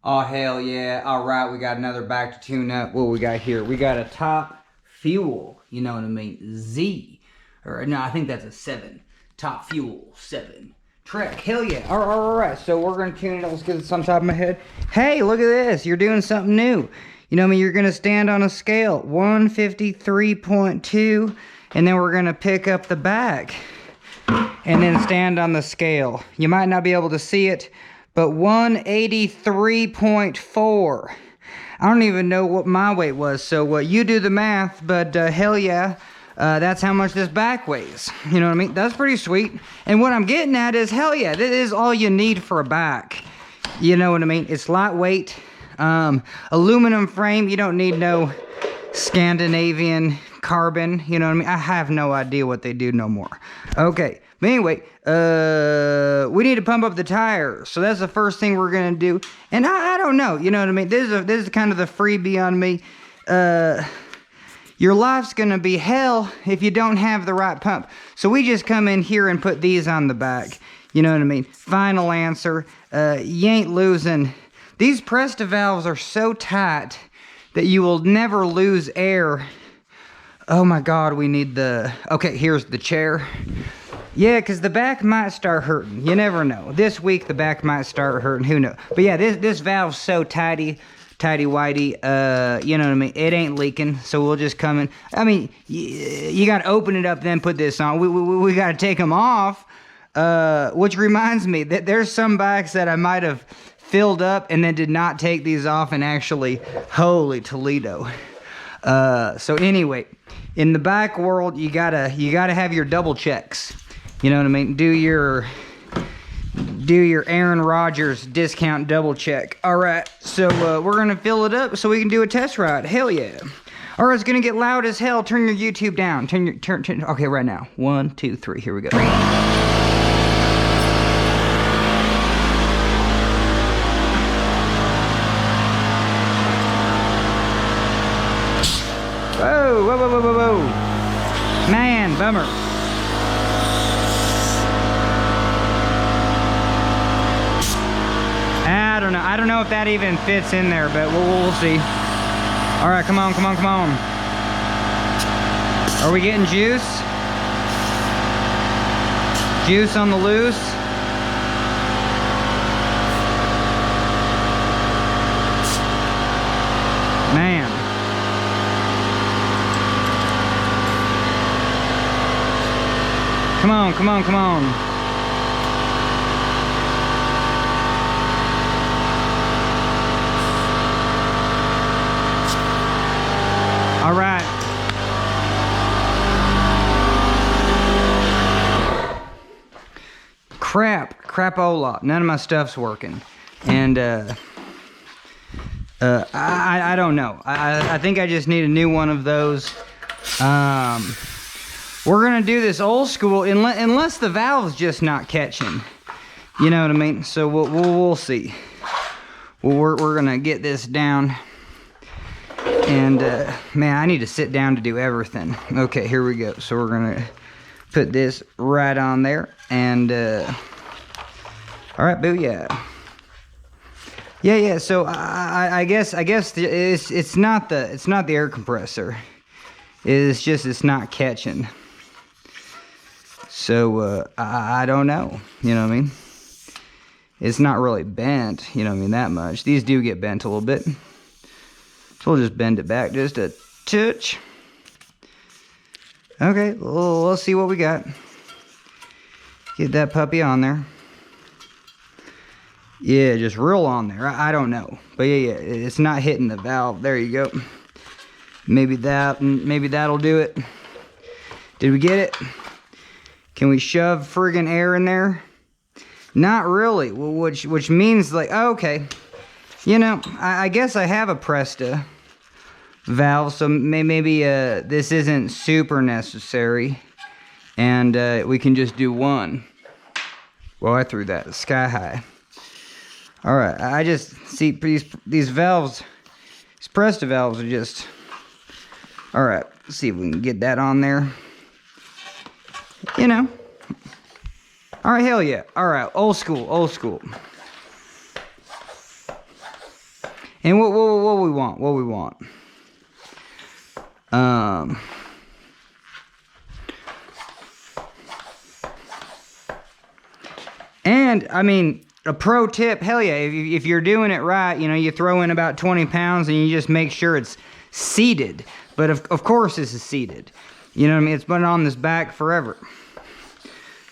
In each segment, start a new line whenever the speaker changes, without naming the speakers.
Oh, hell yeah. All right, we got another back to tune up. What we got here? We got a top fuel, you know what I mean? Z. Or, no, I think that's a 7. Top fuel, 7. Trek, hell yeah. All right, so we're going to tune it up. Let's get this on top of my head. Hey, look at this. You're doing something new. You know what I mean? You're going to stand on a scale, 153.2, and then we're going to pick up the back and then stand on the scale. You might not be able to see it, but 183.4. I don't even know what my weight was, so you do the math, but hell yeah, that's how much this back weighs. You know what I mean? That's pretty sweet. And what I'm getting at is, hell yeah, this is all you need for a back. You know what I mean? It's lightweight, aluminum frame. You don't need no Scandinavian carbon. You know what I mean? I have no idea what they do no more. Okay. But anyway, we need to pump up the tires. So that's the first thing we're going to do. And I don't know. You know what I mean? This is kind of the freebie on me. Your life's going to be hell if you don't have the right pump. So we just come in here and put these on the back. You know what I mean? Final answer. You ain't losing. These Presta valves are so tight that you will never lose air. Oh my God, we need the... Okay, here's the chair. Yeah, because the back might start hurting. You never know. This week, the back might start hurting. Who knows? But yeah, this valve's so tighty-whitey. You know what I mean? It ain't leaking, so we'll just come in. I mean, you got to open it up, then put this on. We got to take them off. Which reminds me that there's some bikes that I might have filled up and then did not take these off, and actually, holy Toledo. So anyway, in the bike world, you gotta have your double checks. You know what I mean? Do your Aaron Rodgers discount double check. All right, so we're gonna fill it up so we can do a test ride. Hell yeah! All right, it's gonna get loud as hell. Turn your YouTube down. Turn. Okay, right now. 1, 2, 3. Here we go. Whoa. Man, bummer. I don't know if that even fits in there, but we'll see. All right, come on. Are we getting juice? Juice on the loose? Man. Come on. All right. Crapola. None of my stuff's working. And I don't know. I think I just need a new one of those. We're gonna do this old school unless the valve's just not catching. You know what I mean? So we'll see. We're gonna get this down. And man, I need to sit down to do everything. Okay, here we go. So we're gonna put this right on there, and all right, booyah. Yeah. So I guess it's not the air compressor. It's not catching. So I don't know. You know what I mean? It's not really bent. You know what I mean? That much. These do get bent a little bit. So we'll just bend it back just a touch. Okay, we'll see what we got. Get that puppy on there. Yeah, just real on there. I don't know. But yeah, it's not hitting the valve. There you go. Maybe that'll do it. Did we get it? Can we shove friggin' air in there? Not really, which means like, okay. You know, I guess I have a Presta valve, so maybe this isn't super necessary, and we can just do one. Well, I threw that sky high. All right, I just see these valves, these Presta valves are just. All right, let's see if we can get that on there. You know. All right, hell yeah. All right, old school. And what we want? What we want? And I mean, a pro tip, hell yeah, if you're doing it right, you know, you throw in about 20 pounds and you just make sure it's seated. But of course this is seated. You know what I mean? It's been on this back forever.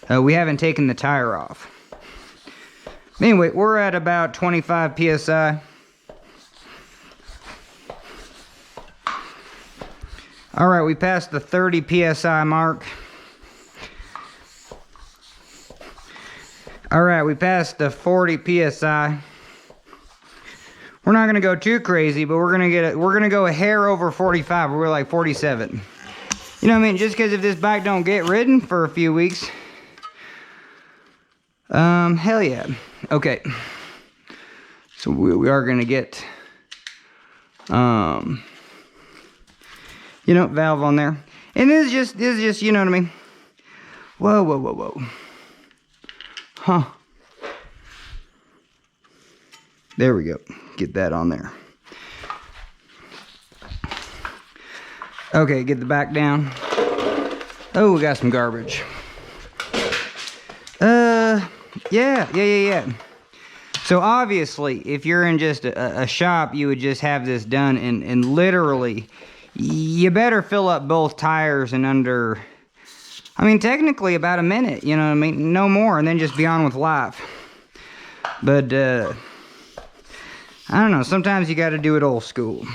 We haven't taken the tire off. Anyway, we're at about 25 PSI. All right, we passed the 30 PSI mark. All right, we passed the 40 PSI. We're not gonna go too crazy, but we're gonna go a hair over 45. We're like 47. You know what I mean? Just because if this bike don't get ridden for a few weeks. Hell yeah. Okay. So we are gonna get, you know, valve on there. And this is just, you know what I mean? Whoa, whoa, whoa, whoa. Huh. There we go. Get that on there. Okay, get the back down. Oh, we got some garbage. Yeah. So obviously, if you're in just a shop, you would just have this done and literally, you better fill up both tires in under, I mean, technically about a minute, you know what I mean? No more, and then just be on with life. But, I don't know, sometimes you gotta do it old school.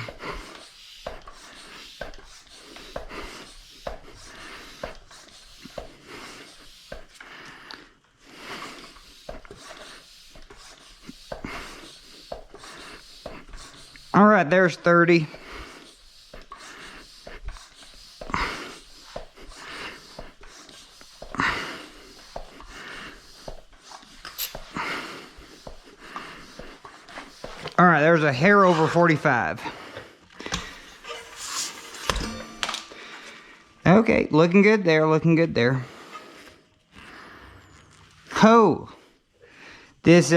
All right, there's 30. All right, there's a hair over 45. Okay, looking good there, looking good there. Oh, this,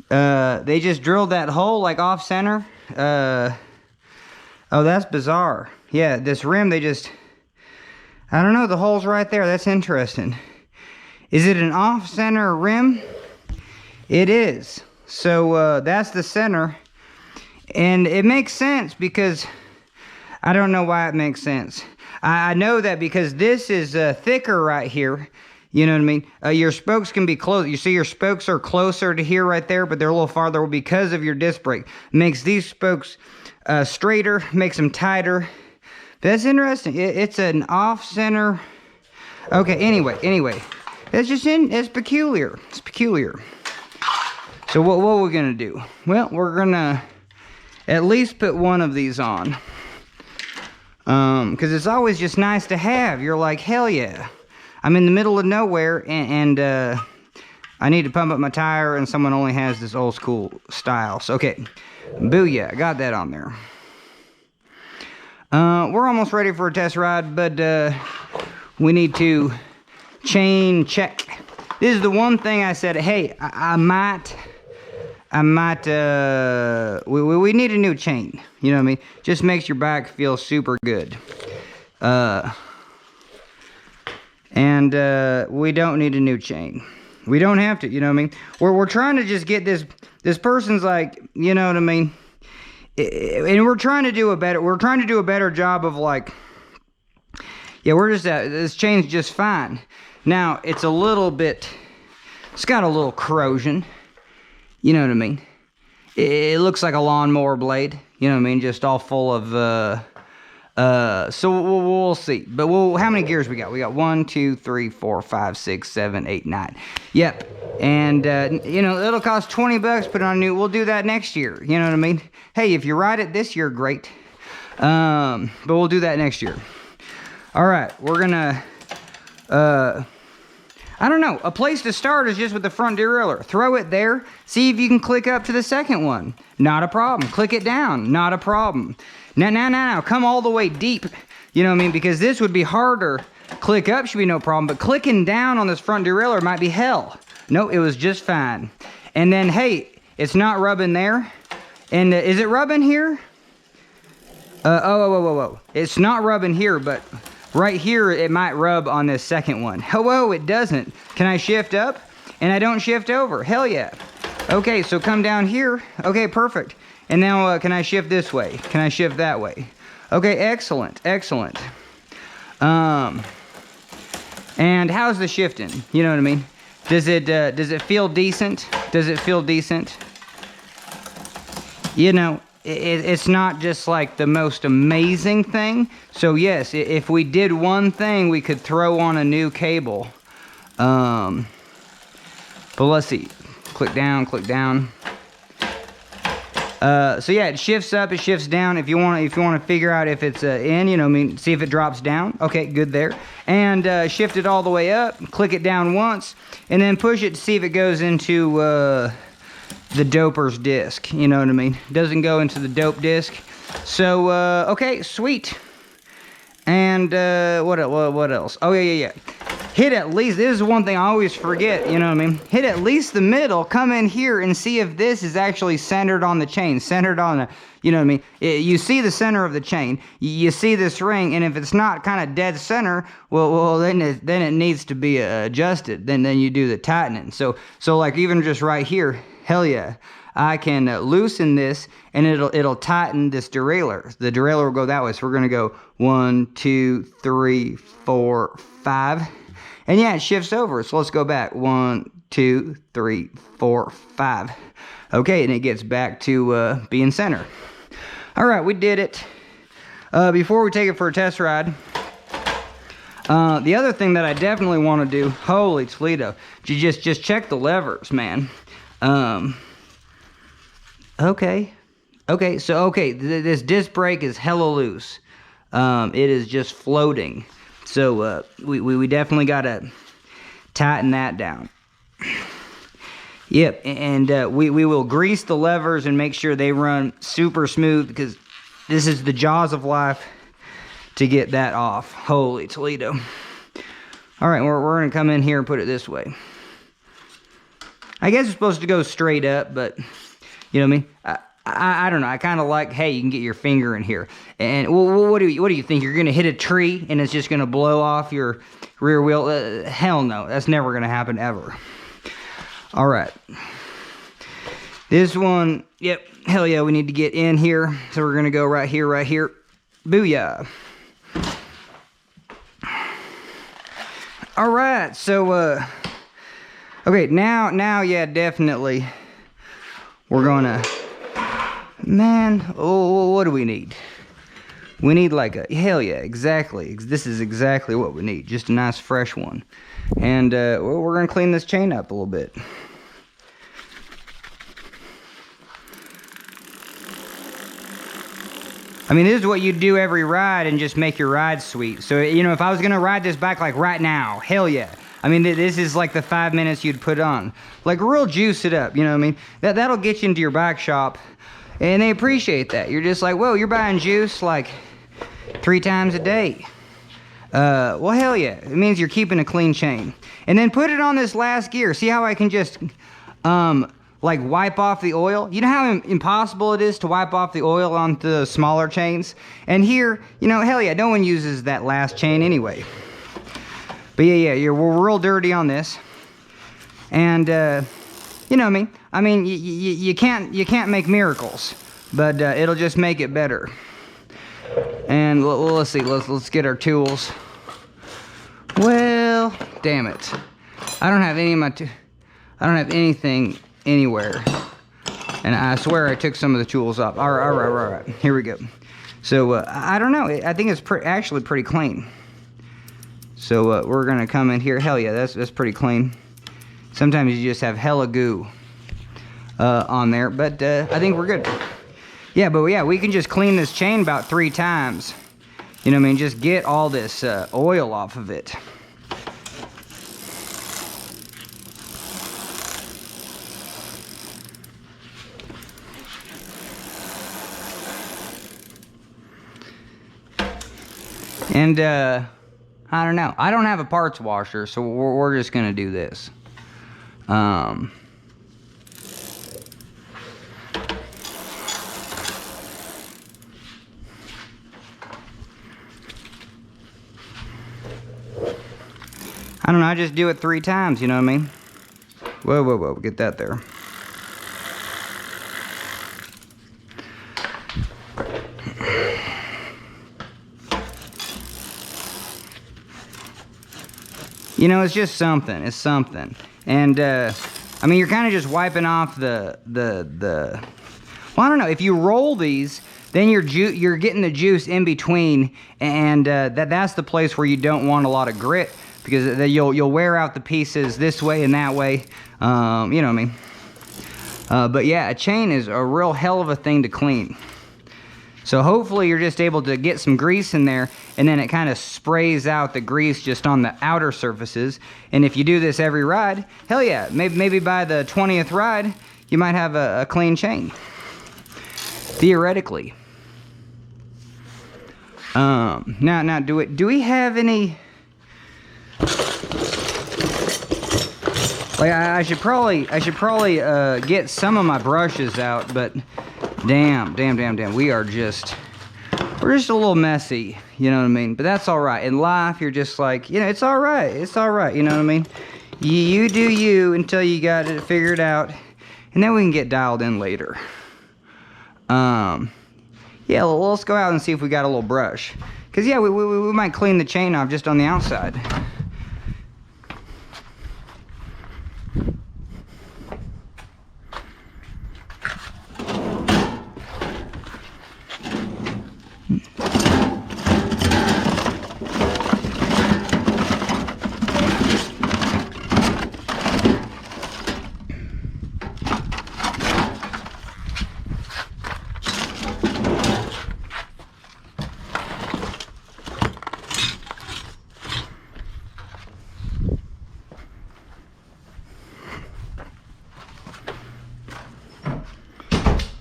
they just drilled that hole like off center. Oh, that's bizarre. Yeah, this rim, they just, I don't know, the hole's right there. That's interesting. Is it an off center rim? It is. So that's the center, and it makes sense because I don't know why it makes sense. I know that because this is thicker right here, you know what I mean? Your spokes can be close. You see your spokes are closer to here right there, but they're a little farther because of your disc brake. Makes these spokes straighter, makes them tighter. That's interesting. It's an off center. Okay, anyway, it's peculiar. It's peculiar. So what are we gonna do? Well, we're gonna at least put one of these on. Because it's always just nice to have. You're like, hell yeah. I'm in the middle of nowhere and I need to pump up my tire and someone only has this old school style. So, okay, booyah, I got that on there. We're almost ready for a test ride, but we need to chain check. This is the one thing I said, hey, I might, we need a new chain. You know what I mean? Just makes your bike feel super good. And we don't need a new chain. We don't have to, you know what I mean? We're trying to just get this person's like, you know what I mean? And we're trying to do a better job of like, yeah, this chain's just fine. Now, it's a little bit, it's got a little corrosion. You know what I mean? It looks like a lawnmower blade. You know what I mean? Just all full of, so we'll see. But how many gears we got? We got 1, 2, 3, 4, 5, 6, 7, 8, 9. Yep. And, you know, it'll cost $20 to put on new. We'll do that next year. You know what I mean? Hey, if you ride it this year, great. But we'll do that next year. All right. We're gonna, I don't know. A place to start is just with the front derailleur. Throw it there. See if you can click up to the second one. Not a problem. Click it down. Not a problem. Now. Come all the way deep. You know what I mean? Because this would be harder. Click up should be no problem. But clicking down on this front derailleur might be hell. No, it was just fine. And then, hey, it's not rubbing there. And is it rubbing here? Oh. It's not rubbing here, but right here it might rub on this second one. Oh, it doesn't. Can I shift up? And I don't shift over. Hell yeah. Okay, so come down here. Okay, perfect. And now can I shift this way? Can I shift that way? Okay, excellent. And how's the shifting? You know what I mean? Does it feel decent? Does it feel decent? You know, it's not just like the most amazing thing. So yes, if we did one thing, we could throw on a new cable. But let's see. Click down. So yeah, it shifts up, it shifts down. If you want to figure out if it's in, you know, I mean, see if it drops down. Okay, good there. And shift it all the way up. Click it down once, and then push it to see if it goes into the doper's disc. You know what I mean? Doesn't go into the dope disc. So okay, sweet. And what else? Oh yeah. Hit at least, this is one thing I always forget, you know what I mean? Hit at least the middle, come in here and see if this is actually centered on the chain, centered on the, you know what I mean? You see the center of the chain, you see this ring, and if it's not kind of dead center, well then it needs to be adjusted. Then you do the tightening. So like even just right here, hell yeah, I can loosen this and it'll tighten this derailleur. The derailleur will go that way. So we're gonna go 1, 2, 3, 4, 5. And yeah, it shifts over. So let's go back. 1, 2, 3, 4, 5. Okay, and it gets back to being center. All right, we did it. Before we take it for a test ride, the other thing that I definitely want to do, holy Toledo, you just check the levers, man. Okay, so this disc brake is hella loose. It is just floating. So we definitely got to tighten that down. Yep, and we will grease the levers and make sure they run super smooth, because this is the jaws of life to get that off. Holy Toledo. All right, we're going to come in here and put it this way. I guess it's supposed to go straight up, but you know what I mean? I don't know. I kind of like, hey, you can get your finger in here. And what do you think? You're going to hit a tree and it's just going to blow off your rear wheel? Hell no. That's never going to happen ever. All right. This one, yep. Hell yeah, we need to get in here. So we're going to go right here. Booyah. All right. So, okay, now, yeah, definitely. We're going to... Man, what do we need? We need like a, hell yeah, exactly. This is exactly what we need. Just a nice fresh one. And we're going to clean this chain up a little bit. I mean, this is what you do every ride and just make your ride sweet. So, you know, if I was going to ride this bike like right now, hell yeah. I mean, this is like the 5 minutes you'd put on. Like real juice it up, you know what I mean? That'll get you into your bike shop. And they appreciate that. You're just like, whoa, you're buying juice like 3 times a day. Well, hell yeah. It means you're keeping a clean chain. And then put it on this last gear. See how I can just, like wipe off the oil? You know how impossible it is to wipe off the oil onto the smaller chains? And here, you know, hell yeah, no one uses that last chain anyway. But yeah, we're real dirty on this. And, you know what I mean? I mean, you can't make miracles, but it'll just make it better. And let's see, let's get our tools. Well, damn it, I don't have any of my I don't have anything anywhere, and I swear I took some of the tools off. All right, here we go. So I don't know. I think it's actually pretty clean. So we're gonna come in here. Hell yeah, that's pretty clean. Sometimes you just have hella goo on there, but I think we're good. Yeah, but yeah, we can just clean this chain about 3 times. You know what I mean? Just get all this oil off of it. And I don't know. I don't have a parts washer, so we're just gonna do this. I don't know, I just do it 3 times, you know what I mean? Whoa, whoa, whoa, get that there. You know, it's just something. It's something. And, I mean, you're kind of just wiping off the... Well, I don't know. If you roll these, then you're getting the juice in between. And that's the place where you don't want a lot of grit. Because you'll wear out the pieces this way and that way. You know what I mean? But yeah, a chain is a real hell of a thing to clean. So hopefully you're just able to get some grease in there, and then it kind of sprays out the grease just on the outer surfaces. And if you do this every ride, hell yeah, maybe by the 20th ride, you might have a clean chain. Theoretically. Now do we have any... Like, I should probably get some of my brushes out, but damn, we're just a little messy, you know what I mean? But that's all right. In life, you're just like, you know, it's all right, you know what I mean? You do you until you got it figured out, and then we can get dialed in later. Yeah, let's go out and see if we got a little brush. Because, yeah, we might clean the chain off just on the outside.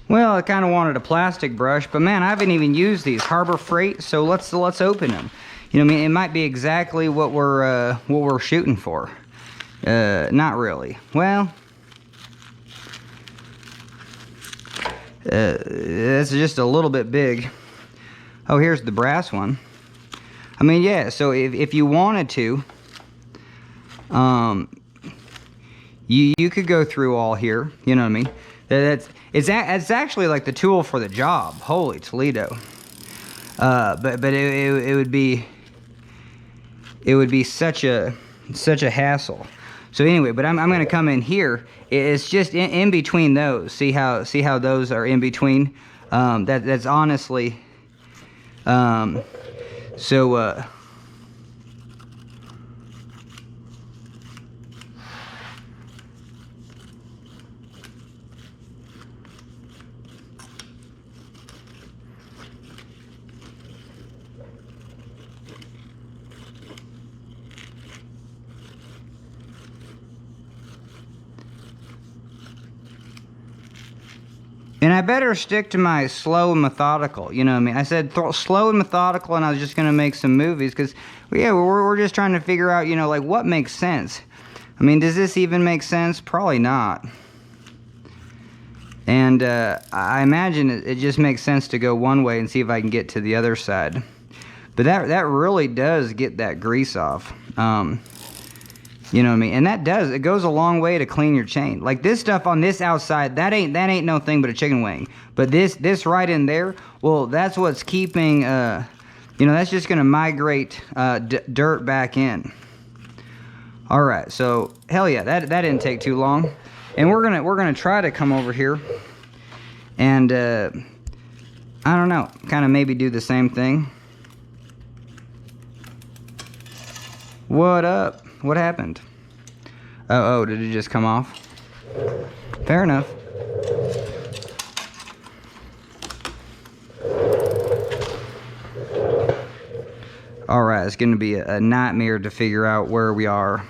Well, I kind of wanted a plastic brush, but man, I haven't even used these Harbor Freight, so let's open them. You know what I mean? It might be exactly what we're shooting for. Not really. Well, that's just a little bit big. Oh, here's the brass one. I mean, yeah, so if you wanted to, you could go through all here, you know what I mean? It's actually like the tool for the job. Holy Toledo. But it would be such a hassle. So anyway, but I'm gonna come in here. It's just in between those. See how those are in between. That's honestly. And I better stick to my slow and methodical, you know what I mean? I said slow and methodical, and I was just going to make some movies, because, yeah, we're just trying to figure out, you know, like, what makes sense? I mean, does this even make sense? Probably not. And I imagine it just makes sense to go one way and see if I can get to the other side. But that really does get that grease off. You know what I mean? And it goes a long way to clean your chain. Like this stuff on this outside, that ain't no thing but a chicken wing. But this right in there, well, that's what's keeping, you know, that's just gonna migrate dirt back in. All right, so hell yeah, that didn't take too long. And we're gonna try to come over here and I don't know, kind of maybe do the same thing. What up? What happened? Oh, did it just come off? Fair enough. Alright, it's going to be a nightmare to figure out where we are.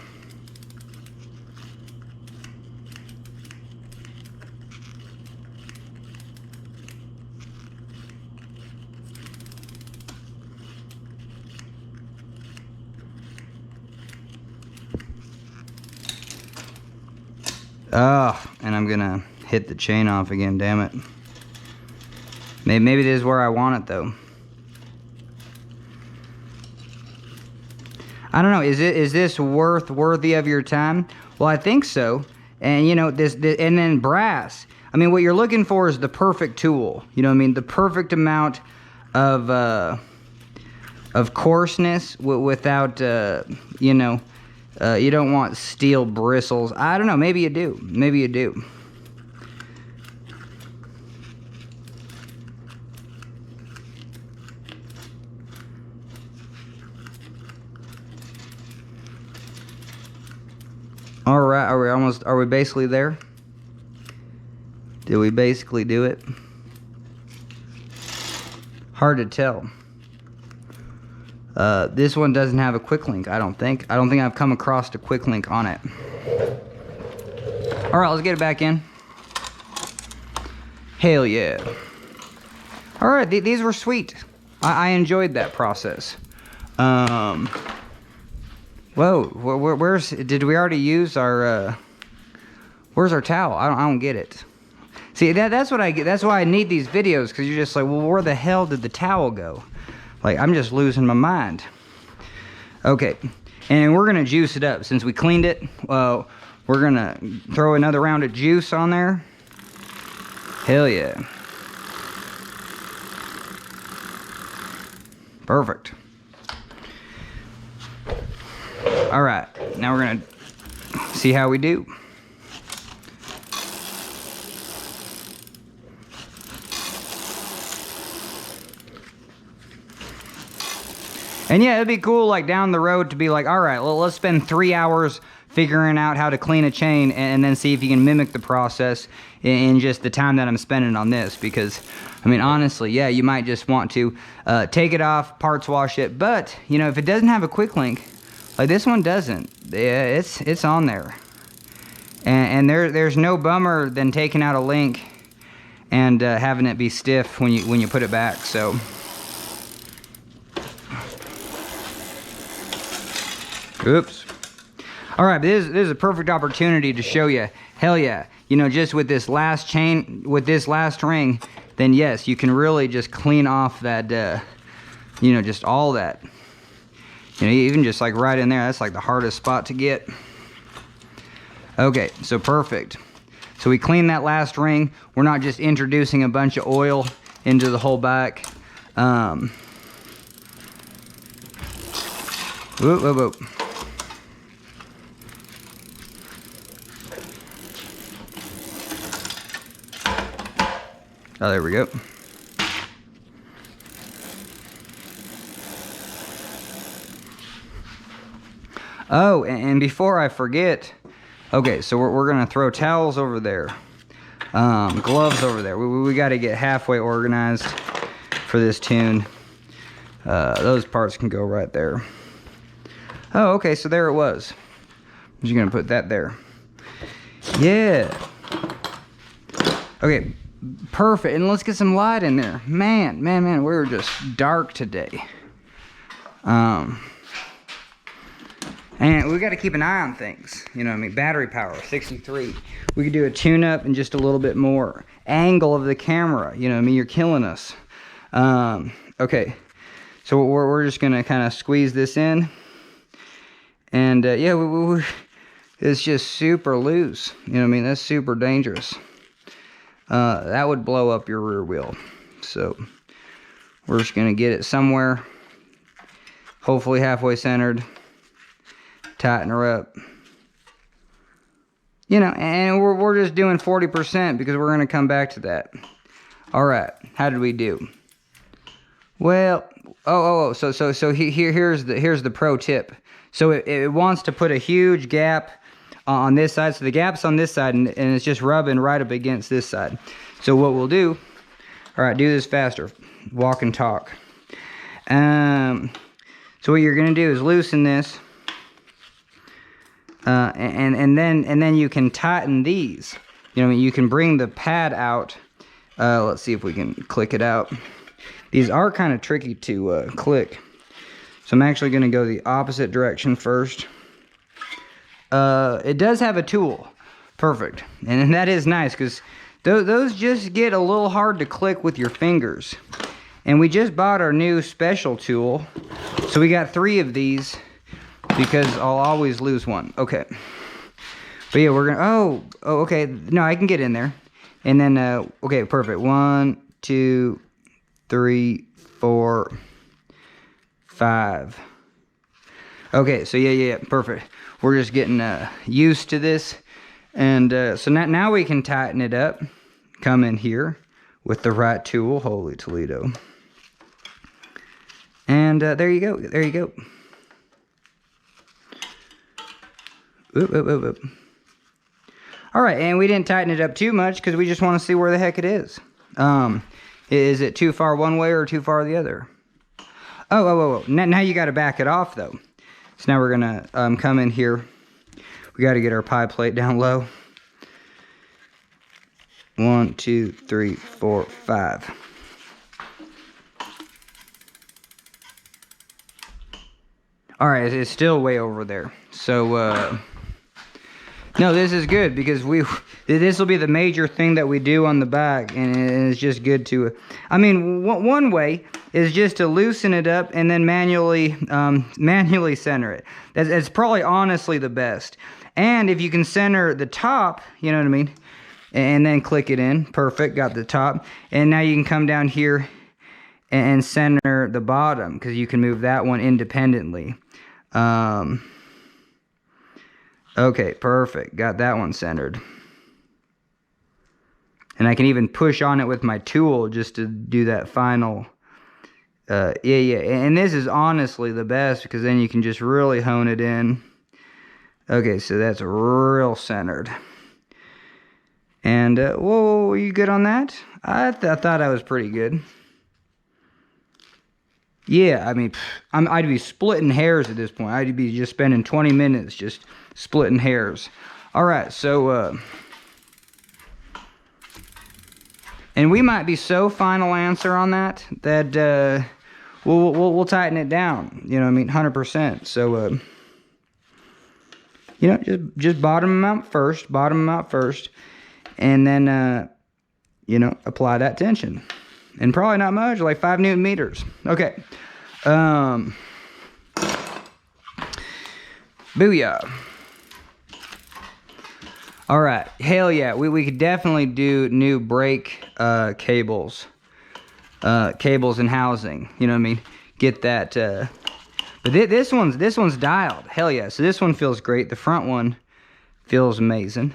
Oh, and I'm gonna hit the chain off again, damn it. Maybe this is where I want it, though. I don't know, is this worthy of your time? Well, I think so. And you know, this and then brass. I mean, what you're looking for is the perfect tool. You know what I mean? The perfect amount of coarseness without, you know, you don't want steel bristles. I don't know, maybe you do. Maybe you do. All right, are we basically there? Did we basically do it? Hard to tell. This one doesn't have a quick link, I don't think. I don't think I've come across a quick link on it. All right, let's get it back in. Hell yeah. All right, these were sweet. I enjoyed that process. Whoa, where's, did we already use our, where's our towel? I don't get it. See, that's what I get. That's why I need these videos, because you're just like, well, where the hell did the towel go? Like, I'm just losing my mind. Okay, and we're gonna juice it up. Since we cleaned it, we're gonna throw another round of juice on there. Hell yeah. Perfect. All right, now we're gonna see how we do. And yeah, it'd be cool, like, down the road to be like, all right, well, let's spend 3 hours figuring out how to clean a chain and then see if you can mimic the process in just the time that I'm spending on this. Because, I mean, honestly, yeah, you might just want to take it off, parts wash it. But, you know, if it doesn't have a quick link, like this one doesn't, yeah, it's on there. And there's no bummer than taking out a link and having it be stiff when you put it back, so. Oops. All right, this is a perfect opportunity to show you, hell yeah, you know, just with this last chain, with this last ring, then yes, you can really just clean off that, you know, just all that. You know, even just like right in there, that's like the hardest spot to get. Okay, so perfect. So we clean that last ring. We're not just introducing a bunch of oil into the whole back. Whoop, whoop, whoop. Oh, there we go. Oh, and before I forget, okay, so we're gonna throw towels over there, gloves over there. We got to get halfway organized for this tune. Those parts can go right there. Oh, okay, so there it was. I'm just gonna put that there. Yeah. Okay. Perfect, and let's get some light in there. Man, we're just dark today. And we got to keep an eye on things. You know what I mean? Battery power, 63. We could do a tune-up and just a little bit more. Angle of the camera, you know what I mean? You're killing us. Okay, so we're just going to kind of squeeze this in. And yeah, it's just super loose. You know what I mean? That's super dangerous. That would blow up your rear wheel. So we're just gonna get it somewhere, hopefully halfway centered, tighten her up. You know, and we're just doing 40% because we're gonna come back to that. All right, how did we do? Well, so here's the pro tip. So it wants to put a huge gap on this side, so the gap's on this side, and it's just rubbing right up against this side. So what we'll do, all right, do this faster, walk and talk. So what you're gonna do is loosen this, and then you can tighten these. You know what I mean? You can bring the pad out. Let's see if we can click it out. These are kind of tricky to click, so I'm actually gonna go the opposite direction first. It does have a tool. Perfect. And that is nice, because those just get a little hard to click with your fingers. And we just bought our new special tool. So we got 3 of these because I'll always lose one. Okay. But yeah, we're gonna, oh, okay. No, I can get in there. And then, okay, perfect. 1, 2, 3, 4, 5. Okay, so yeah, perfect. We're just getting used to this. And so now we can tighten it up. Come in here with the right tool. Holy Toledo. And there you go. There you go. Oop, oop, oop, oop. All right, and we didn't tighten it up too much because we just want to see where the heck it is. Is it too far one way or too far the other? Oh. Now you got to back it off, though. So now we're going to come in here. We got to get our pie plate down low. 1, 2, 3, 4, 5. All right, it's still way over there. So, no, this is good because this will be the major thing that we do on the back, and it's just good to, I mean, one way is just to loosen it up and then manually center it. That's probably honestly the best. And if you can center the top, you know what I mean, and then click it in, perfect, got the top. And now you can come down here and center the bottom because you can move that one independently. Okay, perfect. Got that one centered. And I can even push on it with my tool just to do that final. Yeah. And this is honestly the best because then you can just really hone it in. Okay, so that's real centered. And, whoa, were you good on that? I thought I was pretty good. Yeah, I mean, I'd be splitting hairs at this point. I'd be just spending 20 minutes just splitting hairs. All right, so, and we might be so final answer on that we'll tighten it down. You know what I mean? 100%. So, you know, just bottom them out first, and then, you know, apply that tension. And probably not much, like 5 Newton meters. Okay. Booyah. All right. Hell yeah. We could definitely do new brake cables and housing. You know what I mean? Get that. But this one's dialed. Hell yeah. So this one feels great. The front one feels amazing.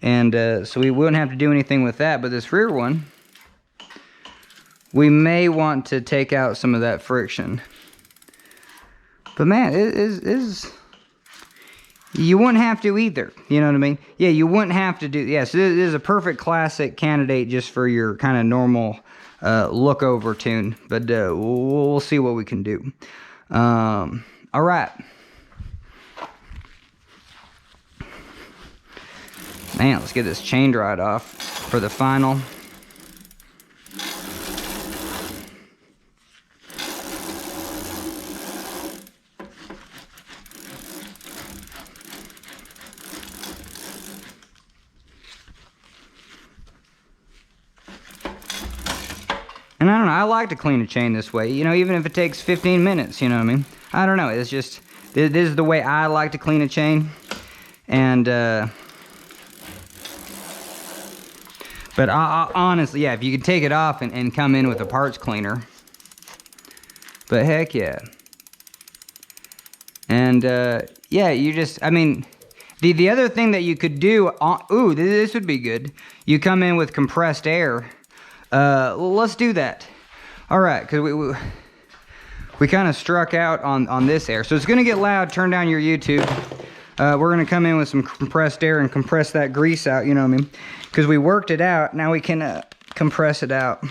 And so we wouldn't have to do anything with that. But this rear one, we may want to take out some of that friction. But man, it is you wouldn't have to either. You know what I mean? Yeah, you wouldn't have to do. Yeah, so this is a perfect classic candidate just for your kind of normal look over tune. But we'll see what we can do. All right. Man, let's get this chain dried off for the final. And I don't know, I like to clean a chain this way, you know, even if it takes 15 minutes, you know what I mean? I don't know, it's just, this is the way I like to clean a chain. And, but I honestly, yeah, if you could take it off and come in with a parts cleaner. But heck yeah. And, yeah, you just, I mean, the other thing that you could do, ooh, this would be good. You come in with compressed air. Let's do that. All right, because we kind of struck out on this air. So it's going to get loud. Turn down your YouTube. We're going to come in with some compressed air and compress that grease out, you know what I mean? Because we worked it out. Now we can compress it out.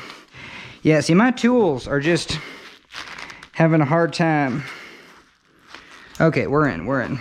Yeah, see, my tools are just having a hard time. Okay, we're in.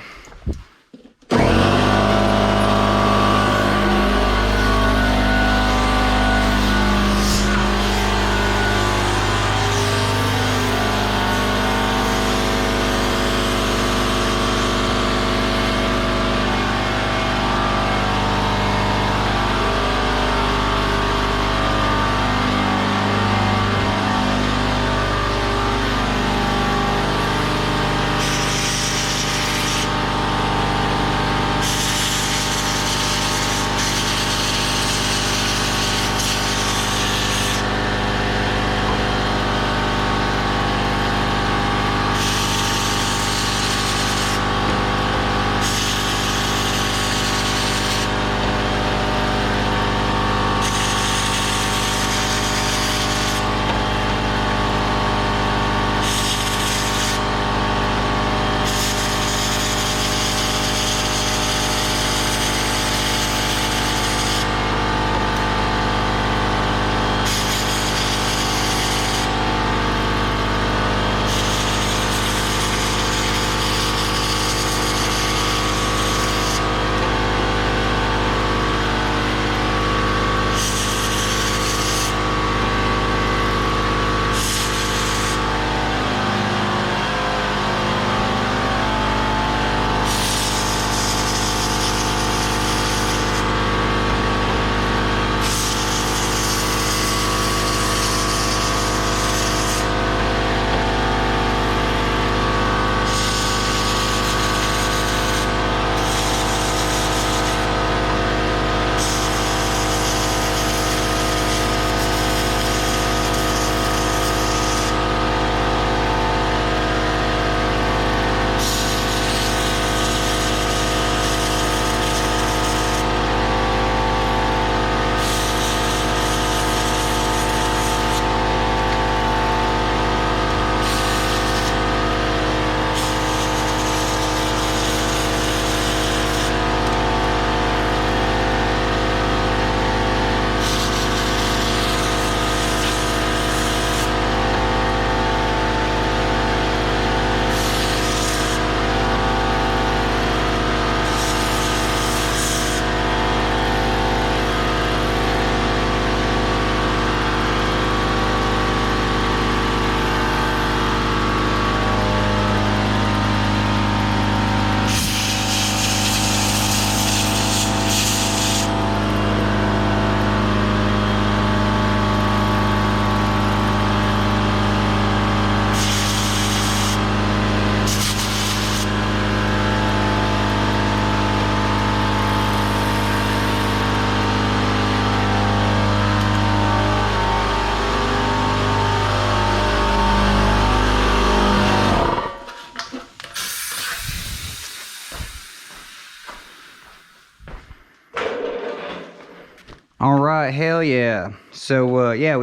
right, hell yeah. So yeah,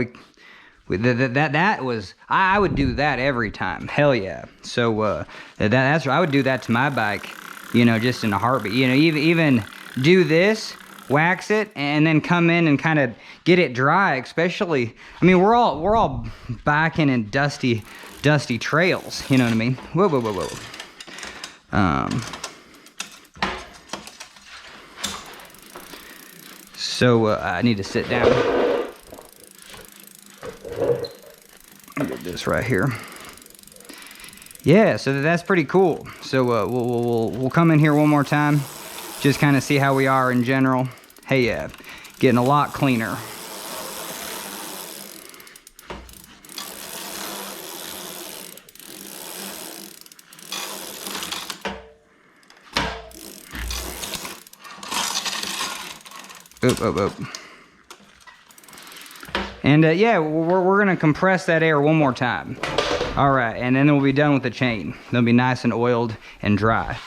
that was, I would do that every time. Hell yeah. So that's I would do that to my bike, you know, just in a heartbeat. You know, even do this, wax it, and then come in and kind of get it dry. Especially, I mean, we're all biking in dusty trails. You know what I mean? Whoa, whoa, whoa, whoa. So I need to sit down. Get this right here. Yeah, so that's pretty cool. So we'll come in here one more time, just kind of see how we are in general. Hey, yeah, getting a lot cleaner. Oop, oop, oop. And yeah, we're gonna compress that air one more time. All right, and then we'll be done with the chain. They'll be nice and oiled and dry.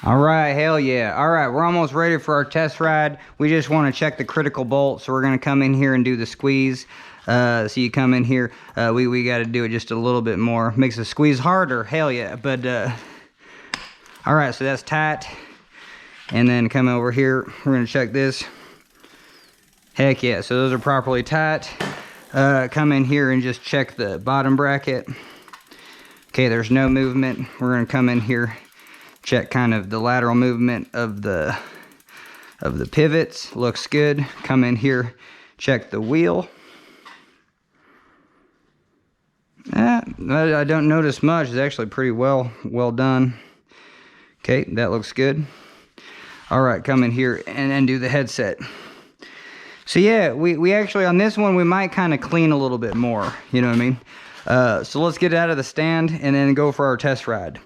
All right, hell yeah. All right, we're almost ready for our test ride. We just want to check the critical bolt, so we're going to come in here and do the squeeze. So you come in here, we got to do it just a little bit more. Makes the squeeze harder, hell yeah. But all right, so that's tight. And then come over here, we're gonna check this. Heck yeah, so those are properly tight. Come in here and just check the bottom bracket. Okay, there's no movement. We're gonna come in here, check kind of the lateral movement of the pivots. Looks good. Come in here, check the wheel. I don't notice much. It's actually pretty well done. Okay, that looks good. All right, come in here and do the headset. So yeah, we actually, on this one, we might kind of clean a little bit more, you know what I mean? So let's get it out of the stand and then go for our test ride.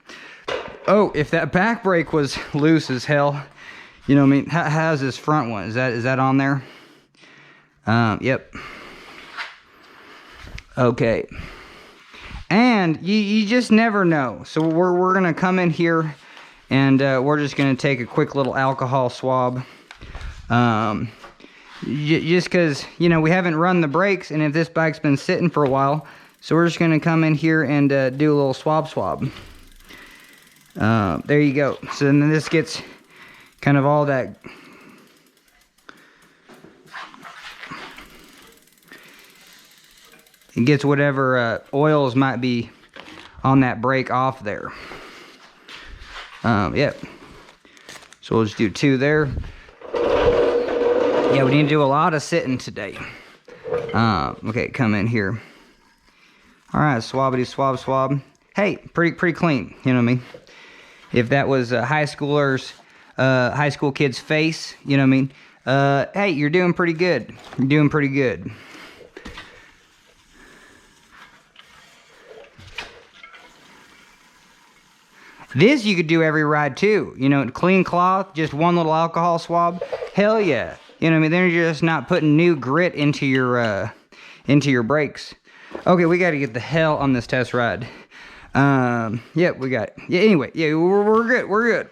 Oh, if that back brake was loose as hell, you know what I mean? How's this front one? Is that on there? Yep. Okay. And you just never know. So we're gonna come in here and we're just gonna take a quick little alcohol swab. Just because, you know, we haven't run the brakes, and if this bike's been sitting for a while, so we're just going to come in here and do a little swab. There you go. So then this gets kind of all that. It gets whatever oils might be on that brake off there. Yep. So we'll just do 2 there. Yeah, we need to do a lot of sitting today. Okay, come in here. All right, swabbity swab. Hey, pretty clean, you know what I mean? If that was a high school kid's face, you know what I mean? Hey, you're doing pretty good. You're doing pretty good. This you could do every ride too. You know, clean cloth, just one little alcohol swab. Hell yeah. You know what I mean? Then you're just not putting new grit into your brakes. Okay, we got to get the hell on this test ride. Yep, we got it. Yeah, anyway, yeah, we're good.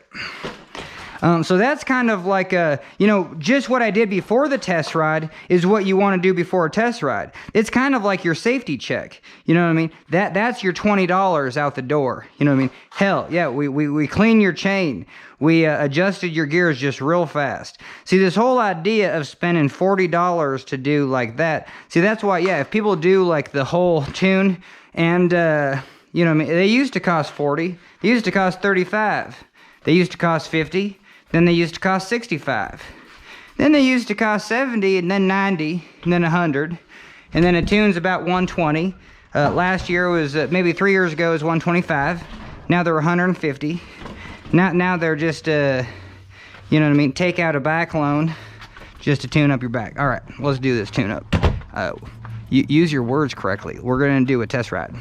So that's kind of like, you know, just what I did before the test ride is what you want to do before a test ride. It's kind of like your safety check. You know what I mean? That's your $20 out the door. You know what I mean? Hell, yeah, we clean your chain. We adjusted your gears just real fast. See, this whole idea of spending $40 to do like that, see, that's why, yeah, if people do like the whole tune and, you know what I mean, they used to cost $40, they used to cost $35, they used to cost $50, then they used to cost $65, then they used to cost $70, and then $90, and then $100, and then a tune's about $120. Last year was, maybe 3 years ago, was $125. Now they're $150. Now they're just, you know what I mean, take out a back loan just to tune up your back. All right, let's do this tune up. Use your words correctly. We're gonna do a test ride.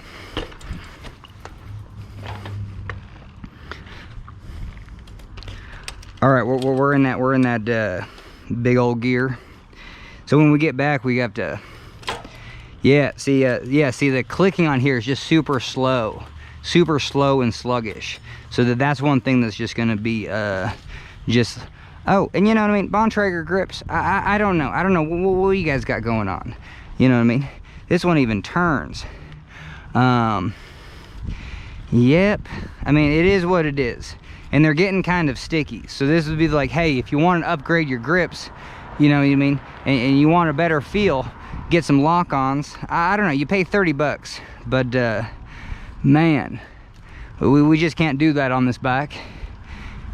All right, we're in that big old gear. So when we get back, we have to, see the clicking on here is just super slow and sluggish. So that's one thing that's just gonna be just, oh, and you know what I mean, Bontrager grips, I don't know what you guys got going on, you know what I mean? This one even turns. Yep, I mean, it is what it is. And they're getting kind of sticky. So this would be like, hey, if you want to upgrade your grips, you know what I mean, and you want a better feel, get some lock-ons. I don't know, you pay 30 bucks, but man, we just can't do that on this bike.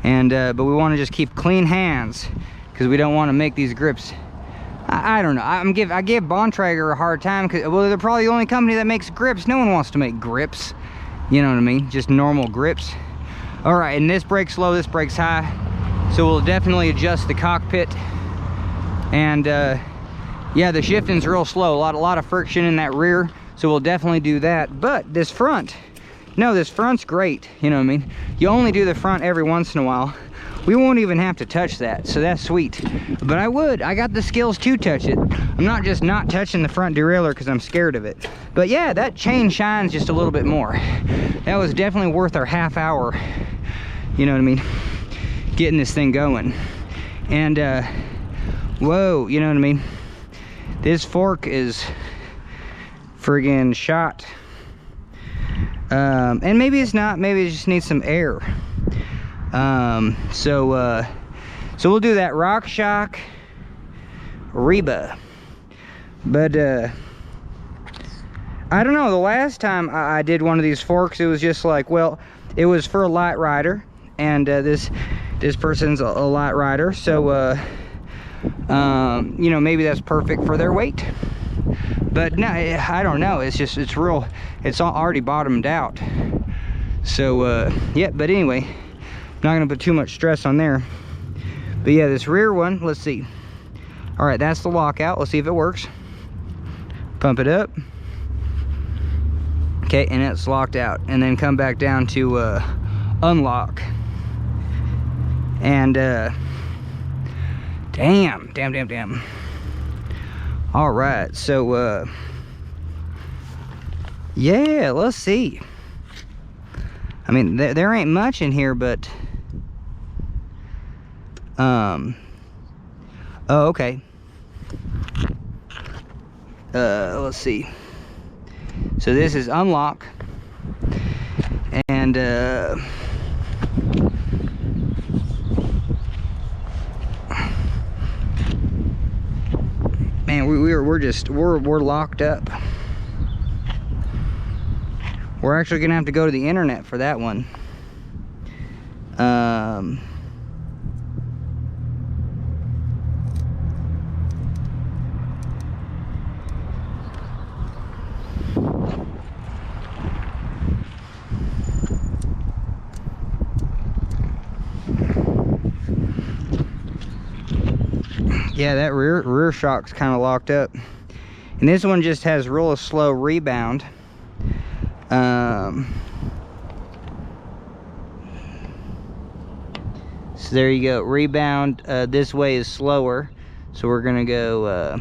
And but we want to just keep clean hands because we don't want to make these grips. I don't know, I give Bontrager a hard time because, well, they're probably the only company that makes grips. No one wants to make grips, you know what I mean, just normal grips. All right, and this brake's low, this brake's high, so we'll definitely adjust the cockpit. And yeah, the shifting's real slow, a lot of friction in that rear, so we'll definitely do that. But this front, no, this front's great, you know what I mean? You only do the front every once in a while. We won't even have to touch that, so that's sweet. But I got the skills to touch it. I'm not just not touching the front derailleur because I'm scared of it. But yeah, that chain shines just a little bit more. That was definitely worth our half hour, you know what I mean, getting this thing going. And whoa, you know what I mean, this fork is friggin' shot. And maybe it's not, maybe it just needs some air. So we'll do that RockShox Reba. But I don't know, the last time I did one of these forks, it was just like, well, it was for a light rider, and this person's a light rider, so you know, maybe that's perfect for their weight. But no, I don't know, it's already bottomed out. So yeah, but anyway, I'm not gonna put too much stress on there. But yeah, this rear one, let's see. All right, that's the lockout. Let's see if it works. Pump it up. Okay, and it's locked out. And then come back down to unlock. And damn. All right, so yeah, let's see. I mean, there ain't much in here, but oh, okay. Let's see. So this is unlock, and man, we're locked up. We're actually gonna have to go to the internet for that one. Yeah, that rear shock's kind of locked up, and this one just has real slow rebound. So there you go, rebound. This way is slower, so we're gonna go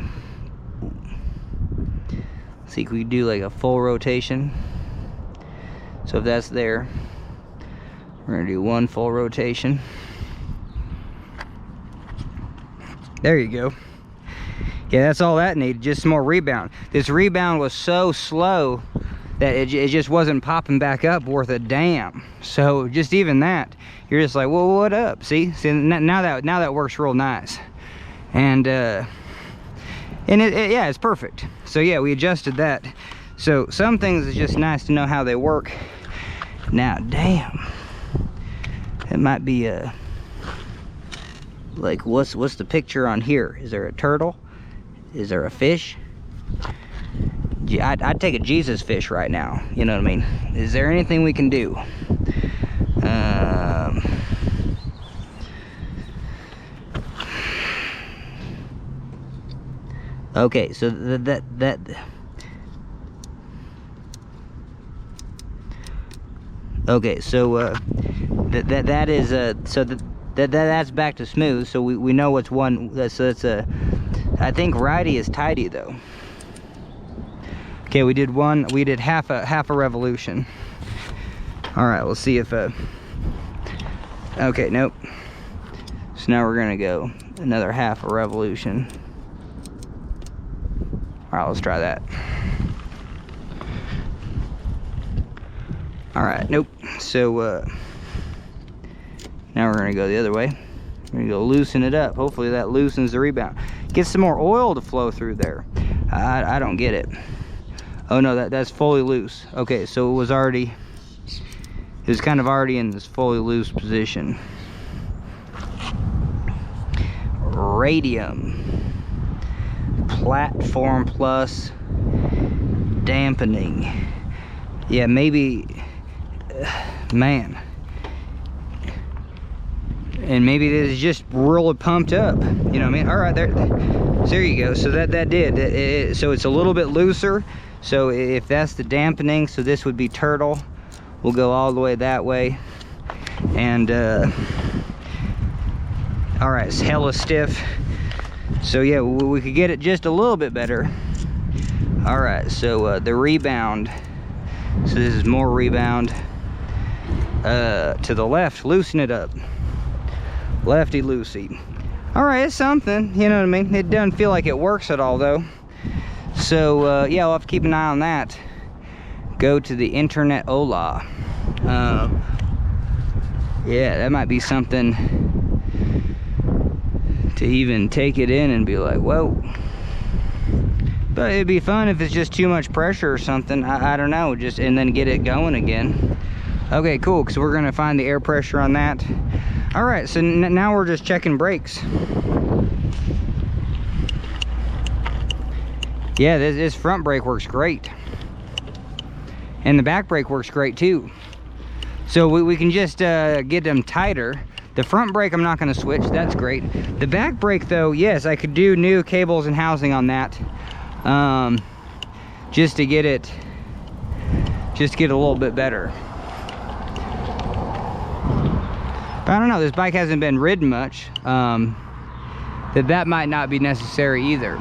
see if we can do like a full rotation. So if that's there, we're gonna do one full rotation. There you go. Yeah, that's all that needed, just some more rebound. This rebound was so slow that it just wasn't popping back up worth a damn. So just even that, you're just like, well, what up? See now that works real nice. And yeah, it's perfect. So yeah, we adjusted that. So some things is just nice to know how they work. Now, damn, it might be like, what's the picture on here? Is there a turtle? Is there a fish? I'd take a Jesus fish right now. You know what I mean? Is there anything we can do? Okay, so okay, so that is so that's back to smooth. So we know what's one. So that's a. I think righty is tighty though. Okay, we did half a revolution. All right, we'll see if okay, nope. So now we're gonna go another half a revolution. All right, let's try that. All right, nope. So now we're gonna go the other way. We're gonna go loosen it up. Hopefully that loosens the rebound. Get some more oil to flow through there. I don't get it. Oh no, that's fully loose. Okay, so it was kind of already in this fully loose position. Radium. Platform plus dampening. Yeah, maybe, man. And maybe this is just really pumped up. You know what I mean? All right, there you go. So that did. So it's a little bit looser. So if that's the dampening, so this would be turtle. We'll go all the way that way. And all right, it's hella stiff. So yeah, we could get it just a little bit better. All right, so the rebound. So this is more rebound. To the left, loosen it up. Lefty loosey. All right, it's something, you know what I mean? It doesn't feel like it works at all though. So yeah, I'll have to keep an eye on that. Go to the internet Ola. Yeah, that might be something to even take it in and be like, whoa. But it'd be fun if it's just too much pressure or something. I don't know, just and then get it going again. Okay, cool, because we're gonna find the air pressure on that. All right, so now we're just checking brakes. Yeah, this front brake works great. And the back brake works great too. So we can just get them tighter. The front brake I'm not gonna switch, that's great. The back brake though, yes, I could do new cables and housing on that. Just to get it, a little bit better. But I don't know, this bike hasn't been ridden much. That might not be necessary either.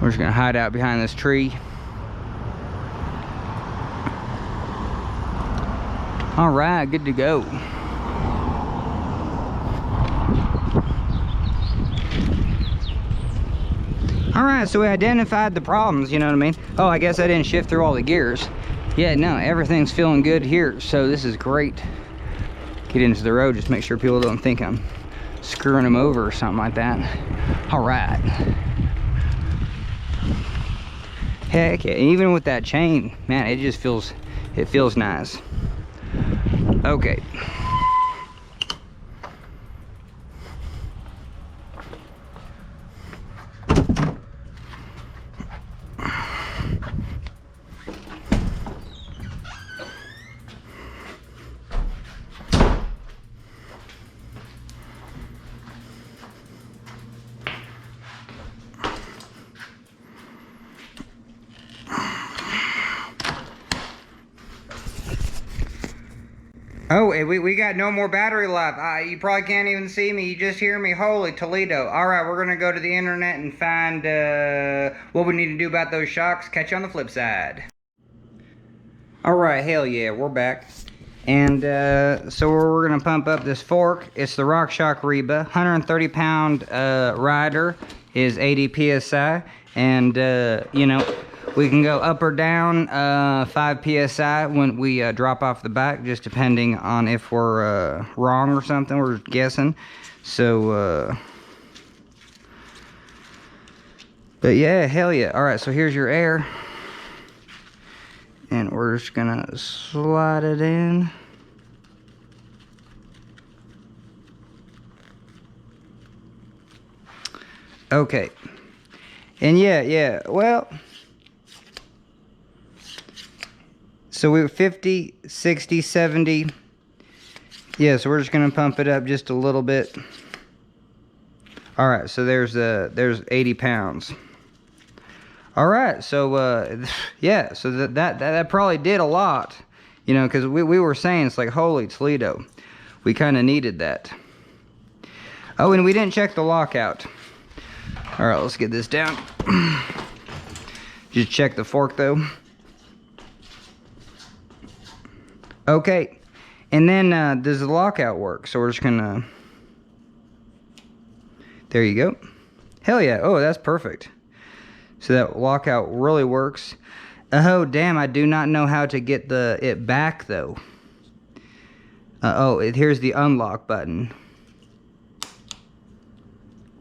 We're just gonna hide out behind this tree. All right, good to go. All right, so we identified the problems, you know what I mean? Oh, I guess I didn't shift through all the gears. Yeah, no, everything's feeling good here, so this is great. Get into the road, just make sure people don't think I'm screwing them over or something like that. All right. Heck yeah, even with that chain, man, it just feels nice. Okay. Oh, we got no more battery life. You probably can't even see me. You just hear me. Holy Toledo. All right, we're going to go to the internet and find what we need to do about those shocks. Catch you on the flip side. All right, hell yeah, we're back. And so we're going to pump up this fork. It's the RockShox Reba. 130-pound rider is 80 PSI. And, you know, we can go up or down 5 PSI when we drop off the back, just depending on if we're wrong or something. We're guessing. So, but yeah, hell yeah. All right, so here's your air. And we're just gonna slide it in. Okay. And yeah, well, so we were 50, 60, 70. Yeah, so we're just gonna pump it up just a little bit. All right, so there's 80 pounds. All right, so yeah, so that probably did a lot, you know, because we were saying it's like, holy Toledo, we kind of needed that. Oh, and we didn't check the lockout. All right, let's get this down. Just check the fork though. Okay, and then does the lockout work? So we're just gonna, there you go. Hell yeah, oh, that's perfect. So that lockout really works. Oh, damn, I do not know how to get it back, though. Here's the unlock button.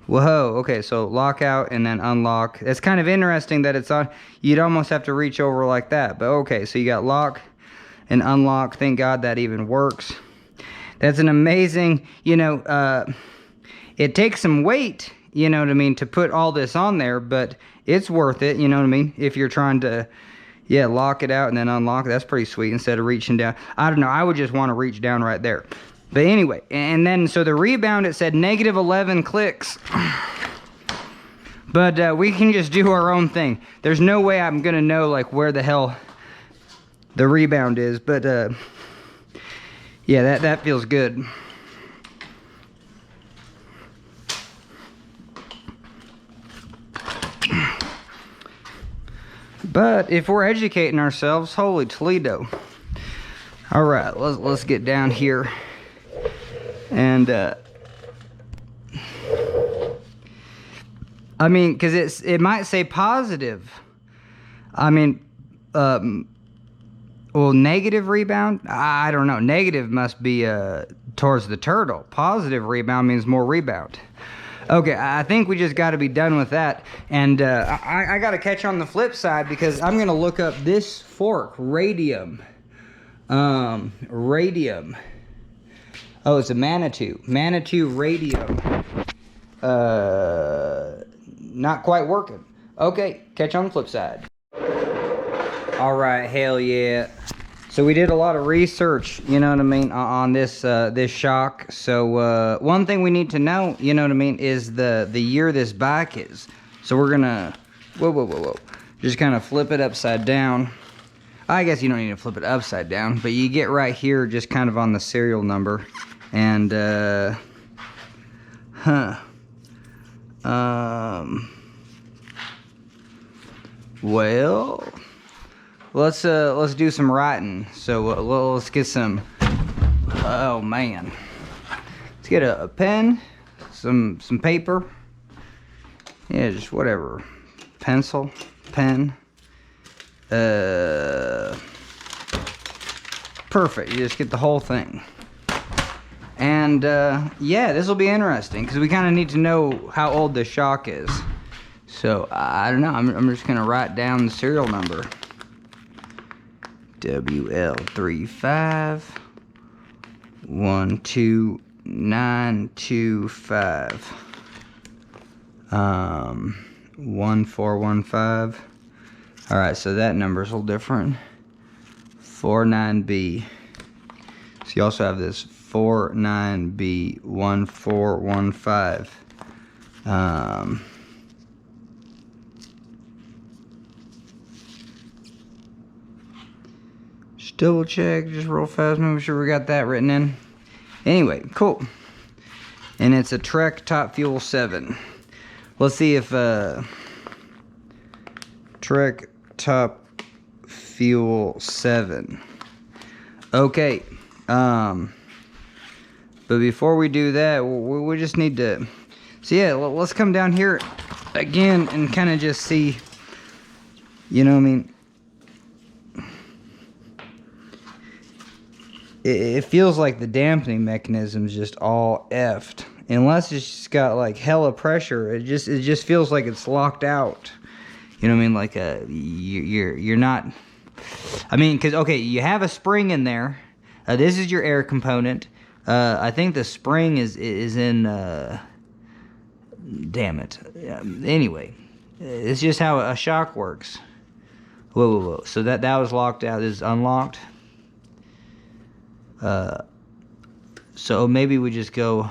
Whoa, okay, so lockout and then unlock. It's kind of interesting that it's on. You'd almost have to reach over like that. But okay, so you got lock and unlock. Thank God that even works. That's an amazing, you know, it takes some weight, you know what I mean, to put all this on there, but it's worth it, you know what I mean? If you're trying to, yeah, lock it out and then unlock it, that's pretty sweet instead of reaching down. I don't know, I would just want to reach down right there. But anyway, and then, so the rebound, it said negative 11 clicks. But we can just do our own thing. There's no way I'm going to know, like, where the hell the rebound is. But, yeah, that feels good. But if we're educating ourselves, holy Toledo. All right, let's get down here. And I mean, because it might say positive. I mean, well, negative rebound? I don't know. Negative must be towards the turtle. Positive rebound means more rebound. Okay, I think we just got to be done with that. And I got to catch on the flip side because I'm going to look up this fork, radium. Radium. Oh, it's a Manitou. Manitou radium. Not quite working. Okay, catch on the flip side. All right, hell yeah. So we did a lot of research, you know what I mean, on this this shock. So one thing we need to know, you know what I mean, is the year this bike is. So we're gonna, whoa, just kind of flip it upside down. I guess you don't need to flip it upside down, but you get right here, just kind of on the serial number, and well. Let's do some writing. So let's get some. Oh man, let's get a pen, some paper. Yeah, just whatever. Pencil, pen. Perfect. You just get the whole thing. And yeah, this will be interesting because we kind of need to know how old the shock is. So I don't know. I'm just gonna write down the serial number. WL35 12925 1415. All right, so that number's a little different. 49B. So you also have this 49B 1415. Just double check, just real fast, make sure we got that written in. Anyway, cool. And it's a Trek Top Fuel 7. Let's see if Trek Top Fuel 7. Okay. But before we do that, we just need to. So yeah, let's come down here again and kind of just see. You know what I mean? It feels like the dampening mechanism is just all effed. Unless it's just got like hella pressure, it just feels like it's locked out. You know what I mean? Like you're not. I mean, cause okay, you have a spring in there. This is your air component. I think the spring is in. Damn it. Anyway, it's just how a shock works. Whoa. So that was locked out. This is unlocked. So maybe we just go.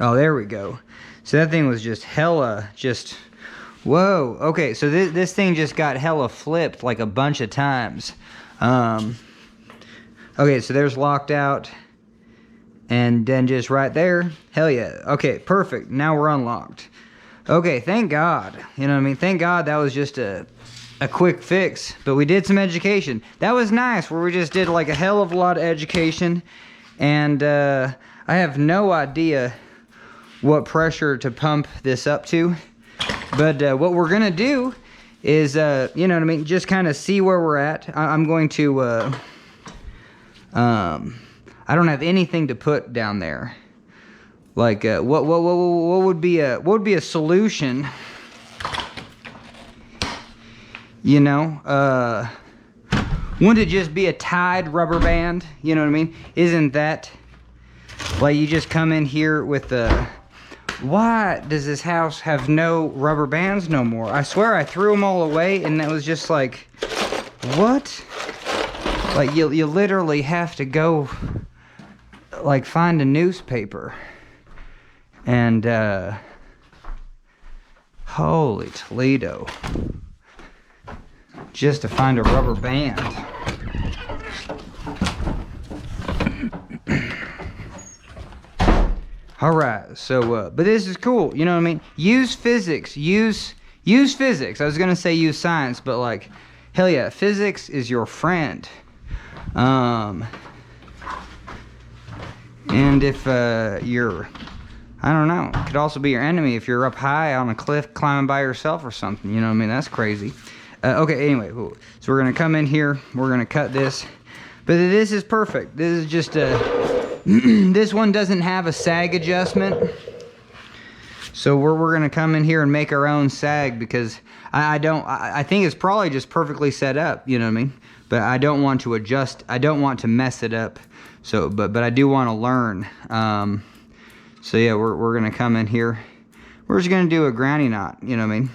Oh, there we go. So that thing was just hella, just, whoa. Okay, so this thing just got hella flipped like a bunch of times. Okay, so there's locked out. And then just right there, hell yeah. Okay, perfect. Now we're unlocked. Okay, thank God. You know what I mean? Thank God that was just a quick fix. But we did some education. That was nice, where we just did like a hell of a lot of education. And I have no idea what pressure to pump this up to. But what we're going to do is, you know what I mean, just kind of see where we're at. I'm going to... I don't have anything to put down there. Like what would be a solution? You know, wouldn't it just be a tied rubber band? You know what I mean? Isn't that like you just come in here with the? Why does this house have no rubber bands no more? I swear I threw them all away, and that was just like, what? Like you literally have to go. Like find a newspaper and holy Toledo, just to find a rubber band. All right, so but this is cool, you know what I mean? Use physics, use physics. I was gonna say use science, but like Hell yeah, physics is your friend. And if you're, I don't know, it could also be your enemy if you're up high on a cliff climbing by yourself or something. You know what I mean? That's crazy. Okay, anyway, so we're gonna come in here, we're gonna cut this, but this is perfect. This is just a, this one doesn't have a sag adjustment, so we're gonna come in here and make our own sag, because I think it's probably just perfectly set up, you know what I mean? But I don't want to adjust, I don't want to mess it up, so, but I do want to learn. So yeah, we're gonna come in here, we're just gonna do a granny knot, you know what I mean?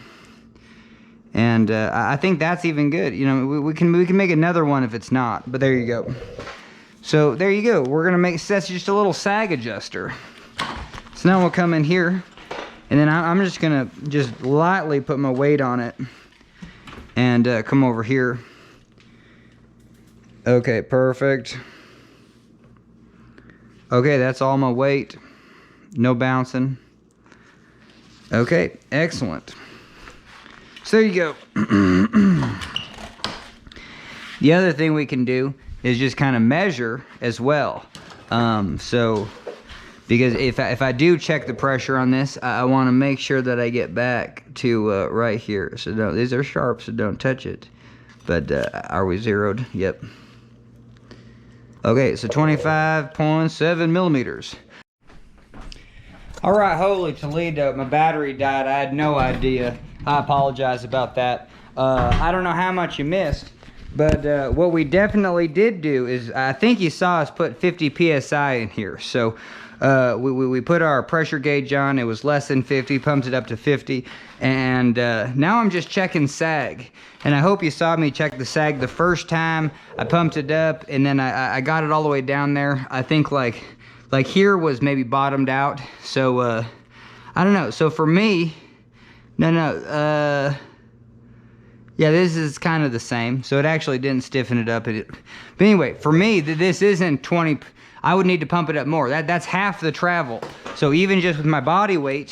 And I think that's even good. You know, we can make another one if it's not, but there you go. So there you go. We're gonna make, that's just a little sag adjuster. So now we'll come in here, and then I'm just gonna just lightly put my weight on it, and come over here. Okay, perfect. Okay, that's all my weight. No bouncing. Okay, excellent. So there you go. The other thing we can do is just kind of measure as well. So, because if I do check the pressure on this, I want to make sure that I get back to right here. So no, these are sharp, so don't touch it. But are we zeroed? Yep. Okay, so 25.7 millimeters. All right, holy Toledo, my battery died. I had no idea. I apologize about that. I don't know how much you missed, but what we definitely did do is, I think you saw us put 50 PSI in here. So we put our pressure gauge on, it was less than 50, pumped it up to 50, and now I'm just checking sag. And I hope you saw me check the sag the first time. I pumped it up, and then I got it all the way down there. I think like here was maybe bottomed out. So I don't know. So for me, yeah, this is kind of the same. So it actually didn't stiffen it up. But anyway, for me, this isn't 20. I would need to pump it up more. That's half the travel. So even just with my body weight,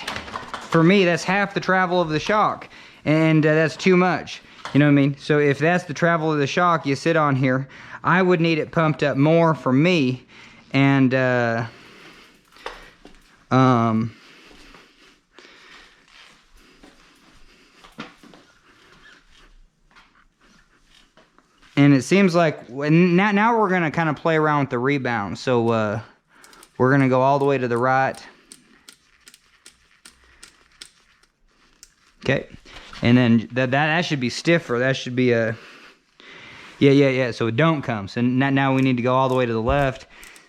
for me, that's half the travel of the shock. And that's too much. You know what I mean? So if that's the travel of the shock you sit on here, I would need it pumped up more for me. And and it seems like now we're gonna kind of play around with the rebound. So we're gonna go all the way to the right. Okay, and then that should be stiffer. That should be a yeah. So it don't come. So now we need to go all the way to the left.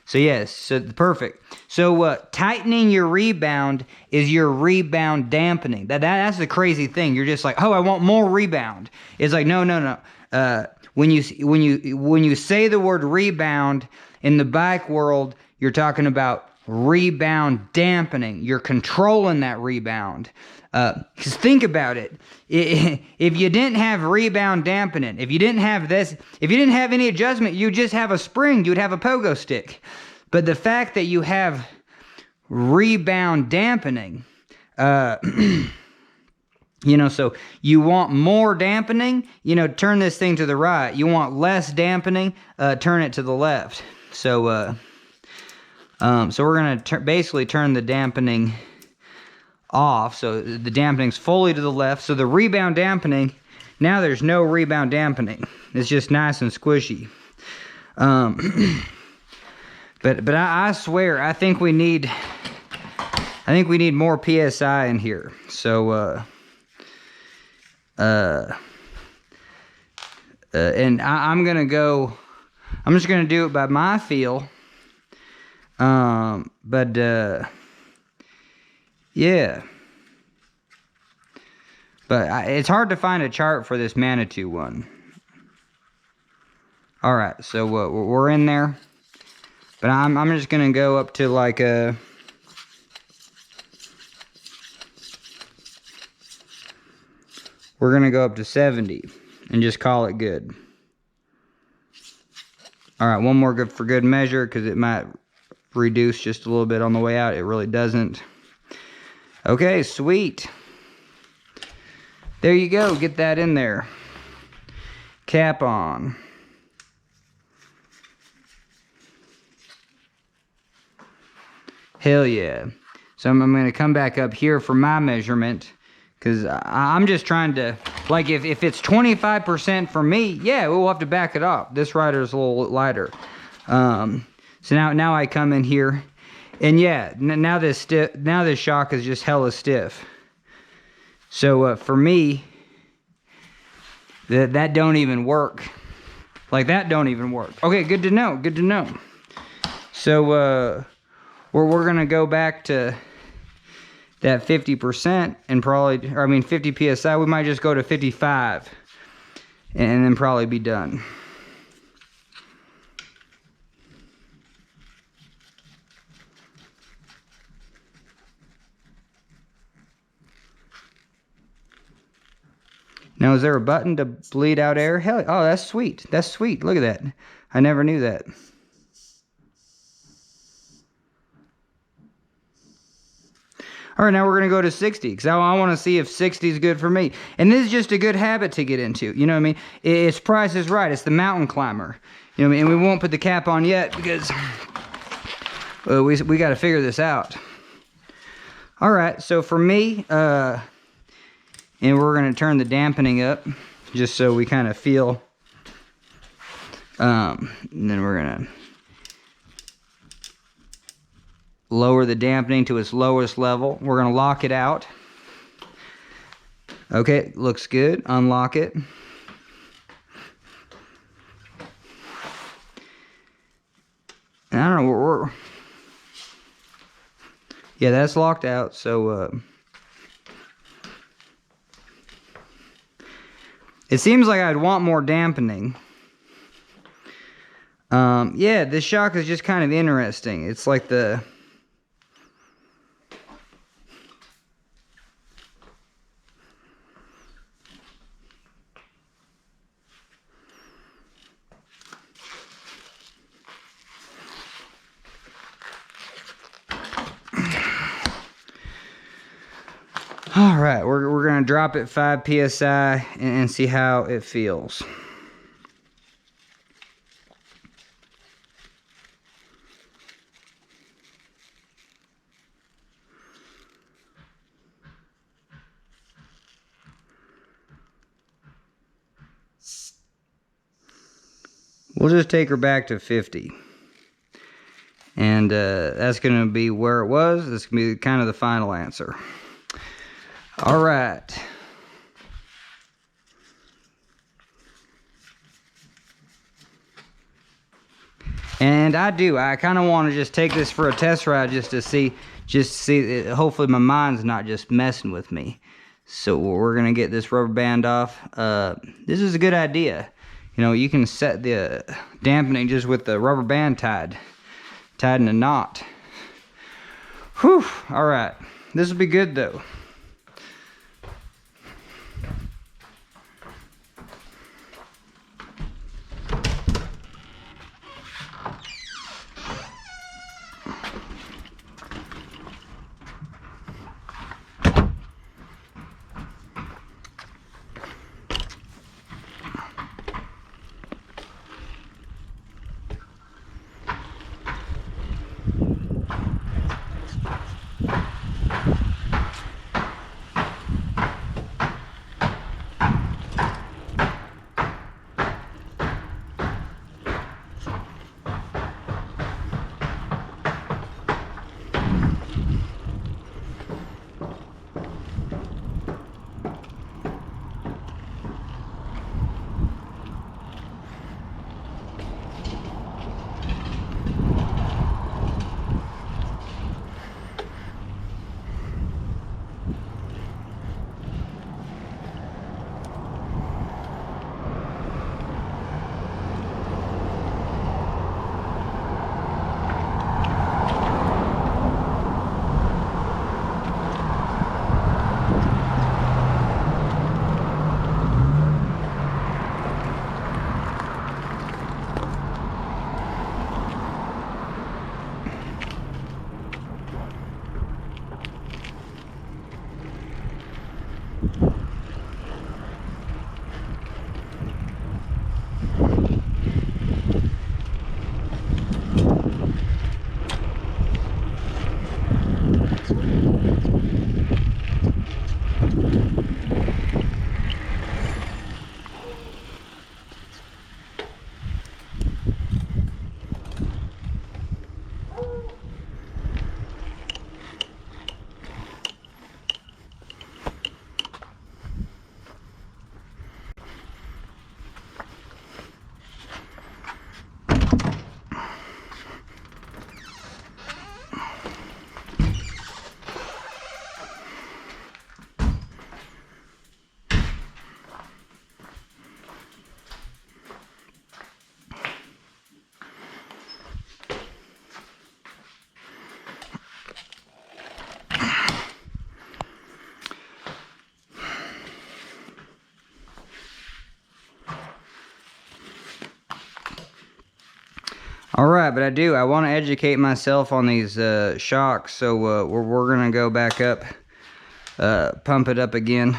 So yes, so perfect. So tightening your rebound is your rebound dampening. That's the crazy thing. You're just like, oh, I want more rebound. It's like no. When you say the word rebound in the bike world, you're talking about rebound dampening. You're controlling that rebound. Because think about it. If you didn't have rebound dampening, if you didn't have this, if you didn't have any adjustment, you just have a spring, you'd have a pogo stick. But the fact that you have rebound dampening, you know, so you want more dampening, you know, turn this thing to the right. You want less dampening, turn it to the left. So, so we're going to basically turn the dampening off. So the dampening's fully to the left. So the rebound dampening, now there's no rebound dampening. It's just nice and squishy. But I swear, I think we need more PSI in here. So, and I'm just gonna do it by my feel. Yeah. But it's hard to find a chart for this Manitou one. All right, so we're in there. But I'm just gonna go up to like a. We're gonna go up to 70 and just call it good. All right, one more for good measure, because it might reduce just a little bit on the way out. It really doesn't. Okay, sweet. There you go. Get that in there. cap on. Hell yeah. So I'm going to come back up here for my measurement, because I'm just trying to, like, if it's 25% for me, yeah, we'll have to back it up. This rider's a little lighter. So now I come in here, and yeah, now this shock is just hella stiff. So for me, that don't even work. Like, that don't even work. Okay, good to know. Good to know. So we're gonna go back to that 50% and probably, or I mean 50 psi. We might just go to 55 and then probably be done. Now, is there a button to bleed out air? Hell, oh, that's sweet. That's sweet. Look at that. I never knew that. All right, now we're going to go to 60, because I want to see if 60 is good for me. And this is just a good habit to get into. You know what I mean? Its price is right. It's the mountain climber. You know what I mean? And we won't put the cap on yet, because we got to figure this out. All right, so for me, and we're going to turn the dampening up, just so we kind of feel. And then we're going to lower the dampening to its lowest level. We're going to lock it out. Okay, looks good. Unlock it. And I don't know, yeah, that's locked out, so it seems like I'd want more dampening. Yeah, this shock is just kind of interesting. It's like the... All right, we're gonna drop it 5 psi and see how it feels. We'll just take her back to 50. And that's gonna be where it was. This can be kind of the final answer. All right. And I kind of want to just take this for a test ride just to see, hopefully my mind's not just messing with me. So we're going to get this rubber band off. This is a good idea. You know, you can set the dampening just with the rubber band tied in a knot. Whew, all right. This will be good though. All right, but I want to educate myself on these shocks, so we're gonna go back up, pump it up again.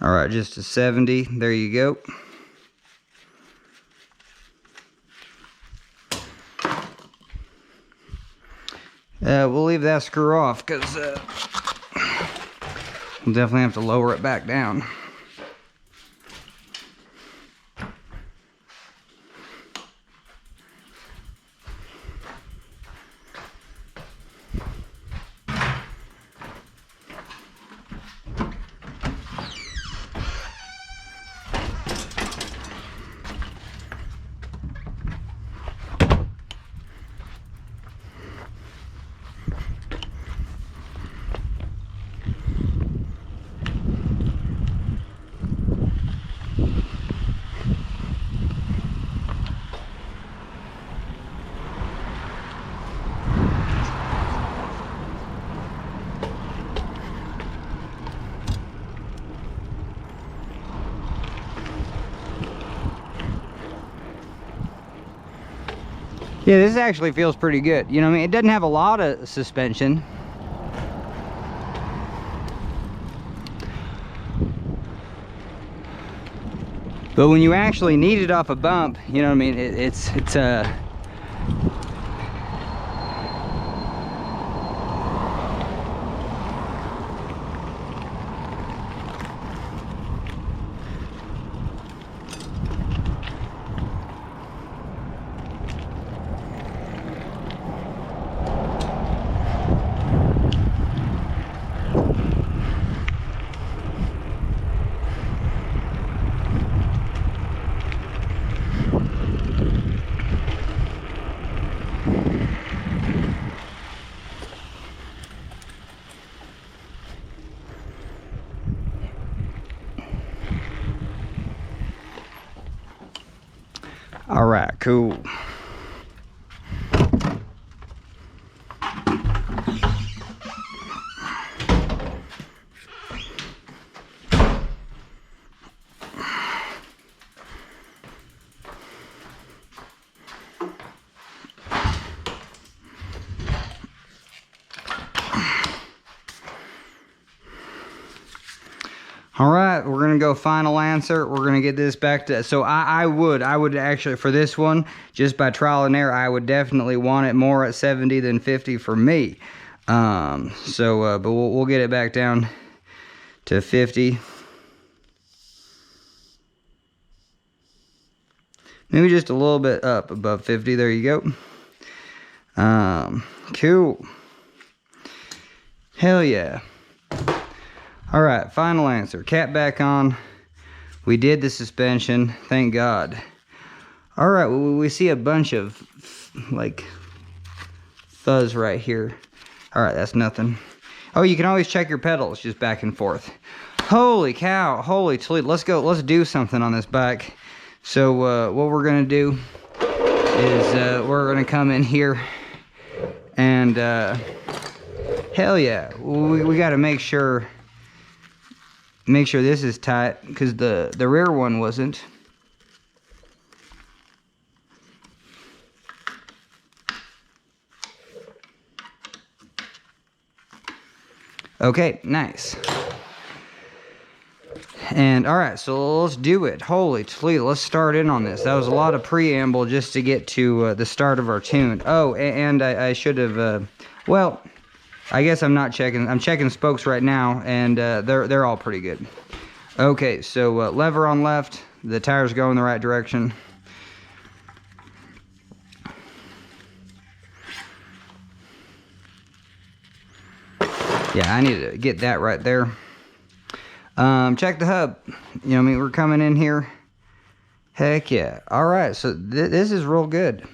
All right, just a 70. There you go. We'll leave that screw off because we'll definitely have to lower it back down. Yeah, this actually feels pretty good. You know what I mean? It doesn't have a lot of suspension. But when you actually need it off a bump, you know what I mean? It's all right, cool. All right, we're gonna go final answer. We're gonna get this back to, so I would actually, for this one, just by trial and error, I would definitely want it more at 70 than 50 for me. But we'll get it back down to 50. Maybe just a little bit up above 50. There you go. Cool. Hell yeah. All right, final answer. Cap back on. We did the suspension, thank God. All right, we see a bunch of like fuzz right here. All right, that's nothing. Oh, you can always check your pedals just back and forth. Holy cow, holy Toledo. Let's go, let's do something on this bike. So what we're gonna do is we're gonna come in here and hell yeah, we gotta make sure this is tight because the rear one wasn't. Okay, nice. And all right, so let's do it. Holy Toledo, let's start in on this. That was a lot of preamble just to get to the start of our tune. Oh, and I should have, well, I guess I'm not checking. I'm checking spokes right now, and they're all pretty good. Okay, so lever on left. The tires go in the right direction. Yeah, I need to get that right there. Check the hub. You know what I mean? We're coming in here. Heck yeah. All right, so this is real good.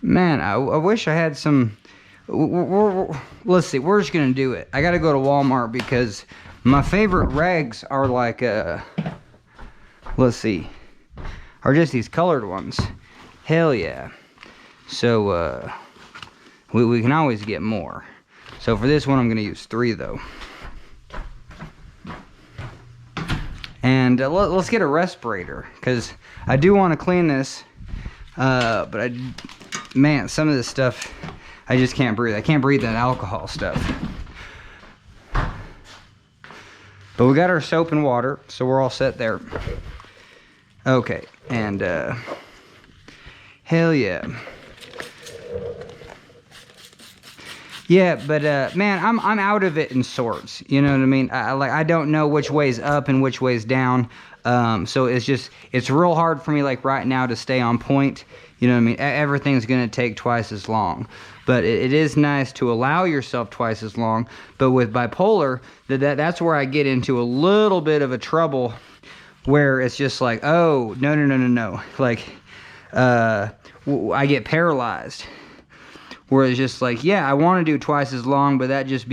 Man, I wish I had some. Let's see, we're just gonna do it. I gotta go to Walmart because my favorite rags are like let's see, are just these colored ones. Hell yeah. So we can always get more. So for this one I'm gonna use 3 though. And let's get a respirator because I do want to clean this, but man, some of this stuff I just can't breathe. I can't breathe that alcohol stuff. But we got our soap and water, so we're all set there. Okay, and hell yeah. Yeah, but man, I'm out of it in sorts. You know what I mean? I don't know which way's up and which way's down. So it's real hard for me like right now to stay on point. You know what I mean? Everything's gonna take twice as long. But it is nice to allow yourself twice as long. But with bipolar, that's where I get into a little bit of a trouble, where it's just like, oh no, like I get paralyzed. Where it's just like, yeah, I want to do twice as long, but that just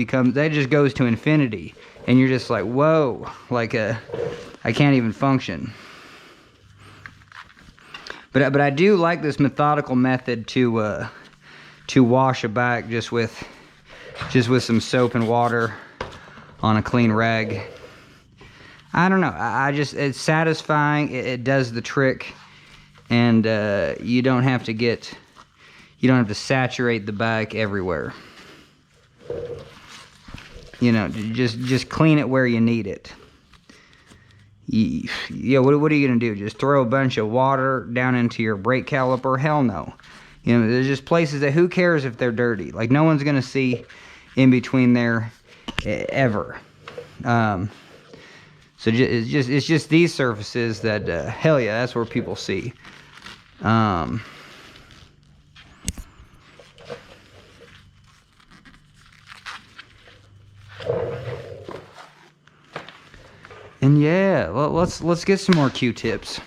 goes to infinity, and you're just like, whoa, like I can't even function. But I do like this methodical method to wash a bike just with some soap and water on a clean rag. I don't know. It's satisfying. It does the trick, and you don't have to saturate the bike everywhere. You know, just clean it where you need it. Yeah, what are you gonna do? Just throw a bunch of water down into your brake caliper? Hell no. You know, there's just places that who cares if they're dirty? Like no one's gonna see in between there ever. So it's just these surfaces that hell yeah, that's where people see. And yeah, let's get some more Q-tips.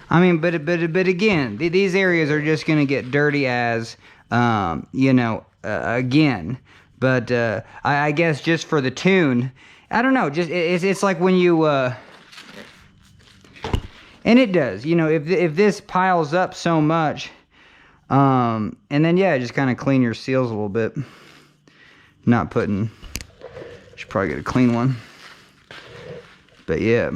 I mean, but again, these areas are just gonna get dirty as, you know, again. But I guess just for the tune, I don't know. Just it's like when you and it does. You know, if this piles up so much, and then yeah, just kind of clean your seals a little bit. Not putting. Should probably get a clean one. But yeah.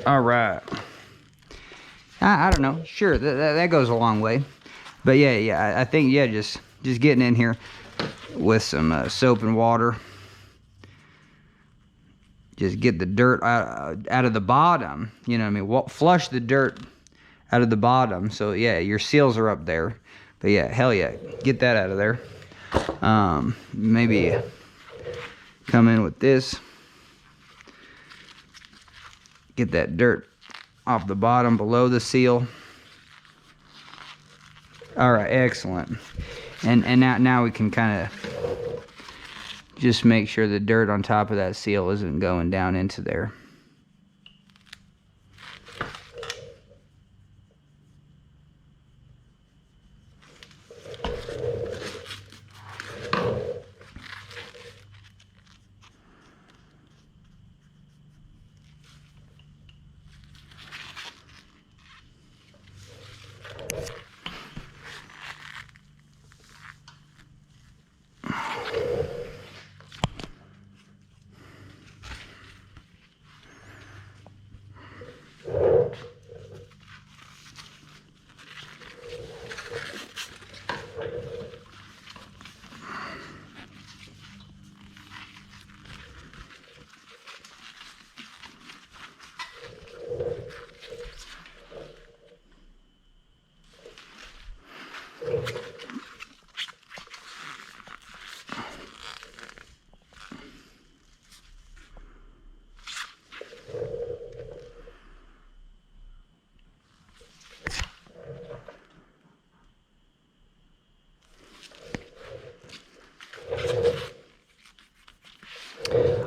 All right. I don't know. Sure, that goes a long way. But yeah, I think yeah, just getting in here with some soap and water. Just get the dirt out of the bottom. You know what I mean? Flush the dirt out of the bottom. So yeah, your seals are up there. But yeah, hell yeah, get that out of there. Maybe come in with this. Get that dirt off the bottom below the seal. All right, excellent. And now we can kind of just make sure the dirt on top of that seal isn't going down into there.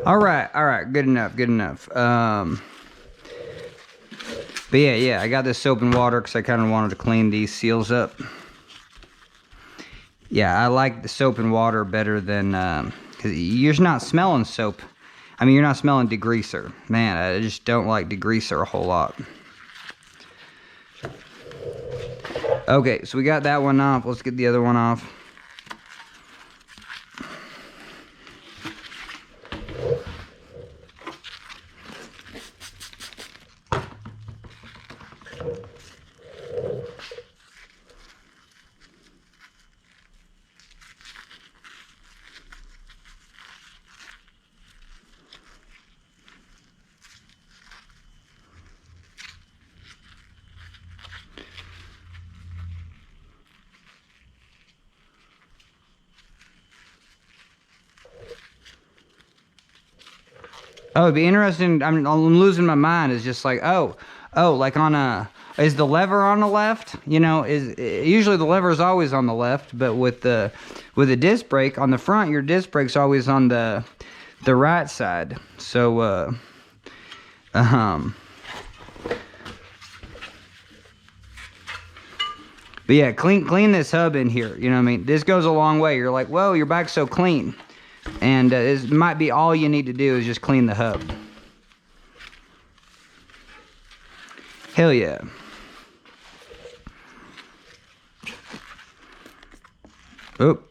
All right, good enough. But yeah, I got this soap and water because I kind of wanted to clean these seals up. Yeah, I like the soap and water better than, because you're not smelling soap. I mean, you're not smelling degreaser. Man, I just don't like degreaser a whole lot. Okay, so we got that one off. Let's get the other one off. Oh, it'd be interesting. I'm losing my mind. It's just like, oh, like on a, is the lever on the left? You know, usually the lever is always on the left, but with a disc brake on the front, your disc brake's always on the right side. So, but yeah, clean this hub in here. You know what I mean? This goes a long way. You're like, whoa, your bike's so clean. And this might be all you need to do is just clean the hub. Hell yeah. Oop.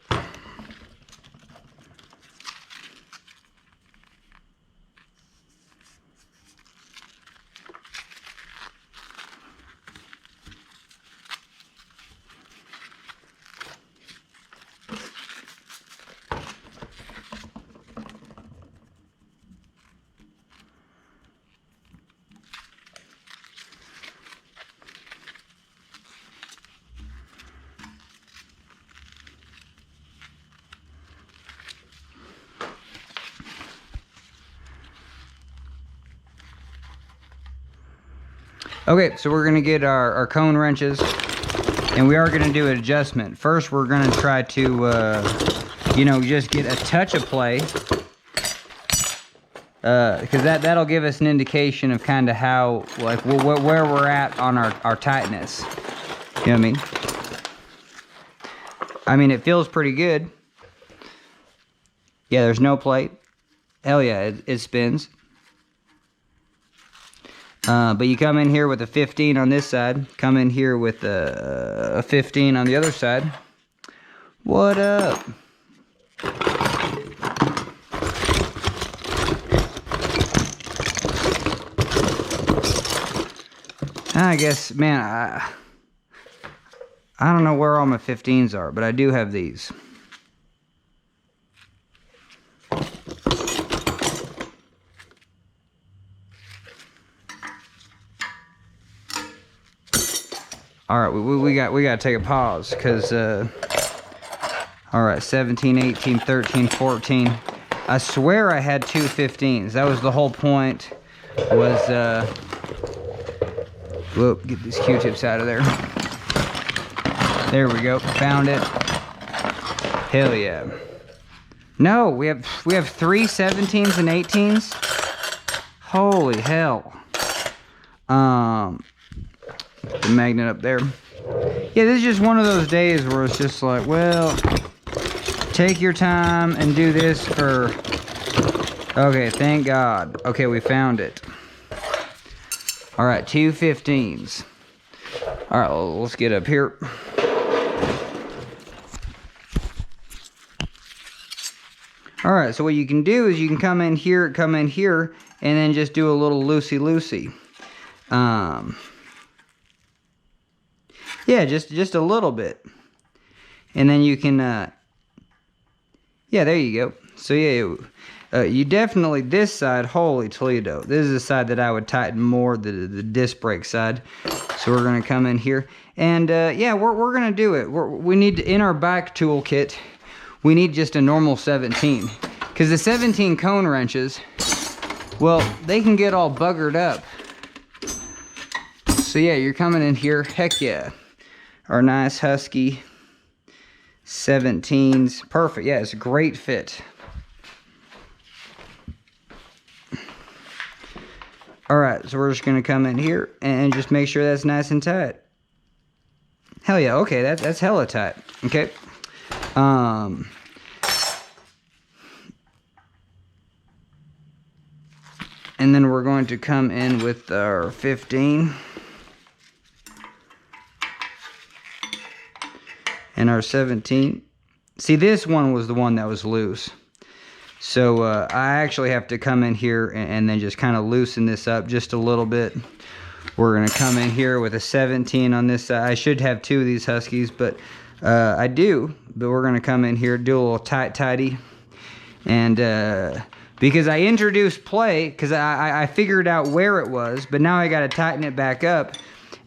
Okay, so we're gonna get our cone wrenches, and we are gonna do an adjustment. First, we're gonna try to, you know, just get a touch of play, because that'll give us an indication of kind of how, like, where we're at on our tightness. You know what I mean? I mean, it feels pretty good. Yeah, there's no plate. Hell yeah, it spins. But you come in here with a 15 on this side, come in here with a 15 on the other side. What up? I guess, man, I don't know where all my 15s are, but I do have these. All right, we got to take a pause because all right, 17, 18, 13, 14. I swear I had two 15s. That was the whole point. Was whoop, get these Q-tips out of there. There we go. Found it. Hell yeah. No, we have 3 17s and 18s. Holy hell. The magnet up there. Yeah, this is just one of those days where it's just like, well, take your time and do this for... Okay, thank God. Okay, we found it. All right, 2 15s. All right, well, let's get up here. All right, so what you can do is you can come in here, and then just do a little loosey-loosey. Yeah, just a little bit. And then you can, yeah, there you go. So yeah, you definitely, this side, holy Toledo. This is the side that I would tighten more, the disc brake side. So we're gonna come in here. And yeah, we're gonna do it. We need to, in our bike toolkit, we need just a normal 17. Because the 17 cone wrenches, well, they can get all buggered up. So yeah, you're coming in here, heck yeah. Our nice Husky 17s. Perfect, yeah, it's a great fit. All right, so we're just gonna come in here and just make sure that's nice and tight. Hell yeah, okay, that's hella tight. Okay. And then we're going to come in with our 15 and our 17. See, this one was the one that was loose. So I actually have to come in here and then just kind of loosen this up just a little bit. We're going to come in here with a 17 on this side. I should have 2 of these Huskies, but I do. But we're going to come in here, do a little tighty. And because I introduced play, because I figured out where it was, but now I got to tighten it back up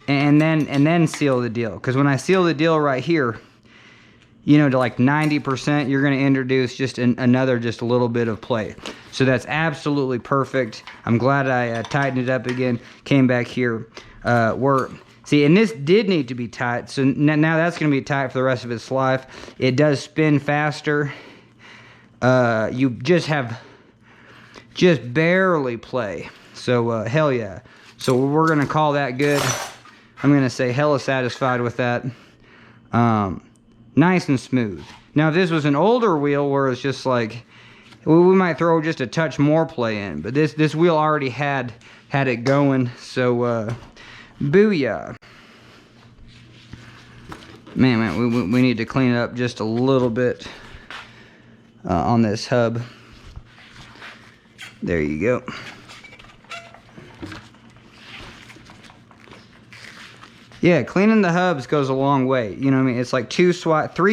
and then seal the deal. Because when I seal the deal right here, you know, to like 90%, you're going to introduce just another just a little bit of play. So that's absolutely perfect. I'm glad I tightened it up again, came back here. See, and this did need to be tight, so now that's going to be tight for the rest of its life. It does spin faster. You just barely play. So hell yeah. So we're going to call that good. I'm going to say hella satisfied with that. Nice and smooth. Now if this was an older wheel where it's just like, we might throw just a touch more play in, but this wheel already had it going, so booyah. Man, we need to clean it up just a little bit on this hub. There you go. Yeah, cleaning the hubs goes a long way. You know what I mean? It's like 3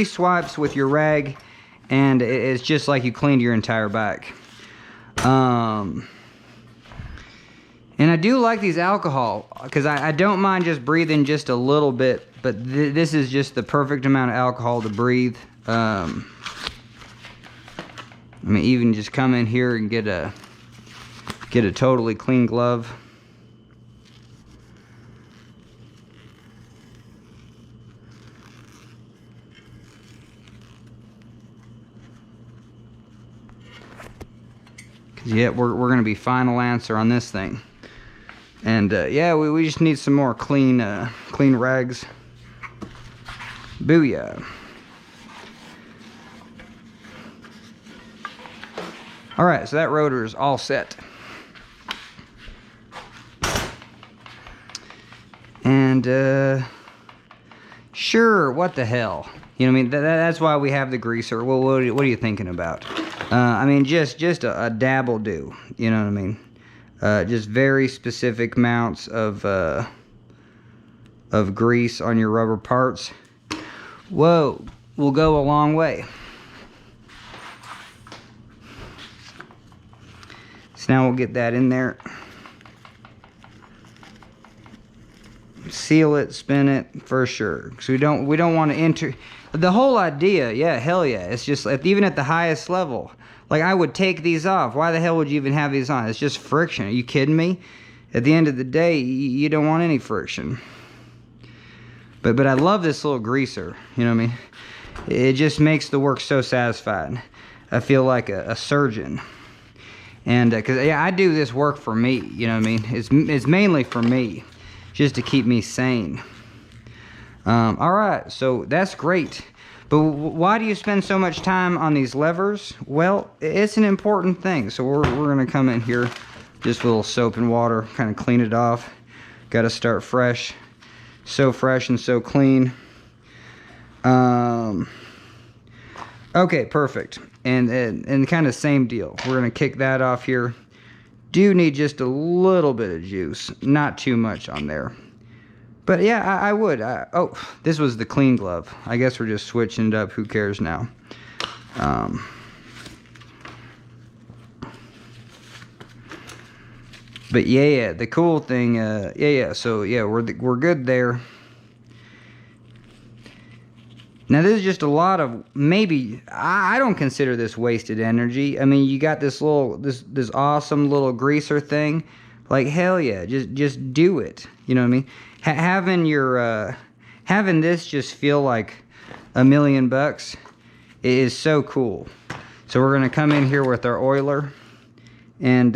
swipes with your rag, and it's just like you cleaned your entire bike. And I do like these alcohol, because I don't mind just breathing just a little bit, but this is just the perfect amount of alcohol to breathe. I mean, even just come in here and get a totally clean glove. Yeah, we're going to be final answer on this thing. And yeah, we just need some more clean rags. Booyah. Alright, so that rotor is all set. And sure, what the hell? You know what I mean? That's why we have the greaser. Well, what are you thinking about? I mean, just a dab will do. You know what I mean? Just very specific amounts of grease on your rubber parts. Whoa, will go a long way. So now we'll get that in there. Seal it, spin it for sure. So we don't want to enter. The whole idea, yeah, hell yeah. It's just even at the highest level. Like, I would take these off. Why the hell would you even have these on? It's just friction. Are you kidding me? At the end of the day, you don't want any friction. But I love this little greaser. You know what I mean? It just makes the work so satisfying. I feel like a surgeon. And because yeah, I do this work for me. You know what I mean? It's mainly for me, just to keep me sane. All right, so that's great. But why do you spend so much time on these levers? Well, it's an important thing. So we're going to come in here, just a little soap and water, kind of clean it off. Got to start fresh. So fresh and so clean. Okay, perfect. And kind of same deal. We're going to kick that off here. Do need just a little bit of juice. Not too much on there. But yeah, I would. Oh, this was the clean glove. I guess we're just switching it up. Who cares now? But yeah, the cool thing, yeah. So yeah, we're good there. Now this is just a lot of, maybe, I don't consider this wasted energy. I mean, you got this awesome little greaser thing. Like, hell yeah, just do it. You know what I mean? Having this just feel like $1,000,000 is so cool. So we're gonna come in here with our oiler, and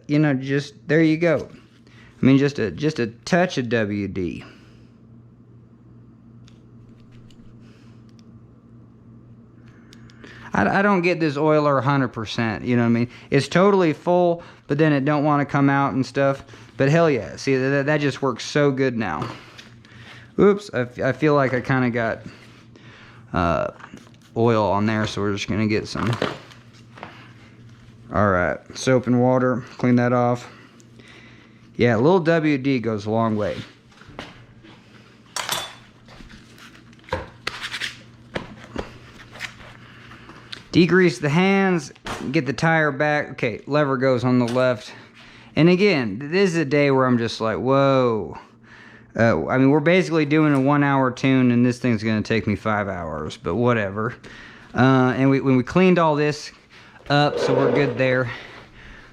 you know, just there you go. I mean, just a touch of WD. I don't get this oiler 100%, you know what I mean? It's totally full, but then it don't want to come out and stuff. But hell yeah, see, that just works so good now. Oops, I feel like I kind of got oil on there, so we're just going to get some. Alright, soap and water, clean that off. Yeah, a little WD goes a long way. Degrease the hands, get the tire back. Okay, lever goes on the left. And again, this is a day where I'm just like, whoa. I mean, we're basically doing a 1 hour tune, and this thing's going to take me 5 hours, but whatever. And when we cleaned all this up, so we're good there.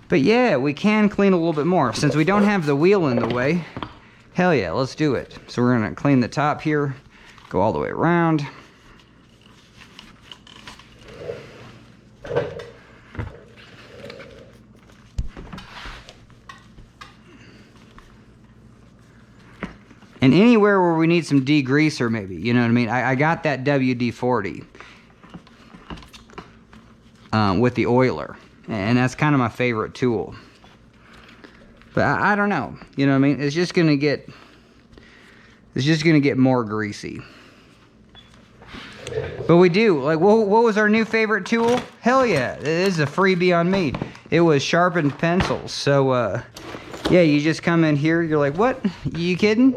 But yeah, we can clean a little bit more. Since we don't have the wheel in the way, hell yeah, let's do it. So we're going to clean the top here, go all the way around. And anywhere where we need some degreaser, maybe, you know what I mean? I got that WD-40 with the oiler, and that's kind of my favorite tool. But I don't know, you know what I mean? It's just gonna get more greasy. But we do, like, what was our new favorite tool? Hell yeah, this is a freebie on me. It was sharpened pencils. So yeah, you just come in here, you're like, what? You kidding?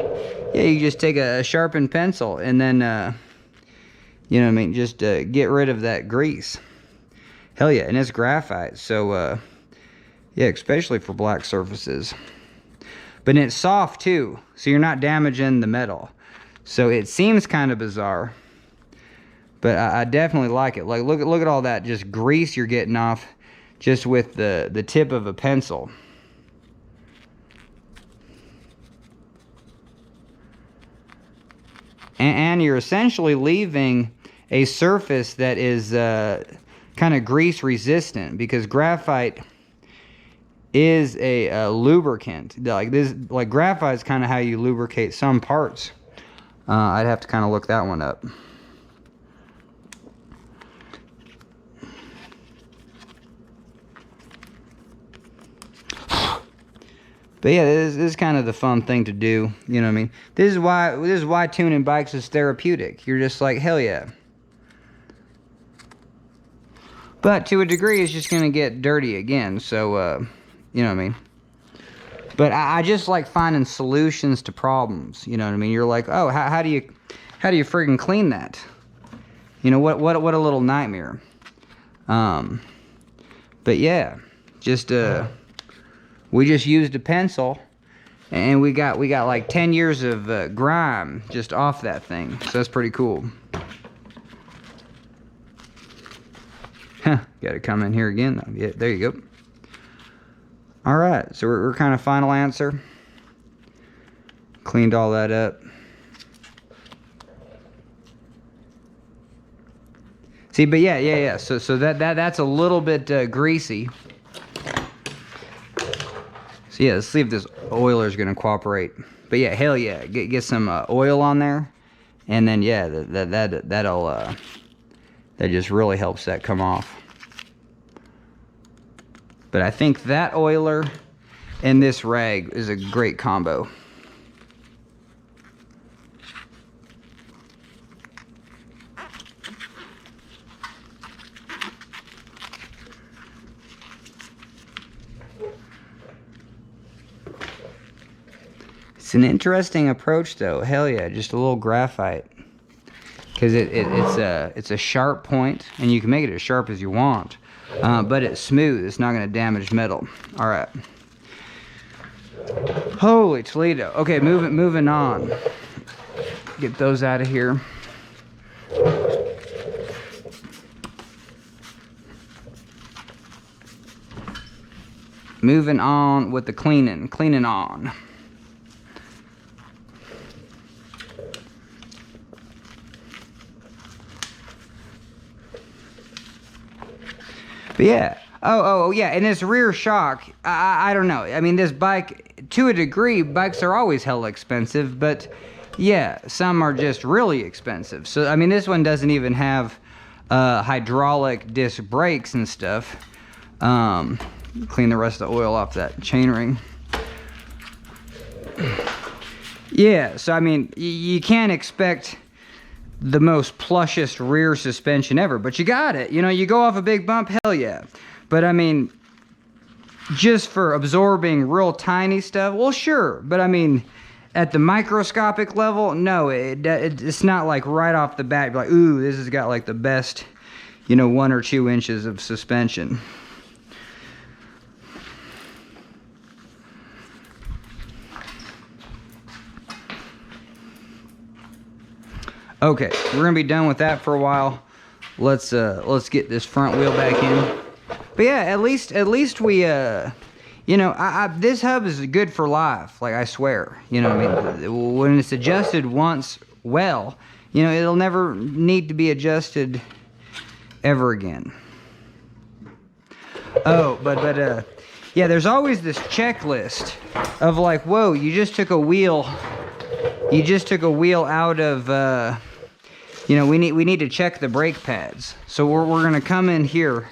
Yeah, you just take a sharpened pencil and then, you know what I mean, just get rid of that grease. Hell yeah, and it's graphite, so, yeah, especially for black surfaces. But it's soft too, so you're not damaging the metal. So it seems kind of bizarre, but I definitely like it. Like, look at all that just grease you're getting off just with the tip of a pencil. And you're essentially leaving a surface that is kind of grease resistant, because graphite is a lubricant. Like graphite is kind of how you lubricate some parts. I'd have to kind of look that one up. But yeah, this is kind of the fun thing to do, you know what I mean? This is why tuning bikes is therapeutic. You're just like, hell yeah. But to a degree, it's just gonna get dirty again, so you know what I mean? But I just like finding solutions to problems, you know what I mean? You're like, oh, how do you friggin' clean that? You know, what a little nightmare. But yeah, just we just used a pencil, and we got like 10 years of grime just off that thing. So that's pretty cool. Huh, gotta come in here again though. Yeah, there you go. All right, so we're kind of final answer. Cleaned all that up. See, but yeah. So that's a little bit greasy. So yeah, let's see if this oiler is gonna cooperate. But yeah, hell yeah, get some oil on there, and then yeah, that just really helps that come off. But I think that oiler and this rag is a great combo. It's an interesting approach though. Hell yeah, just a little graphite. Because it's a sharp point, and you can make it as sharp as you want. But it's smooth, it's not going to damage metal. Alright. Holy Toledo. Okay, moving on. Get those out of here. Moving on with the cleaning on. But yeah, Oh, yeah, and this rear shock, I don't know. I mean, this bike, to a degree, bikes are always hella expensive, but yeah, some are just really expensive. So, I mean, this one doesn't even have hydraulic disc brakes and stuff. Clean the rest of the oil off that chainring. Yeah, so I mean, you can't expect the most plushest rear suspension ever, but you got it. You know, you go off a big bump, hell yeah. But I mean, just for absorbing real tiny stuff, well, sure. But I mean, at the microscopic level, no, it's not like right off the bat, you're like, ooh, this has got like the best, you know, 1 or 2 inches of suspension. Okay, we're gonna be done with that for a while. Let's get this front wheel back in. But yeah, at least we you know, this hub is good for life, like I swear. You know what I mean? When it's adjusted once well, you know, it'll never need to be adjusted ever again. Oh, but yeah, there's always this checklist of like, whoa, you just took a wheel out of you know, we need to check the brake pads. So we're gonna come in here,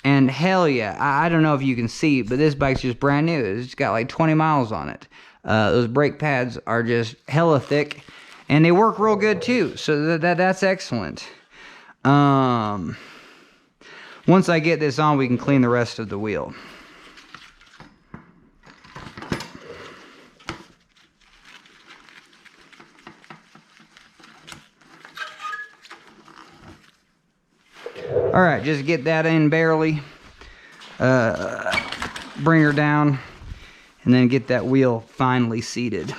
and hell yeah, I don't know if you can see, but this bike's just brand new. It's got like 20 miles on it. Those brake pads are just hella thick, and they work real good too. So that's excellent. Once I get this on, we can clean the rest of the wheel. All right, just get that in barely. Bring her down, and then get that wheel finally seated.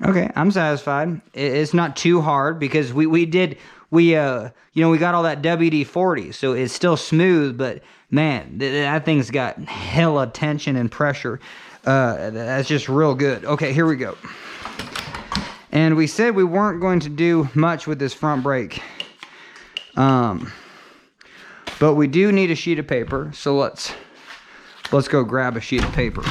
Okay, I'm satisfied. It's not too hard because we you know, we got all that WD-40, so it's still smooth, but man, that thing's got hella tension and pressure. That's just real good. Okay, here we go. And we said we weren't going to do much with this front brake. But we do need a sheet of paper, so let's go grab a sheet of paper.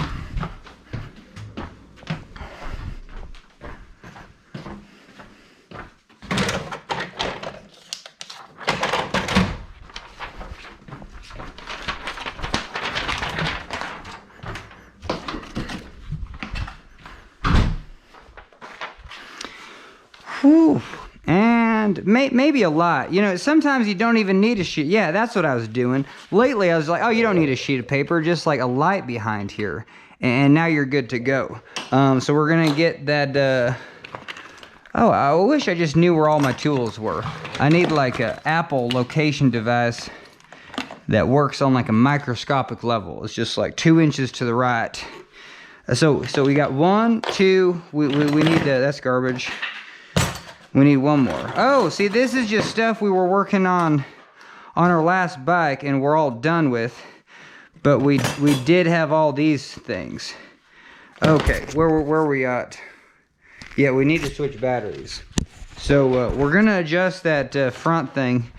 Whew. And maybe a lot. You know, sometimes you don't even need a sheet. Yeah, that's what I was doing. Lately, I was like, oh, you don't need a sheet of paper, just like a light behind here. And now you're good to go. So we're going to get that... Oh, I wish I just knew where all my tools were. I need like an Apple location device that works on like a microscopic level. It's just like 2 inches to the right. So we got 1, 2. We need that's garbage. We need one more. Oh, see, this is just stuff we were working on our last bike and we're all done with. But we did have all these things. Okay, where are we at? Yeah, we need to switch batteries. So we're gonna adjust that front thing,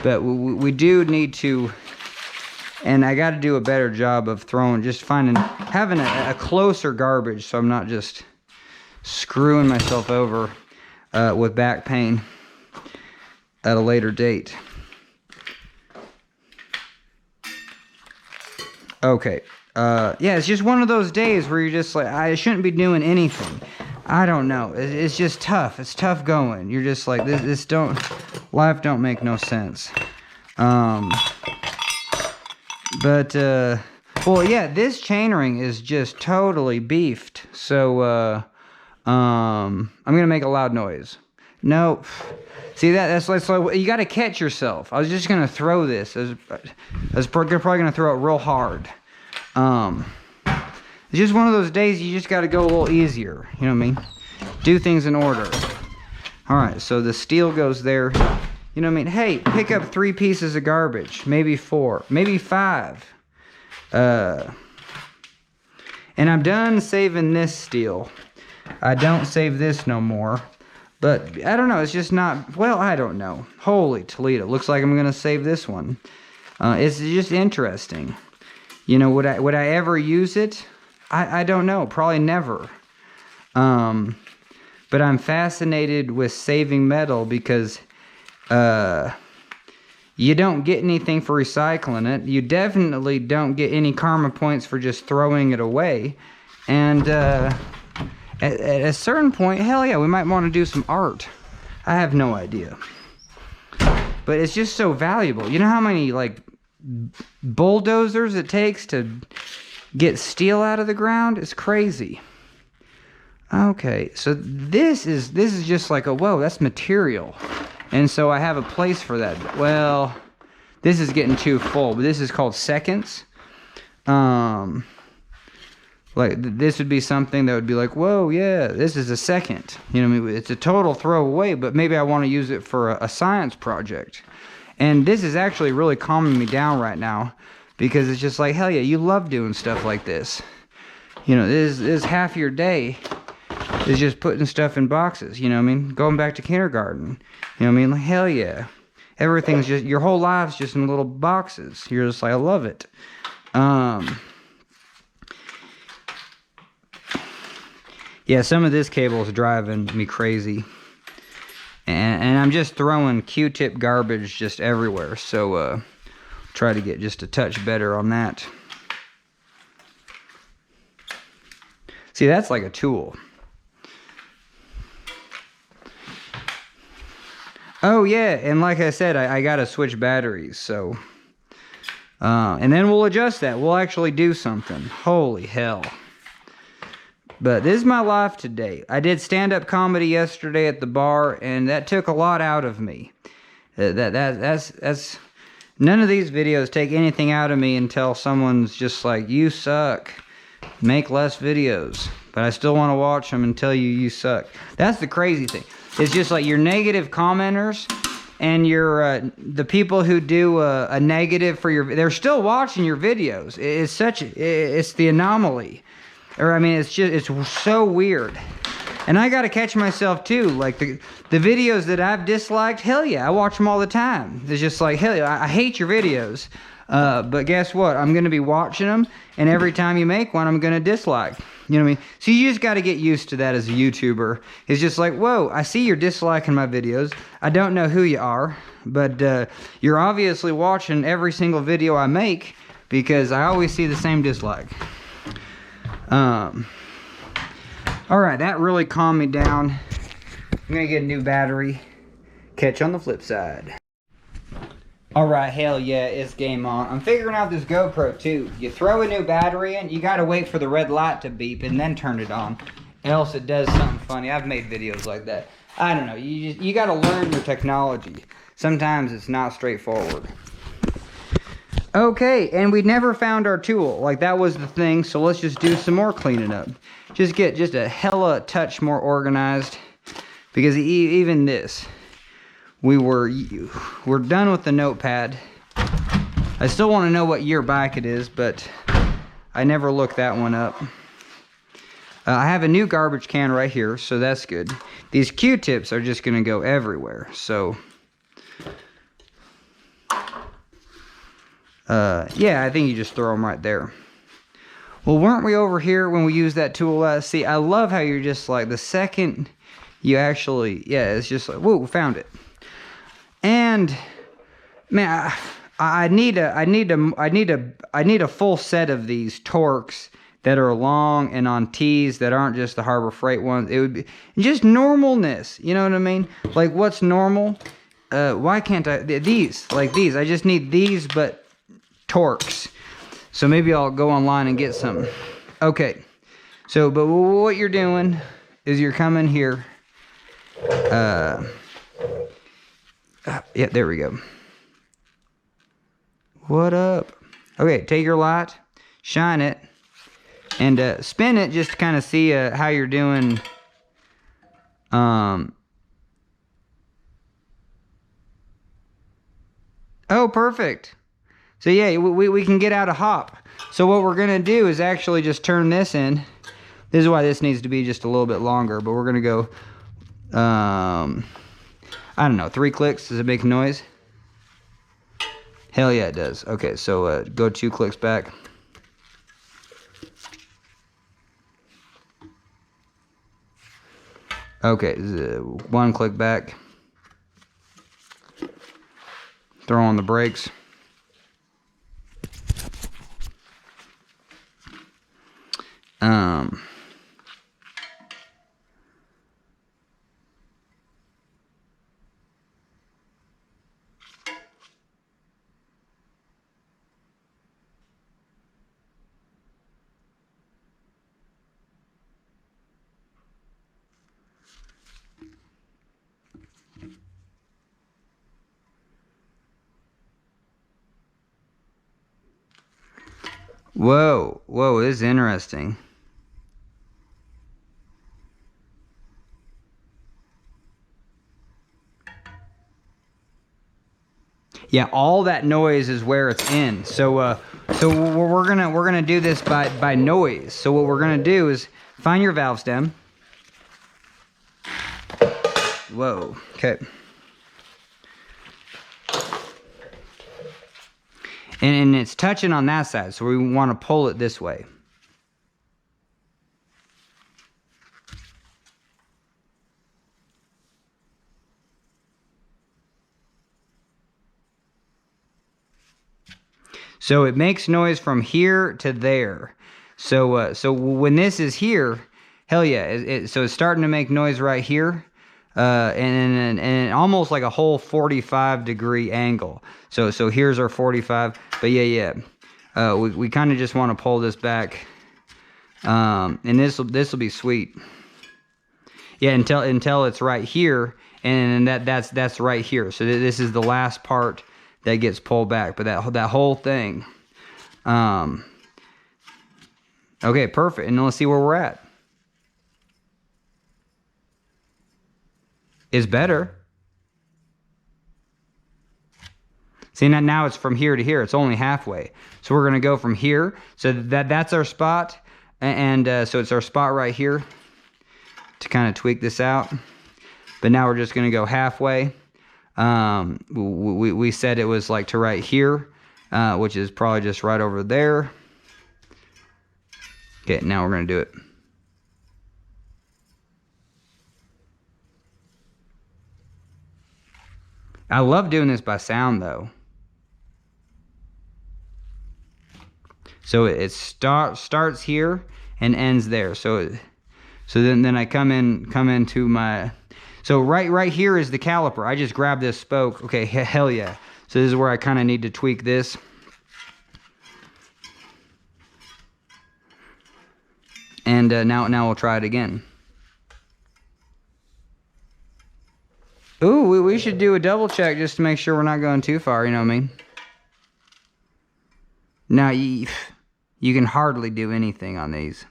but we do need to, and I got to do a better job of having a closer garbage, so I'm not just screwing myself over with back pain at a later date. Okay. Yeah, it's just one of those days where you're just like, I shouldn't be doing anything. I don't know. It's just tough. It's tough going. You're just like, life don't make no sense. Well, yeah, this chainring is just totally beefed. So, I'm gonna make a loud noise. No, see that's like you got to catch yourself. I was just gonna throw this. I was probably gonna throw it real hard. It's just one of those days you just got to go a little easier. You know what I mean? Do things in order. All right, so the steel goes there. You know what I mean? Hey, pick up 3 pieces of garbage, maybe 4, maybe 5. And I'm done saving this steel. I don't save this no more. But I don't know, it's just not, well, I don't know. Holy Toledo, looks like I'm gonna save this one. It's just interesting. You know, would I ever use it? I don't know, probably never. But I'm fascinated with saving metal because you don't get anything for recycling it. You definitely don't get any karma points for just throwing it away. And at a certain point, hell yeah, we might want to do some art. I have no idea. But it's just so valuable. You know how many, like, bulldozers it takes to get steel out of the ground? It's crazy. Okay, so this is just like a, whoa, that's material. And so I have a place for that. Well, this is getting too full, but this is called seconds. Like, this would be something that would be like, whoa, yeah, this is a second. You know what I mean? It's a total throwaway, but maybe I want to use it for a science project. And this is actually really calming me down right now because it's just like, hell yeah, you love doing stuff like this. You know, this is half your day is just putting stuff in boxes, you know what I mean? Going back to kindergarten, you know what I mean? Like, hell yeah. Everything's just, your whole life's just in little boxes. You're just like, I love it. Yeah, some of this cable is driving me crazy. And I'm just throwing Q-tip garbage just everywhere. So, try to get just a touch better on that. See, that's like a tool. Oh, yeah, and like I said, I got to switch batteries, so... and then we'll adjust that. We'll actually do something. Holy hell. But this is my life today. I did stand-up comedy yesterday at the bar, and that took a lot out of me. That's none of these videos take anything out of me until someone's just like, you suck. Make less videos. But I still want to watch them and tell you you suck. That's the crazy thing. It's just like your negative commenters and your the people who do a negative for your, they're still watching your videos. It's the anomaly. Or I mean, it's so weird. And I gotta catch myself too. Like the videos that I've disliked, hell yeah, I watch them all the time. It's just like, hell yeah, I hate your videos. But guess what? I'm gonna be watching them, and every time you make one, I'm gonna dislike. You know what I mean? So you just gotta get used to that as a YouTuber. It's just like, whoa, I see you're disliking my videos. I don't know who you are, but you're obviously watching every single video I make because I always see the same dislike. Alright, that really calmed me down. I'm gonna get a new battery. Catch you on the flip side. Alright, hell yeah, it's game on. I'm figuring out this GoPro too. You throw a new battery in, you gotta wait for the red light to beep and then turn it on. Else it does something funny. I've made videos like that. I don't know, you gotta learn your technology. Sometimes it's not straightforward. Okay, and we never found our tool. Like, that was the thing, so let's just do some more cleaning up. Just get just a hella touch more organized. Because even this, we're done with the notepad. I still want to know what year bike it is, but I never looked that one up. I have a new garbage can right here, so that's good. These Q-tips are just going to go everywhere, so... yeah, I think you just throw them right there. Well, weren't we over here when we used that tool last? See, I love how you're just like, the second you actually, yeah, it's just like, whoa, found it. And, man, I need a full set of these Torx that are long and on T's that aren't just the Harbor Freight ones. It would be just normalness, you know what I mean? Like, what's normal? Why can't I, these, like these, I just need these, but Torx. So maybe I'll go online and get some. Okay. So, but what you're doing is you're coming here. Yeah, there we go. What up? Okay, take your light, shine it, and spin it just to kind of see how you're doing. Oh, perfect. So yeah, we can get out a hop. So what we're gonna do is actually just turn this in. This is why this needs to be just a little bit longer, but we're gonna go, I don't know, 3 clicks. Does it make noise? Hell yeah, it does. Okay, so go 2 clicks back. Okay, 1 click back. Throw on the brakes. Whoa, whoa, this is interesting. Yeah, all that noise is where it's in. So we're gonna do this by noise. So what we're gonna do is find your valve stem. Whoa, okay. And it's touching on that side, so we want to pull it this way. So it makes noise from here to there. So when this is here, hell yeah, so it's starting to make noise right here. And almost like a whole 45-degree angle. So here's our 45. But yeah. We kind of just want to pull this back. And this will be sweet. Yeah, until it's right here, and that's right here. So this is the last part that gets pulled back. But that whole thing. Okay, perfect. And let's see where we're at. Is better. See, now it's from here to here. It's only halfway. So we're going to go from here. So that's our spot. And so it's our spot right here to kind of tweak this out. But now we're just going to go halfway. We said it was like to right here, which is probably just right over there. Okay, now we're going to do it. I love doing this by sound though. So it starts here and ends there. So then I come into my, so right here is the caliper. I just grab this spoke. Okay, hell yeah. So this is where I kind of need to tweak this. And now we'll try it again. Ooh, we should do a double check just to make sure we're not going too far, you know what I mean? Now, you can hardly do anything on these.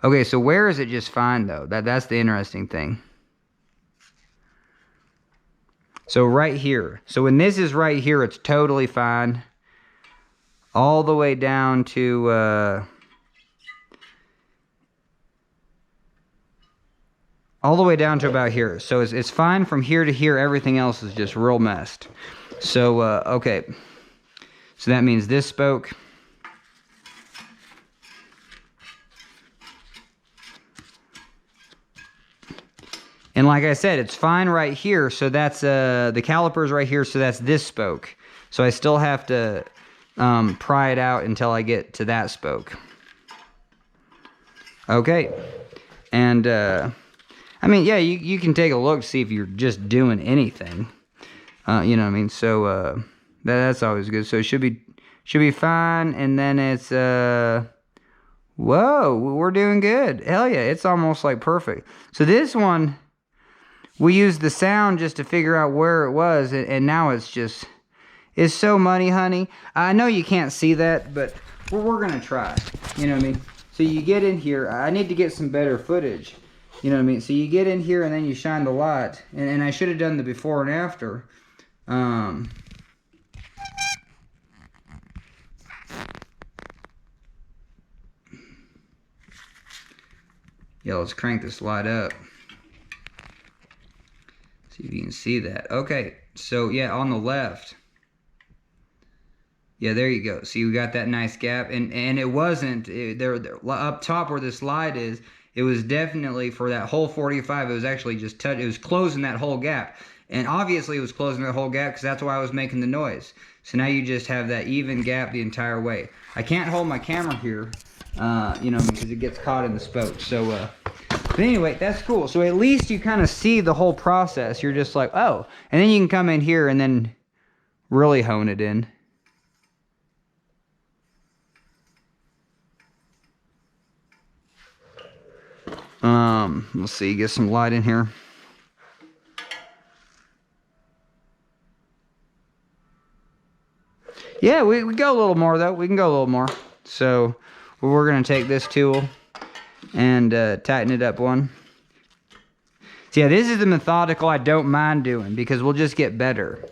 Okay, so where is it just fine, though? That's the interesting thing. So right here. So when this is right here, it's totally fine. All the way down to... all the way down to about here. So it's fine from here to here. Everything else is just real messed. So, okay. So that means this spoke. And like I said, it's fine right here. So that's the caliper's right here. So that's this spoke. So I still have to pry it out until I get to that spoke. Okay. And... I mean, yeah, you can take a look to see if you're just doing anything. You know what I mean? So that's always good. So it should be fine. And then it's whoa, we're doing good. Hell yeah, it's almost like perfect. So this one, we used the sound just to figure out where it was, and now it's so money, honey. I know you can't see that, but we're gonna try. You know what I mean? So you get in here. I need to get some better footage. You know what I mean? So you get in here and then you shine the light. And I should have done the before and after. Yeah, let's crank this light up. See if you can see that. Okay, so yeah, on the left. Yeah, there you go. See, we got that nice gap, and it wasn't there up top where this light is. It was definitely for that whole 45. It was actually just it was closing that whole gap, and obviously it was closing that whole gap because that's why I was making the noise. So now you just have that even gap the entire way. I can't hold my camera here, you know, because it gets caught in the spoke. So, but anyway, that's cool. So at least you kind of see the whole process. You're just like, oh, and then you can come in here and then really hone it in. Let's see, get some light in here. Yeah, we go a little more though. We can go a little more. So we're gonna take this tool and tighten it up one. So yeah, this is the methodical I don't mind doing because we'll just get better.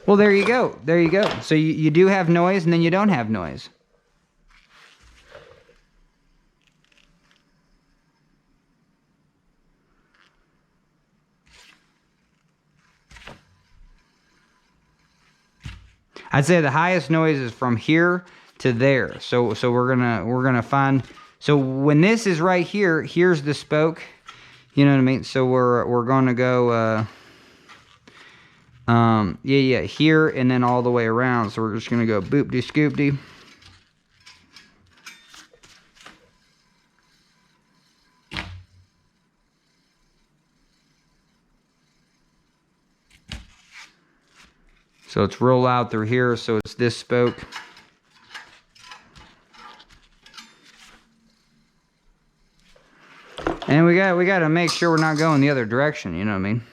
Well, there you go. There you go. So you do have noise and then you don't have noise. I'd say the highest noise is from here to there. So we're gonna find. So when this is right here, here's the spoke. You know what I mean? So we're gonna go. Yeah, here and then all the way around. So we're just gonna go boop-de scoop-de. So it's real loud through here, so it's this spoke. And we got to make sure we're not going the other direction, you know what I mean?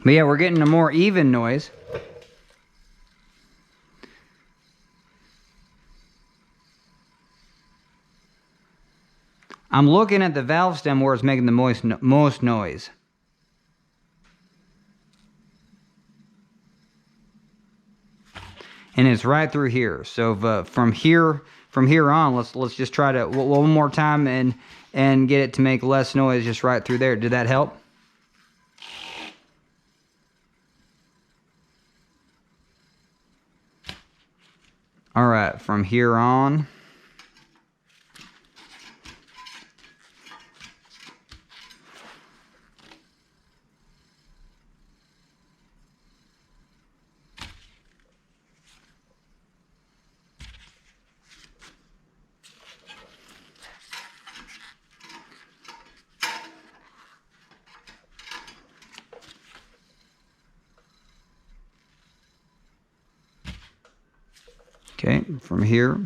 But yeah, we're getting a more even noise. I'm looking at the valve stem where it's making the most noise. And it's right through here. So from here on, let's just try to one more time and get it to make less noise just right through there. Did that help? All right, from here on. Okay, from here.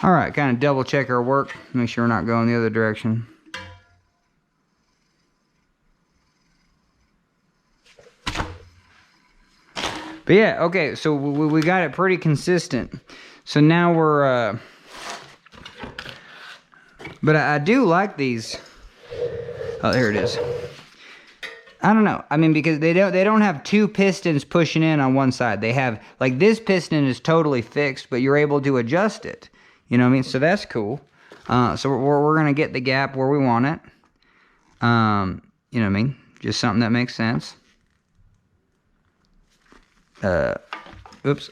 All right, kind of double check our work, make sure we're not going the other direction. But yeah, okay, so we got it pretty consistent. So now we're, but I do like these. Oh, there it is. I don't know. I mean, because they don't have two pistons pushing in on one side. They have, like, this piston is totally fixed, but you're able to adjust it. You know what I mean? So that's cool. So we're going to get the gap where we want it. You know what I mean? Just something that makes sense. Oops.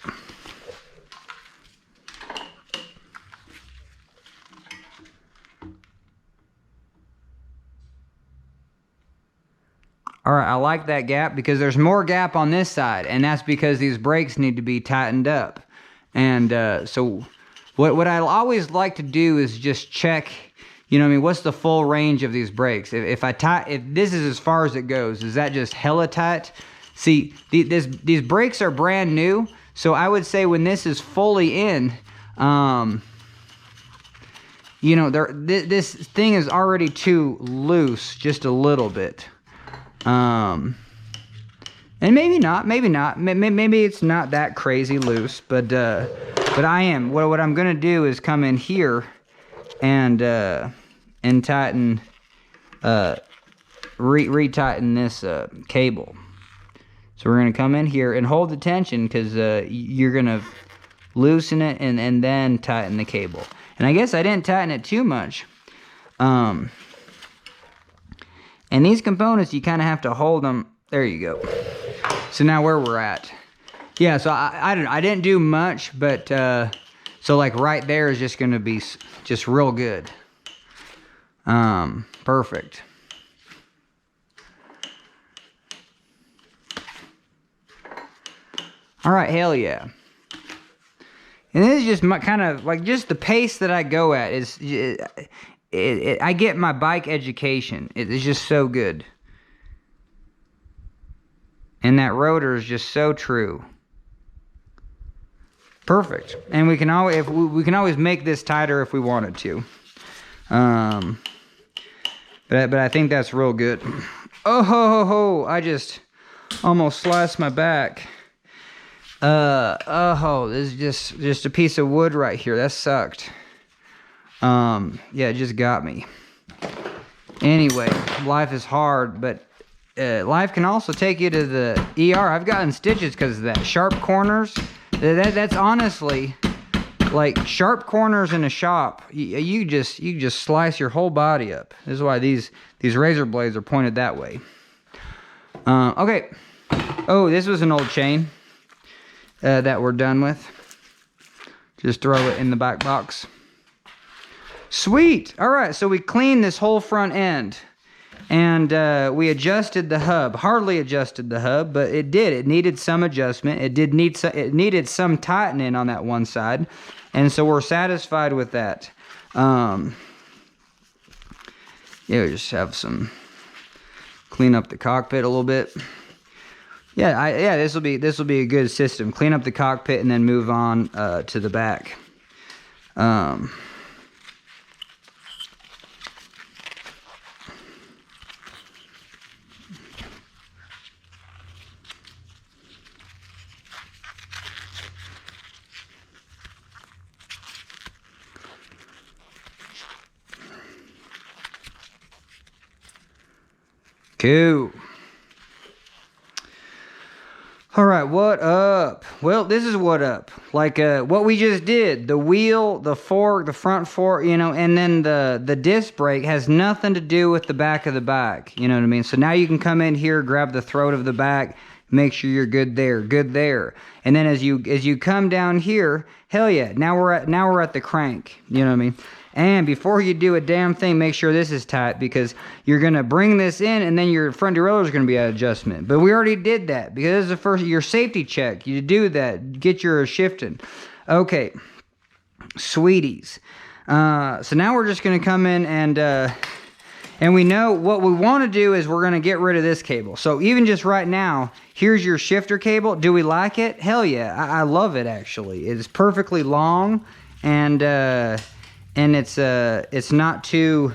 All right, I like that gap because there's more gap on this side, and that's because these brakes need to be tightened up. And so what I always like to do is just check, you know what I mean, what's the full range of these brakes? If this is as far as it goes, is that just hella tight? See, these brakes are brand new, so I would say when this is fully in, you know, this thing is already too loose, just a little bit. And maybe not, maybe it's not that crazy loose, but I am, what I'm gonna do is come in here and tighten, retighten this cable. So we're gonna come in here and hold the tension, because you're gonna loosen it and then tighten the cable. And I guess I didn't tighten it too much. And these components, you kind of have to hold them. There you go. So now where we're at. Yeah, so I didn't do much, but so like right there is just gonna be just real good. Perfect. All right, hell yeah. And this is just my kind of like just the pace that I go at is, I get my bike education. It is just so good. And that rotor is just so true. Perfect. And we can always, we can always make this tighter if we wanted to. But I think that's real good. Oh ho ho ho! I just almost sliced my back. Oh, this is just a piece of wood right here. That sucked. Yeah, it just got me. Anyway, life is hard, but life can also take you to the ER. I've gotten stitches because of that. Sharp corners. That's honestly, like, sharp corners in a shop. You just slice your whole body up. This is why these razor blades are pointed that way. Okay. Oh, this was an old chain that we're done with. Just throw it in the back box. Sweet. All right, so we cleaned this whole front end, and we adjusted the hub. Hardly adjusted the hub, but it did. It needed some adjustment. It needed some tightening on that one side, and so we're satisfied with that. Yeah, we just have some clean up the cockpit a little bit. Yeah, this will be a good system. Clean up the cockpit and then move on to the back. Cool. All right, what up? Well, this is what up. Like what we just did. The wheel, the fork, the front fork, you know, and then the disc brake has nothing to do with the back of the bike. You know what I mean? So now you can come in here, grab the throat of the back, make sure you're good there. And then as you come down here, hell yeah, now we're at the crank. You know what I mean? And before you do a damn thing, make sure this is tight, because you're going to bring this in and then your front derailleur is going to be at adjustment. But we already did that, because this is the first, your safety check. You do that, get your shifting. Okay, sweeties. So now we're just going to come in and we know what we want to do is we're going to get rid of this cable. So even just right now, here's your shifter cable. Do we like it? Hell yeah, I love it actually. It's perfectly long, and it's not too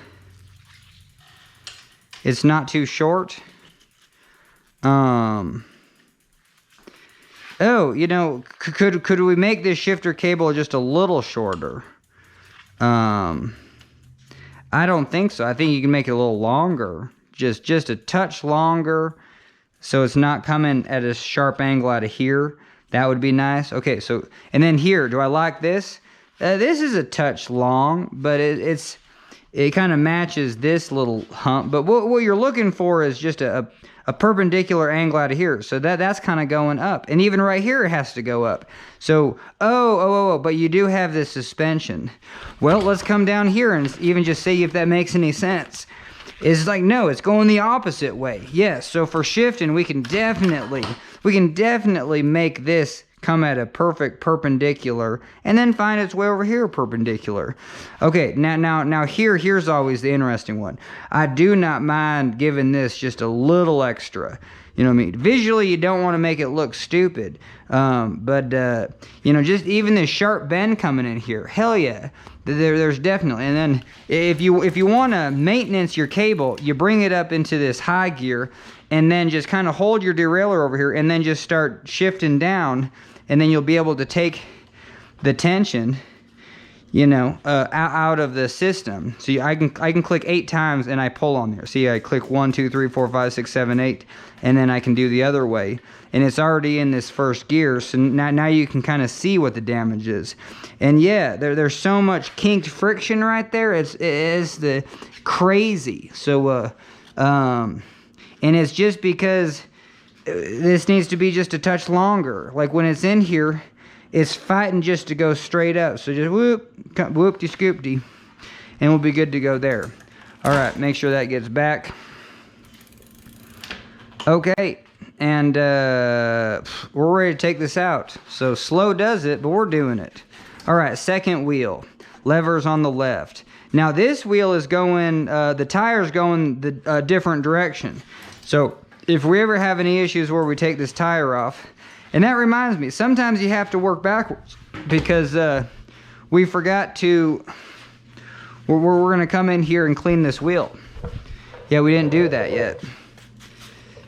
short. Oh, you know, could we make this shifter cable just a little shorter? I don't think so. I think you can make it a little longer, just a touch longer, so it's not coming at a sharp angle out of here. That would be nice. Okay, so, and then here, do I like this? This is a touch long, but it kind of matches this little hump. But what you're looking for is just a perpendicular angle out of here. So that's kind of going up. And even right here, it has to go up. So, but you do have this suspension. Well, let's come down here and even just see if that makes any sense. It's like, no, it's going the opposite way. Yes, so for shifting, we can definitely make this come at a perfect perpendicular, and then find its way over here perpendicular. Okay, now here's always the interesting one. I do not mind giving this just a little extra. You You know what I mean? Visually, you don't want to make it look stupid. But you know, just even this sharp bend coming in here, hell yeah. There's definitely. And then if you want to maintenance your cable, you bring it up into this high gear, and then just kind of hold your derailleur over here, and then just start shifting down, and then you'll be able to take the tension, you know, out of the system. So I can click 8 times and I pull on there. See, I click 1, 2, 3, 4, 5, 6, 7, 8, and then I can do the other way. And it's already in this first gear, so now you can kind of see what the damage is. And yeah, there's so much kinked friction right there. It's the crazy. So and it's just because this needs to be just a touch longer. Like when it's in here, it's fighting just to go straight up. So just whoop-de scoop-de, and we'll be good to go there. All right, make sure that gets back. Okay, and we're ready to take this out. So slow does it, but we're doing it. All right, second wheel. Levers on the left. Now this wheel is going, the tire's going the different direction. So if we ever have any issues where we take this tire off, and that reminds me, sometimes you have to work backwards because we forgot to, we're gonna come in here and clean this wheel. Yeah, we didn't do that yet.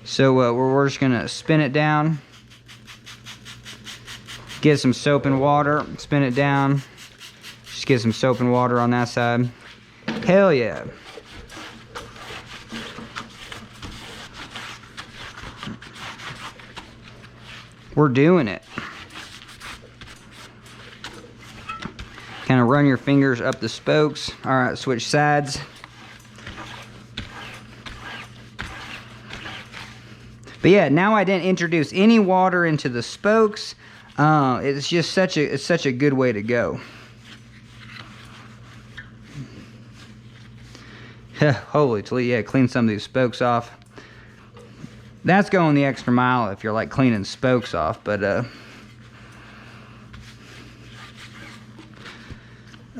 So we're just gonna spin it down, get some soap and water, spin it down, just get some soap and water on that side. Hell yeah. We're doing it. Kind of run your fingers up the spokes. All right, switch sides. But yeah, now I didn't introduce any water into the spokes. It's just such a good way to go. Holy Toledo, yeah, clean some of these spokes off. That's going the extra mile if you're like cleaning spokes off, but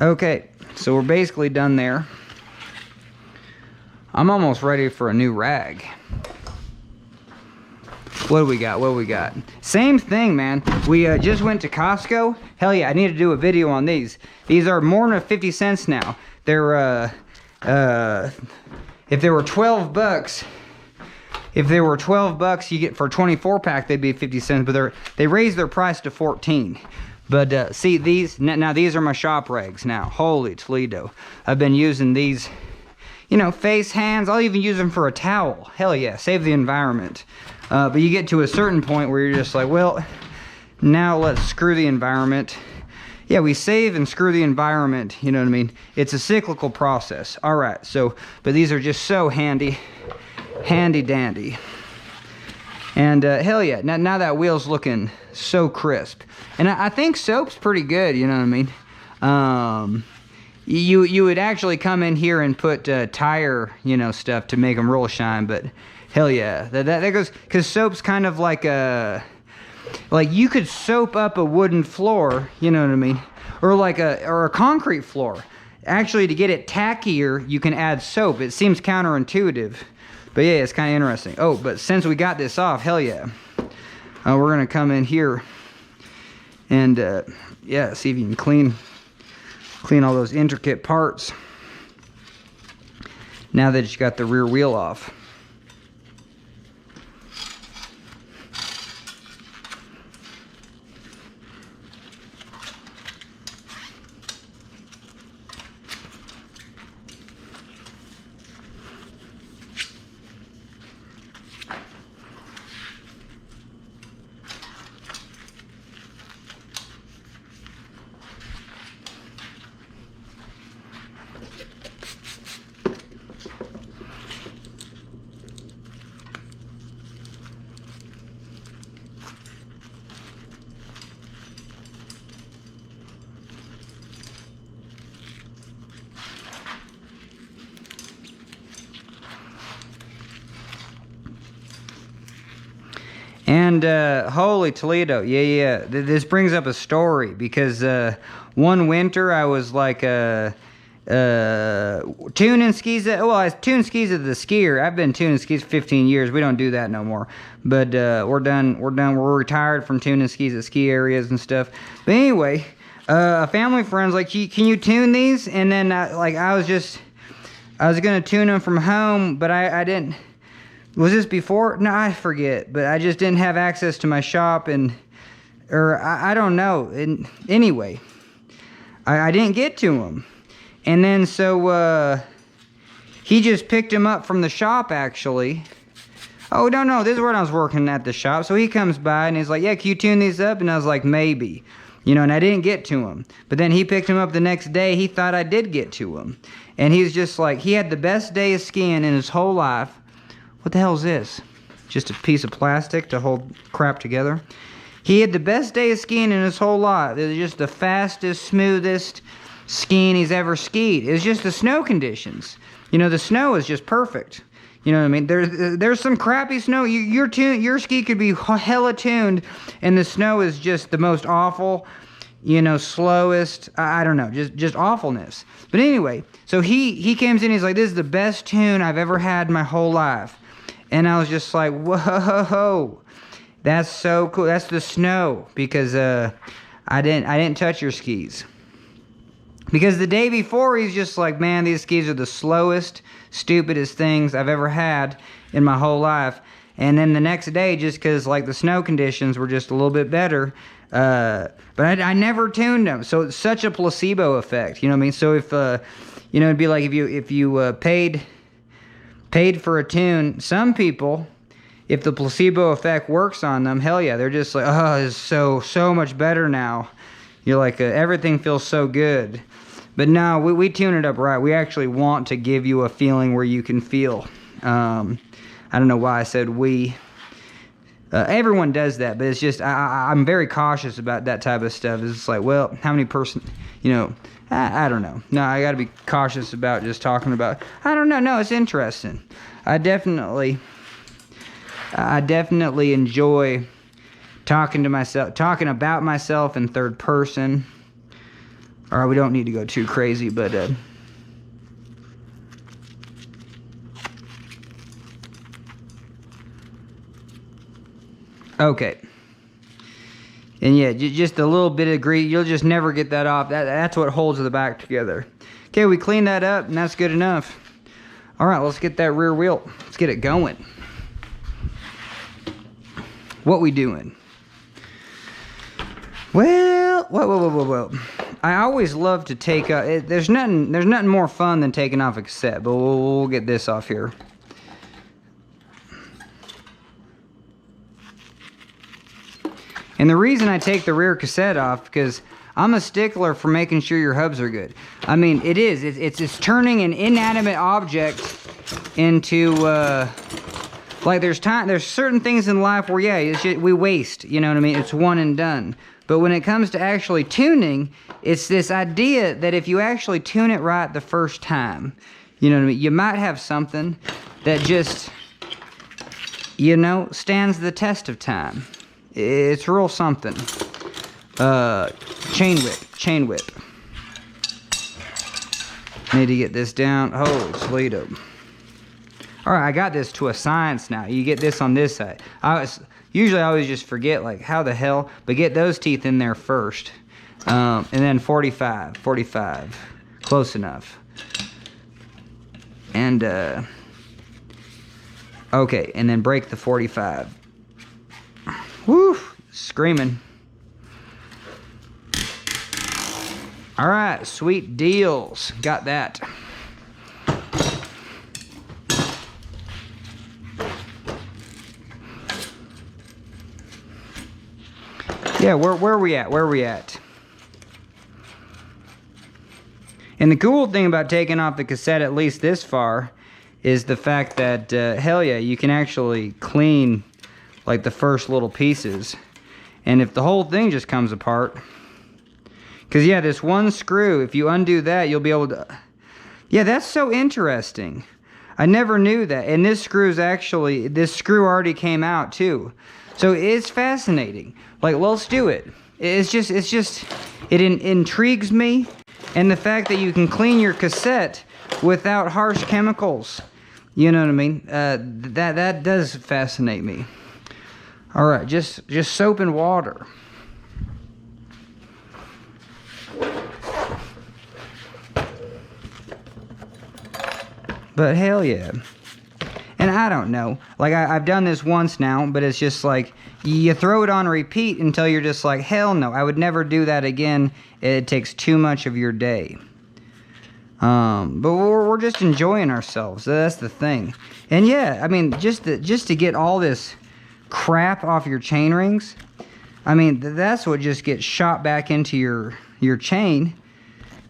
okay, so we're basically done there. I'm almost ready for a new rag. What do we got? What do we got? Same thing, man. We just went to Costco. Hell yeah, I need to do a video on these. These are more than 50 cents now. They're if they were 12 bucks, if they were 12 bucks, you get for a 24 pack, they'd be 50 cents, but they raised their price to 14. But see, these, now these are my shop rags now. Holy Toledo. I've been using these, you know, face, hands. I'll even use them for a towel. Hell yeah, save the environment. But you get to a certain point where you're just like, well, now let's screw the environment. Yeah, we save and screw the environment, you know what I mean? It's a cyclical process. All right, so, but these are just so handy. Handy dandy. And hell yeah, now that wheel's looking so crisp. And I think soap's pretty good, you know what I mean? You would actually come in here and put tire, you know, stuff to make them roll shine, but hell yeah, that goes, because soap's kind of like a, like you could soap up a wooden floor, you know what I mean? Or like a concrete floor. Actually, to get it tackier, you can add soap. It seems counterintuitive. But yeah, it's kind of interesting. Oh, but since we got this off, hell yeah. We're going to come in here and, yeah, see if you can clean all those intricate parts. Now that you got the rear wheel off. And holy Toledo, this brings up a story because one winter I was like tuning skis. Well, I tuned skis at the skier. I've been tuning skis for 15 years. We don't do that no more. But we're done. We're retired from tuning skis at ski areas and stuff. But anyway, a family friend's like, can you tune these? And then I was gonna tune them from home, but I didn't. Was this before? No, I forget. But I just didn't have access to my shop, or I don't know. And anyway, I didn't get to them. And then so he just picked him up from the shop, actually. Oh, no, this is when I was working at the shop. So he comes by and he's like, yeah, can you tune these up? And I was like, maybe. You know, and I didn't get to him. But then he picked him up the next day. He thought I did get to him. And he's just like, he had the best day of skiing in his whole life. What the hell is this? Just a piece of plastic to hold crap together. He had the best day of skiing in his whole life. It was just the fastest, smoothest skiing he's ever skied. It was just the snow conditions. You know, the snow is just perfect. You know what I mean? There's some crappy snow. Your ski could be hella tuned, and the snow is just the most awful, you know, slowest. I don't know, just awfulness. But anyway, so he comes in. He's like, "This is the best tune I've ever had in my whole life," and I was just like, "Whoa, that's so cool." That's the snow, because I didn't touch your skis. Because the day before, he's just like, man, these skis are the slowest, stupidest things I've ever had in my whole life. And then the next day, just because like the snow conditions were just a little bit better, but I never tuned them. So it's such a placebo effect, you know what I mean? So if, you know, it'd be like if you paid for a tune, some people, if the placebo effect works on them, hell yeah, they're just like, oh, it's so much better now. You're like, everything feels so good. But no, we tune it up right. We actually want to give you a feeling where you can feel. I don't know why I said we. Everyone does that, but it's just, I'm very cautious about that type of stuff. It's just like, well, how many you know, I don't know. No, I got to be cautious about just talking about, I don't know. No, it's interesting. I definitely enjoy talking about myself in third person. All right, we don't need to go too crazy, but okay. And yeah, just a little bit of grease. You'll just never get that off. That's what holds the back together. Okay, we cleaned that up, and that's good enough. All right, let's get that rear wheel. Let's get it going. What we doing? Well. I always love to take. There's nothing more fun than taking off a cassette. But we'll get this off here. And the reason I take the rear cassette off, because I'm a stickler for making sure your hubs are good. I mean, it's turning an inanimate object into like there's certain things in life where we waste. You know what I mean? It's one and done. But when it comes to actually tuning, it's this idea that if you actually tune it right the first time, you know what I mean, you might have something that just, you know, stands the test of time. It's real something. Chain whip. Need to get this down. Holy Toledo. All right, I got this to a science now. You get this on this side. Usually I always just forget, like, how the hell, but get those teeth in there first. And then 45, close enough. And, okay, and then break the 45. Woo, screaming. All right, sweet deals, got that. Yeah, where are we at? And the cool thing about taking off the cassette at least this far is the fact that, hell yeah, you can actually clean like the first little pieces. And if the whole thing just comes apart, because yeah, this one screw, if you undo that, you'll be able to, yeah, that's so interesting. I never knew that. And this screw already came out too. So it's fascinating. Like, let's do it. It intrigues me. And the fact that you can clean your cassette without harsh chemicals. You know what I mean? That does fascinate me. All right, just soap and water. But hell yeah. And I don't know. Like, I've done this once now, but it's just like, you throw it on repeat until you're just like, hell no, I would never do that again. It takes too much of your day. But we're just enjoying ourselves. That's the thing. And yeah, I mean, just to get all this crap off your chain rings, I mean, that's what just gets shot back into your chain.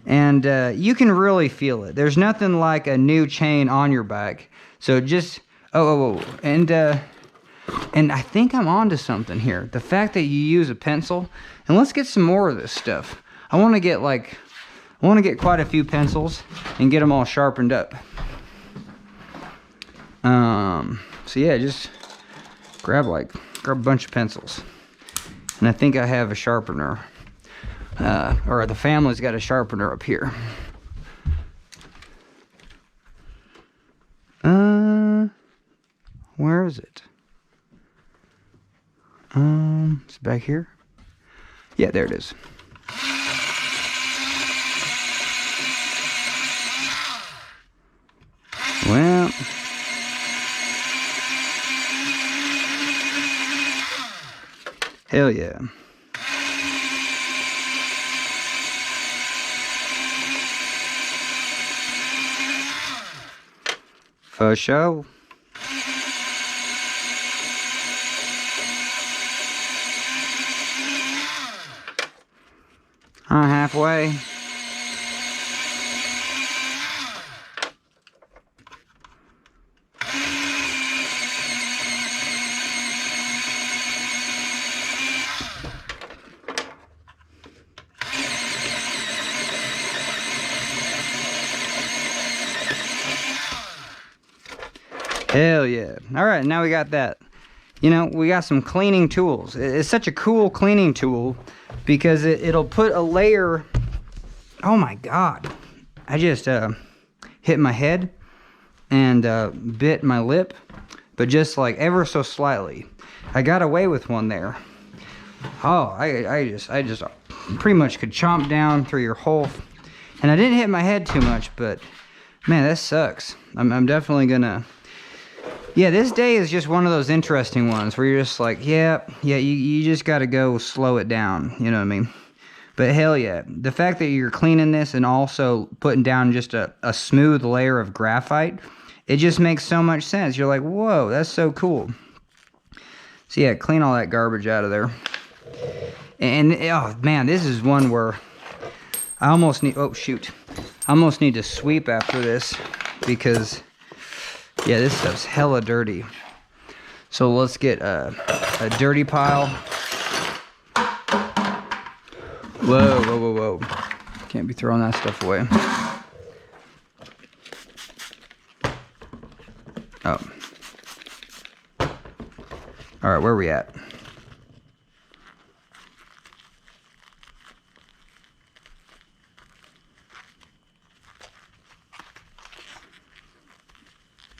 And you can really feel it. There's nothing like a new chain on your back. So just, and I think I'm onto something here. The fact that you use a pencil, and let's get some more of this stuff. I want to get quite a few pencils and get them all sharpened up. So yeah, just grab a bunch of pencils. And I think I have a sharpener, or the family's got a sharpener up here. Where is it? It's back here. Yeah, there it is. Well, hell yeah. For sure. Halfway. Hell yeah. All right, now we got that. You know, we got some cleaning tools. It's such a cool cleaning tool because it'll put a layer. Oh my God. I just hit my head and bit my lip, but just like ever so slightly. I got away with one there. Oh, I just pretty much could chomp down through your whole, and I didn't hit my head too much, but man, that sucks. I'm definitely gonna. Yeah, this day is just one of those interesting ones where you're just like, yeah, you just got to go slow it down, you know what I mean? But hell yeah, the fact that you're cleaning this and also putting down just a smooth layer of graphite, it just makes so much sense. You're like, whoa, that's so cool. So yeah, clean all that garbage out of there. And oh man, this is one where I almost need, oh shoot, I almost need to sweep after this because... yeah, this stuff's hella dirty. So let's get a dirty pile. Whoa. Can't be throwing that stuff away. Oh. All right, where are we at?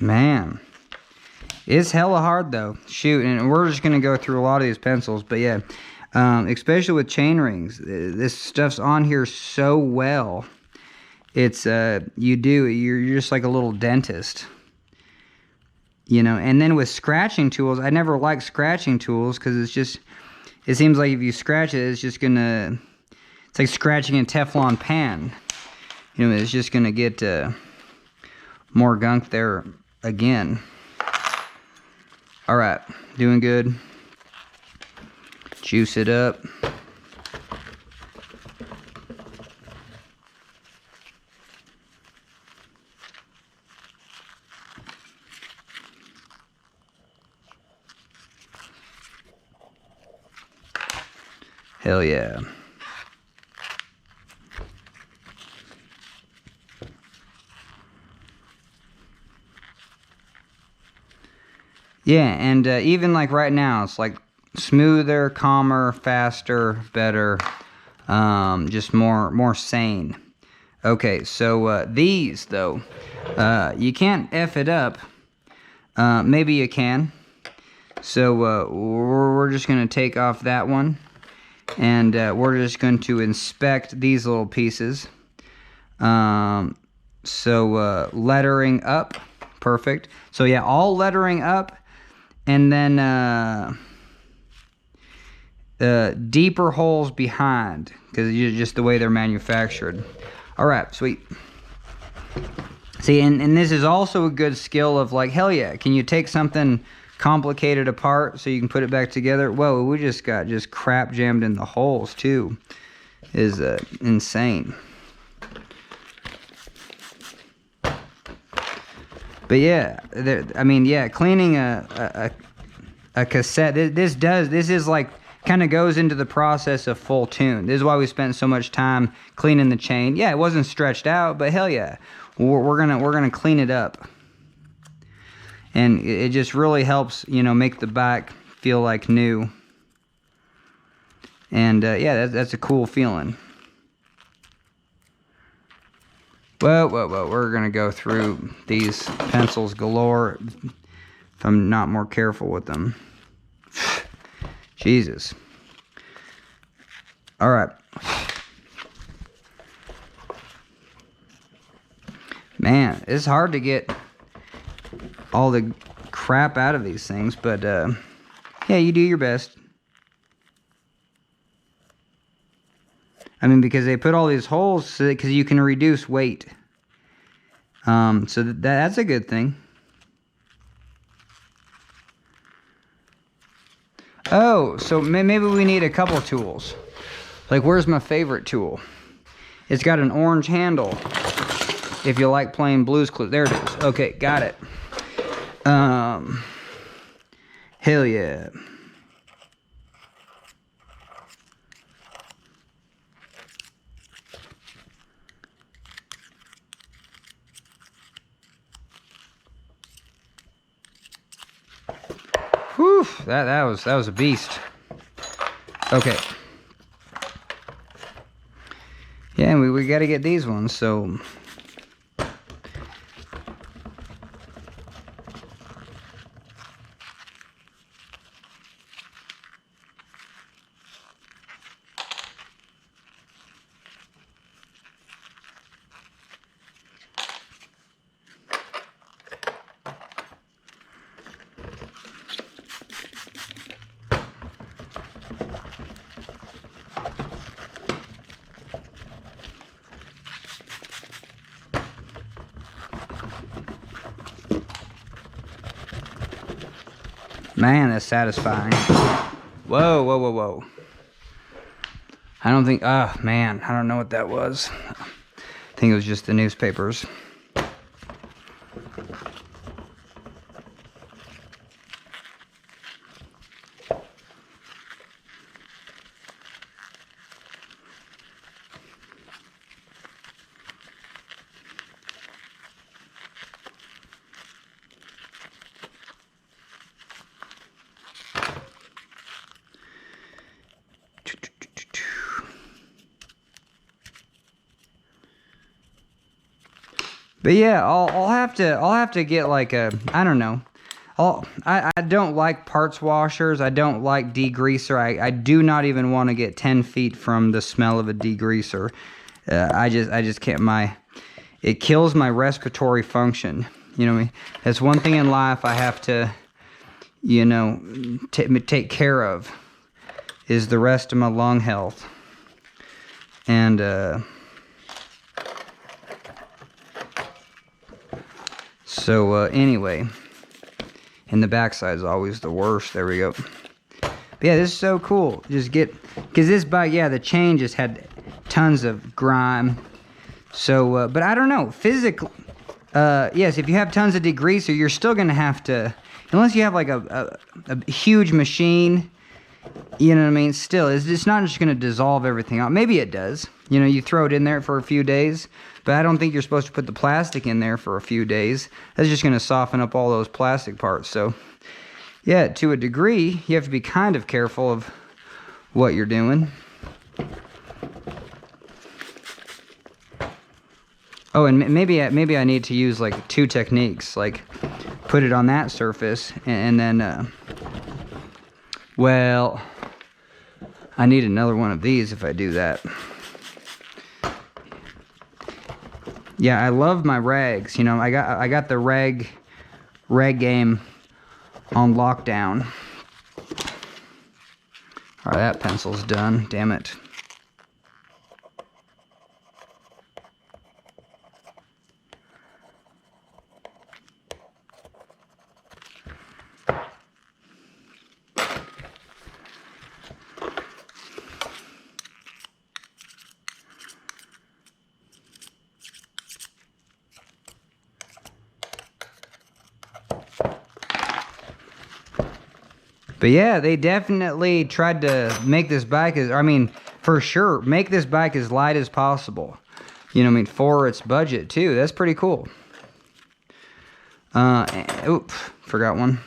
Man, it's hella hard though. Shoot, and we're just gonna go through a lot of these pencils, but yeah, especially with chain rings, this stuff's on here so well. It's you're just like a little dentist, you know. And then with scratching tools, I never liked scratching tools because it seems like if you scratch it, it's like scratching a Teflon pan. You know, it's just gonna get more gunk there again. All right, doing good. Juice it up. Hell yeah. Yeah, and even like right now, it's like smoother, calmer, faster, better, just more sane. Okay, so these though, you can't F it up. Maybe you can. So we're just going to take off that one, and we're just going to inspect these little pieces. So lettering up, perfect. So yeah, all lettering up, and then deeper holes behind, because just the way they're manufactured. All right, sweet. See, and this is also a good skill of like, hell yeah, can you take something complicated apart so you can put it back together? Whoa, we just got crap jammed in the holes too. Is insane. But yeah, I mean, yeah, cleaning a cassette, this is like kind of goes into the process of full tune. This is why we spent so much time cleaning the chain. Yeah, it wasn't stretched out, but hell yeah, we're gonna clean it up. And it just really helps, you know, make the back feel like new. And yeah, that's a cool feeling. Whoa, we're gonna go through these pencils galore if I'm not more careful with them. Jesus. All right. Man, it's hard to get all the crap out of these things, but yeah, you do your best. I mean, because they put all these holes so because you can reduce weight. So that's a good thing. Oh, so maybe we need a couple tools. Like, where's my favorite tool? It's got an orange handle. If you like playing Blue's Clues. There it is. Okay, got it. Hell yeah. Whew, that was a beast. Okay. Yeah, and we got to get these ones, so man, that's satisfying. Whoa. I don't think, man, I don't know what that was. I think it was just the newspapers. But yeah, I'll have to get like a, I don't know. I don't like parts washers. I don't like degreaser. I do not even want to get 10 feet from the smell of a degreaser. I just can't. It kills my respiratory function. You know what I mean? That's one thing in life I have to, you know, take care of, is the rest of my lung health. And so anyway, and the backside is always the worst. There we go. But yeah, this is so cool. Just because this bike, yeah, the chain just had tons of grime. So, but I don't know, physically, yes, if you have tons of degreaser, you're still gonna have to, unless you have like a huge machine, you know what I mean? Still, it's not just gonna dissolve everything out. Maybe it does. You know, you throw it in there for a few days, but I don't think you're supposed to put the plastic in there for a few days. That's just gonna soften up all those plastic parts. So, yeah, to a degree, you have to be kind of careful of what you're doing. Oh, and maybe I need to use like 2 techniques, like put it on that surface and then well, I need another one of these if I do that. Yeah, I love my rags. You know, I got the rag game on lockdown. All right, that pencil's done. Damn it. But yeah, they definitely tried to make this bike as, I mean, for sure, make this bike as light as possible. You know what I mean, for its budget too. That's pretty cool. Oop, forgot one.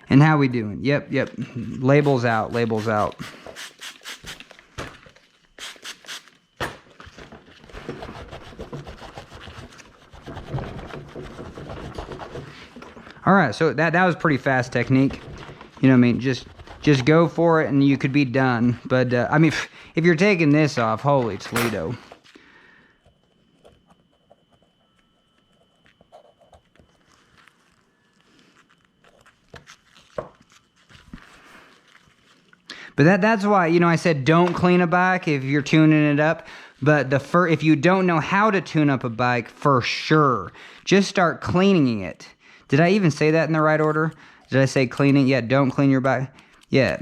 And how we doing? Yep. Labels out, labels out. All right, so that was pretty fast technique. You know what I mean? Just go for it and you could be done. But, I mean, if you're taking this off, holy Toledo. But that's why, you know, I said don't clean a bike if you're tuning it up. But if you don't know how to tune up a bike, for sure, just start cleaning it. Did I even say that in the right order? Did I say cleaning? Yeah, don't clean your bike. Yeah.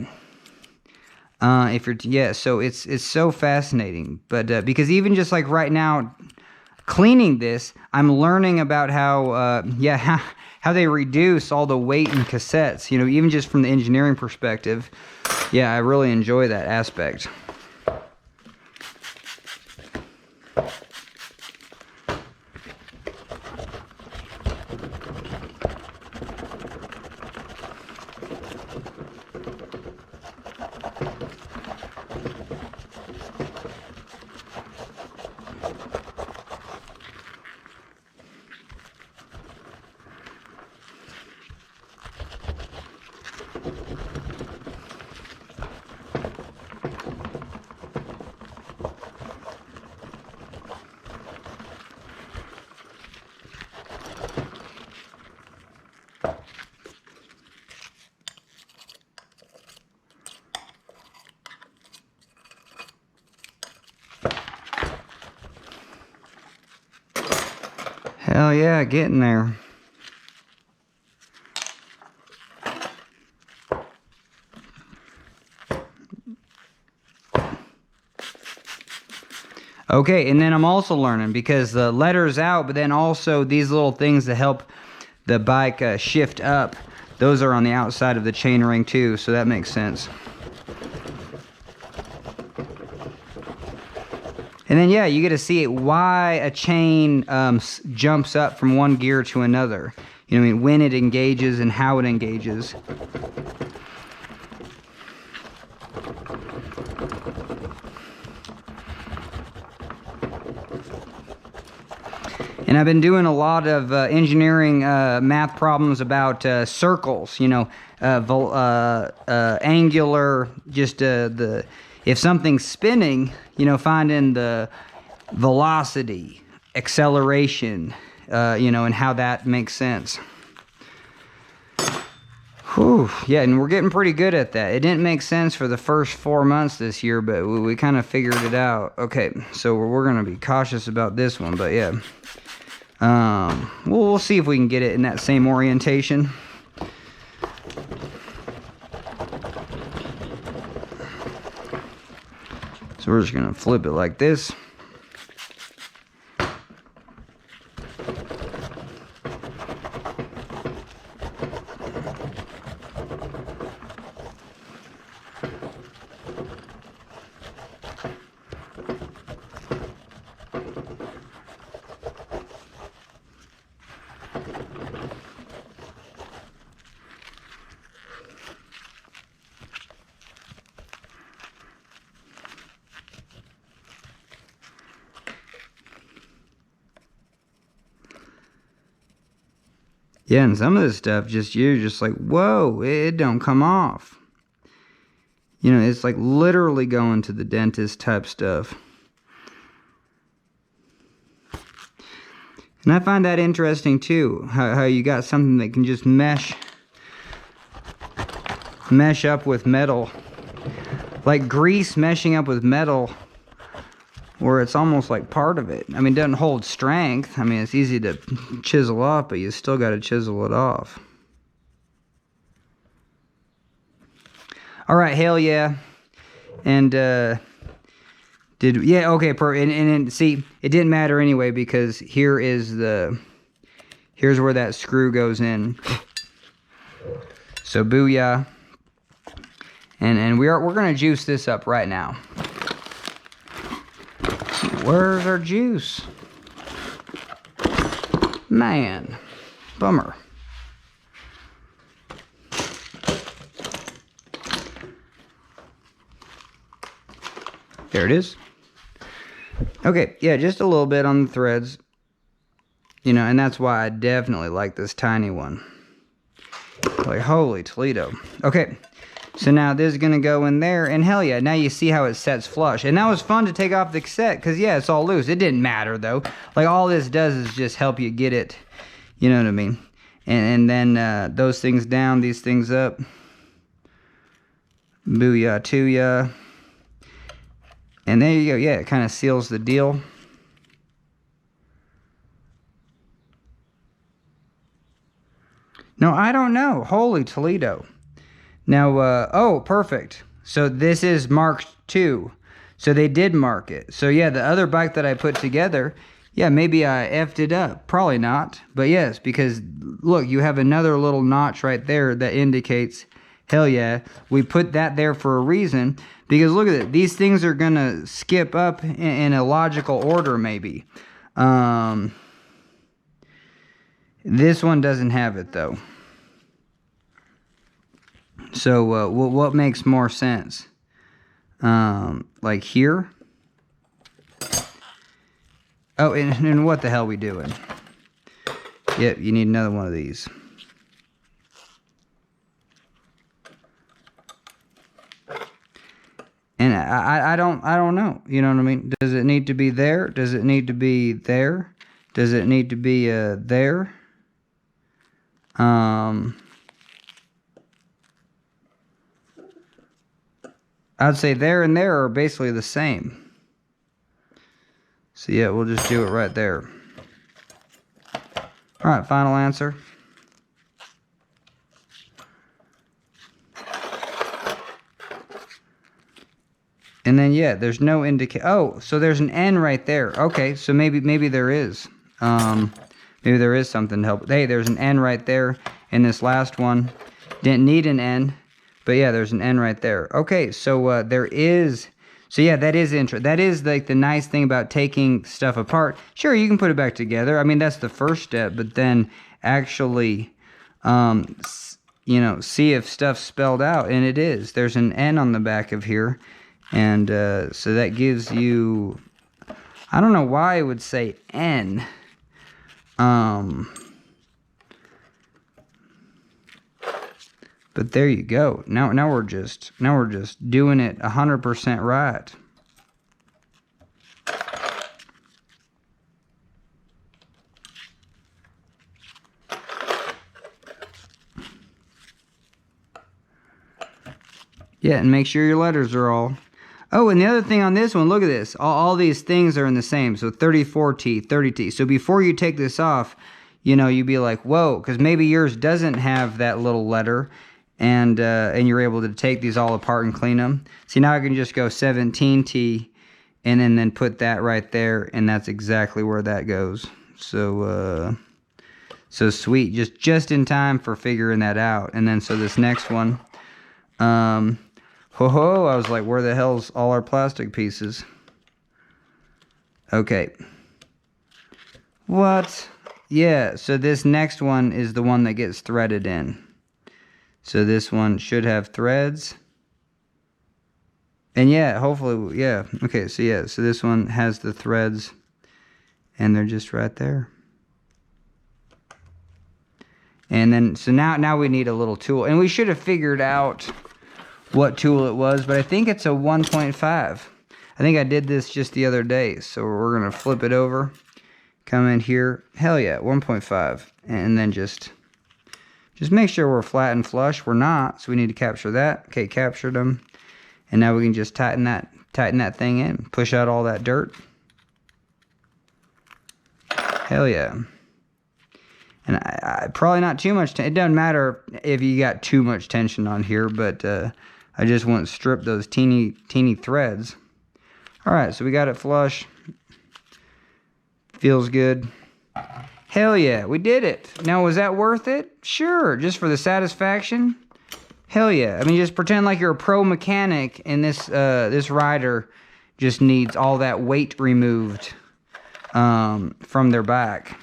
So it's so fascinating. But because even just like right now, cleaning this, I'm learning about how how they reduce all the weight in cassettes. You know, even just from the engineering perspective. Yeah, I really enjoy that aspect. Hell yeah, getting there. Okay, and then I'm also learning because the letter's out, but then also these little things that help the bike shift up, those are on the outside of the chain ring too, so that makes sense. And then, yeah, you get to see why a chain jumps up from one gear to another. You know what I mean? When it engages and how it engages. And I've been doing a lot of engineering math problems about circles, you know, angular, just if something's spinning, you know, finding the velocity, acceleration, you know, and how that makes sense. Whew, yeah, and we're getting pretty good at that. It didn't make sense for the first 4 months this year, but we kind of figured it out. Okay, so we're going to be cautious about this one, but yeah. We'll see if we can get it in that same orientation. So we're just going to flip it like this. Yeah, and some of this stuff, you're just like, whoa, it don't come off. You know, it's like literally going to the dentist type stuff. And I find that interesting too, how you got something that can just mesh up with metal. Like grease meshing up with metal, where it's almost like part of it. I mean, it doesn't hold strength. I mean, it's easy to chisel off, but you still got to chisel it off. All right, hell yeah. And yeah, okay, and see, it didn't matter anyway, because here's where that screw goes in. So booyah. And we're gonna juice this up right now. Where's our juice? Man, bummer. There it is. Okay, yeah, just a little bit on the threads. You know, and that's why I definitely like this tiny one. Like, holy Toledo. Okay, so now this is going to go in there, and hell yeah, now you see how it sets flush. And that was fun to take off the cassette, because yeah, it's all loose. It didn't matter, though. Like, all this does is just help you get it, you know what I mean? And then those things down, these things up. Booyah to ya. And there you go. Yeah, it kind of seals the deal. No, I don't know. Holy Toledo. Now, oh, perfect. So this is marked 2. So they did mark it. So yeah, the other bike that I put together, yeah, maybe I effed it up. Probably not. But yes, because look, you have another little notch right there that indicates, hell yeah, we put that there for a reason. Because look at it. These things are going to skip up in a logical order maybe. This one doesn't have it though. So what makes more sense? Like here? Oh, and what the hell are we doing? Yep, you need another one of these. And I don't know. You know what I mean? Does it need to be there? Does it need to be there? Does it need to be there? I'd say there and there are basically the same. So yeah, we'll just do it right there. Alright, final answer. And then yeah, there's no indicate. Oh, so there's an N right there. Okay, so maybe there is. Maybe there is something to help. Hey, there's an N right there in this last one. Didn't need an N, but yeah, there's an N right there. Okay, so there is. So yeah, that is interesting. That is like the nice thing about taking stuff apart. Sure, you can put it back together. I mean, that's the first step, but then actually, you know, see if stuff's spelled out, and it is. There's an N on the back of here. And so that gives you, I don't know why it would say N. But there you go. Now we're just doing it 100% right. Yeah, and make sure your letters are all. Oh, and the other thing on this one, look at this. All these things are in the same. So 34T, 30T. So before you take this off, you know, you'd be like, whoa, because maybe yours doesn't have that little letter, and you're able to take these all apart and clean them. See, now I can just go 17T, and then put that right there, and that's exactly where that goes. So, so sweet. Just in time for figuring that out. And then so this next one, ho, I was like, where the hell's all our plastic pieces? Okay. What? Yeah, so this next one is the one that gets threaded in. So this one should have threads. And yeah, hopefully, yeah. Okay, so yeah, so this one has the threads, and they're just right there. And then, so now we need a little tool. And we should have figured out what tool it was, but I think it's a 1.5. I think I did this just the other day. So we're going to flip it over, come in here. Hell yeah, 1.5. And then just make sure we're flat and flush. We're not, so we need to capture that. Okay, captured them. And now we can just tighten that thing in, push out all that dirt. Hell yeah. And I probably not too much. It doesn't matter if you got too much tension on here, but I just want to strip those teeny threads. All right, so we got it flush. Feels good. Hell yeah, we did it. Now, was that worth it? Sure, just for the satisfaction. Hell yeah. I mean, just pretend like you're a pro mechanic and this rider just needs all that weight removed from their back.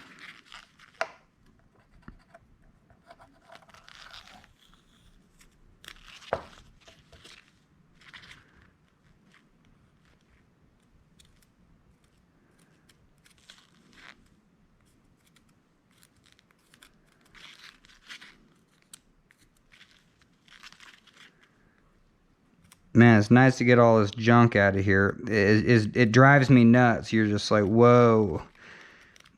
Man, it's nice to get all this junk out of here. It drives me nuts. You're just like, whoa.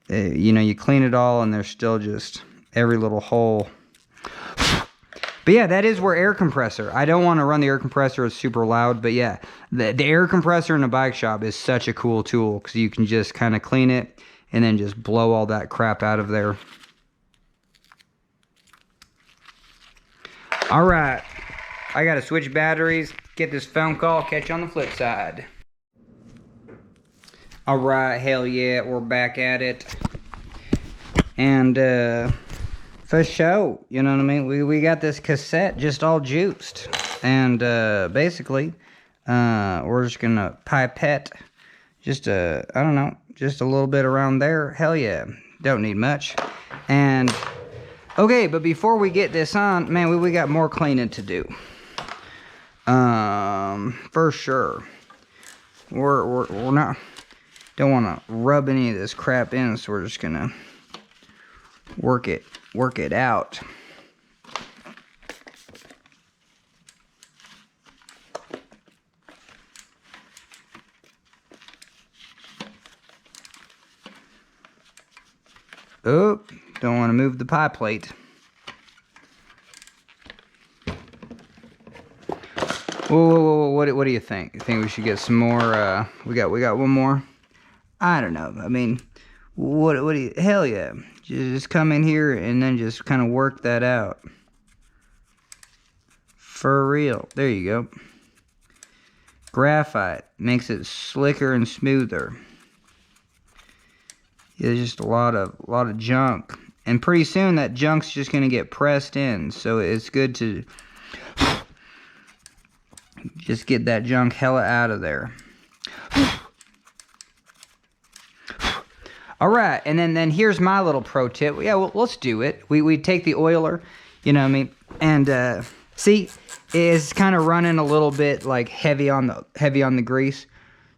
You know, you clean it all and there's still just every little hole. But yeah, that is where air compressor. I don't want to run the air compressor. It's super loud. But yeah, the air compressor in a bike shop is such a cool tool because you can just kind of clean it and then just blow all that crap out of there. All right. I got to switch batteries. Get this phone call, catch you on the flip side. Alright, hell yeah, we're back at it. And for show, you know what I mean? We got this cassette just all juiced. And basically, we're just gonna pipette just I don't know, just a little bit around there. Hell yeah, don't need much. And okay, but before we get this on, man, we got more cleaning to do. For sure. We're not, don't want to rub any of this crap in, so we're just gonna work it out. Oh, don't want to move the pie plate. Whoa, what do you think? You think we should get some more, we got one more? I don't know. I mean, what do you, hell yeah. Just come in here and then just kind of work that out. For real. There you go. Graphite makes it slicker and smoother. Yeah, there's just a lot of junk. And pretty soon that junk's just going to get pressed in. So it's good to just get that junk hella out of there. Alright, and then here's my little pro tip. Yeah, well, let's do it. We take the oiler, you know what I mean? And see, it's kind of running a little bit like heavy on the grease.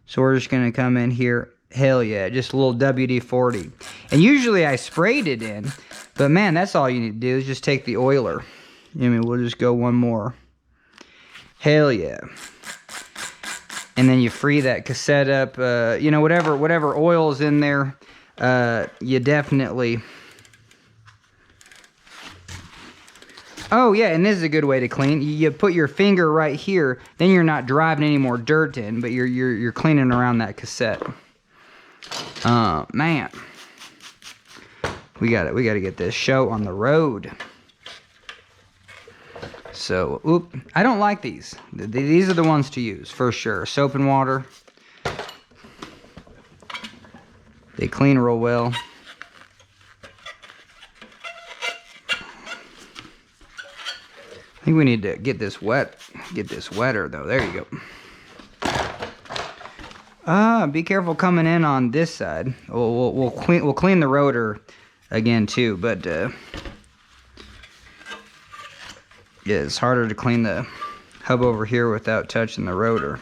So we're just gonna come in here. Hell yeah, just a little WD-40. And usually I sprayed it in, but man, that's all you need to do is just take the oiler. I mean, we'll just go one more. Hell yeah. And then you free that cassette up, you know, whatever oil is in there, you definitely... Oh yeah, and this is a good way to clean. You put your finger right here, then you're not driving any more dirt in, but you're cleaning around that cassette. Man. We gotta get this show on the road. So, oop, I don't like these. These are the ones to use, for sure. Soap and water. They clean real well. I think we need to get this wet. Get this wetter, though. There you go. Be careful coming in on this side. We'll clean the rotor again, too, but... yeah, it's harder to clean the hub over here without touching the rotor.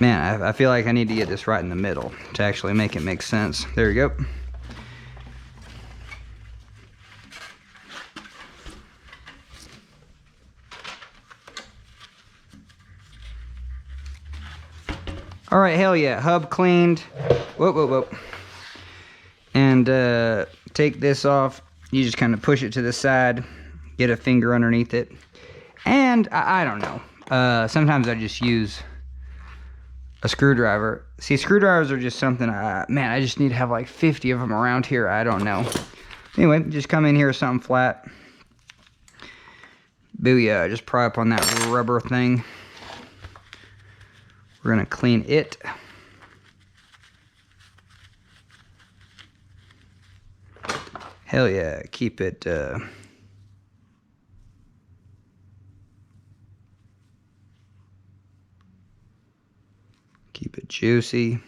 Man, I feel like I need to get this right in the middle to actually make it make sense. There you go. All right, hell yeah, hub cleaned. Whoa, whoa, whoa. And take this off. You just kind of push it to the side, get a finger underneath it. And I don't know. Sometimes I just use a screwdriver. See, screwdrivers are just something, man, I just need to have like 50 of them around here. I don't know. Anyway, just come in here with something flat. Booyah, just pry up on that rubber thing. We're gonna clean it. Hell yeah, keep it keep it juicy.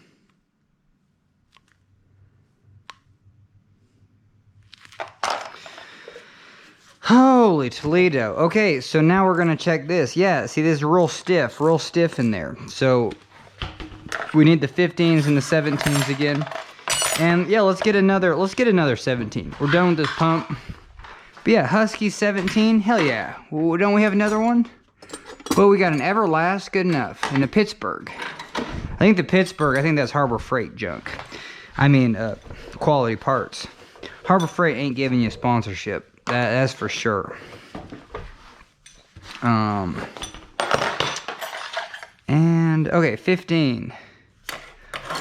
Holy Toledo. Okay, so now we're gonna check this. Yeah, see, this is real stiff in there. So we need the 15s and the 17s again. And yeah, let's get another 17. We're done with this pump. But yeah, Husky 17, hell yeah. Well, don't we have another one? Well, we got an Everlast, good enough. And the Pittsburgh. I think that's Harbor Freight junk. I mean, quality parts. Harbor Freight ain't giving you sponsorship. That's for sure. And okay, 15.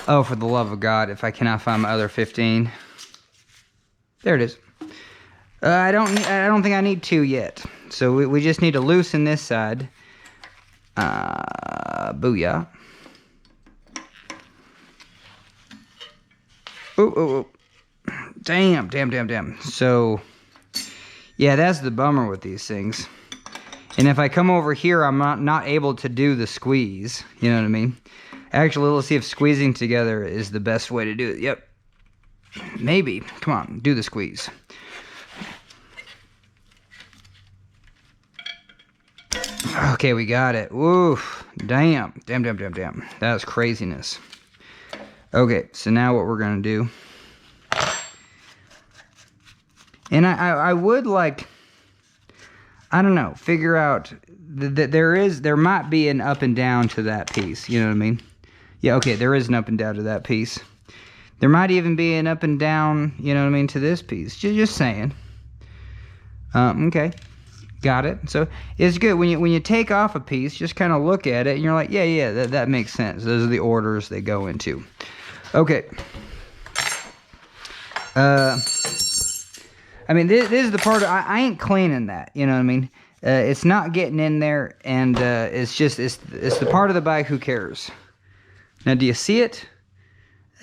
Oh, for the love of God, if I cannot find my other 15. There it is. I don't think I need 2 yet. So we just need to loosen this side. Booyah. Ooh. Damn. So yeah, that's the bummer with these things. And if I come over here, I'm not able to do the squeeze. You know what I mean? Actually, let's see if squeezing together is the best way to do it. Yep. Maybe. Come on, do the squeeze. Okay, we got it. Woof. Damn. That's craziness. Okay, so now what we're going to do. And I would like, I don't know, figure out that there might be an up and down to that piece. You know what I mean? Yeah, okay, there is an up and down to that piece. There might even be an up and down, you know what I mean, to this piece. Just saying. Okay, got it. So it's good when you take off a piece, just kind of look at it, and you're like, yeah, that makes sense. Those are the orders they go into. Okay. I mean, this is the part, I ain't cleaning that, you know what I mean? It's not getting in there, and it's the part of the bike, who cares? Now, do you see it?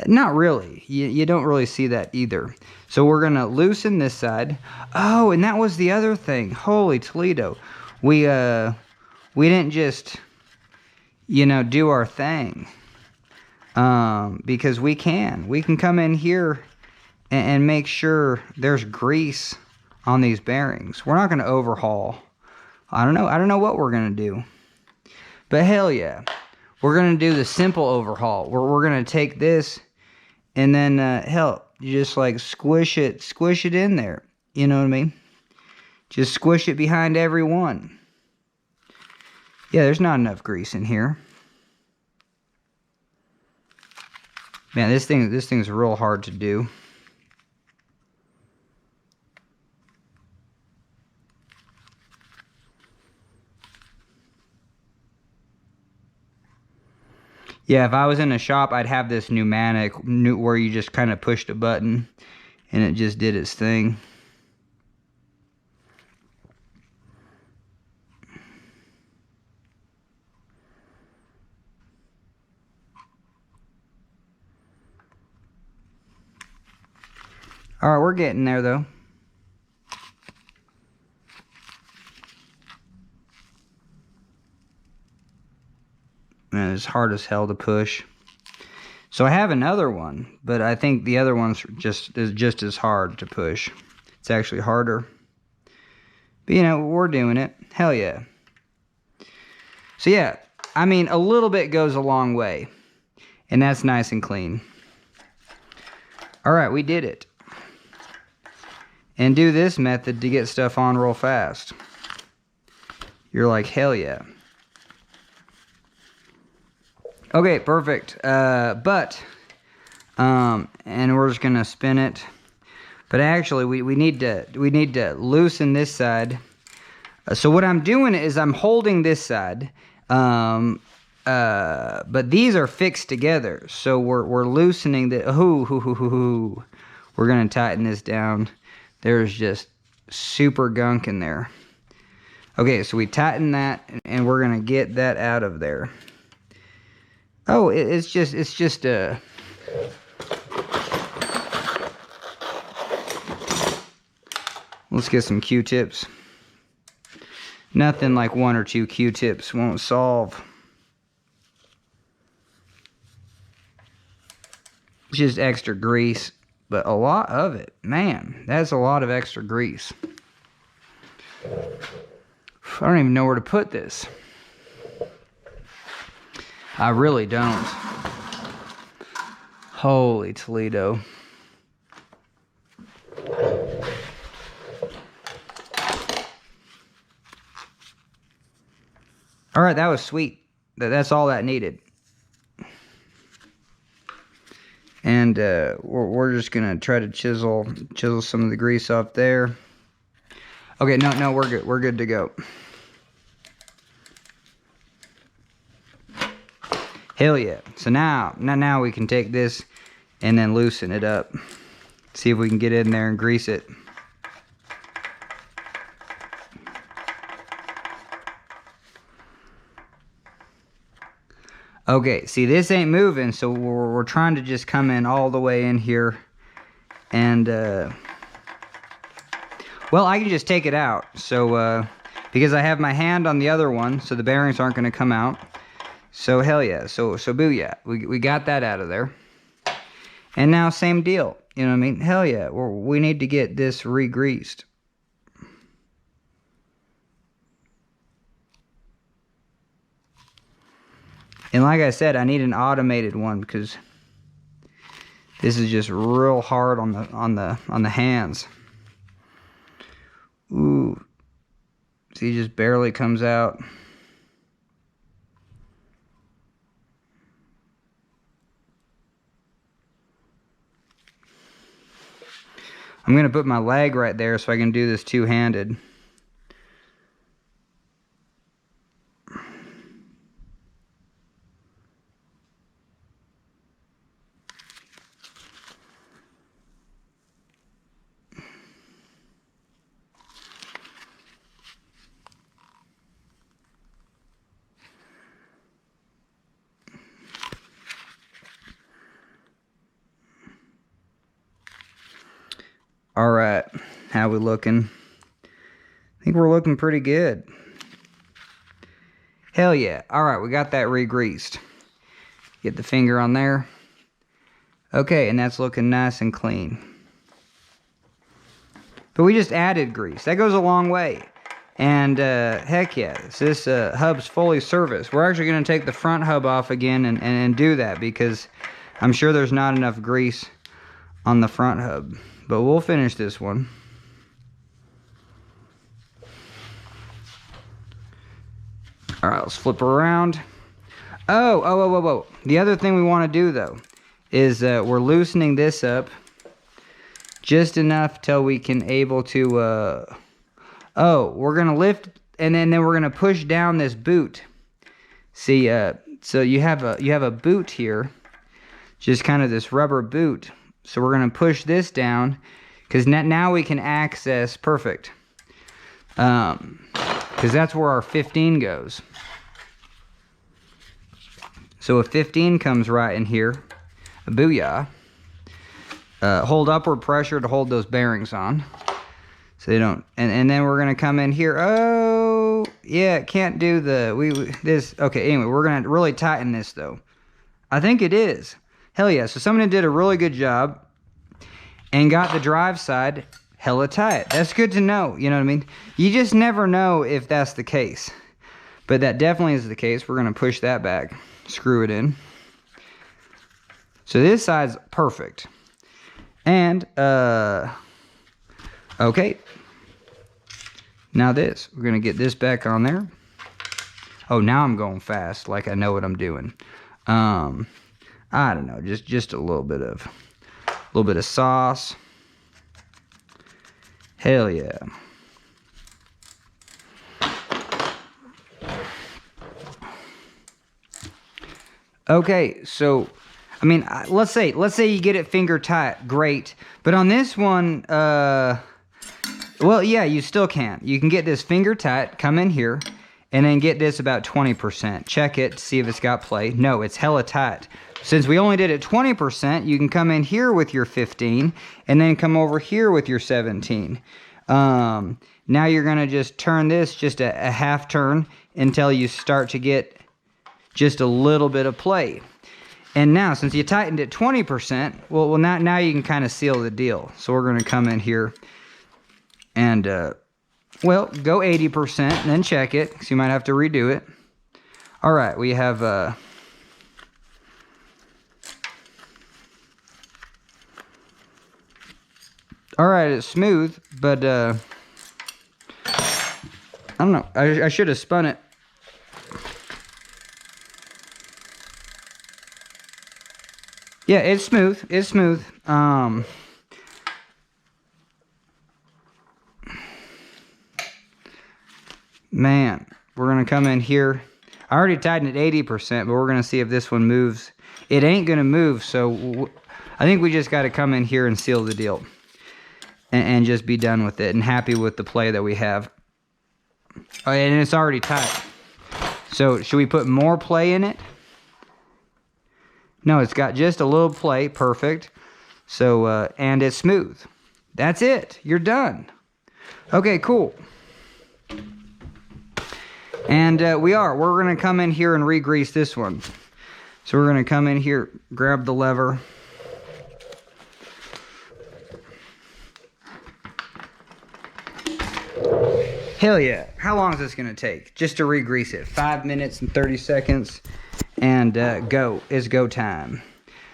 Not really. You don't really see that either. So we're going to loosen this side. Oh, and that was the other thing. Holy Toledo. We didn't just, do our thing. Because we can come in here and make sure there's grease on these bearings. We're not going to overhaul. I don't know what we're going to do. But hell yeah. We're going to do the simple overhaul. We're going to take this and then, hell, you just like squish it in there. You know what I mean? Just squish it behind every one. Yeah, there's not enough grease in here. Man, this thing's real hard to do. Yeah, if I was in a shop, I'd have this pneumatic where you just kind of pushed a button and it just did its thing. All right, we're getting there though. And it's hard as hell to push. So I have another one, but I think the other one's just as hard to push. It's actually harder. But we're doing it. Hell yeah. So yeah, I mean, a little bit goes a long way. And that's nice and clean. All right, we did it. And do this method to get stuff on real fast. You're like, hell yeah. Okay, perfect. And we're just gonna spin it. But actually, we need to loosen this side. So what I'm doing is I'm holding this side. But these are fixed together. So we're loosening the. We're gonna tighten this down. There's just super gunk in there. Okay, so we tighten that, and we're gonna get that out of there. Oh, it's just a. Let's get some Q-tips. Nothing like 1 or 2 Q-tips won't solve. It's just extra grease, but a lot of it. Man, that's a lot of extra grease. I don't even know where to put this. I really don't. Holy Toledo. All right, that was sweet. That's all that needed. And we're just gonna try to chisel some of the grease off there. Okay, no, we're good. We're good to go. Hell yeah. So now we can take this and then loosen it up. See if we can get in there and grease it. Okay, see, this ain't moving, so we're trying to just come in all the way in here. And, well, I can just take it out. So, because I have my hand on the other one, so the bearings aren't going to come out. So, hell yeah. So booyah. We got that out of there. And now, same deal. You know what I mean? Hell yeah. We need to get this re-greased. And like I said, I need an automated one because this is just real hard on the hands. Ooh. See, it just barely comes out. I'm going to put my leg right there so I can do this two-handed. All right, how we looking? I think we're looking pretty good. Hell yeah. All right, we got that re-greased. Get the finger on there. Okay, and that's looking nice and clean. But we just added grease. That goes a long way. And heck yeah, this hub's fully serviced. We're actually going to take the front hub off again and do that because I'm sure there's not enough grease on the front hub. But we'll finish this one. All right, let's flip her around. Oh. The other thing we want to do, though, is we're loosening this up just enough till we can able to... we're going to lift, and then we're going to push down this boot. See, so you have a boot here, just kind of this rubber boot. So we're going to push this down because now we can access perfect. Because that's where our 15 goes. So if 15 comes right in here, booyah. Hold upward pressure to hold those bearings on. So they don't, and then we're going to come in here. Oh, yeah, can't do this. Okay, anyway, we're going to really tighten this though. I think it is. Hell yeah, so somebody did a really good job and got the drive side hella tight. That's good to know, you know what I mean? You just never know if that's the case. But that definitely is the case. We're going to push that back, screw it in. So this side's perfect. And, okay. Now this, we're going to get this back on there. Oh, now I'm going fast, like I know what I'm doing. I don't know, just a little bit of sauce. Hell yeah. Okay, so I mean, let's say you get it finger tight, great. But on this one, well, yeah, you still can. You can get this finger tight, come in here, and then get this about 20%. Check it, see if it's got play. No, it's hella tight. Since we only did it 20%, you can come in here with your 15, and then come over here with your 17. Now you're gonna just turn this just a half turn until you start to get just a little bit of play. And now, since you tightened it 20%, well now you can kind of seal the deal. So we're gonna come in here and, well, go 80% and then check it, because you might have to redo it. All right, we have, all right, it's smooth, but, I don't know, I should have spun it. Yeah, it's smooth. It's smooth. Man, we're going to come in here. I already tightened it 80%, but we're going to see if this one moves. It ain't going to move, so I think we just got to come in here and seal the deal. And just be done with it and happy with the play that we have. Oh, and it's already tight. So, should we put more play in it? No, it's got just a little play, perfect. So, and it's smooth. That's it, you're done. Okay, cool. And we're gonna come in here and re-grease this one. So we're gonna come in here, grab the lever. Hell yeah, how long is this gonna take? Just to re-grease it, 5 minutes and 30 seconds. And it's go time.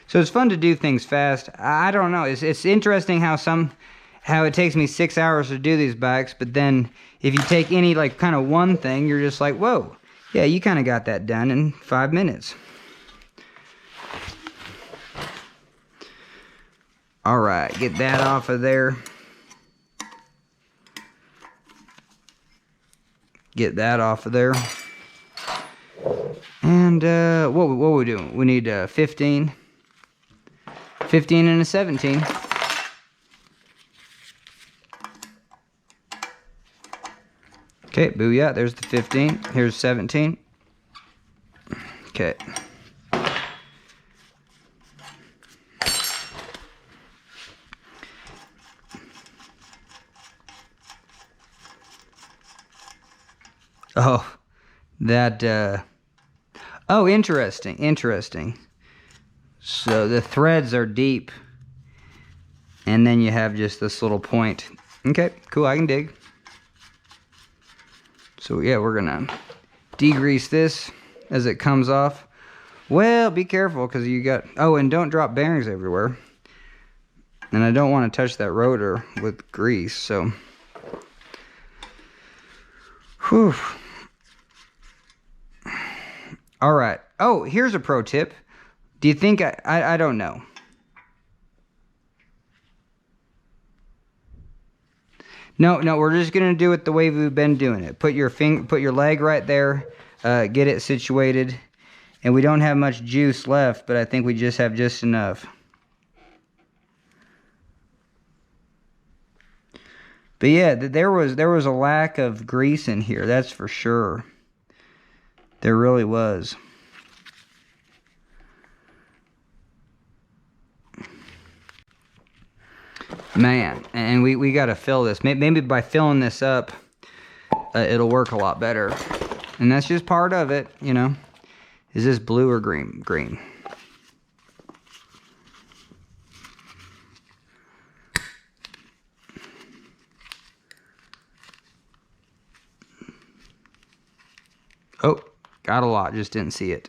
So it's fun to do things fast. I don't know, it's interesting how it takes me 6 hours to do these bikes, but then if you take any like kind of one thing, you're just like, whoa, yeah, you kind of got that done in 5 minutes. All right, get that off of there. Get that off of there. And what we doing? We need 15 and a 17. Okay, booyah, there's the 15. Here's 17. Okay. Oh, that, oh, interesting. So the threads are deep, and then you have just this little point. Okay, cool, I can dig. So yeah, we're gonna degrease this as it comes off. Well, be careful, because you got, oh, and don't drop bearings everywhere. And I don't want to touch that rotor with grease, so. Whew. All right. Oh, here's a pro tip. Do you think I don't know. No, we're just gonna do it the way we've been doing it. Put your leg right there, get it situated, and we don't have much juice left, but I think we just have just enough. But yeah, there was a lack of grease in here, that's for sure. There really was. Man, and we got to fill this. Maybe by filling this up, it'll work a lot better. And that's just part of it, you know. Is this blue or green? Green. Oh, Got a lot, just didn't see it.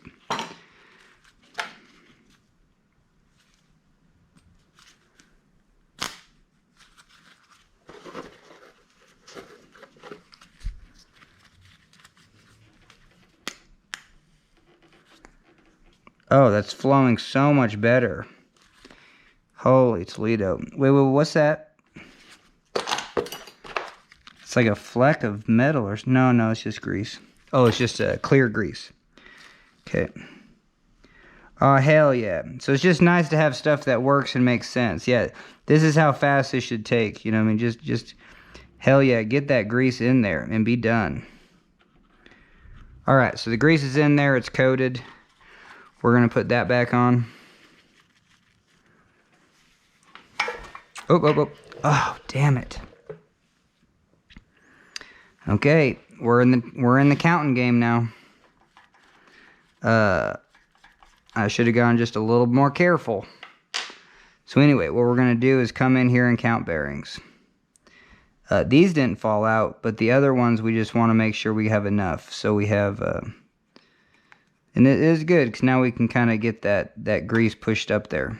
Oh, that's flowing so much better. Holy Toledo. Wait, what's that? It's like a fleck of metal or... No, it's just grease. Oh, it's just clear grease. Okay. Oh, hell yeah. So it's just nice to have stuff that works and makes sense. Yeah, this is how fast this should take. You know what I mean? Just hell yeah, get that grease in there and be done. All right, so the grease is in there. It's coated. We're going to put that back on. Oh, damn it. Okay, we're in the counting game now. I should have gone just a little more careful. So anyway, what we're going to do is come in here and count bearings. These didn't fall out, but the other ones we just want to make sure we have enough. So we have, and it is good because now we can kind of get that grease pushed up there.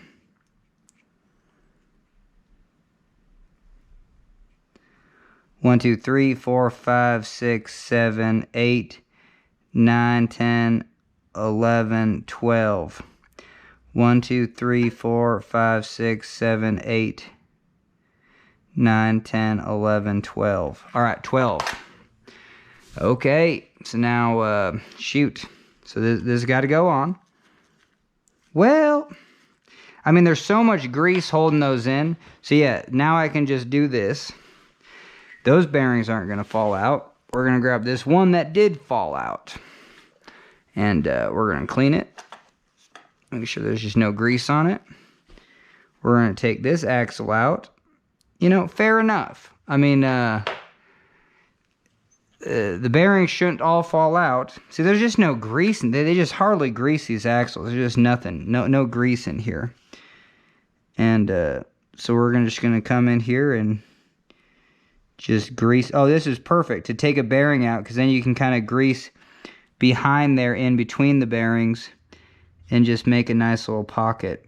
One, 2, 3, 4, 5, 6, 7, 8, 9, 10, 11, 12. 1, 2, 3, 4, 5, 6, 7, 8, 9, 10, 11, 12. All right, 12. Okay, so now, shoot. So this has got to go on. Well, I mean, there's so much grease holding those in. So yeah, now I can just do this. Those bearings aren't going to fall out. We're going to grab this one that did fall out. And we're going to clean it. Make sure there's just no grease on it. We're going to take this axle out. You know, fair enough. I mean, the bearings shouldn't all fall out. See, there's just no grease in they just hardly grease these axles. There's just nothing. No grease in here. And so we're just going to come in here and just grease. Oh, this is perfect to take a bearing out, because then you can kind of grease behind there in between the bearings and just make a nice little pocket.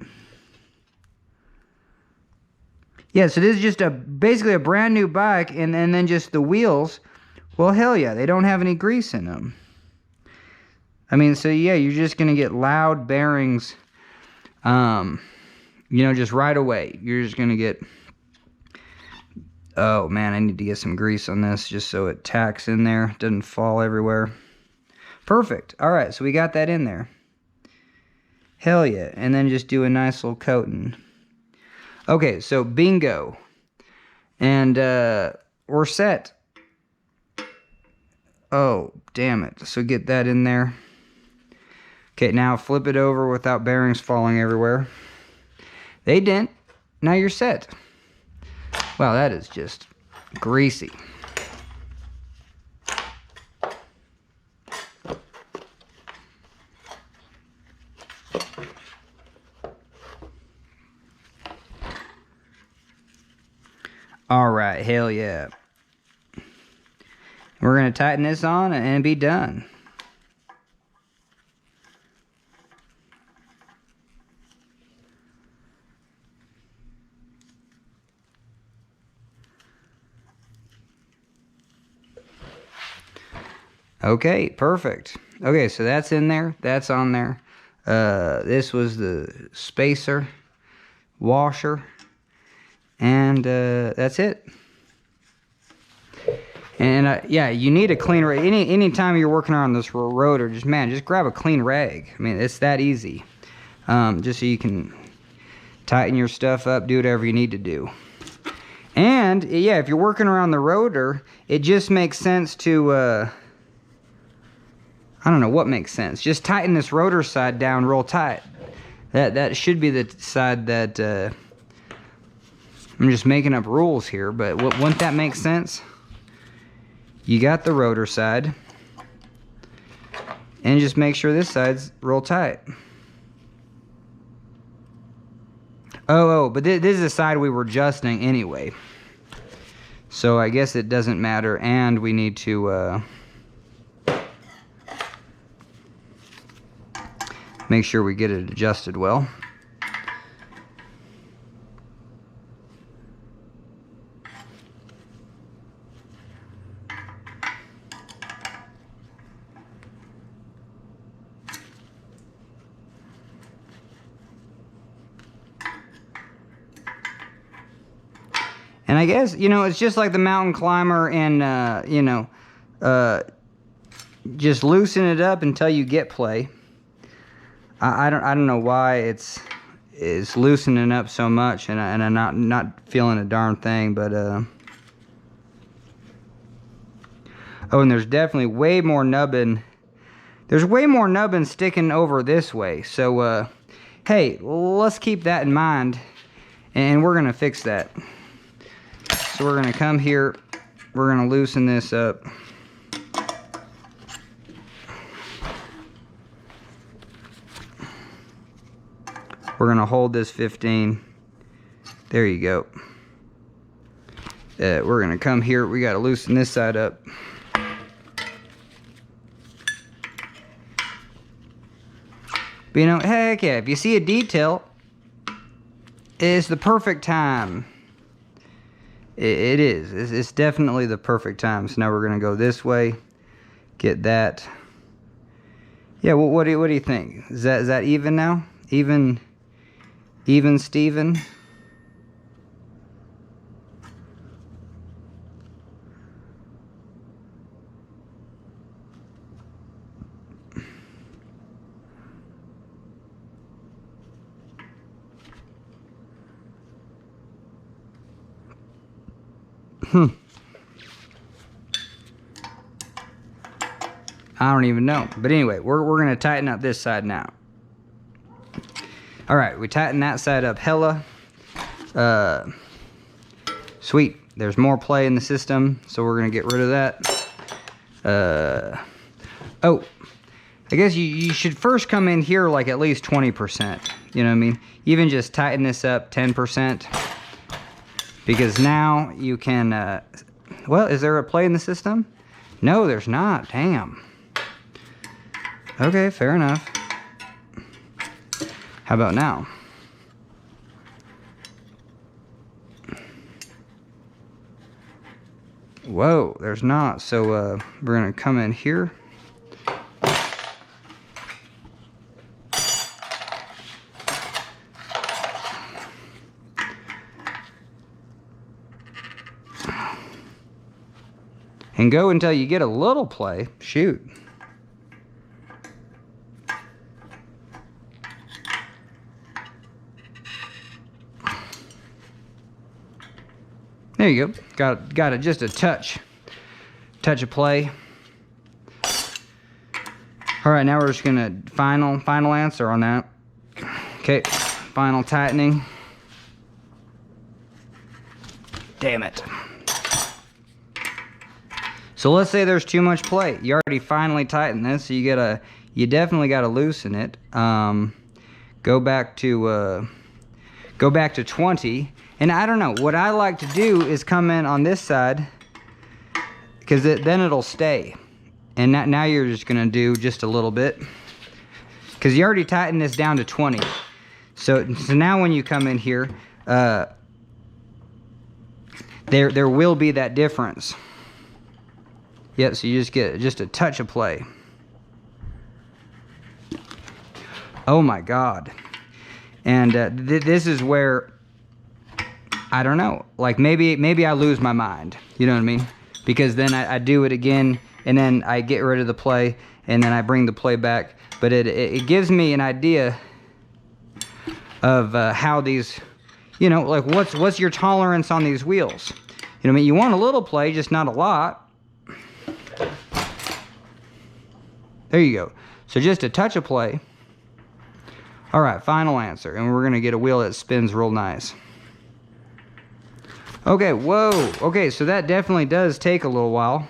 Yeah, so this is just basically a brand new bike, and then just the wheels, well, hell yeah, they don't have any grease in them. I mean, so yeah, you're just going to get loud bearings, you know, just right away. You're just going to get... Oh man, I need to get some grease on this just so it tacks in there, doesn't fall everywhere. Perfect. All right, so we got that in there. Hell yeah. And then just do a nice little coating. Okay, so bingo. And we're set. Oh, damn it. So get that in there. Okay, now flip it over without bearings falling everywhere. They didn't. Now you're set. Wow, that is just greasy. All right, hell yeah. We're going to tighten this on and be done. Okay, perfect. Okay, so that's in there. That's on there. This was the spacer, washer, and that's it. And yeah, you need a clean rag. Anytime you're working on this rotor, just grab a clean rag. I mean, it's that easy. Just so you can tighten your stuff up, do whatever you need to do. And yeah, if you're working around the rotor, it just makes sense to I don't know what makes sense. Just tighten this rotor side down real tight. That should be the side that I'm just making up rules here, but wouldn't that make sense? You got the rotor side, and just make sure this side's real tight. Oh, but this is the side we were adjusting anyway. So I guess it doesn't matter, and we need to Make sure we get it adjusted well. And I guess, you know, it's just like the mountain climber, and, you know, just loosen it up until you get play. I don't know why it's loosening up so much, and I'm not feeling a darn thing, but, oh, and there's definitely way more nubbin. There's way more nubbin sticking over this way. So, hey, let's keep that in mind, and we're going to fix that. So we're going to come here, we're going to loosen this up. We're going to hold this 15. There you go. We're going to come here, we got to loosen this side up. But you know, heck yeah, if you see a detail, it's the perfect time. It is. It's definitely the perfect time. So now we're going to go this way. Get that. Yeah, well, what do you think? Is that even now? Even Steven? I don't even know. But anyway, we're going to tighten up this side now. Alright, we tighten that side up hella. Sweet. There's more play in the system, so we're going to get rid of that. Oh, I guess you should first come in here like at least 20%. You know what I mean? Even just tighten this up 10%. Because now you can... well, is there a play in the system? No, there's not. Damn. Okay, fair enough. How about now? Whoa, there's not. So we're gonna come in here. And go until you get a little play. Shoot. There you go. Got it just a touch of play. All right, now we're just gonna final answer on that. Okay, final tightening. Damn it. So let's say there's too much play. You already finally tightened this, so you definitely gotta loosen it. Go back to 20. And I don't know, what I like to do is come in on this side, because then it'll stay. And now you're just gonna do just a little bit, because you already tightened this down to 20. So now when you come in here, there will be that difference. Yep, so you just get just a touch of play. Oh my God. And this is where, I don't know, like maybe I lose my mind, you know what I mean? Because then I do it again, and then I get rid of the play, and then I bring the play back. But it gives me an idea of how these, you know, like what's your tolerance on these wheels? You know what I mean? You want a little play, just not a lot. There you go. So just a touch of play. All right, final answer, and we're gonna get a wheel that spins real nice. Okay, whoa. Okay, so that definitely does take a little while.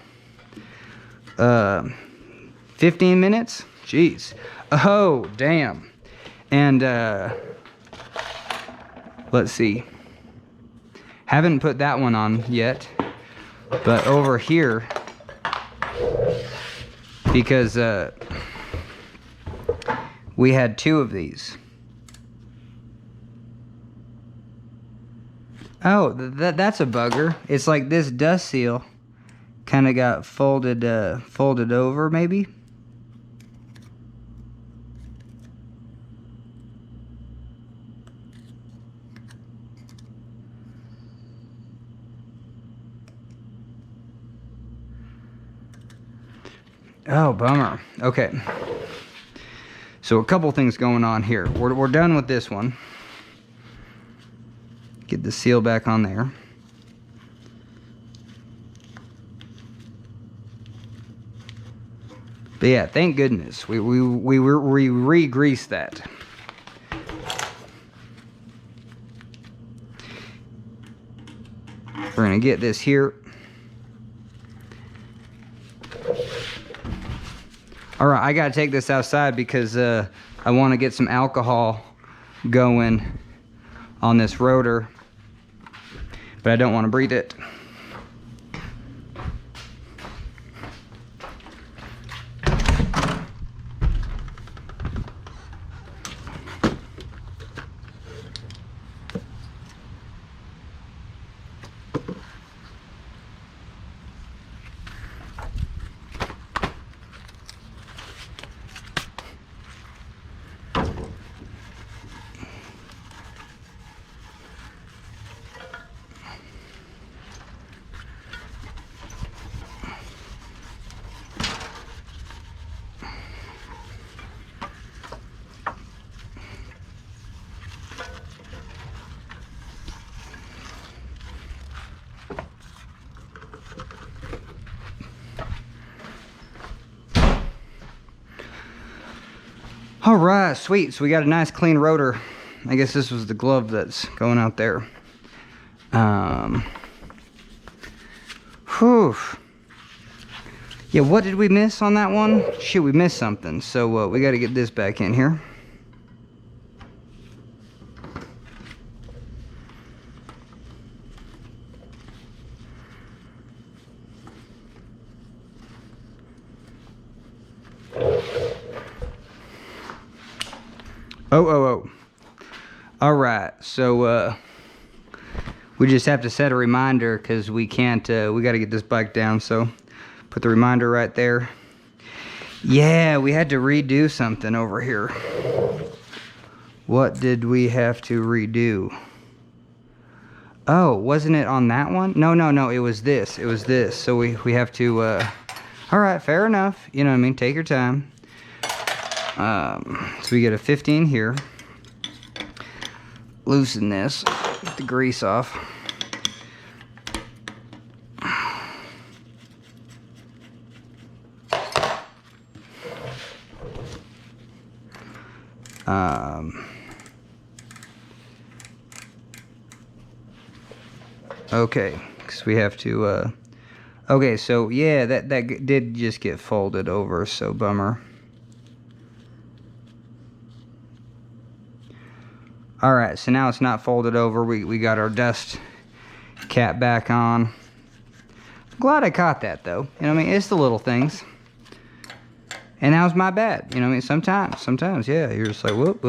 15 minutes? Jeez. Oh, damn. And, let's see. Haven't put that one on yet. But over here, because, we had 2 of these. Oh, that's a bugger. It's like this dust seal kind of got folded over, maybe. Oh, bummer. Okay. So a couple things going on here. We're done with this one. Get the seal back on there. But yeah, thank goodness we re-greased that. We're gonna get this here. All right, I gotta take this outside because I want to get some alcohol going on this rotor, but I don't want to breathe it. All right, sweet. So we got a nice clean rotor. I guess this was the glove that's going out there. Whew. Yeah, what did we miss on that one? Shoot, we missed something. So we got to get this back in here. Oh. All right, so we just have to set a reminder because we can't, we got to get this bike down, so put the reminder right there. Yeah, we had to redo something over here. What did we have to redo? Oh, wasn't it on that one? No, it was this. It was this. So we have to, all right, fair enough. You know what I mean? Take your time. So we get a 15 here. Loosen this. Get the grease off. Okay, because we have to, okay, so yeah, that did just get folded over, so bummer. Alright, so now it's not folded over. We got our dust cap back on. I'm glad I caught that, though. You know what I mean? It's the little things. And that was my bad. You know what I mean? Sometimes, yeah. You're just like, whoop.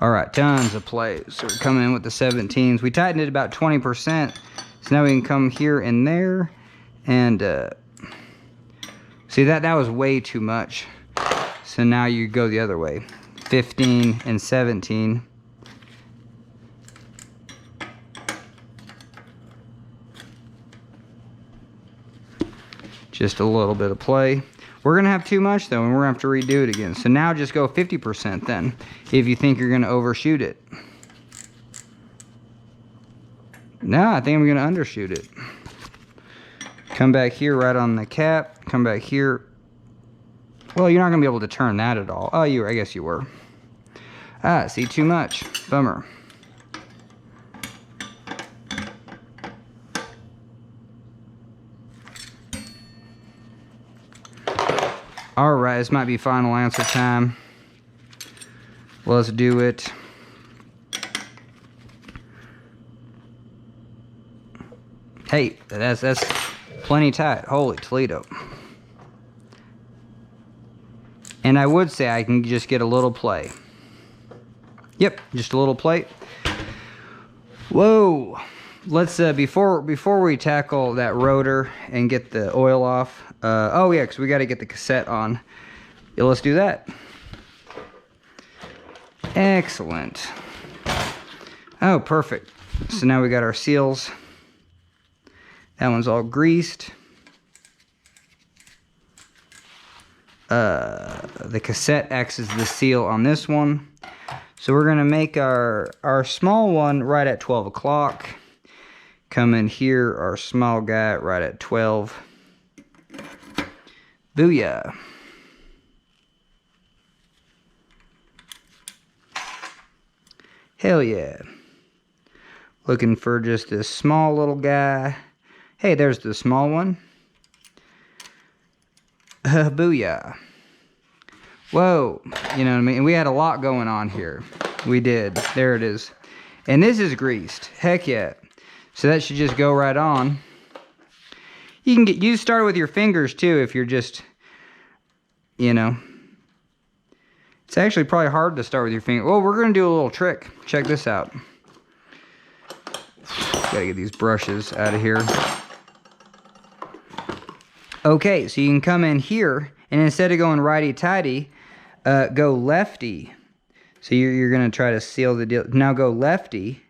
Alright, tons of play. So we're coming in with the 17s. We tightened it about 20%. So now we can come here and there. And, see, that was way too much. So now you go the other way. 15 and 17. Just a little bit of play. We're going to have too much though, and we're going to have to redo it again. So now just go 50% then, if you think you're going to overshoot it. No, I think I'm going to undershoot it. Come back here right on the cap. Come back here. Well, you're not going to be able to turn that at all. Oh, I guess you were. Ah, see, too much. Bummer. Alright, this might be final answer time. Let's do it. Hey, that's plenty tight. Holy Toledo. And I would say I can just get a little play. Yep, just a little plate. Whoa. Let's, before we tackle that rotor and get the oil off, oh yeah, because we got to get the cassette on. Yeah, let's do that. Excellent. Oh, perfect. So now we got our seals. That one's all greased. The cassette acts as the seal on this one. So we're gonna make our small one right at 12 o'clock. Come in here, our small guy right at 12. Booyah. Hell yeah. Looking for just this small little guy. Hey, there's the small one. Booyah. Whoa. You know what I mean? We had a lot going on here. We did. There it is. And this is greased. Heck yeah. So that should just go right on. You start with your fingers too if you're just, you know. It's actually probably hard to start with your finger. Well, we're going to do a little trick. Check this out. Gotta get these brushes out of here. Okay, so you can come in here, and instead of going righty-tighty, go lefty. So you're going to try to seal the deal. Now go lefty.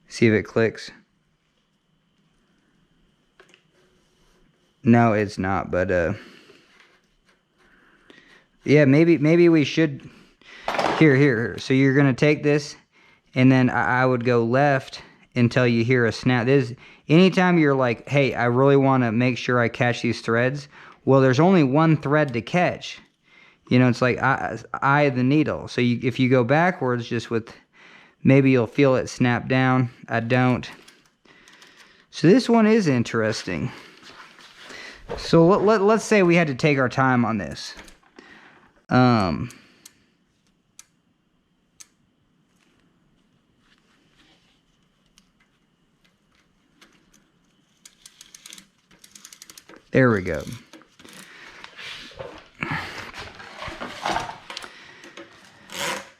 See if it clicks. No, it's not, but yeah, maybe we should. Here. So you're gonna take this, and then I would go left until you hear a snap. Anytime you're like, hey, I really want to make sure I catch these threads. Well, there's only one thread to catch. You know, it's like eye of the needle. So if you go backwards, just with, maybe you'll feel it snap down. I don't. So this one is interesting. So let's say we had to take our time on this. There we go.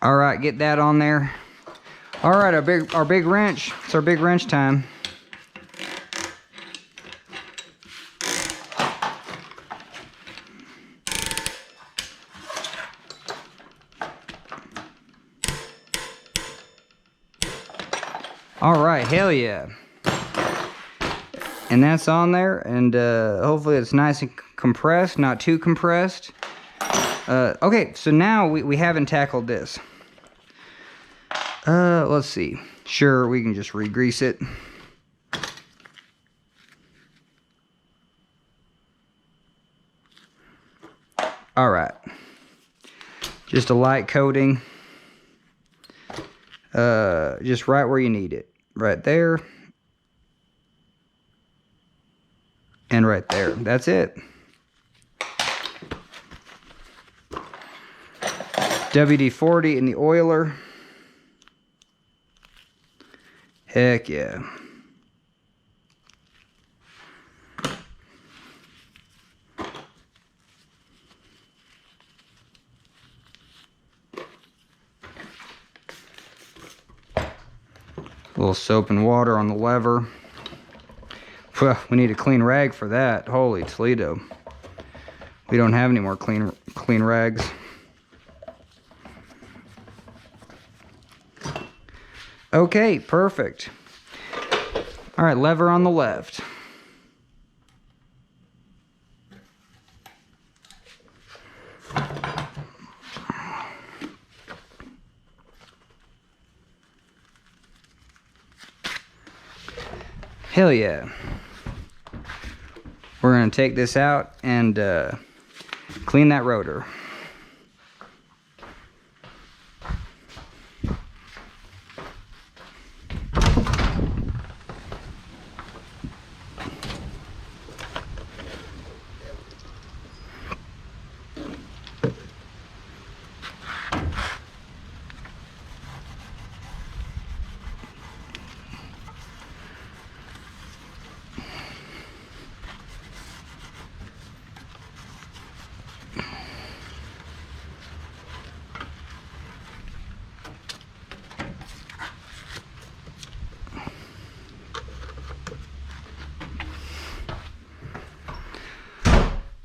All right, get that on there. All right, our big wrench. It's our big wrench time. All right, hell yeah. And that's on there, and hopefully it's nice and compressed, not too compressed. Okay, so now we haven't tackled this. Let's see. Sure, we can just re-grease it. All right. Just a light coating. Just right where you need it. Right there. And right there. That's it. WD-40 in the oiler. Heck yeah. A little soap and water on the lever. Well, we need a clean rag for that. Holy Toledo. We don't have any more clean rags. Okay, perfect. All right, lever on the left. Hell yeah. We're going to take this out and clean that rotor.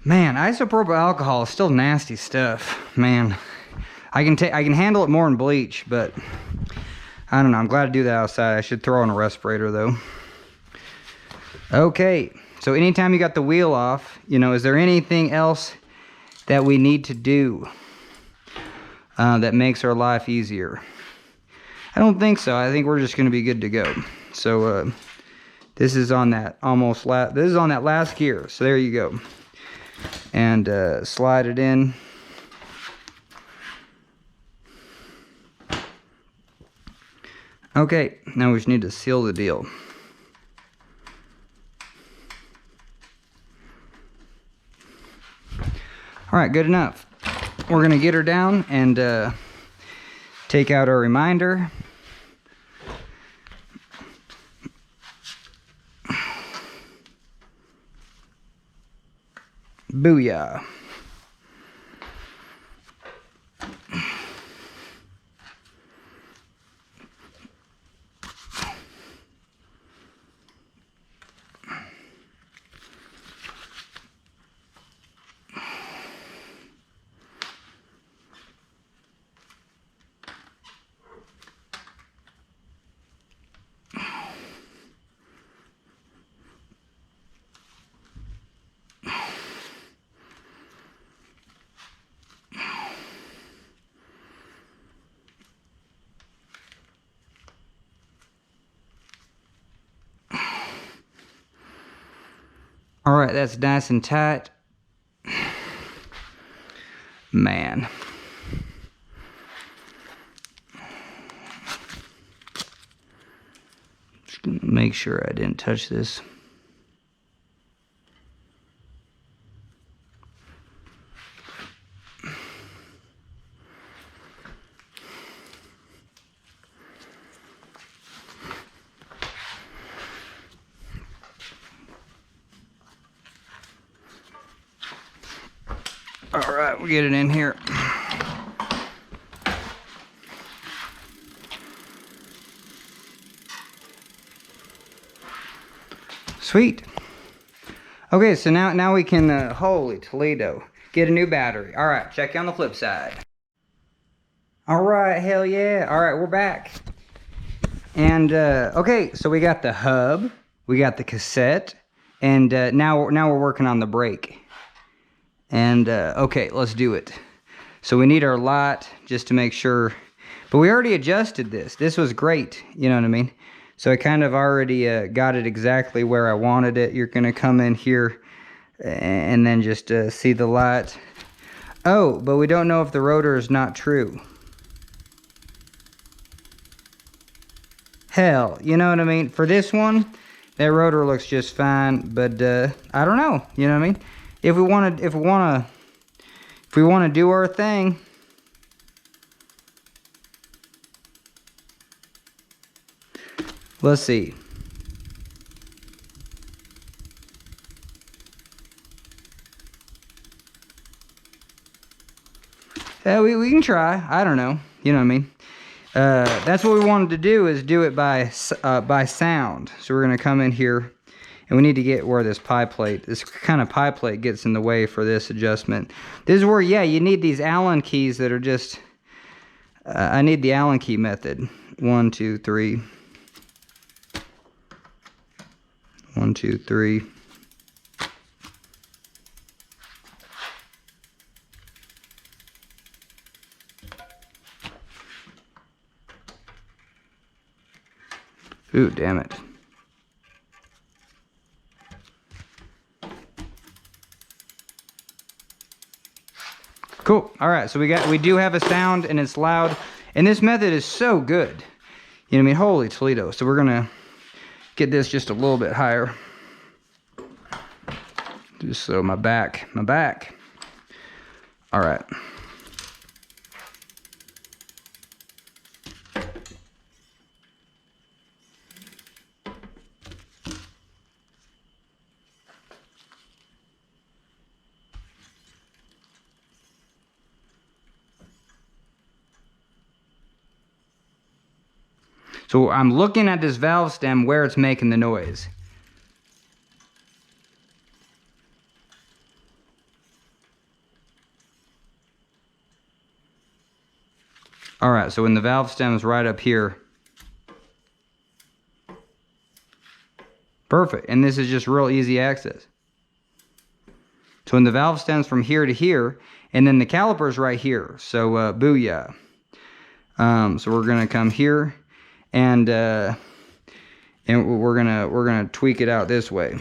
Man, isopropyl alcohol is still nasty stuff, man. I can handle it more in bleach, but I don't know. I'm glad to do that outside. I should throw on a respirator though. Okay, so anytime you got the wheel off, you know, is there anything else that we need to do that makes our life easier? I don't think so. I think we're just going to be good to go. So this is on that this is on that last gear. So there you go. And slide it in. Okay, now we just need to seal the deal. All right, good enough. We're gonna get her down and take out our reminder. Booyah. All right, that's nice and tight. Man. Just gonna make sure I didn't touch this. All right, we'll get it in here. Sweet. Okay, so now we can, holy Toledo, get a new battery. All right, check you on the flip side. All right, hell yeah. All right, we're back. And, okay, so we got the hub, we got the cassette, and now we're working on the brake. And okay, let's do it. So we need our lot just to make sure, but we already adjusted this. This was great, you know what I mean? So I kind of already got it exactly where I wanted it. You're gonna come in here and then just see the light. Oh, but we don't know if the rotor is not true. Hell, you know what I mean? For this one, that rotor looks just fine, but I don't know, you know what I mean? If we want to do our thing, let's see. We can try. I don't know. You know what I mean? That's what we wanted to do, is do it by sound. So we're gonna come in here. And we need to get where this this kind of pie plate gets in the way for this adjustment. This is where, yeah, you need these Allen keys that are just, I need the Allen key method. 1, 2, 3. 1, 2, 3. Ooh, damn it. Cool. All right, so we do have a sound and it's loud, and this method is so good. You know what I mean? Holy Toledo. So we're gonna get this just a little bit higher. Just so my back. All right. So I'm looking at this valve stem where it's making the noise. All right, so when the valve stem's right up here. Perfect, and this is just real easy access. So when the valve stem's from here to here, and then the caliper's right here, so booyah. So we're gonna come here, and we're gonna tweak it out this way.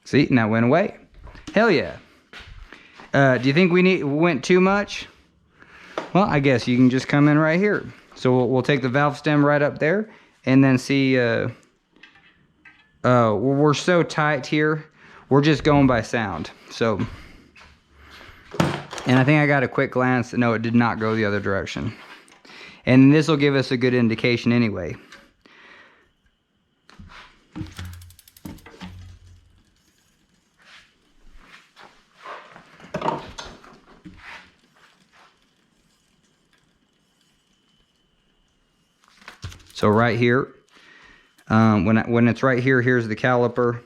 See, and that went away. Hell yeah. Do you think we went too much? Well, I guess you can just come in right here. So we'll take the valve stem right up there, and then see. We're so tight here. We're just going by sound. So, and I think I got a quick glance. No, it did not go the other direction. And this will give us a good indication anyway. So right here, when it's right here, here's the caliper.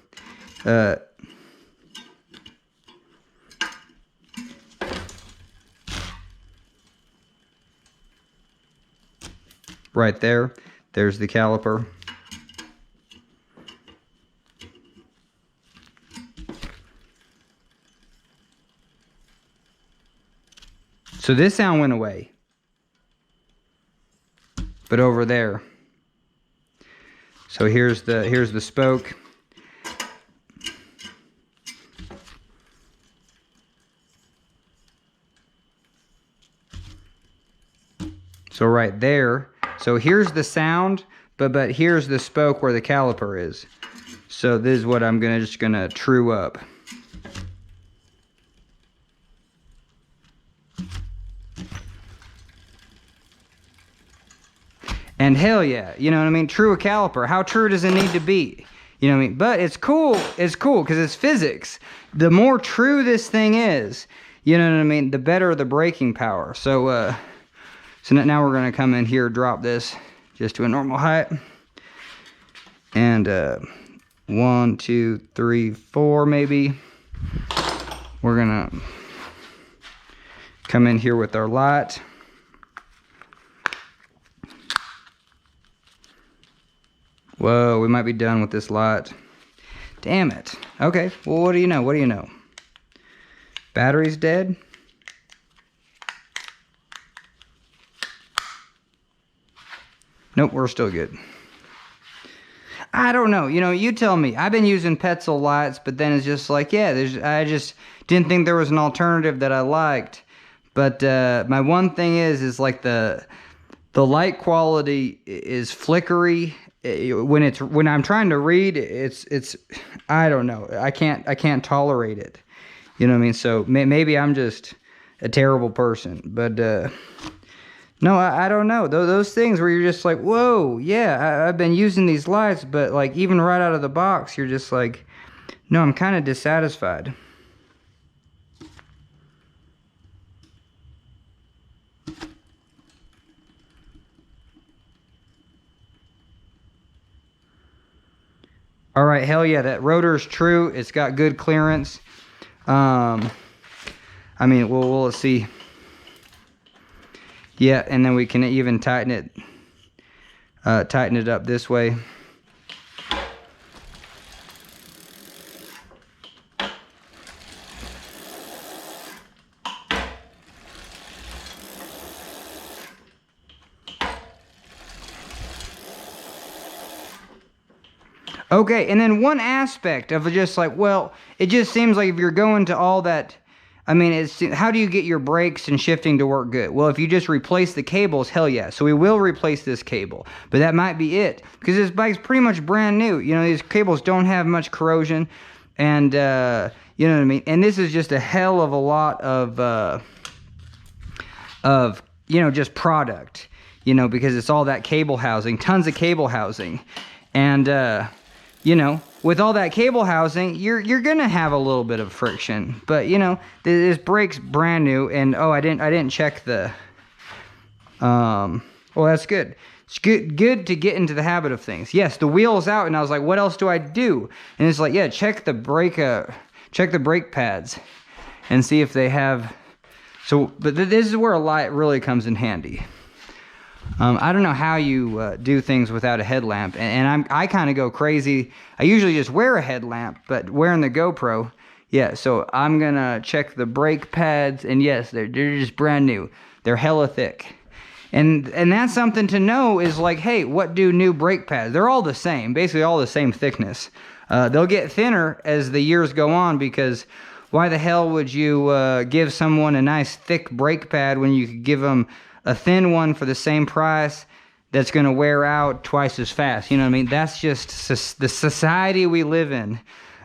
Right there, there's the caliper. So this sound went away. But over there. So here's the spoke. So right there. So here's the sound, but here's the spoke where the caliper is. So this is what I'm just gonna true up. And hell yeah, you know what I mean? True a caliper. How true does it need to be? You know what I mean? But it's cool because it's physics. The more true this thing is, you know what I mean, the better the braking power. So so now we're gonna come in here, drop this just to a normal height. And 1, 2, 3, 4 maybe. We're gonna come in here with our light. Whoa, we might be done with this light. Damn it. Okay, well, what do you know? What do you know? Battery's dead? Nope, we're still good. I don't know. You know, you tell me. I've been using Petzl lights, but then it's just like, yeah, I just didn't think there was an alternative that I liked. But my one thing is like the light quality is flickery. When I'm trying to read, it's I don't know. I can't tolerate it. You know what I mean? So maybe I'm just a terrible person. But no, I don't know. Those things where you're just like, whoa, yeah, I've been using these lights, but like even right out of the box, you're just like, no, I'm kind of dissatisfied. All right, hell yeah, that rotor's true. It's got good clearance. I mean, we'll see. Yeah, and then we can even tighten it up this way. Okay, and then one aspect of just like, well, it just seems like if you're going to all that, I mean, how do you get your brakes and shifting to work good? Well, if you just replace the cables, hell yeah. So we will replace this cable, but that might be it because this bike's pretty much brand new. You know, these cables don't have much corrosion, and you know what I mean. And this is just a hell of a lot of you know, just product, you know, because it's all that cable housing, tons of cable housing, and you know, with all that cable housing, you're gonna have a little bit of friction. But you know, this brake's brand new, and oh, I didn't check the well, that's good. It's good to get into the habit of things. Yes, the wheel's out, and I was like, what else do I do? And it's like, yeah, check the brake pads and see if they have. So, but this is where a light really comes in handy. I don't know how you do things without a headlamp, and I kind of go crazy. I usually just wear a headlamp, but wearing the GoPro, yeah. So I'm gonna check the brake pads, and yes, they're just brand new. They're hella thick, and that's something to know. Is like, hey, what do new brake pads? They're all the same, basically all the same thickness. They'll get thinner as the years go on, because why the hell would you give someone a nice thick brake pad when you could give them a thin one for the same price that's going to wear out twice as fast? You know what I mean? That's just the society we live in.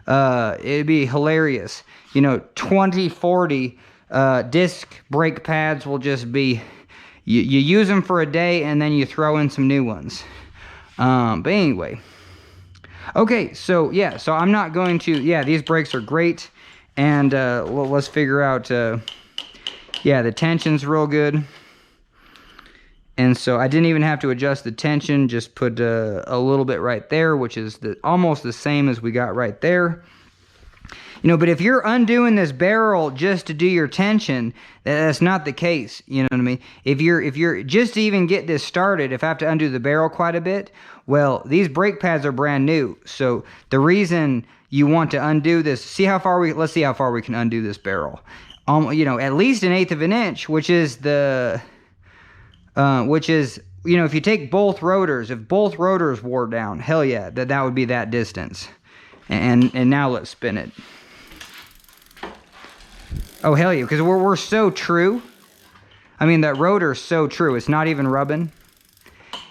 It'd be hilarious. You know, 20, 40 disc brake pads will just be, you use them for a day and then you throw in some new ones. But anyway. Okay, so yeah, so I'm not going to, yeah, these brakes are great. And well, let's figure out, yeah, the tension's real good. And so I didn't even have to adjust the tension, just put a little bit right there, which is almost the same as we got right there. You know, but if you're undoing this barrel just to do your tension, that's not the case. You know what I mean? If you're just to even get this started, if I have to undo the barrel quite a bit, well, these brake pads are brand new. So the reason you want to undo this, let's see how far we can undo this barrel. You know, at least 1/8 of an inch, which is, you know, if you take both rotors, if both rotors wore down, hell yeah, that would be that distance. And now let's spin it. Oh, hell yeah, because we're so true. I mean, that rotor's so true. It's not even rubbing.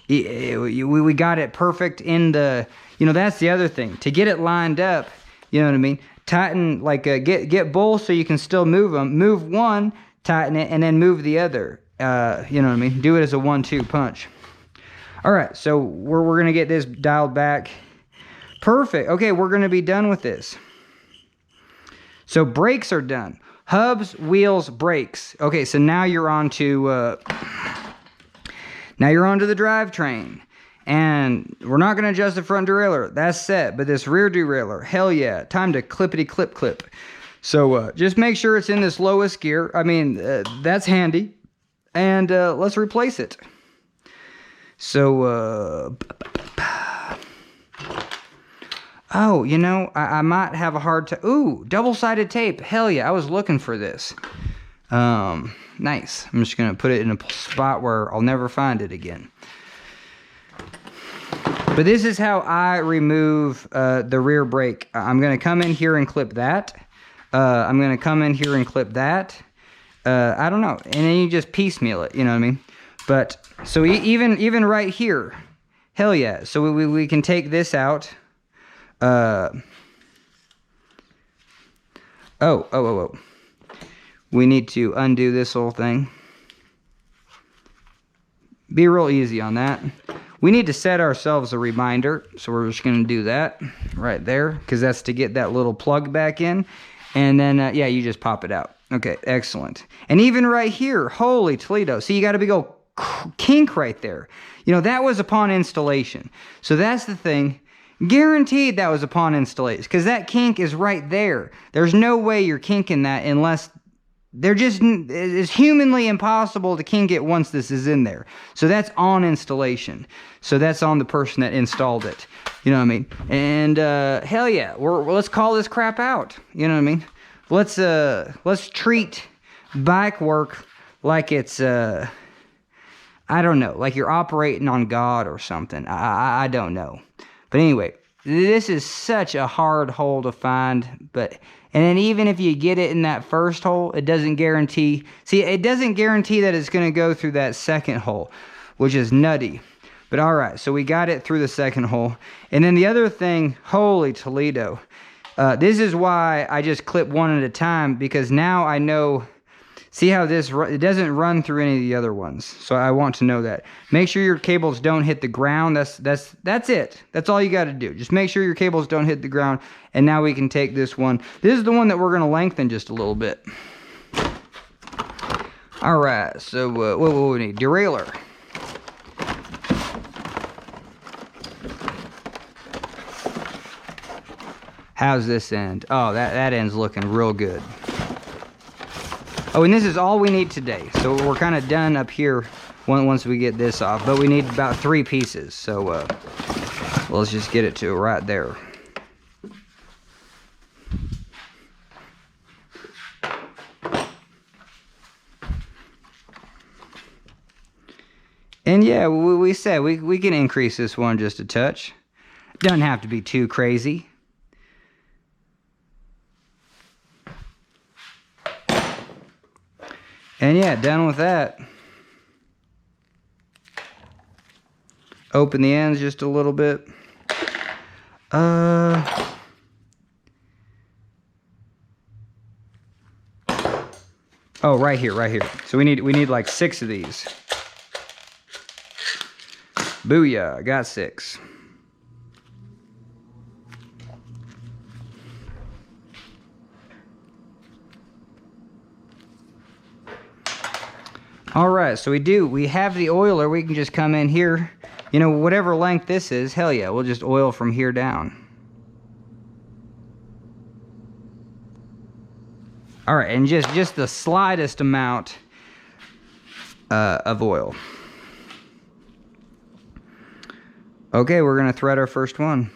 We got it perfect in the, you know, that's the other thing. To get it lined up, you know what I mean? Tighten, like, get both so you can still move them. Move one, tighten it, and then move the other. You know what I mean? Do it as a 1-2 punch. All right, so we're going to get this dialed back. Perfect. Okay, we're going to be done with this. So brakes are done. Hubs, wheels, brakes. Okay, so now you're on to the drivetrain. And we're not going to adjust the front derailleur. That's set. But this rear derailleur, hell yeah. Time to clippity clip. So just make sure it's in this lowest gear. I mean, that's handy. And let's replace it. So, oh, you know, I might have a hard time. Ooh, double-sided tape. Hell yeah, I was looking for this. Nice. I'm just going to put it in a spot where I'll never find it again. But this is how I remove the rear brake. I'm going to come in here and clip that. I'm going to come in here and clip that. I don't know. And then you just piecemeal it, you know what I mean? But, so even right here, hell yeah. So we can take this out. Oh. We need to undo this whole thing. Be real easy on that. We need to set ourselves a reminder. So we're just going to do that right there, because that's to get that little plug back in. And then, yeah, you just pop it out. Okay, excellent. And even right here, holy Toledo. See, you got a big old kink right there. You know, that was upon installation. So that's the thing. Guaranteed that was upon installation, because that kink is right there. There's no way you're kinking that unless it's humanly impossible to kink it once this is in there. So that's on installation. So that's on the person that installed it. You know what I mean? And hell yeah, let's call this crap out. You know what I mean? Let's treat bike work like it's I don't know, like you're operating on God or something. I don't know. But anyway, this is such a hard hole to find. And then even if you get it in that first hole, it doesn't guarantee. See, it doesn't guarantee that it's going to go through that second hole, which is nutty. But all right, so we got it through the second hole. And then the other thing, holy Toledo. This is why I just clip one at a time, because now I know. See how it doesn't run through any of the other ones. So I want to know that. Make sure your cables don't hit the ground. That's it. That's all you got to do. Just make sure your cables don't hit the ground. And now we can take this one. This is the one that we're going to lengthen just a little bit. All right. So what we need? Derailleur. How's this end? Oh, that end's looking real good. Oh, and this is all we need today. So we're kind of done up here once we get this off. But we need about 3 pieces. So let's just get it to right there. And yeah, we said we can increase this one just a touch. Doesn't have to be too crazy. And yeah, done with that. Open the ends just a little bit. Oh, right here, right here. So we need like 6 of these. Booyah, I got 6. All right, so we have the oiler. We can just come in here, you know, whatever length this is, hell yeah, we'll just oil from here down. All right, and just the slightest amount of oil. Okay, we're gonna thread our first one.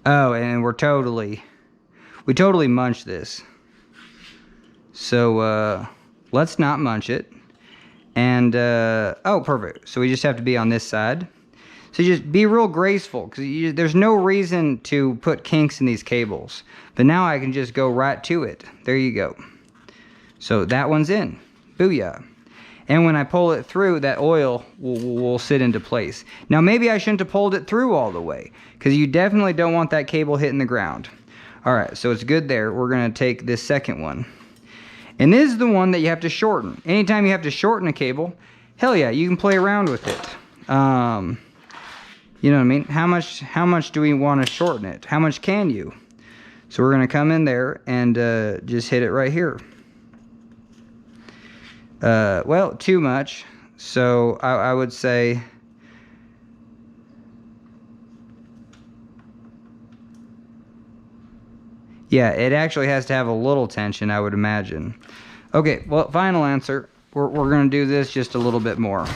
Oh, and we totally munched this. So let's not munch it. And oh, perfect. So we just have to be on this side. So just be real graceful, because there's no reason to put kinks in these cables. But now I can just go right to it. There you go. So that one's in. Booyah. And when I pull it through, that oil will sit into place. Now maybe I shouldn't have pulled it through all the way, because you definitely don't want that cable hitting the ground. Alright, so it's good there. We're going to take this second one. And this is the one that you have to shorten. Anytime you have to shorten a cable, hell yeah, you can play around with it. You know what I mean? How much do we want to shorten it? How much can you? So we're going to come in there and just hit it right here. Well, too much. So I would say... Yeah, it actually has to have a little tension, I would imagine. Okay, well, final answer. We're going to do this just a little bit more.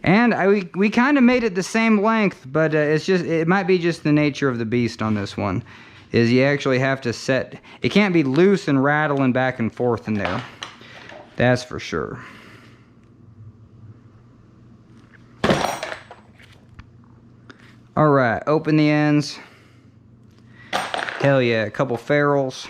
And we kind of made it the same length, but it might be just the nature of the beast on this one. Is you actually have to set... It can't be loose and rattling back and forth in there. That's for sure. Alright, open the ends. Hell yeah, a couple ferrules.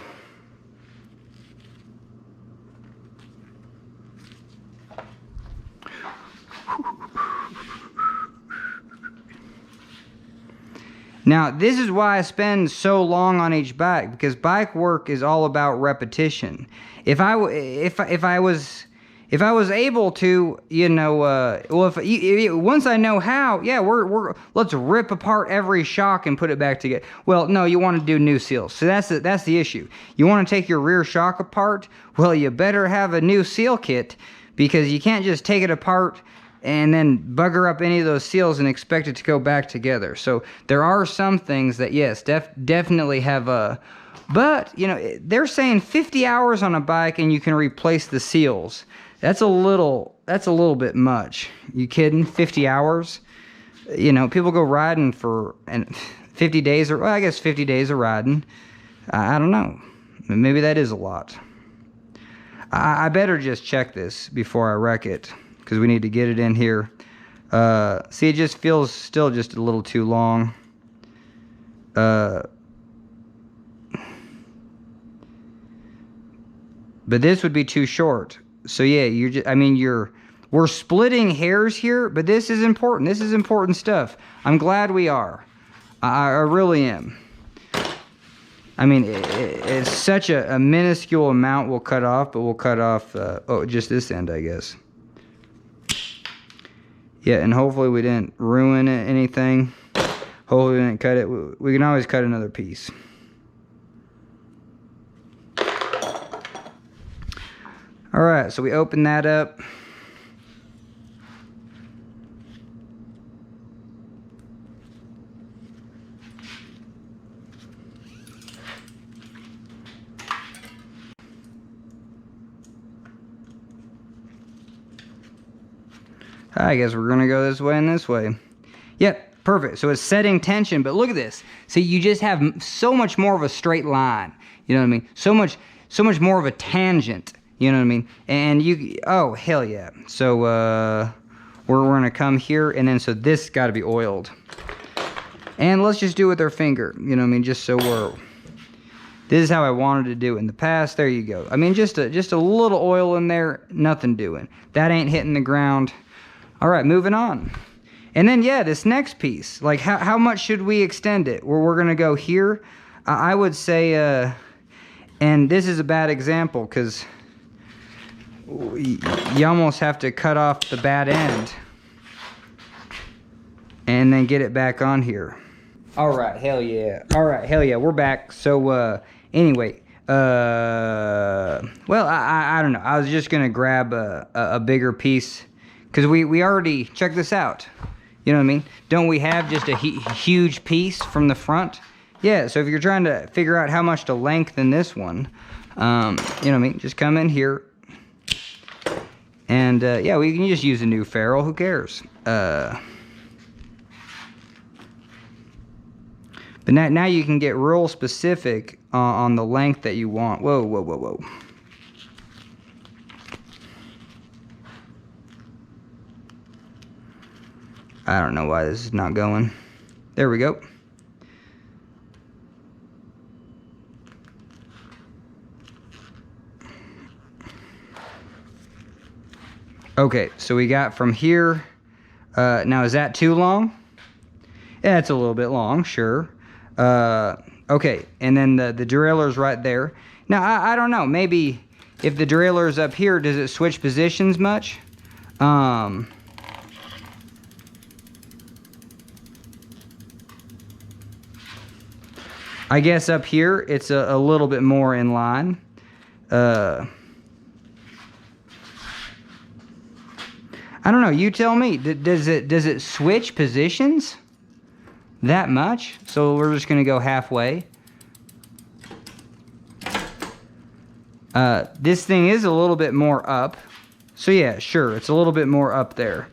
Now, this is why I spend so long on each bike, because bike work is all about repetition. If I was able to, you know, well, once I know how, yeah, let's rip apart every shock and put it back together. Well, no, you want to do new seals. So that's the issue. You want to take your rear shock apart? Well, you better have a new seal kit, because you can't just take it apart and then bugger up any of those seals and expect it to go back together. So there are some things that, yes, definitely have a... But, you know, they're saying 50 hours on a bike and you can replace the seals. That's a little bit much. You kidding? 50 hours? You know, people go riding for 50 days, or well, I guess 50 days of riding. I don't know. Maybe that is a lot. I better just check this before I wreck it, because we need to get it in here. See, it just feels still just a little too long. But this would be too short. So yeah, we're splitting hairs here, but this is important. This is important stuff. I'm glad we are. I really am. I mean, it's such a minuscule amount we'll cut off, but we'll cut off, just this end, I guess. Yeah, and hopefully we didn't ruin anything. Hopefully we didn't cut it. We can always cut another piece. All right, so we open that up. I guess we're gonna go this way and this way. Yep, perfect. So it's setting tension, but look at this. See, you just have so much more of a straight line. You know what I mean? So much more of a tangent. You know what I mean? And you, oh, hell yeah. So we're gonna come here, and then so this got to be oiled. And let's just do it with our finger. You know what I mean? Just so we're. This is how I wanted to do it in the past. There you go. I mean, just a little oil in there, nothing doing. That ain't hitting the ground. All right, moving on. And then, yeah, this next piece, like how much should we extend it? We're going to go here. I would say, and this is a bad example because you almost have to cut off the bad end and then get it back on here. All right, hell yeah. All right, hell yeah, we're back. So, anyway, well, I don't know. I was just going to grab a bigger piece. Because we already, check this out. You know what I mean? Don't we have just a huge piece from the front? Yeah, so if you're trying to figure out how much to lengthen this one, you know what I mean? Just come in here. And, yeah, we can just use a new ferrule. Who cares? But now you can get real specific on the length that you want. Whoa, whoa, whoa, whoa. I don't know why this is not going. There we go. Okay, so we got from here. Now, is that too long? Yeah, it's a little bit long, sure. Okay, and then the derailleur's right there. Now, I don't know. Maybe if the derailleur's up here, does it switch positions much? I guess up here it's a little bit more in line. I don't know. You tell me. Does it switch positions that much? So we're just gonna go halfway. This thing is a little bit more up. So yeah, sure, it's a little bit more up there.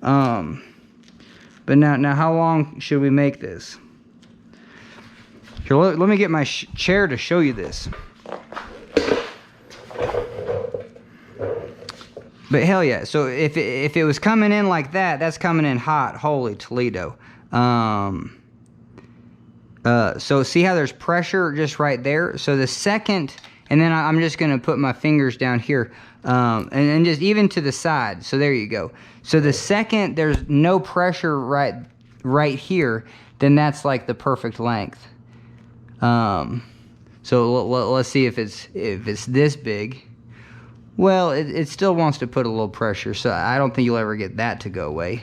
But now how long should we make this? Here, let me get my chair to show you this. But hell yeah, so if it was coming in like that, that's coming in hot. Holy Toledo. So see how there's pressure just right there? So the second, and then I'm just gonna put my fingers down here, and just even to the side. So there you go. So the second there's no pressure right here, then that's like the perfect length. So let's see if it's this big. Well, it still wants to put a little pressure, so I don't think you'll ever get that to go away.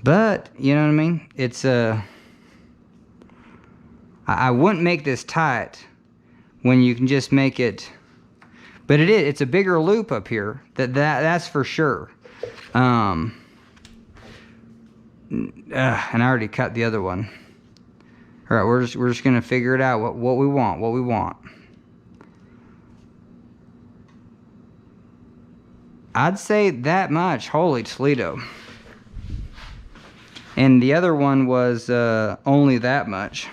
But you know what I mean? It's I wouldn't make this tight when you can just make it. But it's a bigger loop up here. That's for sure. And I already cut the other one. All right, we're just gonna figure it out what we want. I'd say that much. Holy Toledo. And the other one was only that much.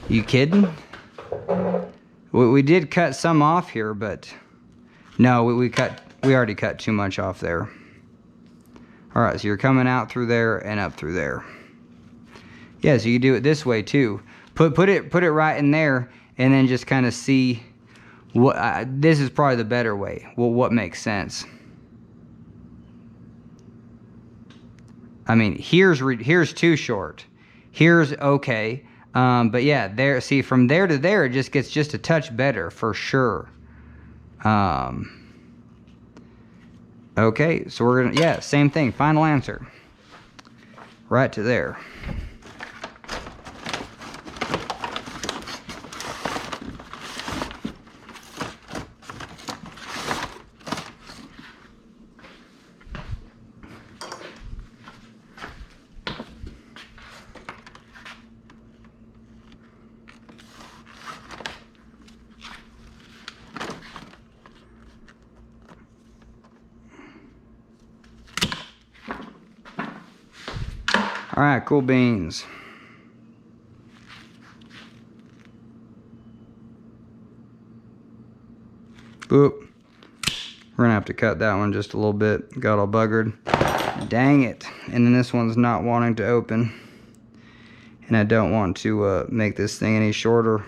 You kidding? We did cut some off here, but no, we already cut too much off there. All right, so you're coming out through there and up through there. Yeah, so you do it this way too. Put it right in there, and then just kind of see what. This is probably the better way. Well, what makes sense? I mean, here's too short. Here's okay, but yeah, there. See, from there to there, it just gets just a touch better for sure. Okay, so we're gonna, yeah, same thing. Final answer. Right to there. All right, cool beans. Boop. We're gonna have to cut that one just a little bit. Got all buggered. Dang it. And then this one's not wanting to open. And I don't want to make this thing any shorter.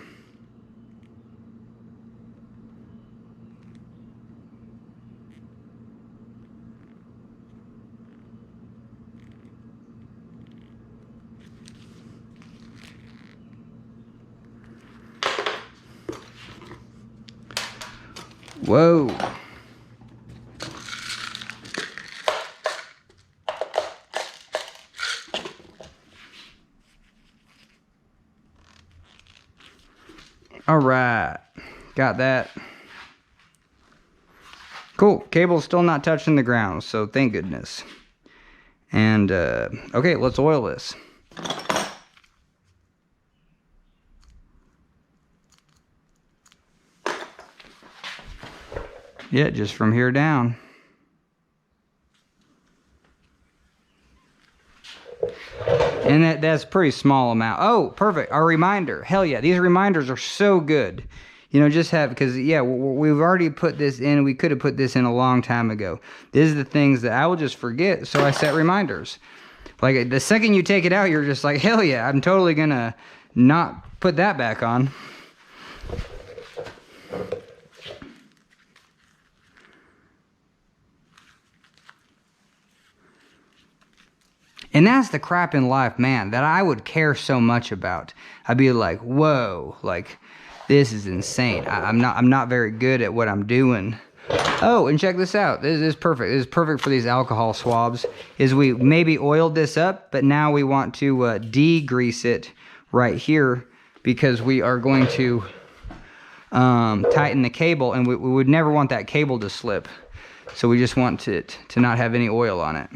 Whoa. All right, got that. Cool, cable's still not touching the ground, so thank goodness. And, okay, let's oil this. Yeah, just from here down. And that's a pretty small amount. Oh, perfect. Our reminder. Hell yeah. These reminders are so good. You know, just have, because, yeah, we've already put this in. We could have put this in a long time ago. These are the things that I will just forget, so I set reminders. Like, the second you take it out, you're just like, hell yeah, I'm totally going to not put that back on. And that's the crap in life, man, that I would care so much about. I'd be like, whoa, like, this is insane. I'm not very good at what I'm doing. Oh, and check this out. This is perfect. This is perfect for these alcohol swabs. Is we maybe oiled this up, but now we want to de-grease it right here because we are going to tighten the cable, and we would never want that cable to slip. So we just want it to not have any oil on it.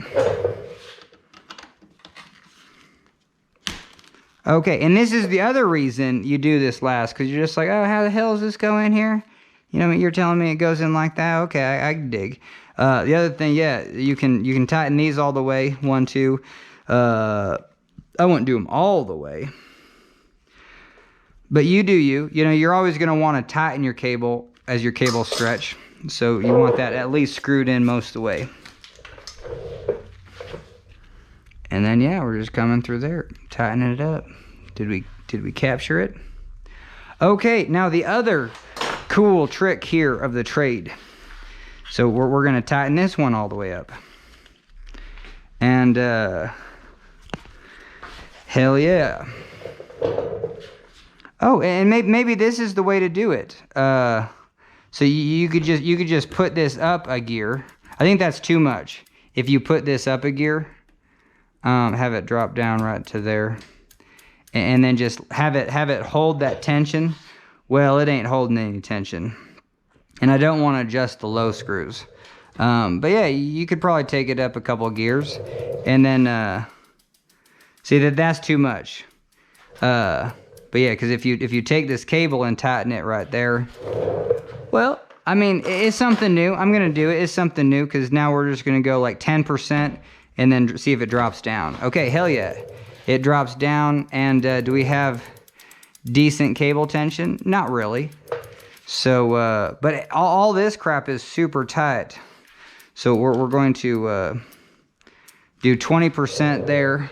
Okay, and this is the other reason you do this last, because you're just like, oh, how the hell does this go in here? You know, you're telling me it goes in like that? Okay, I can dig. The other thing, yeah, you can tighten these all the way. 1, 2. I wouldn't do them all the way. But you do you. You know, you're always going to want to tighten your cable as your cables stretch. So you want that at least screwed in most of the way. And then, yeah, we're just coming through there, tightening it up. Did we capture it? Okay, now the other cool trick here of the trade. So we're going to tighten this one all the way up. And, hell yeah. Oh, and maybe this is the way to do it. So you could just put this up a gear. I think that's too much. If you put this up a gear, have it drop down right to there, and then just have it hold that tension. Well, it ain't holding any tension, and I don't want to adjust the low screws. But yeah, you could probably take it up a couple of gears, and then see that's too much. But yeah, because if you take this cable and tighten it right there, well, I mean, it's something new. I'm gonna do it. It's something new because now we're just gonna go like 10%. And then see if it drops down. Okay, hell yeah. It drops down, and do we have decent cable tension? Not really. So, but all this crap is super tight. So we're going to do 20% there.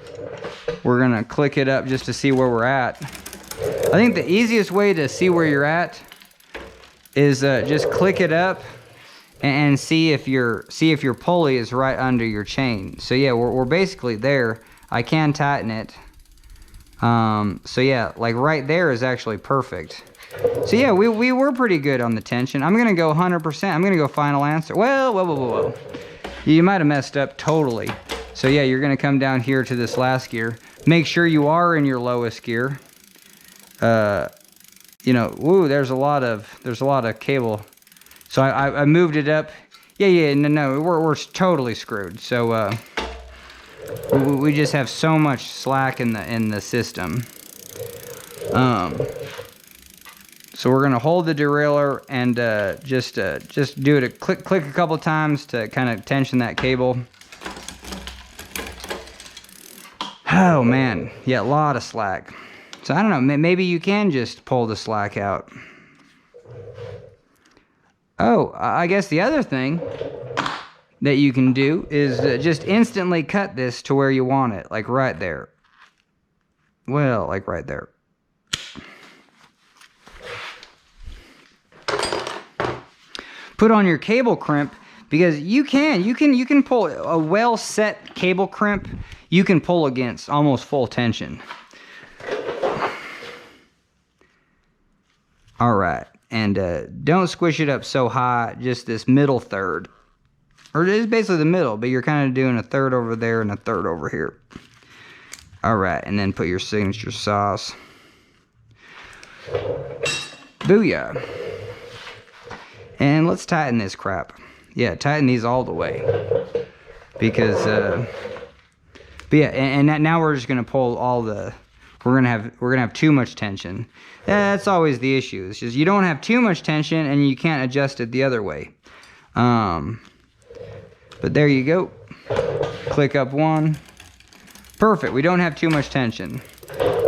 We're gonna click it up just to see where we're at. I think the easiest way to see where you're at is just click it up and see if your pulley is right under your chain. So yeah, we're basically there. I can tighten it. So yeah, like right there is actually perfect. So yeah, we were pretty good on the tension. I'm gonna go 100%. I'm gonna go final answer. Well, whoa. You might have messed up totally. So yeah, you're gonna come down here to this last gear. Make sure you are in your lowest gear. You know, woo, there's a lot of cable. So I moved it up. Yeah, no, we're totally screwed. So we just have so much slack in the system. So we're gonna hold the derailleur and just do it click a couple times to kind of tension that cable. Oh man, yeah, a lot of slack. So I don't know, maybe you can just pull the slack out. Oh, I guess the other thing that you can do is just instantly cut this to where you want it, like right there. Well, like right there. Put on your cable crimp, because you can pull a well set cable crimp. You can pull against almost full tension. All right, and don't squish it up so high. Just this middle third, or it is basically the middle, but you're kind of doing a third over there and a third over here. All right, and then put your signature sauce. Booyah. And let's tighten this crap. Yeah, tighten these all the way. Because, but yeah, and now we're just gonna pull all the. We're gonna have too much tension. That's always the issue. It's just you don't have too much tension, and you can't adjust it the other way. But there you go. Click up one. Perfect. We don't have too much tension,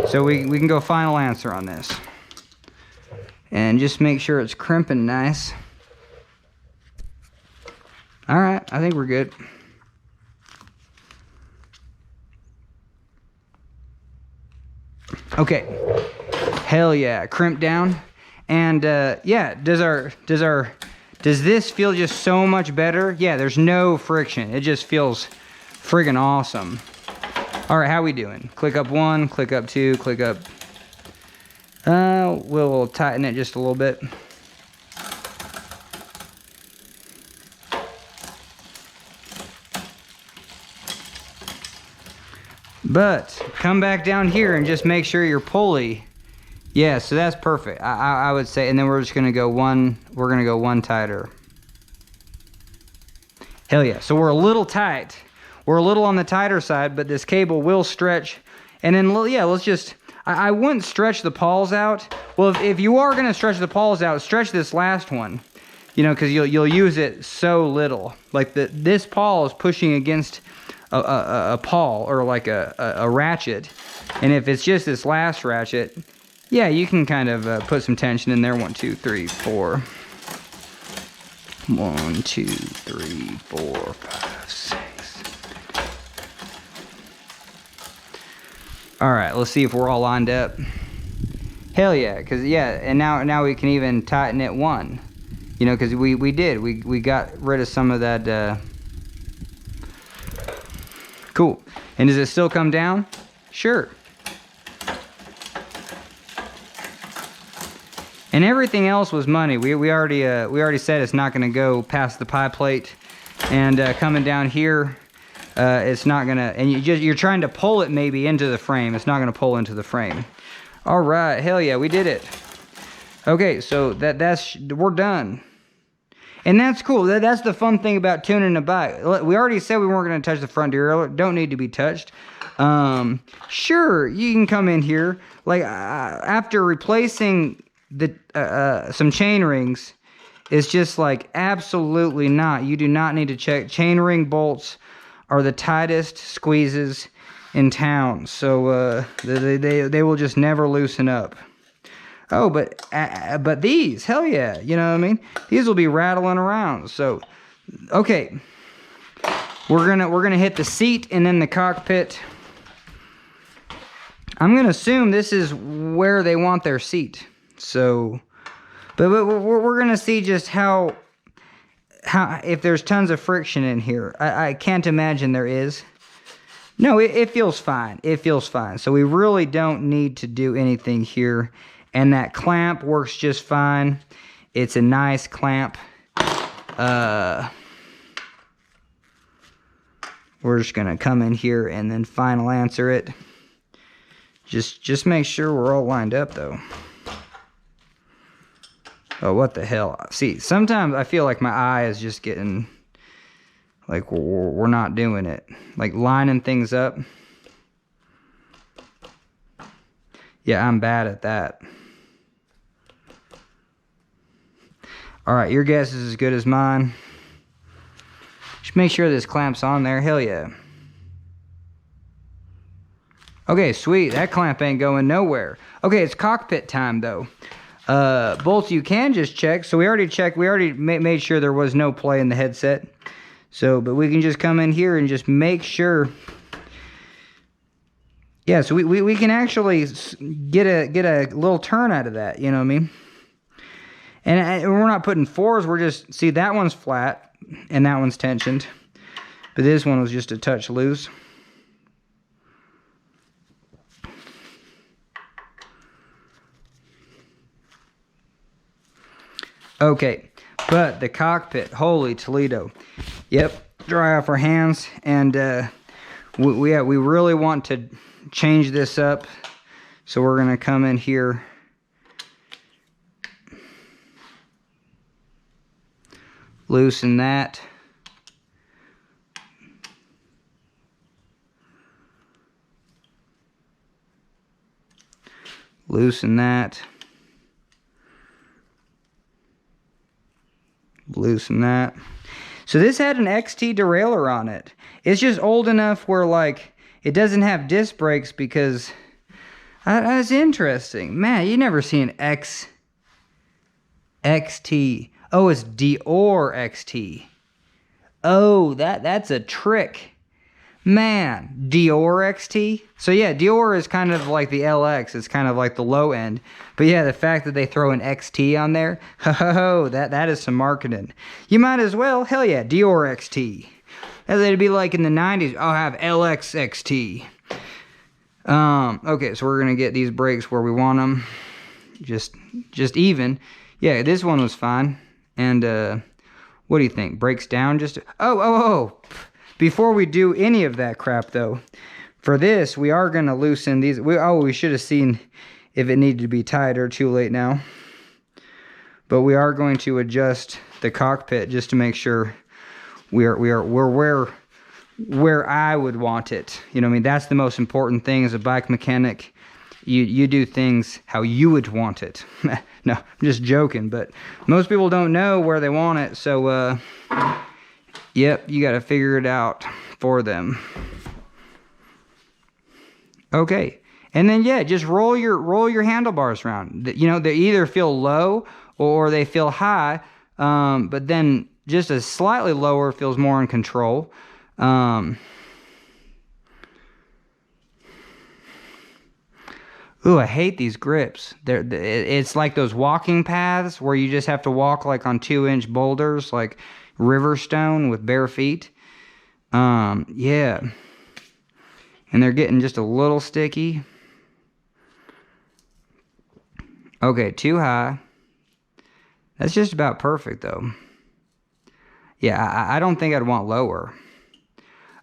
so we can go final answer on this. And just make sure it's crimping nice. All right, I think we're good. Okay, hell yeah, crimp down. And yeah, does this feel just so much better? Yeah, there's no friction. It just feels friggin' awesome. All right, how we doing? Click up one, click up two, click up. We'll tighten it just a little bit. But come back down here and just make sure your pulley. Yeah, so that's perfect. I would say, and then we're just gonna go one. We're gonna go one tighter. Hell yeah! So we're a little tight. We're a little on the tighter side, but this cable will stretch. And then yeah, let's just. I wouldn't stretch the pawls out. Well, if you are gonna stretch the pawls out, stretch this last one. You know, because you'll use it so little. Like this pawl is pushing against a pawl or like a ratchet, and if it's just this last ratchet, yeah, you can kind of put some tension in there. 1, 2, 3, 4. 1, 2, 3, 4, 5, 6. All right, let's see if we're all lined up. Hell yeah, because yeah, and now we can even tighten it one. You know, because we got rid of some of that. Cool. And does it still come down? Sure. And everything else was money. We already said it's not going to go past the pie plate, and coming down here, it's not gonna. And you're trying to pull it maybe into the frame. It's not going to pull into the frame. All right. Hell yeah, we did it. Okay, so we're done. And that's cool. That's the fun thing about tuning a bike. We already said we weren't going to touch the front derailleur. Don't need to be touched. Sure, you can come in here. Like after replacing some chain rings, it's just like absolutely not. You do not need to check. Chain ring bolts are the tightest squeezes in town. So they will just never loosen up. Oh, but these, hell yeah, you know what I mean? These will be rattling around. So, okay, we're gonna hit the seat and then the cockpit. I'm gonna assume this is where they want their seat. So, but we're gonna see just how if there's tons of friction in here. I can't imagine there is. No, it feels fine. It feels fine. So we really don't need to do anything here. And that clamp works just fine. It's a nice clamp. We're just gonna come in here and then final answer it. Just make sure we're all lined up though. Oh, what the hell? See, sometimes I feel like my eye is just getting, like we're not doing it. Like lining things up. Yeah, I'm bad at that. All right, your guess is as good as mine. Just make sure this clamp's on there. Hell yeah. Okay, sweet. That clamp ain't going nowhere. Okay, it's cockpit time though. Bolts you can just check. So we already checked. We already made sure there was no play in the headset. So, but we can just come in here and just make sure. Yeah, so we can actually get a little turn out of that. You know what I mean? And we're not putting fours. We're just, see, that one's flat and that one's tensioned. But this one was just a touch loose. Okay, but the cockpit, holy Toledo. Yep, dry off our hands, and we really want to change this up. So we're gonna come in here. Loosen that. Loosen that. Loosen that. So this had an XT derailleur on it. It's just old enough where like it doesn't have disc brakes because that's interesting. Man, you never see an XT. Oh, it's Dior XT. Oh, that's a trick. Man, Dior XT. So yeah, Dior is kind of like the LX. It's kind of like the low end. But yeah, the fact that they throw an XT on there, ho, that is some marketing. You might as well, hell yeah, Dior XT. That'd be like in the 90s, I'll have LX XT. Okay, so we're gonna get these brakes where we want them. Just even. Yeah, this one was fine. And what do you think? Brakes down just, oh. Before we do any of that crap though, for this, we are going to loosen these. We should have seen if it needed to be tighter. Too late now. But we are going to adjust the cockpit just to make sure we're where I would want it. You know what I mean? That's the most important thing as a bike mechanic. You do things how you would want it. No, I'm just joking, but most people don't know where they want it. So, yep, you got to figure it out for them. Okay, and then yeah, just roll your handlebars around. You know, they either feel low or they feel high, but then just a slightly lower feels more in control. Ooh, I hate these grips. It's like those walking paths where you just have to walk like on 2-inch boulders, like Riverstone with bare feet. Yeah. And they're getting just a little sticky. Okay, too high. That's just about perfect though. Yeah, I don't think I'd want lower.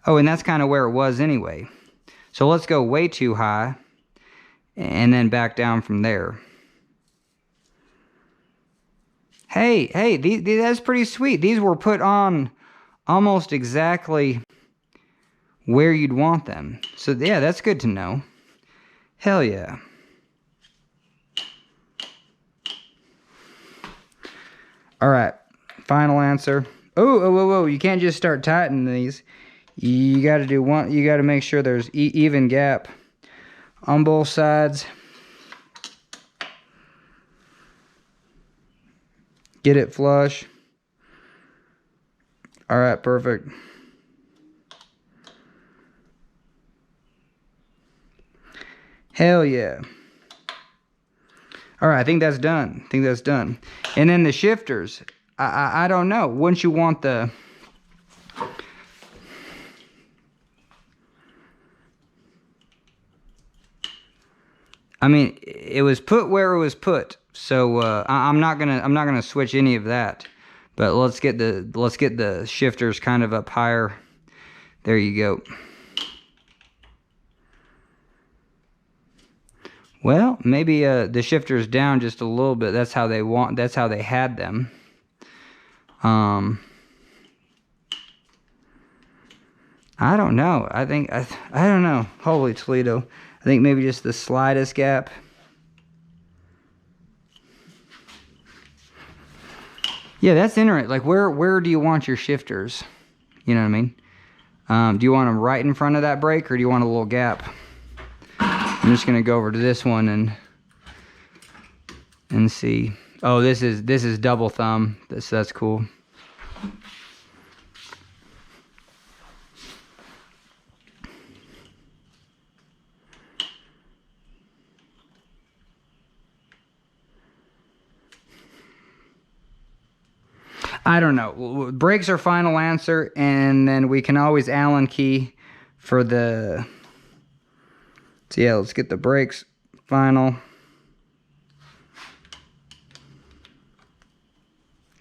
Oh, and that's kind of where it was anyway. So let's go way too high and then back down from there. Hey, that's pretty sweet. These were put on almost exactly where you'd want them. So yeah, that's good to know. Hell yeah. All right, final answer. Oh, you can't just start tightening these. You got to do one. You got to make sure there's even gap on both sides. Get it flush. All right, perfect. Hell yeah. All right, I think that's done. And then the shifters, I don't know. Wouldn't you want the... I mean, it was put where it was put, so I'm not gonna switch any of that. But let's get the shifters kind of up higher. There you go. Well, maybe the shifters down just a little bit. That's how they had them. I don't know. I don't know. Holy Toledo. I think maybe just the slightest gap. Yeah, that's interesting. Like, where do you want your shifters? You know what I mean? Do you want them right in front of that brake, or do you want a little gap? I'm just gonna go over to this one and see. Oh, this is double thumb. That's cool. I don't know. Brakes are final answer, and then we can always Allen key for the. So yeah, let's get the brakes final.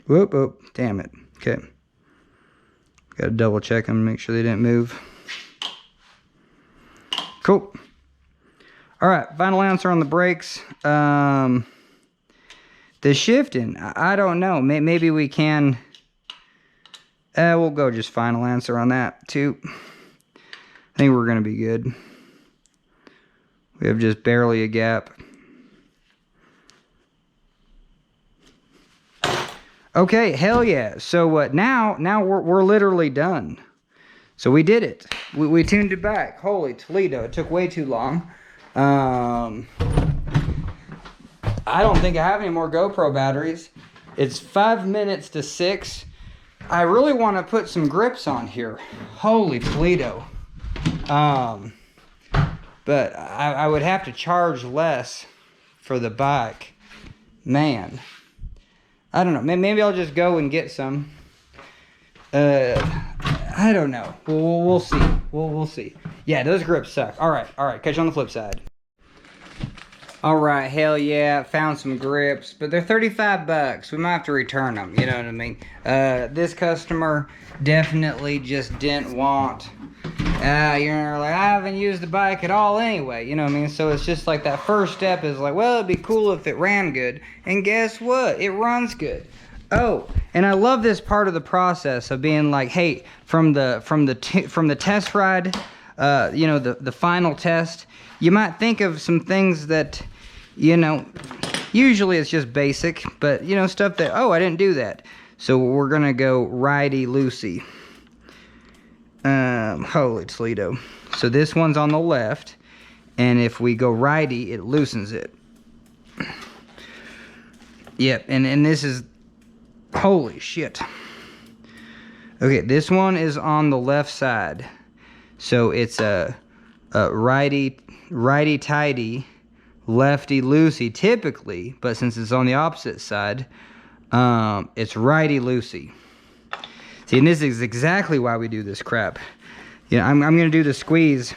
Whoop, whoop, damn it. Okay. Gotta double check them, make sure they didn't move. Cool. Alright, final answer on the brakes. The shifting, I don't know. Maybe we can. We'll go just final answer on that too. I think we're gonna be good. We have just barely a gap. Okay, hell yeah. So now we're literally done. So we did it. We tuned it back. Holy Toledo, it took way too long. I don't think I have any more GoPro batteries. It's 5 minutes to 6. I really want to put some grips on here. Holy Toledo. But I would have to charge less for the bike. Man. I don't know. Maybe I'll just go and get some. I don't know. We'll see. We'll see. Yeah, those grips suck. All right. Catch you on the flip side. All right. Hell yeah. Found some grips, but they're 35 bucks. We might have to return them. You know what I mean? This customer definitely just didn't want. You're like, I haven't used the bike at all anyway, you know what I mean? So it's just like that first step is like, well, it'd be cool if it ran good. And guess what? It runs good. Oh, and I love this part of the process of being like, hey, from the test ride, you know, the final test, you might think of some things that, you know, usually it's just basic, but you know, stuff that, oh, I didn't do that. So we're gonna go righty-loosey. Holy Toledo. So this one's on the left, and if we go righty, it loosens it. Yep, and this is, holy shit. Okay, this one is on the left side. So it's a righty-tighty, lefty-loosey typically, but since it's on the opposite side, it's righty-loosey. See, and this is exactly why we do this crap. Yeah, I'm gonna do the squeeze.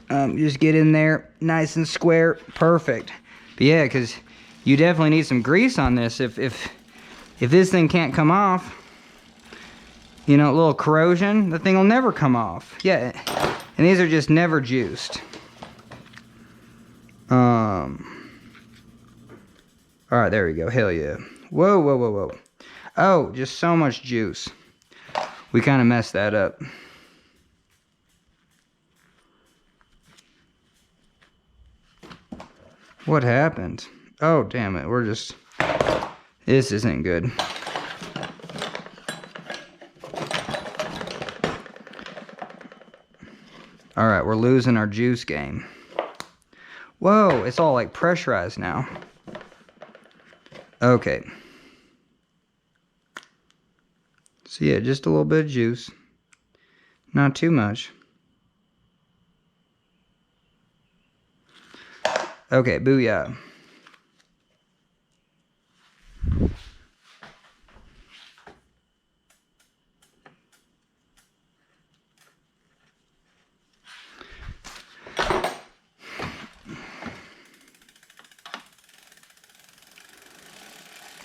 Just get in there, nice and square, perfect. But yeah, because you definitely need some grease on this. If this thing can't come off, you know, a little corrosion, the thing will never come off. Yeah, and these are just never juiced. All right, there we go. Hell yeah. Whoa. Oh, just so much juice. We kind of messed that up. What happened? Oh, damn it. We're just... This isn't good. Alright, we're losing our juice game. Whoa, it's all like pressurized now. Okay. So yeah, just a little bit of juice. Not too much. Okay, booyah.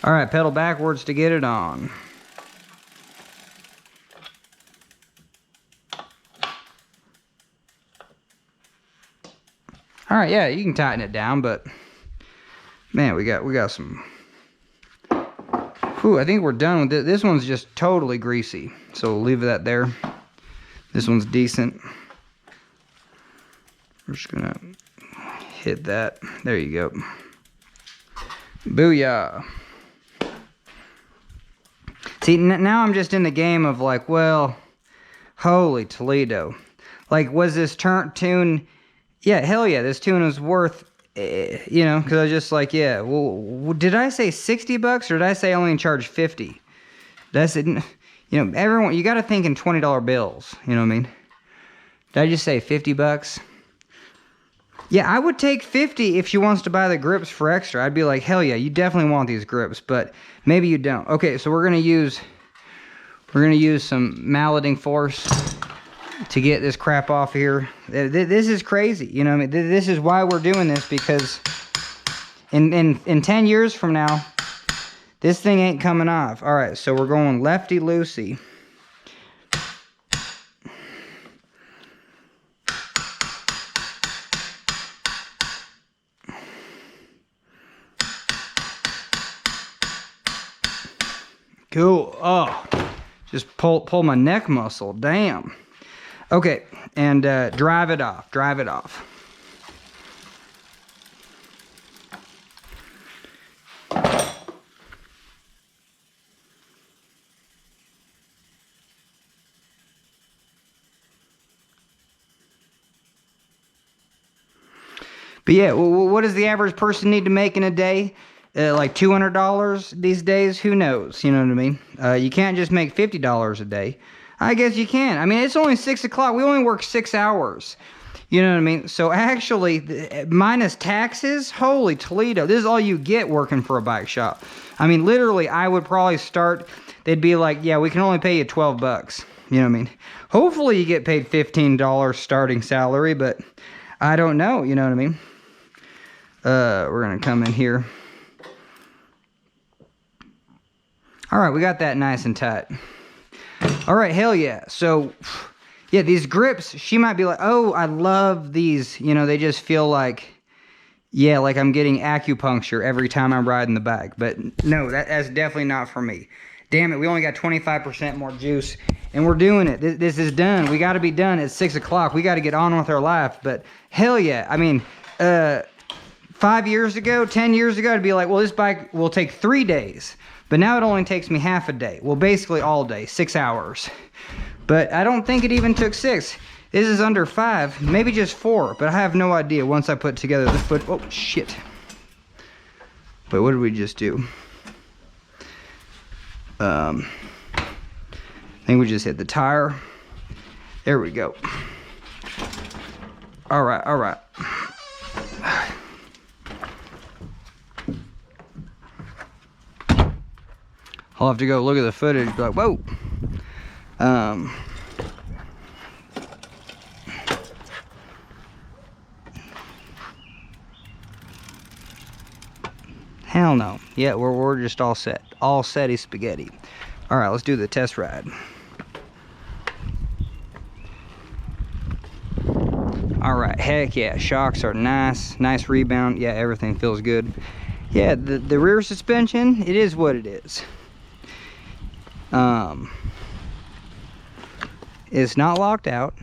All right, pedal backwards to get it on. All right, yeah, you can tighten it down, but man, we got some. Whew, I think we're done with it. This one's just totally greasy, so we'll leave that there. This one's decent. We're just gonna hit that. There you go. Booyah. See, now I'm just in the game of like, well, holy Toledo. Like, was this tune, Yeah, hell yeah, this tune is worth, you know, because I was just like, yeah, well, did I say 60 bucks or did I say I only charge 50? That's it. You know, everyone, you got to think in $20 bills, you know what I mean? Did I just say 50 bucks? Yeah, I would take 50 if she wants to buy the grips for extra. I'd be like, hell yeah, you definitely want these grips, but maybe you don't. Okay, so we're gonna use some malleting force to get this crap off here. This is crazy, you know what I mean? This is why we're doing this, because in 10 years from now, this thing ain't coming off. All right, so we're going lefty-loosey. Cool. Oh, just pull my neck muscle. Damn. Okay, and drive it off. Drive it off. But yeah, what does the average person need to make in a day? Like $200 these days? Who knows? You know what I mean? You can't just make $50 a day. I guess you can. I mean, it's only 6 o'clock. We only work 6 hours. You know what I mean? So actually, minus taxes, holy Toledo, this is all you get working for a bike shop. I mean, literally, I would probably start, they'd be like, yeah, we can only pay you 12 bucks. You know what I mean? Hopefully you get paid $15 starting salary, but I don't know. You know what I mean? We're going to come in here. All right, we got that nice and tight. All right, hell yeah. So, yeah, these grips, she might be like, oh, I love these. You know, they just feel like, yeah, like I'm getting acupuncture every time I'm riding the bike. But no, that's definitely not for me. Damn it, we only got 25% more juice, and we're doing it. This is done. We got to be done at 6 o'clock. We got to get on with our life. But hell yeah, I mean, 5 years ago, 10 years ago, I'd be like, well, this bike will take 3 days. But now it only takes me half a day. Well, basically all day, 6 hours. But I don't think it even took 6. This is under 5, maybe just 4. But I have no idea once I put together the foot. Oh, shit. But what did we just do? I think we just hit the tire. There we go. All right, all right. I'll have to go look at the footage and be like, whoa. Hell no. Yeah, we're just all set. All setty spaghetti. All right, let's do the test ride. All right, heck yeah. Shocks are nice. Nice rebound. Yeah, everything feels good. Yeah, the rear suspension, it is what it is. It's not locked out.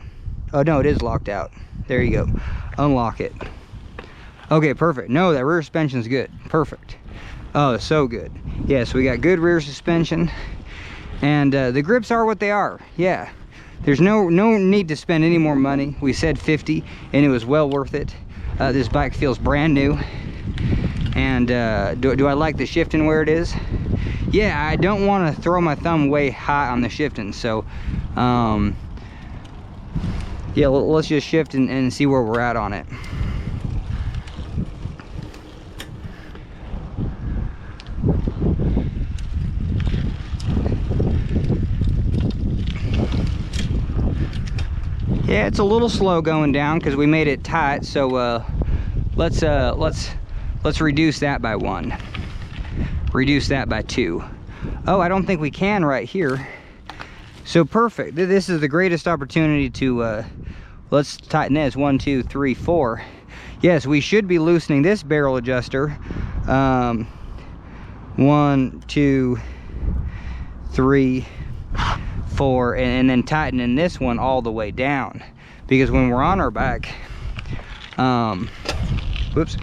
Oh no, it is locked out. There you go. Unlock it. Okay, perfect. No, that rear suspension's good. Perfect. Oh, so good. Yeah, so we got good rear suspension, and the grips are what they are. Yeah, there's no need to spend any more money. We said 50, and it was well worth it. This bike feels brand new. And do I like the shifting where it is? Yeah, I don't want to throw my thumb way high on the shifting, so yeah, let's just shift and see where we're at on it. Yeah, it's a little slow going down because we made it tight, so let's reduce that by 1. Reduce that by 2. Oh, I don't think we can right here. So perfect. This is the greatest opportunity to let's tighten this. 1, 2, 3, 4. Yes, we should be loosening this barrel adjuster. 1, 2, 3, 4, and then tightening this one all the way down, because when we're on our back, whoops,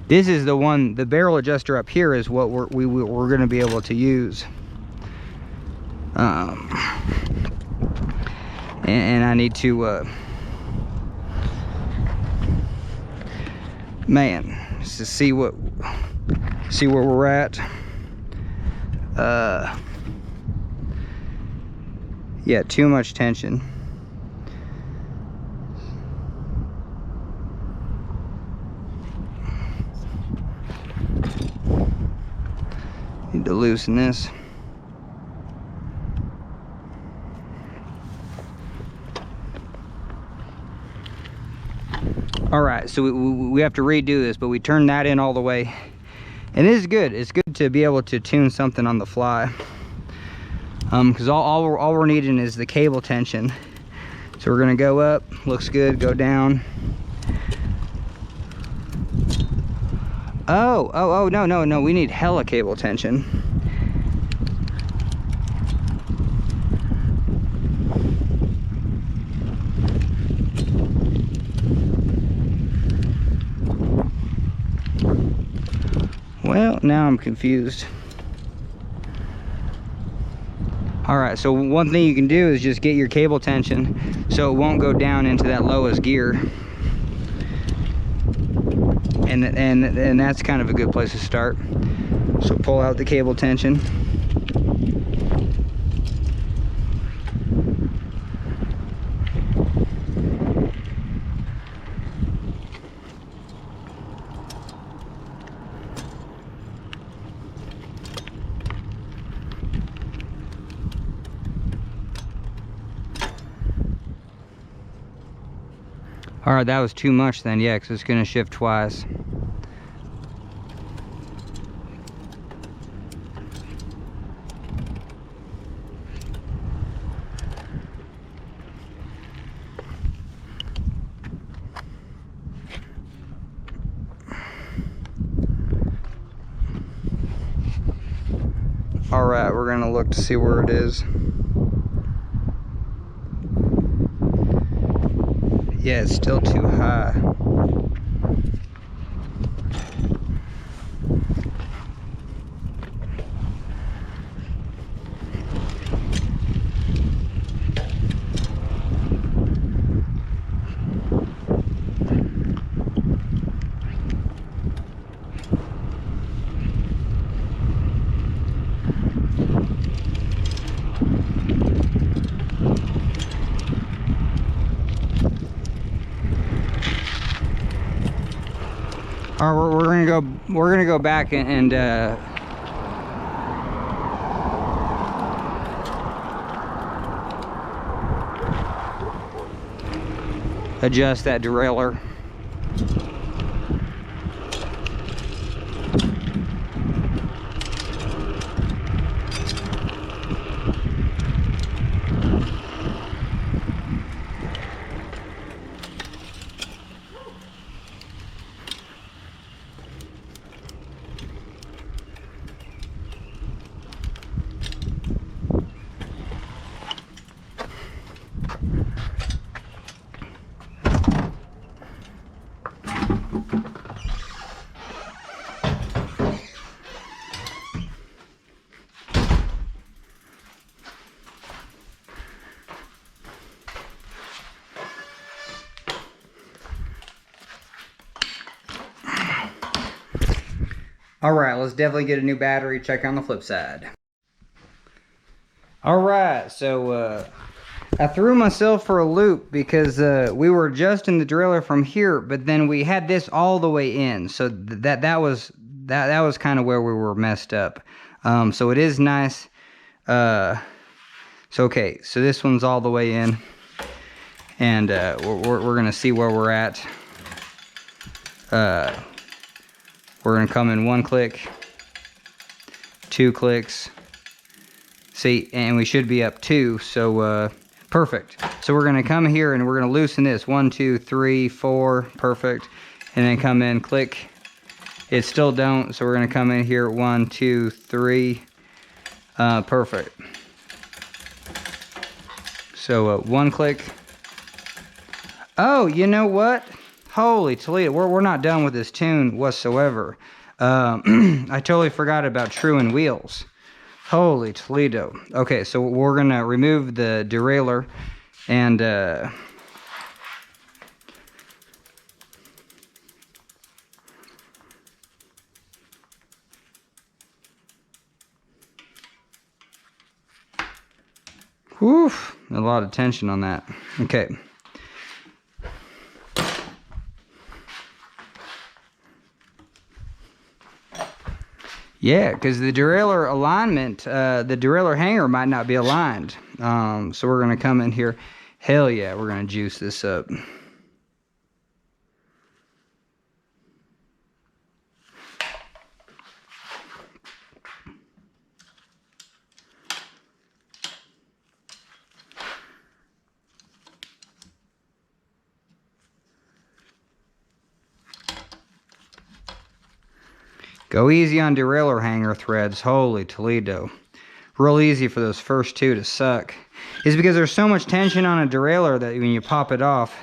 this is the one, the barrel adjuster up here is what we're going to be able to use. And I need to Man, just to see where we're at. Yeah, too much tension. Need to loosen this. All right, so we have to redo this, but we turned that in all the way. And it is good. It's good to be able to tune something on the fly. Because all we're needing is the cable tension. So we're gonna go up, looks good, go down. Oh, no, we need hella cable tension. Well, now I'm confused. All right, so one thing you can do is just get your cable tension so it won't go down into that lowest gear. And that's kind of a good place to start. So pull out the cable tension. All right, that was too much then, yeah, because it's gonna shift twice. All right, we're gonna look to see where it is. Yeah, it's still too high. All right, we're gonna go back and adjust that derailleur. All right, let's definitely get a new battery, check on the flip side. All right, so I threw myself for a loop because we were adjusting the derailleur from here, but then we had this all the way in. So that was kind of where we were messed up. So it is nice. So okay, so this one's all the way in, and we're gonna see where we're at. We're gonna come in 1 click, 2 clicks. See, and we should be up 2, so perfect. So we're gonna come here and we're gonna loosen this. 1, 2, 3, 4, perfect. And then come in, click. It still don't, so we're gonna come in here, 1, 2, 3, perfect. So 1 click. Oh, you know what? Holy Toledo, we're not done with this tune whatsoever. I totally forgot about true and wheels. Holy Toledo. Okay, so we're gonna remove the derailleur and Whew, a lot of tension on that. Okay. Yeah, because the derailleur alignment, the derailleur hanger might not be aligned. So we're going to come in here. Hell yeah, we're going to juice this up. Go easy on derailleur hanger threads. Holy Toledo. Real easy for those first two to suck. It's because there's so much tension on a derailleur that when you pop it off,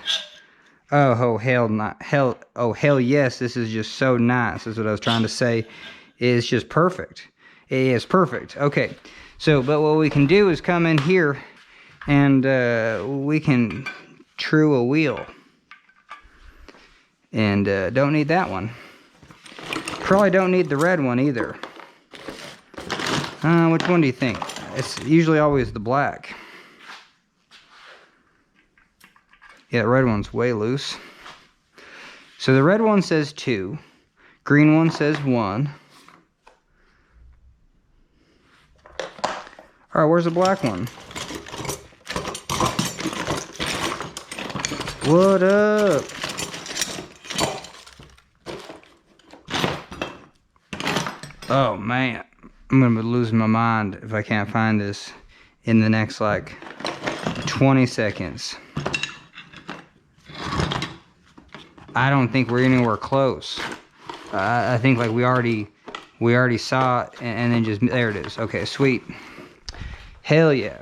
oh hell yes, this is just so nice. Is what I was trying to say. It's just perfect. It is perfect. Okay, so but what we can do is come in here and we can true a wheel. And don't need that one. Probably don't need the red one either. Which one do you think? It's usually always the black. Yeah, the red one's way loose. So the red one says 2. Green one says 1. Alright, where's the black one? What up? Oh man, I'm gonna be losing my mind if I can't find this in the next like 20 seconds. I don't think we're anywhere close. I think like we already saw it and then just there it is. Okay, sweet. Hell yeah.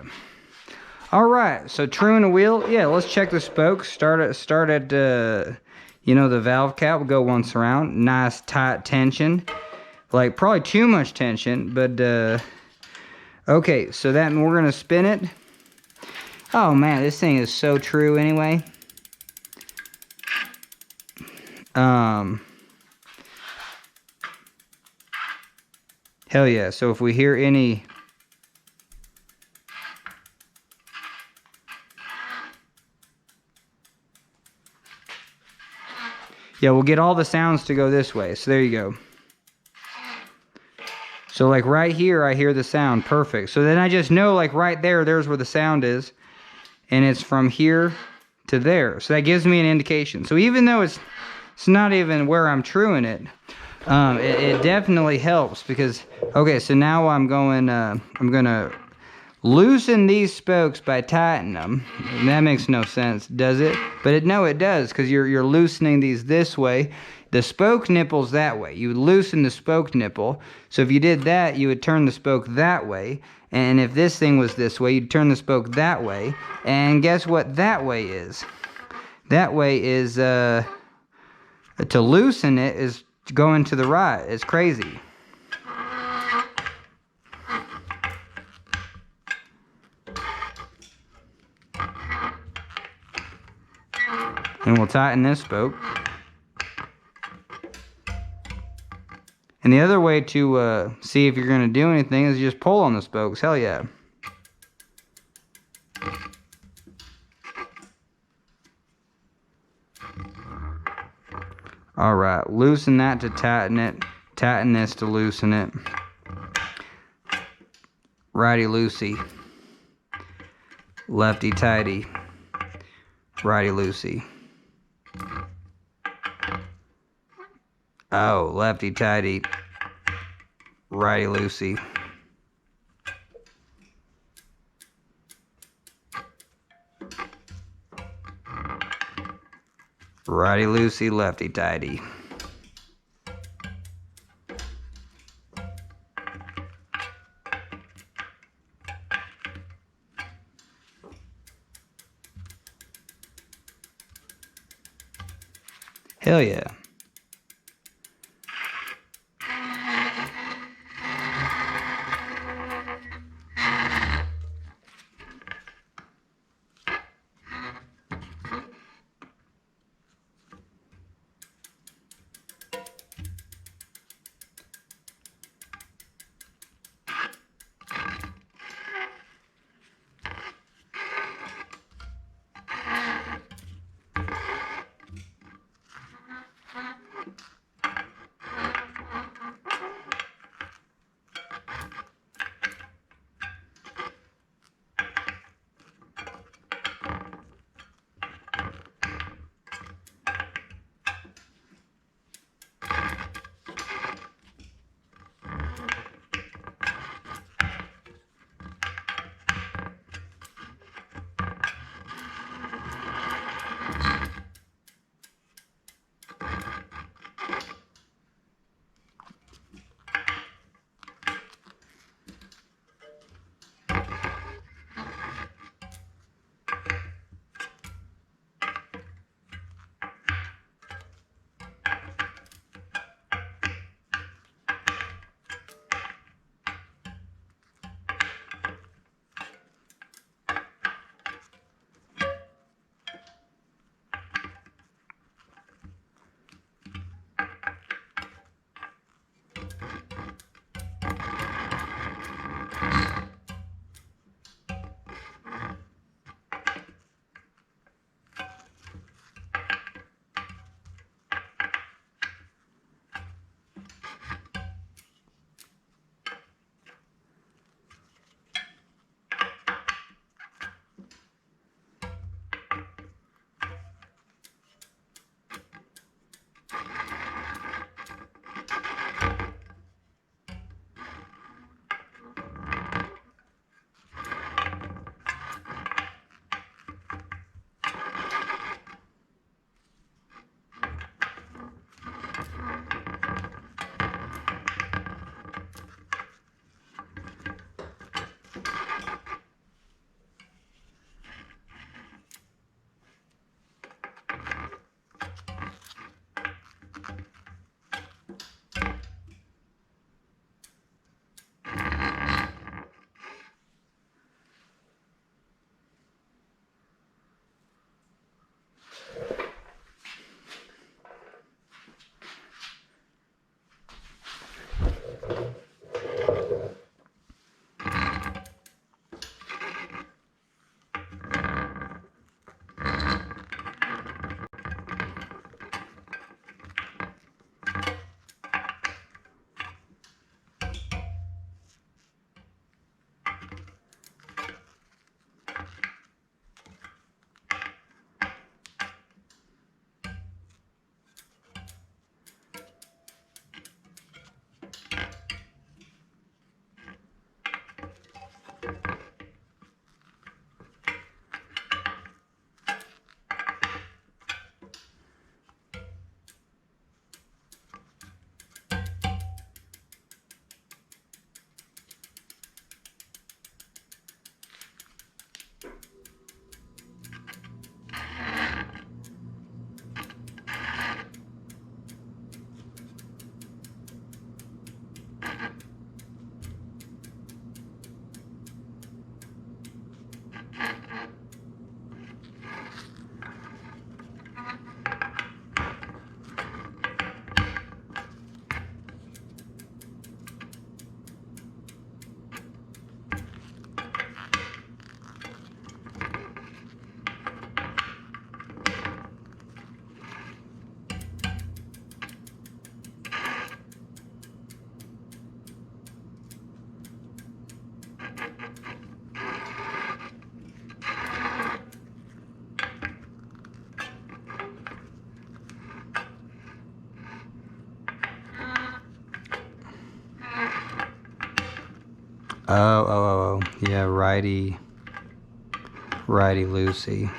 All right, so truing a wheel. Yeah, let's check the spokes. Start at you know, the valve cap. We'll go once around. Nice tight tension. Like probably too much tension, but okay, so that we're gonna spin it. Oh man, this thing is so true anyway. Hell yeah. So if we hear any yeah, we'll get all the sounds to go this way. So there you go. So like right here, I hear the sound. Perfect. So then I just know like right there, there's where the sound is. And it's from here to there. So that gives me an indication. So even though it's not even where I'm truing it, it definitely helps because, okay, so now I'm gonna loosen these spokes by tightening them. That makes no sense, does it? But no, it does, because you're loosening these this way. The spoke nipple's that way. You would loosen the spoke nipple. So if you did that, you would turn the spoke that way. And if this thing was this way, you'd turn the spoke that way. And guess what that way is? That way is, to loosen it is going to the right. It's crazy. And we'll tighten this spoke. And the other way to see if you're going to do anything is just pull on the spokes. Hell yeah. Alright, loosen that to tighten it. Tighten this to loosen it. Righty-loosey. Lefty-tighty. Righty-loosey. Oh, lefty-tighty. Righty-loosey. Righty-loosey, lefty-tighty. Hell yeah. Oh, yeah, righty loosey.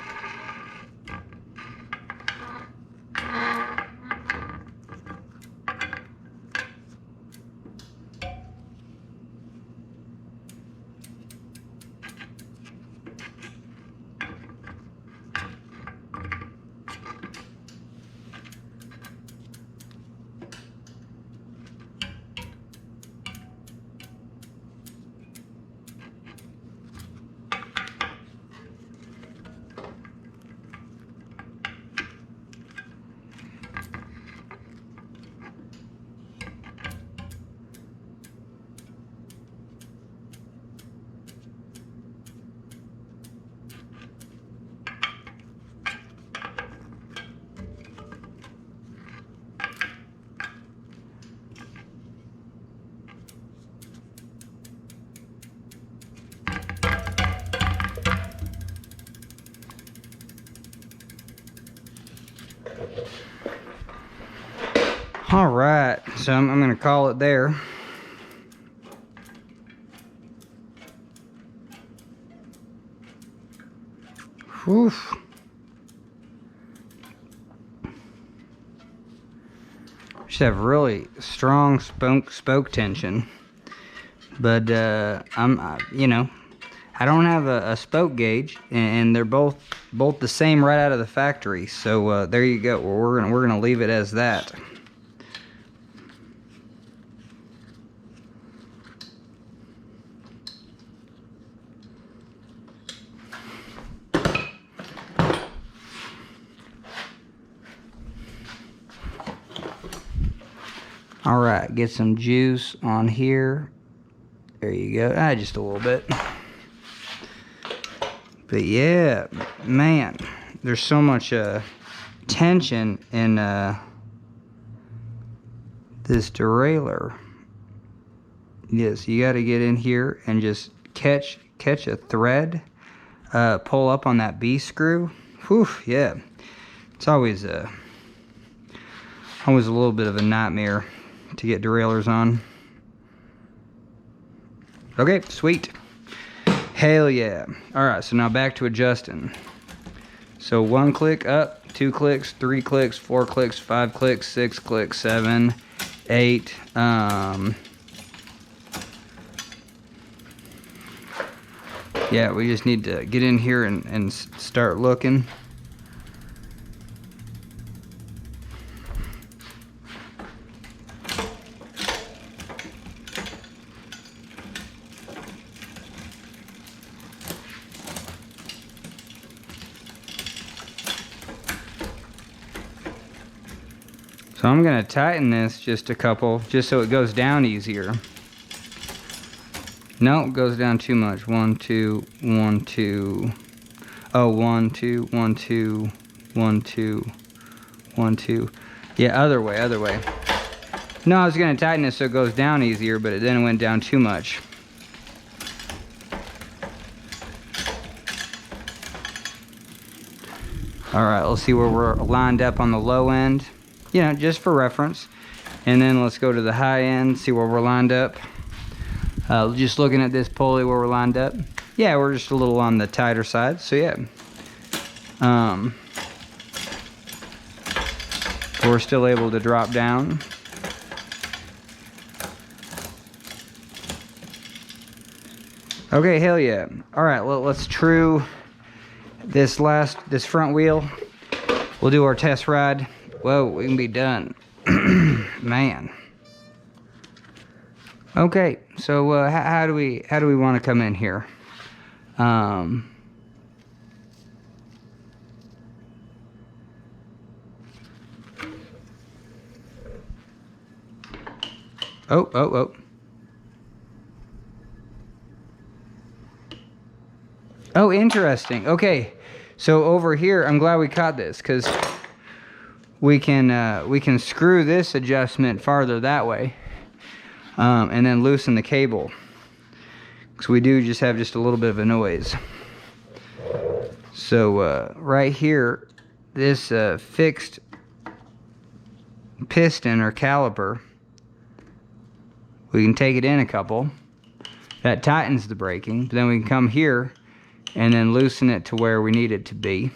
All right, so I'm gonna call it there. Whew. Should have really strong spoke tension, but you know, I don't have a spoke gauge, and they're both the same right out of the factory. So there you go. We're gonna leave it as that. All right, get some juice on here. There you go. Just a little bit. But yeah, man, there's so much tension in this derailleur. Yes, you got to get in here and just catch a thread, pull up on that B screw. Whew, yeah, it's always a little bit of a nightmare to get derailleurs on. Okay, sweet. Hell yeah. Alright, so now back to adjusting. So 1 click up, 2 clicks, 3 clicks, 4 clicks, 5 clicks, 6 clicks, 7, 8. Yeah, we just need to get in here and start looking. So I'm going to tighten this just a couple, just so it goes down easier. No, it goes down too much. 1, 2, 1, 2. Oh, 1, 2, 1, 2, 1, 2, 1, 2. Yeah, other way. No, I was going to tighten this so it goes down easier, but then it went down too much. Alright, let's see where we're lined up on the low end. You know, just for reference. And then let's go to the high end, see where we're lined up. Just looking at this pulley where we're lined up. Yeah, we're just a little on the tighter side, so yeah. We're still able to drop down. Okay, hell yeah. Alright, let's true this front wheel. We'll do our test ride. Whoa, we can be done. Man. Okay, so how do we want to come in here? Oh. Oh, interesting. Okay, so over here, I'm glad we caught this, because we can screw this adjustment farther that way, and then loosen the cable, because we do just have a little bit of a noise. So right here, this fixed piston or caliper, we can take it in a couple, That tightens the braking. But then we can come here and then loosen it to where we need it to be.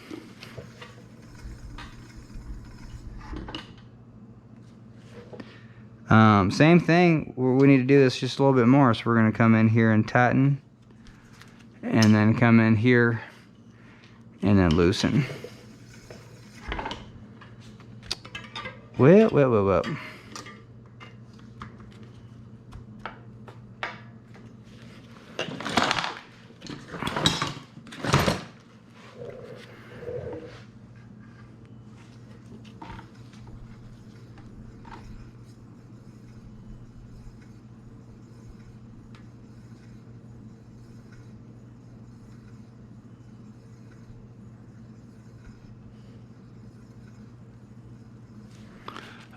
Same thing, we need to do this just a little bit more, so we're going to come in here and tighten, and then come in here and then loosen. Well.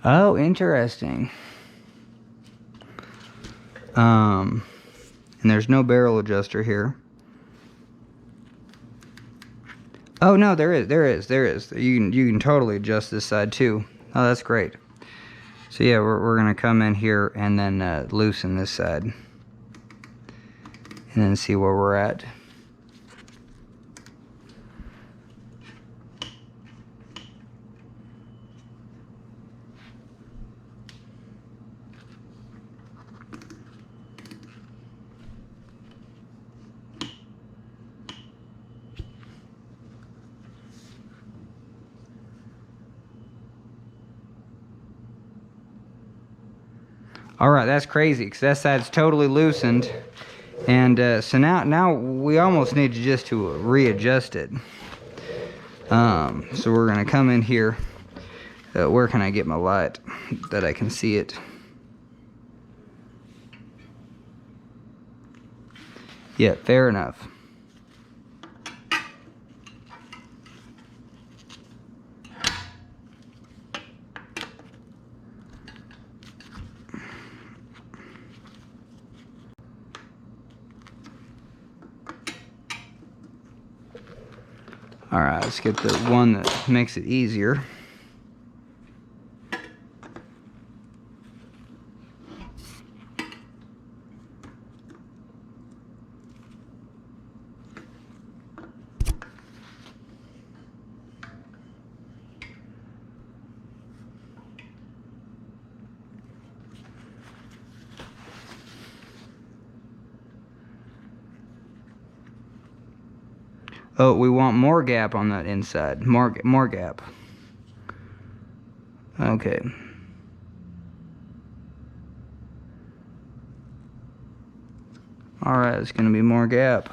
Oh, interesting. And there's no barrel adjuster here. Oh no, there is. You can totally adjust this side too. Oh, that's great. So yeah, we're gonna come in here and then loosen this side, and then see where we're at. Alright, that's crazy, because that side's totally loosened. And so now we almost need to readjust it. So we're going to come in here. Where can I get my light that I can see it? Yeah, fair enough. Alright, let's get the one that makes it easier. Oh, we want more gap on that inside. More gap. Okay. Alright, it's gonna be more gap.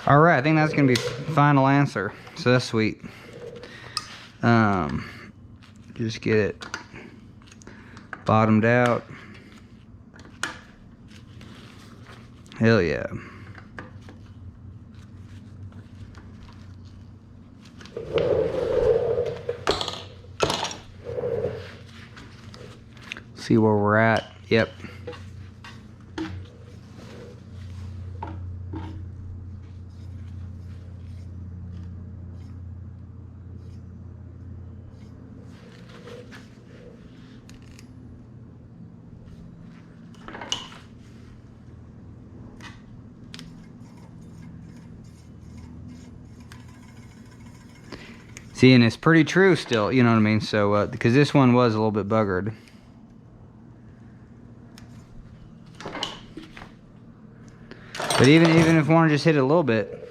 Alright, I think that's going to be final answer. So that's sweet. Just get it bottomed out. Hell yeah. See where we're at. Yep. See, and it's pretty true still, you know what I mean? So, because this one was a little bit buggered. But even if we want to just hit it a little bit.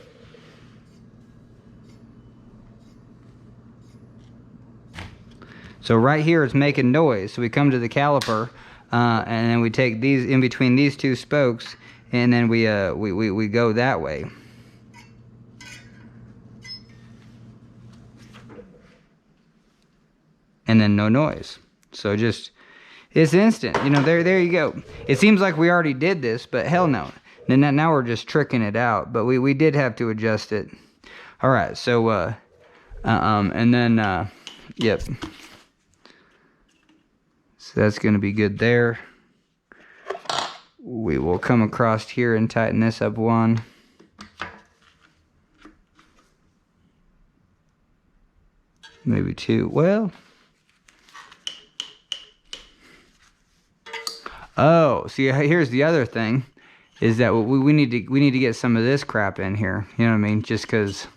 So right here it's making noise. So we come to the caliper, and then we take these in between these two spokes, and then we go that way. And then no noise. So just, it's instant. You know, there you go. It seems like we already did this, but hell no. Now we're just tricking it out. But we did have to adjust it. All right. So and then yep. So that's going to be good there. We will come across here and tighten this up one. Maybe two. Well. Oh, see, here's the other thing, is that we need to get some of this crap in here. You know what I mean? Just because,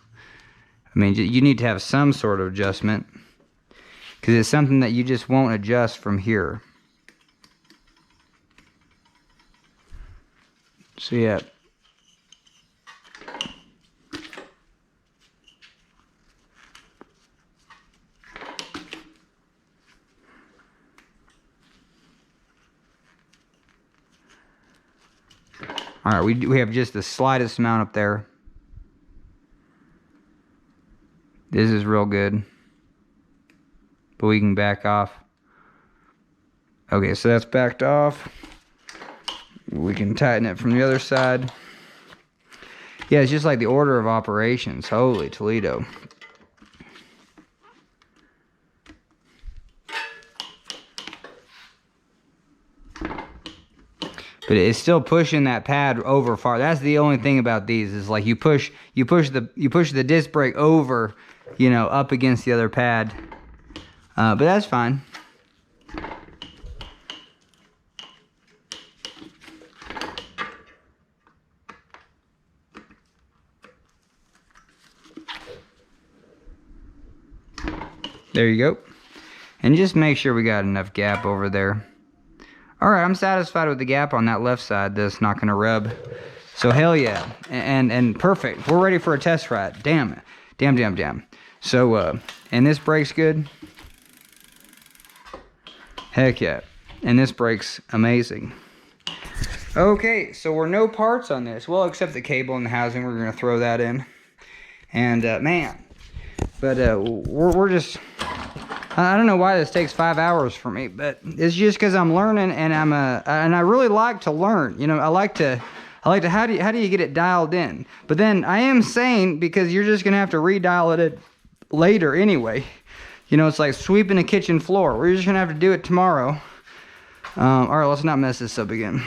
I mean, you need to have some sort of adjustment, because it's something that you just won't adjust from here. So yeah. All right, we have just the slightest amount up there. This is real good. But we can back off. Okay, so that's backed off. We can tighten it from the other side. Yeah, it's just like the order of operations. Holy Toledo. But it's still pushing that pad over far. That's the only thing about these, is like you push the disc brake over, you know, up against the other pad. But that's fine. There you go. And just make sure we got enough gap over there. Alright, I'm satisfied with the gap on that left side that's not going to rub. So hell yeah. And perfect. We're ready for a test ride. Damn. So, and this brake's good. Heck yeah. And this brake's amazing. Okay, so we're no parts on this. Well, except the cable and the housing. We're going to throw that in. And, man. But, we're just... I don't know why this takes 5 hours for me, but it's just because I'm learning, and and I really like to learn. You know, I like to how do you get it dialed in? But then I am saying, because you're just gonna have to redial it later anyway. You know, it's like sweeping a kitchen floor. We're just gonna have to do it tomorrow. All right, let's not mess this up again.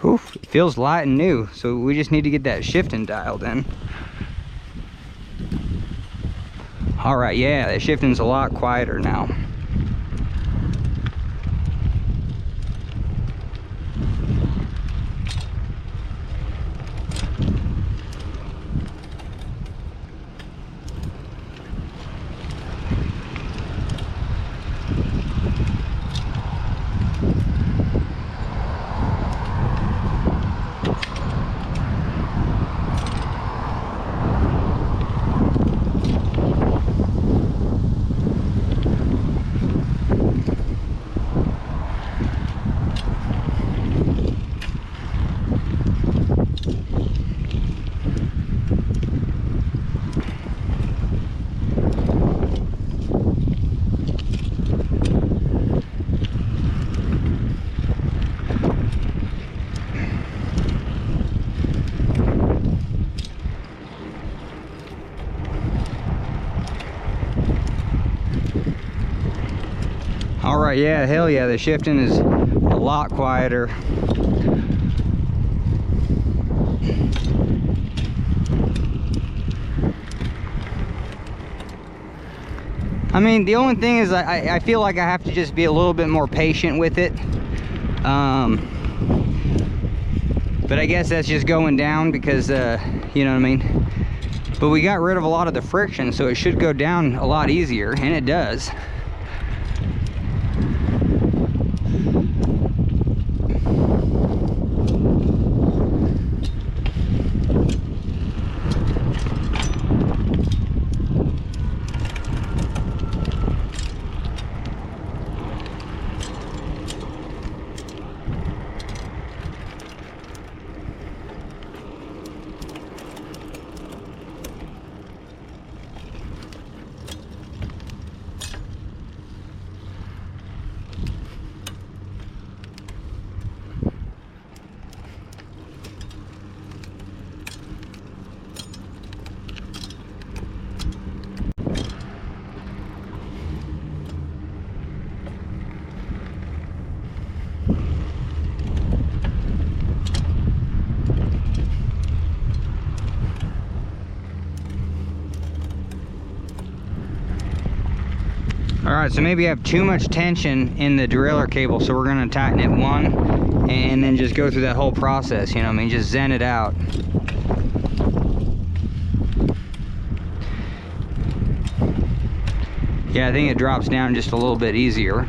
Oof, it feels light and new, so we just need to get that shifting dialed in. Alright, yeah, that shifting's a lot quieter now. Alright, yeah, hell yeah, the shifting is a lot quieter. I mean, the only thing is I feel like I have to just be a little bit more patient with it. But I guess that's just going down because, you know what I mean? But we got rid of a lot of the friction, so it should go down a lot easier, and it does. Alright, so maybe I have too much tension in the derailleur cable, so we're going to tighten it one and then just go through that whole process, you know what I mean? Just zen it out. Yeah, I think it drops down just a little bit easier.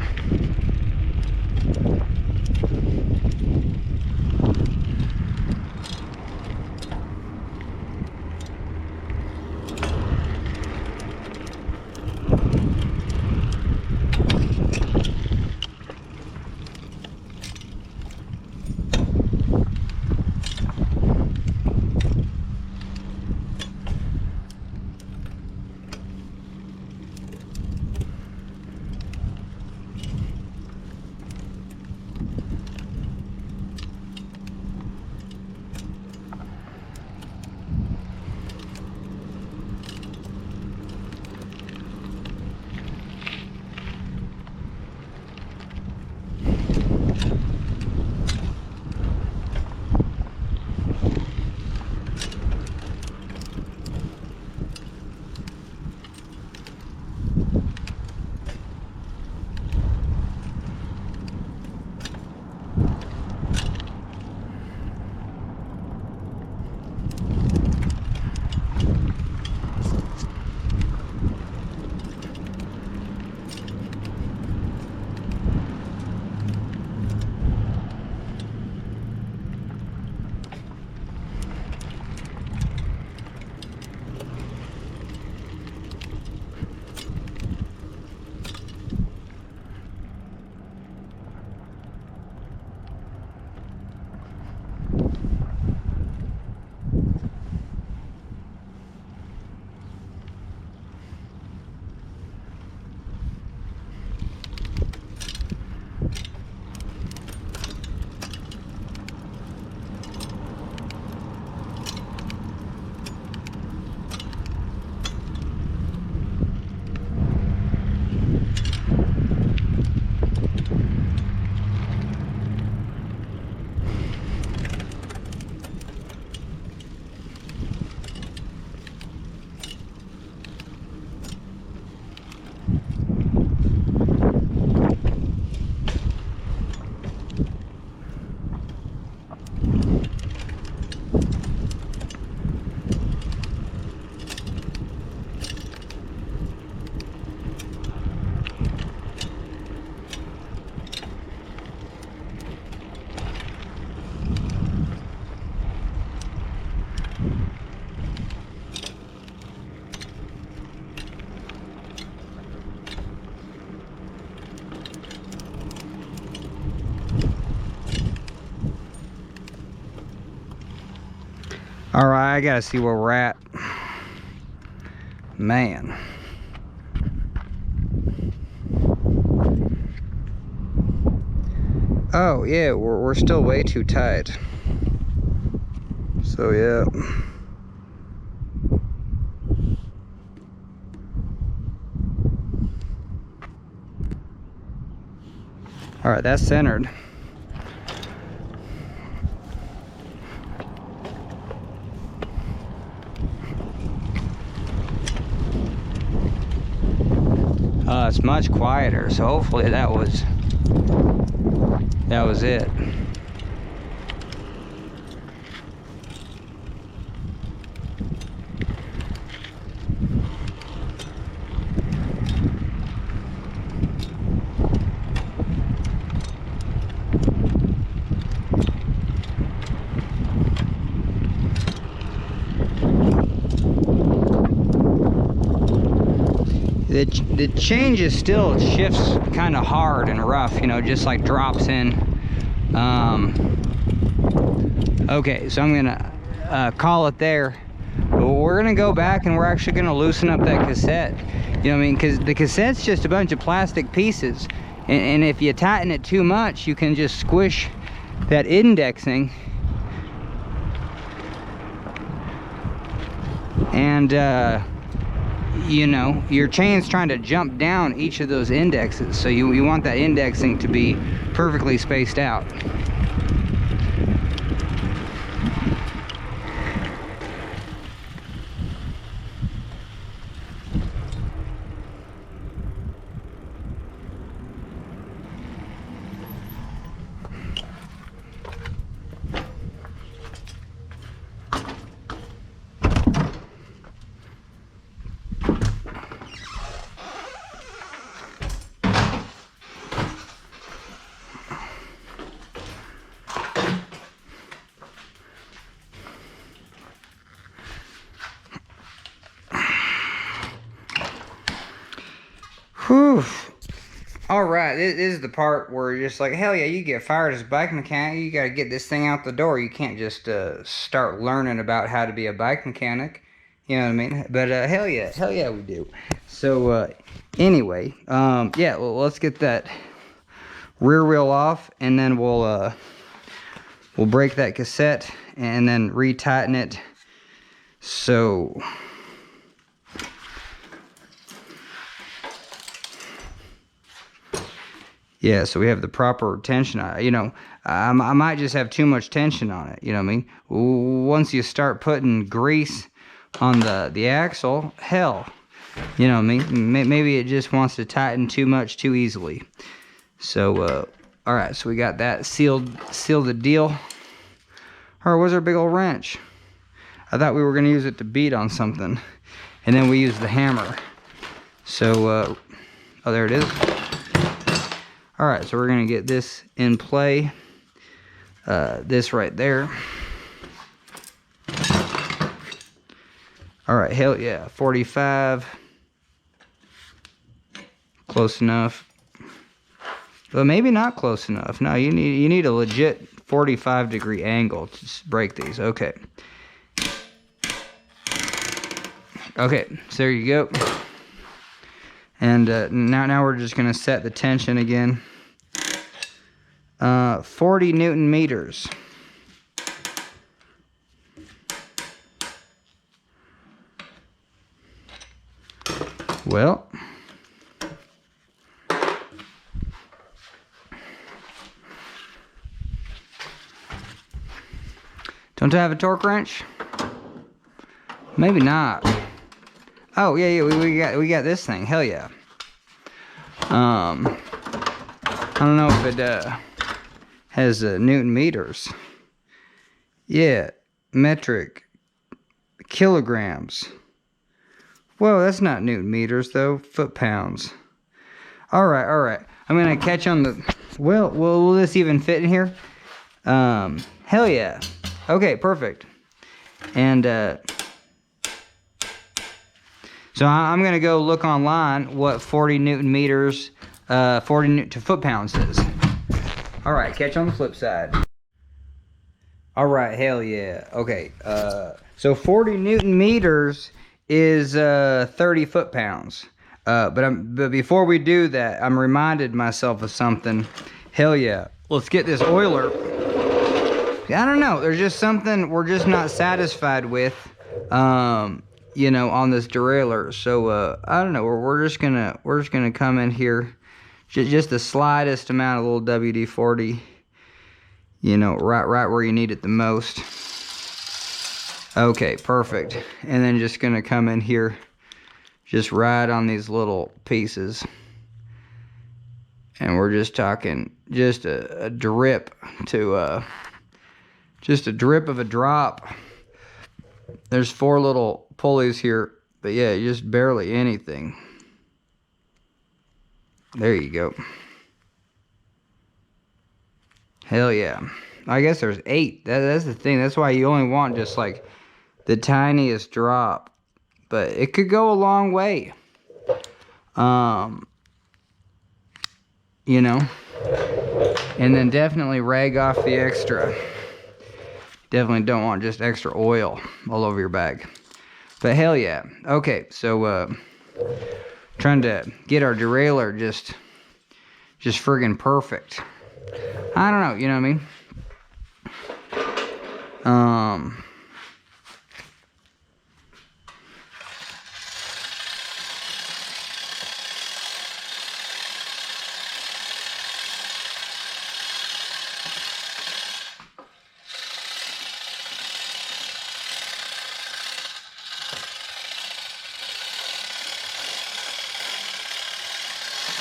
Alright, I gotta see where we're at. Man. Oh, yeah, we're still way too tight. So, yeah. Alright, that's centered. it's much quieter. So hopefully that was it. The change still shifts kind of hard and rough, you know, just like drops in. Okay, so I'm gonna call it there. But we're gonna go back and we're actually gonna loosen up that cassette. You know what I mean? Because the cassette's just a bunch of plastic pieces, and if you tighten it too much, you can just squish that indexing. And you know, your chain's trying to jump down each of those indexes, so you want that indexing to be perfectly spaced out. Whew. All right, this is the part where you're just like, hell yeah, you get fired as a bike mechanic, you got to get this thing out the door. You can't just start learning about how to be a bike mechanic. You know what I mean? But hell yeah, we do. So anyway, yeah, well, let's get that rear wheel off, and then we'll break that cassette and then retighten it. So yeah, so we have the proper tension. You know, I might just have too much tension on it. You know what I mean? Once you start putting grease on the axle, hell, you know what I mean? Maybe it just wants to tighten too much too easily. So, all right, so we got that sealed the deal. Or was there a big old wrench? I thought we were gonna use it to beat on something, and then we use the hammer. So, oh, there it is. All right, so we're gonna get this in play. This right there. All right, hell yeah, 45. Close enough. But maybe not close enough. No, you need a legit 45-degree angle to break these. Okay. Okay, so there you go. And now we're just gonna set the tension again. 40 Newton meters. Well, don't I have a torque wrench? Maybe not. Oh yeah, we got this thing. Hell yeah. I don't know if it has Newton meters. Yeah, metric kilograms. Whoa, that's not Newton meters though. Foot pounds. All right. I'm gonna catch on the. Well, will this even fit in here? Hell yeah. Okay, perfect. And so I'm gonna go look online what 40 Newton meters, 40 to foot pounds is. All right, catch on the flip side. All right, hell yeah. Okay, so 40 Newton meters is 30 foot pounds. But before we do that, I'm reminded myself of something. Hell yeah, let's get this oiler. I don't know, there's just something we're just not satisfied with, you know, on this derailleur. So I don't know, we're just gonna come in here, just the slightest amount of little WD-40, you know, right where you need it the most. Okay, perfect. And then just gonna come in here, just right on these little pieces. And we're just talking just a drip to just a drip of a drop. There's 4 little pulleys here, but yeah, just barely anything. There you go. Hell yeah. I guess there's 8. That's the thing. That's why you only want just like the tiniest drop. But it could go a long way. You know. And then definitely rag off the extra. Definitely don't want just extra oil all over your bag. But hell yeah. Okay, so trying to get our derailleur just friggin' perfect. I don't know, you know what I mean?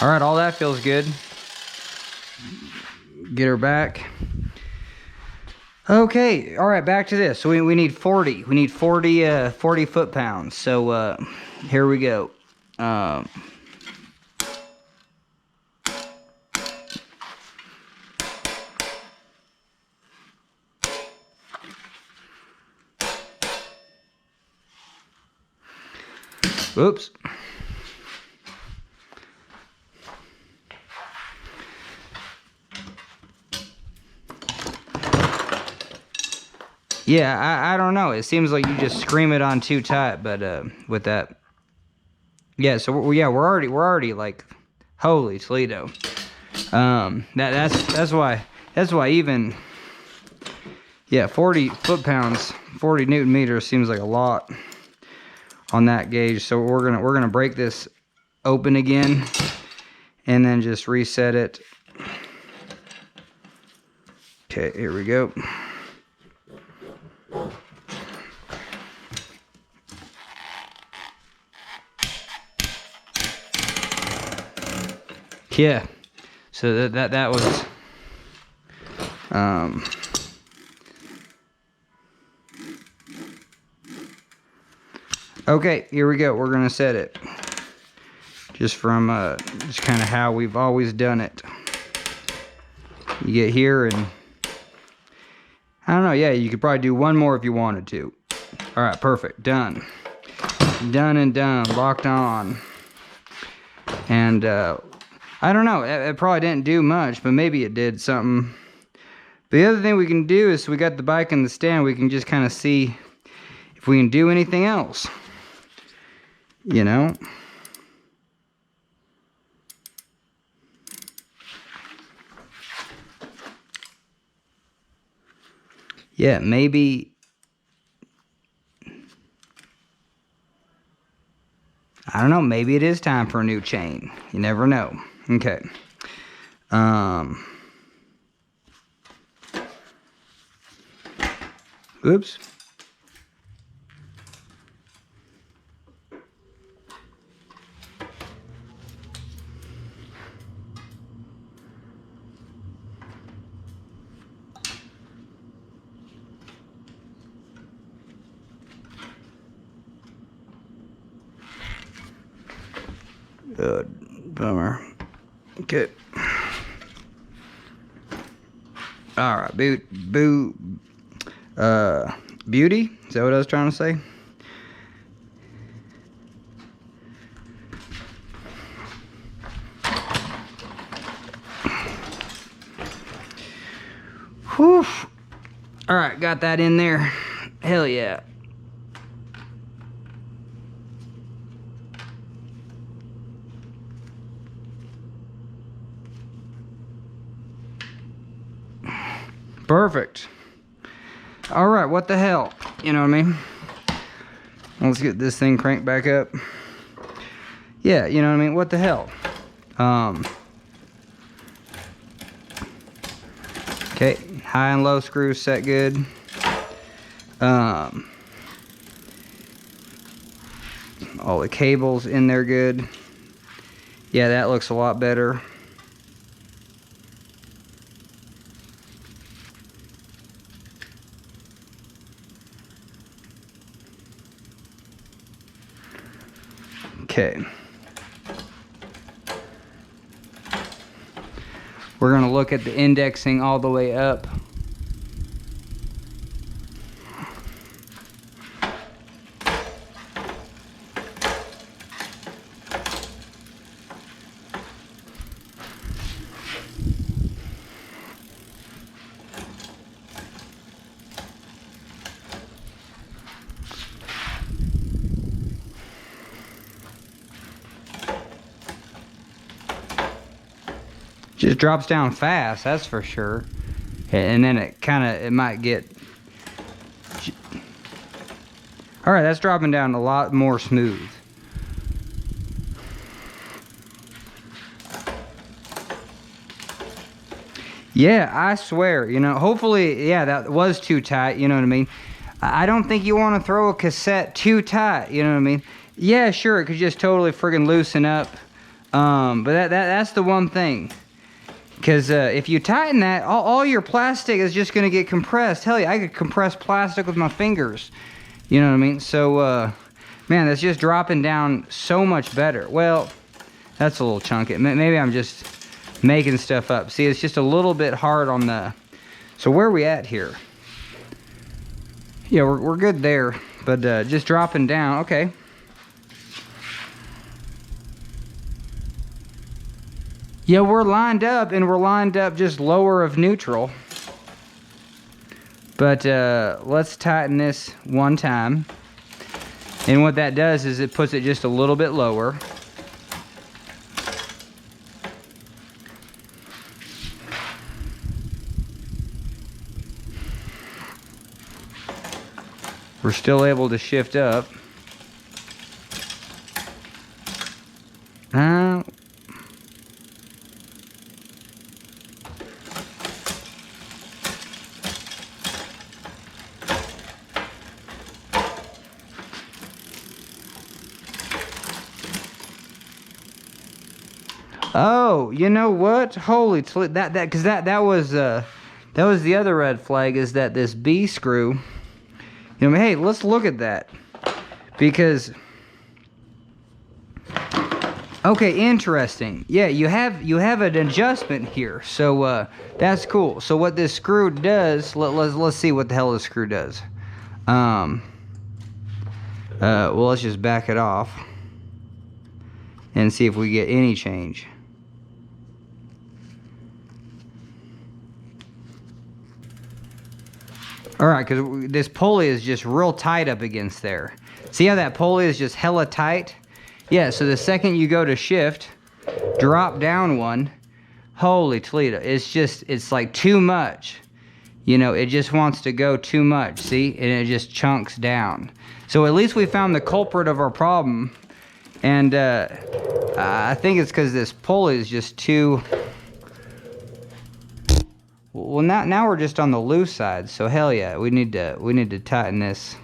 All right, all that feels good. Get her back. Okay, all right, back to this. So we need 40. We need 40 foot-pounds. So here we go. Oops. Yeah, I don't know. It seems like you just scream it on too tight, but with that, yeah. So we're already like, holy Toledo. That's why even, yeah, 40 foot-pounds, 40 Newton meters seems like a lot on that gauge. So we're gonna break this open again, and then just reset it. Okay, here we go. Yeah, so that was okay, here we go. We're gonna set it just from just kind of how we've always done it. You get here, and I don't know, yeah, you could probably do one more if you wanted to. All right, perfect, done and done, locked on. And I don't know, it probably didn't do much, but maybe it did something. But the other thing we can do is, we got the bike in the stand, we can just kind of see if we can do anything else, you know. Yeah, maybe, I don't know, maybe it is time for a new chain. You never know. Okay. Oops. Good. Bummer. Okay. Alright, beauty? Is that what I was trying to say? Whew. Alright, got that in there. Hell yeah. Perfect. All right, what the hell? You know what I mean? Let's get this thing cranked back up. Yeah, you know what I mean? What the hell? Okay, high and low screws set good. All the cables in there good. Yeah, that looks a lot better. Okay. We're going to look at the indexing all the way up. Just drops down fast, that's for sure. And then it might get... Alright, that's dropping down a lot more smooth. Yeah, I swear, you know, hopefully, yeah, that was too tight, you know what I mean? I don't think you want to throw a cassette too tight, you know what I mean? Yeah, sure, it could just totally friggin' loosen up. But that's the one thing. Because if you tighten that, all your plastic is just going to get compressed. Hell yeah, I could compress plastic with my fingers. You know what I mean? So, man, that's just dropping down so much better. Well, that's a little chunky. Maybe I'm just making stuff up. See, it's just a little bit hard on the... So where are we at here? Yeah, we're good there. But just dropping down. Okay. Yeah, we're lined up, and we're lined up just lower of neutral. But let's tighten this one time. And what that does is it puts it just a little bit lower. We're still able to shift up. Oh, you know what? Holy because that was the other red flag, is that this B screw. You know, hey, let's look at that, because okay, interesting. Yeah, you have an adjustment here, so that's cool. So what this screw does, let's see what the hell this screw does. Well, let's just back it off and see if we get any change. Alright, because this pulley is just real tight up against there. See how that pulley is just hella tight? Yeah, so the second you go to shift, drop down one, holy Toledo, it's like too much. You know, it just wants to go too much, see? And it just chunks down. So at least we found the culprit of our problem. And I think it's because this pulley is just too... Well, now we're just on the loose side, so hell yeah, we need to tighten this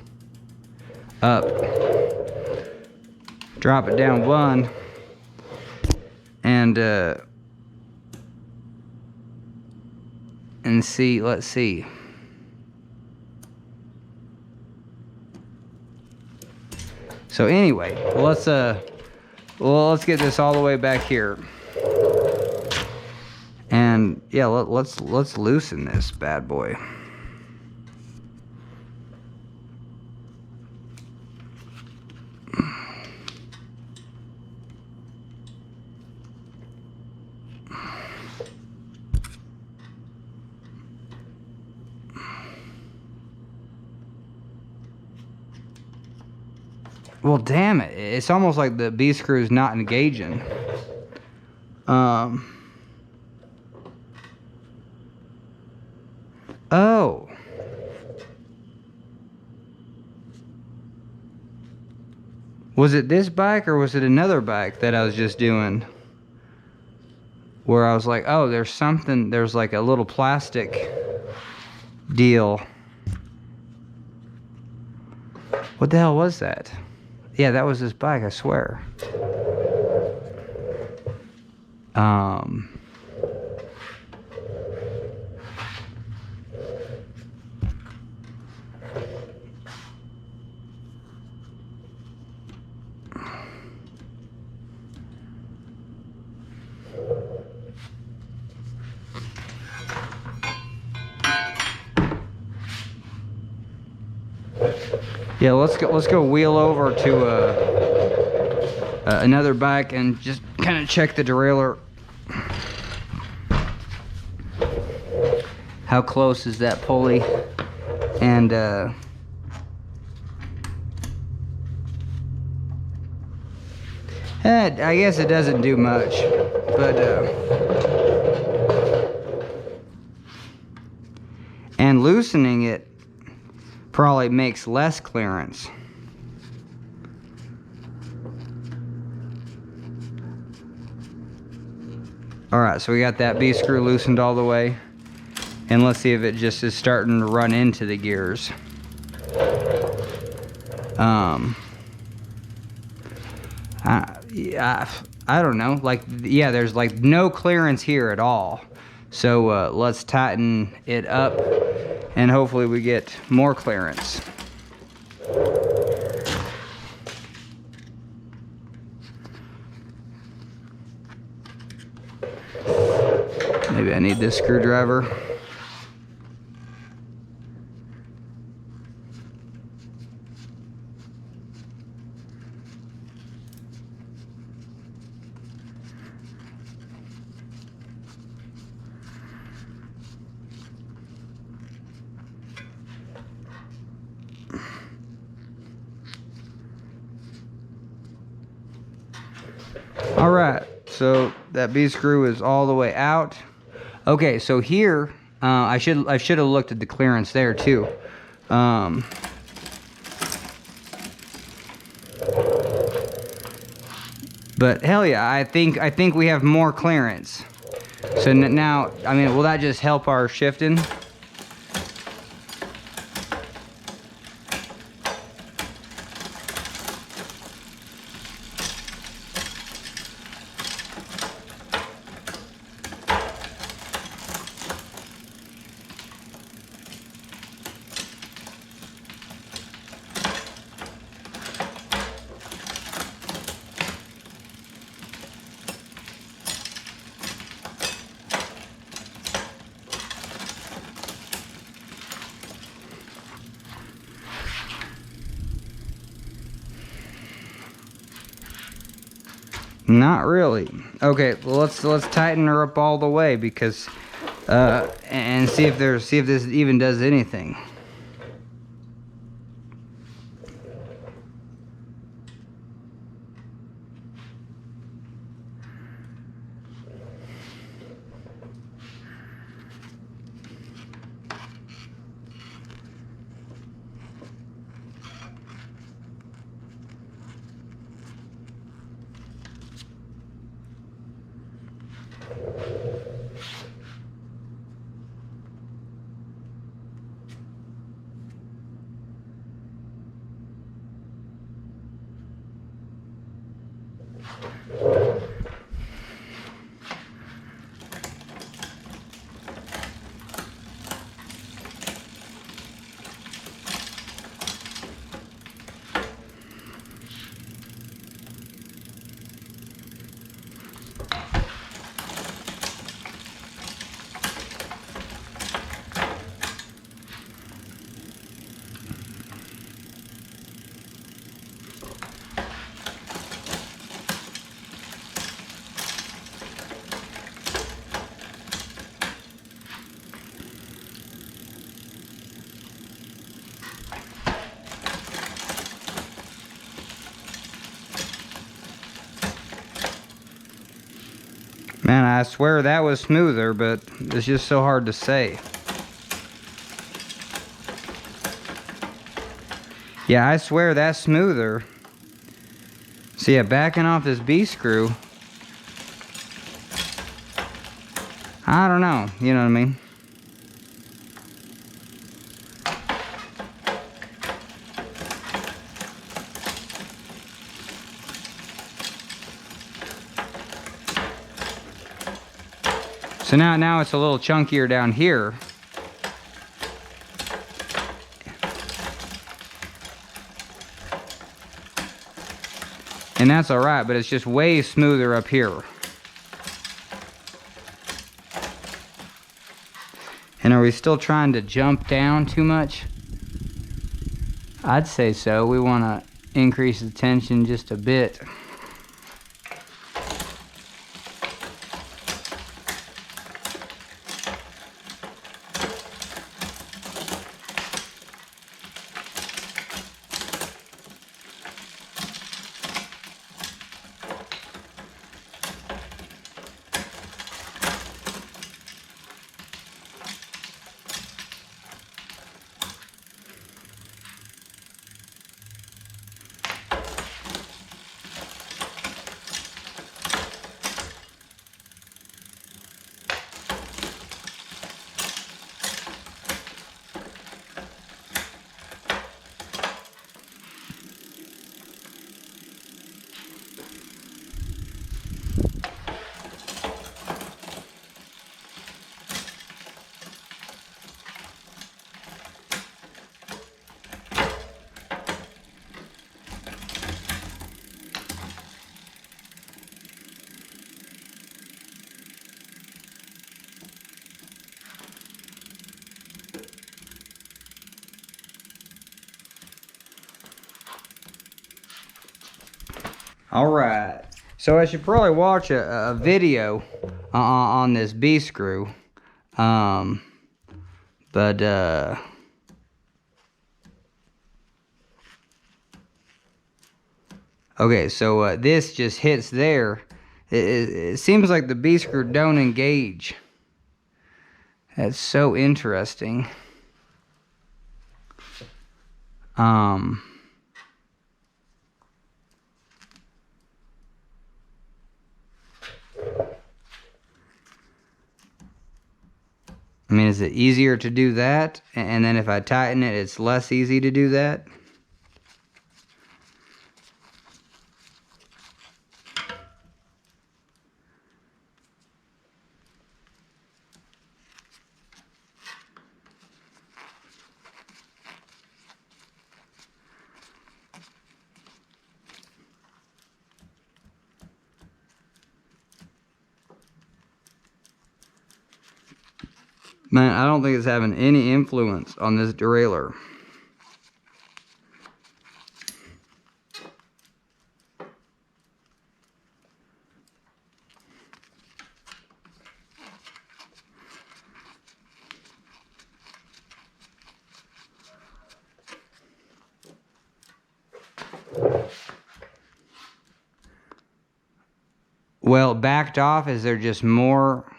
up. Drop it down one, and see. Let's see. So anyway, let's get this all the way back here. And yeah, let's loosen this bad boy. Well, damn it. It's almost like the B screw is not engaging. Oh. Was it this bike or was it another bike that I was just doing? Where I was like, oh, there's like a little plastic deal. What the hell was that? Yeah, that was this bike, I swear. Yeah, let's go wheel over to another bike and just kind of check the derailleur. How close is that pulley? And I guess it doesn't do much, but and loosening it probably makes less clearance. Alright, so we got that B screw loosened all the way. And let's see if it just is starting to run into the gears. I don't know. Like, yeah, there's like no clearance here at all. So let's tighten it up and hopefully we get more clearance. Maybe I need this screwdriver. All right, so that B screw is all the way out. Okay, so here I should have looked at the clearance there too. But hell yeah, I think we have more clearance. So now, I mean, will that just help our shifting? Not really. Okay, well let's tighten her up all the way because and see if this even does anything. Man, I swear that was smoother, but it's just so hard to say. Yeah, I swear that's smoother. So yeah, backing off this B screw, I don't know, you know what I mean? So now it's a little chunkier down here. And that's all right, but it's just way smoother up here. And are we still trying to jump down too much? I'd say so. We want to increase the tension just a bit. All right, so I should probably watch a video on this B screw, okay, so this just hits there. It seems like the B screw don't engage. That's so interesting. I mean, is it easier to do that? And then if I tighten it, it's less easy to do that? Man, I don't think it's having any influence on this derailleur. Well, backed off, is there just more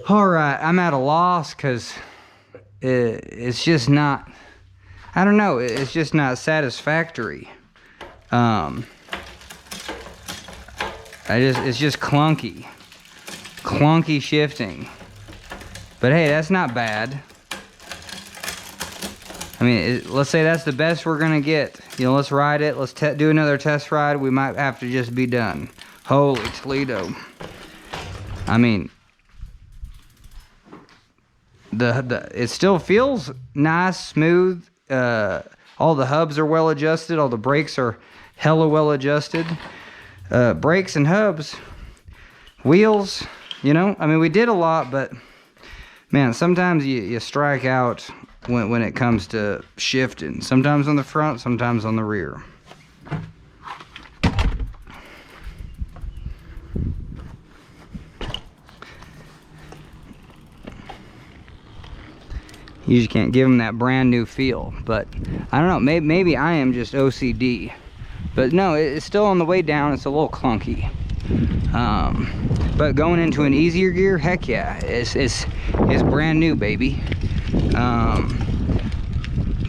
Alright, I'm at a loss because it's just not, I don't know, it's just not satisfactory. It's just clunky shifting. But hey, that's not bad. I mean, let's say that's the best we're gonna get. You know, let's ride it. Let's do another test ride. We might have to just be done. Holy Toledo. I mean, it still feels nice, smooth. All the hubs are well adjusted. All the brakes are hella well adjusted. Brakes and hubs, wheels, you know, I mean, we did a lot, but man, sometimes you strike out when it comes to shifting. Sometimes on the front, sometimes on the rear. You just can't give them that brand new feel. But I don't know, maybe I am just OCD. But no, it's still on the way down. It's a little clunky. But going into an easier gear, heck yeah, it's brand new, baby.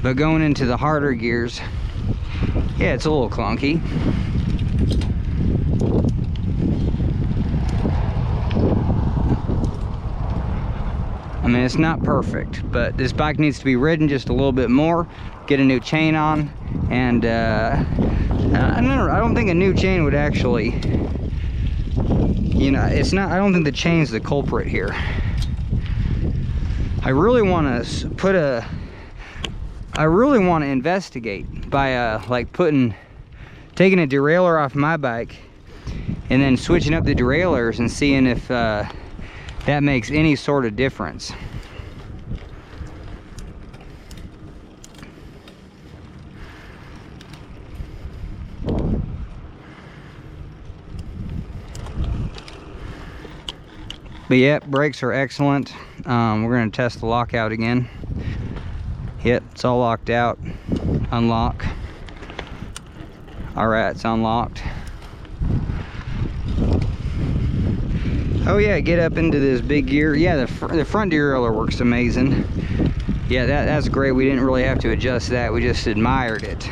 But going into the harder gears, yeah, it's a little clunky. it's not perfect, but this bike needs to be ridden just a little bit more, get a new chain on, and I don't think a new chain would actually, you know, it's not, I don't think the chain's the culprit here. I really want to investigate by like taking a derailleur off my bike and then switching up the derailleurs and seeing if that makes any sort of difference. But yeah, brakes are excellent. We're going to test the lockout again. Yep, it's all locked out. Unlock. All right, it's unlocked. Oh yeah, get up into this big gear. Yeah, the front derailleur works amazing. Yeah, that's great. We didn't really have to adjust that. We just admired it.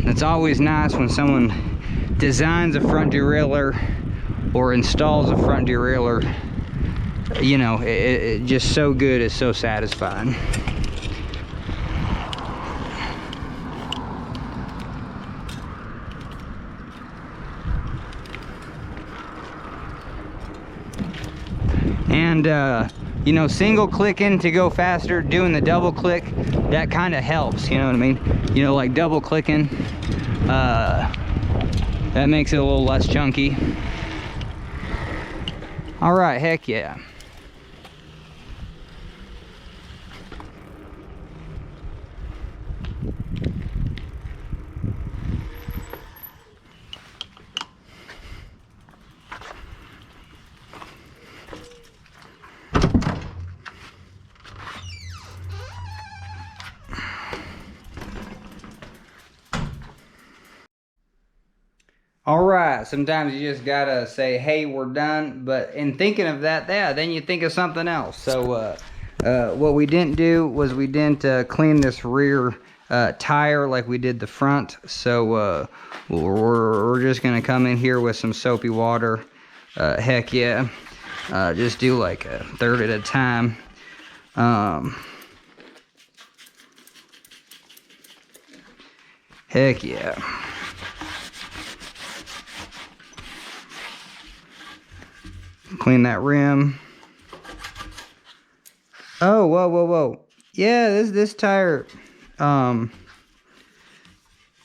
It's always nice when someone designs a front derailleur or installs a front derailleur. You know, it just so good, it's so satisfying. And you know, single clicking to go faster, doing the double click, that kind of helps, you know what I mean? You know, like double clicking, that makes it a little less chunky. All right, heck yeah. All right, sometimes you just gotta say, hey, we're done. But in thinking of that, yeah, then you think of something else. So what we didn't do was we didn't clean this rear tire like we did the front. So we're just gonna come in here with some soapy water. Heck yeah, just do like a third at a time. Heck yeah. Clean that rim. Oh, whoa. Yeah, this tire, yeah,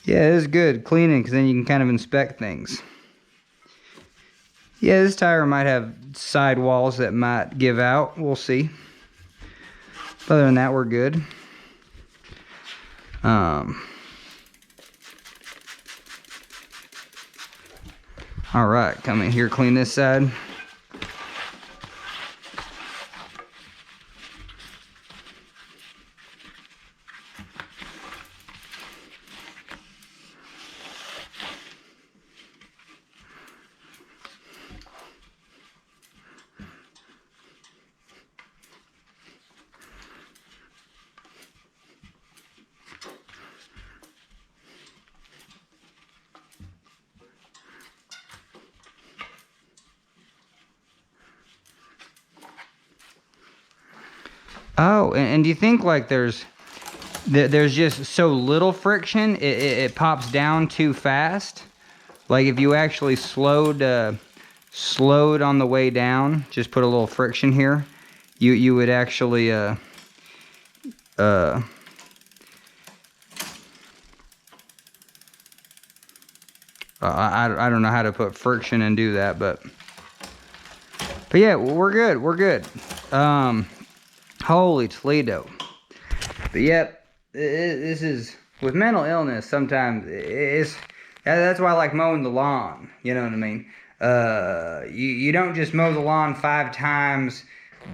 it is good cleaning, because then you can kind of inspect things. Yeah, this tire might have sidewalls that might give out. We'll see. Other than that, we're good. All right, come in here, clean this side. Oh, and do you think like there's just so little friction, it pops down too fast? Like if you actually slowed on the way down, just put a little friction here, you would actually I don't know how to put friction and do that, but yeah, we're good. Holy Toledo. But yep, this is, with mental illness, sometimes that's why I like mowing the lawn, you know what I mean? You don't just mow the lawn 5 times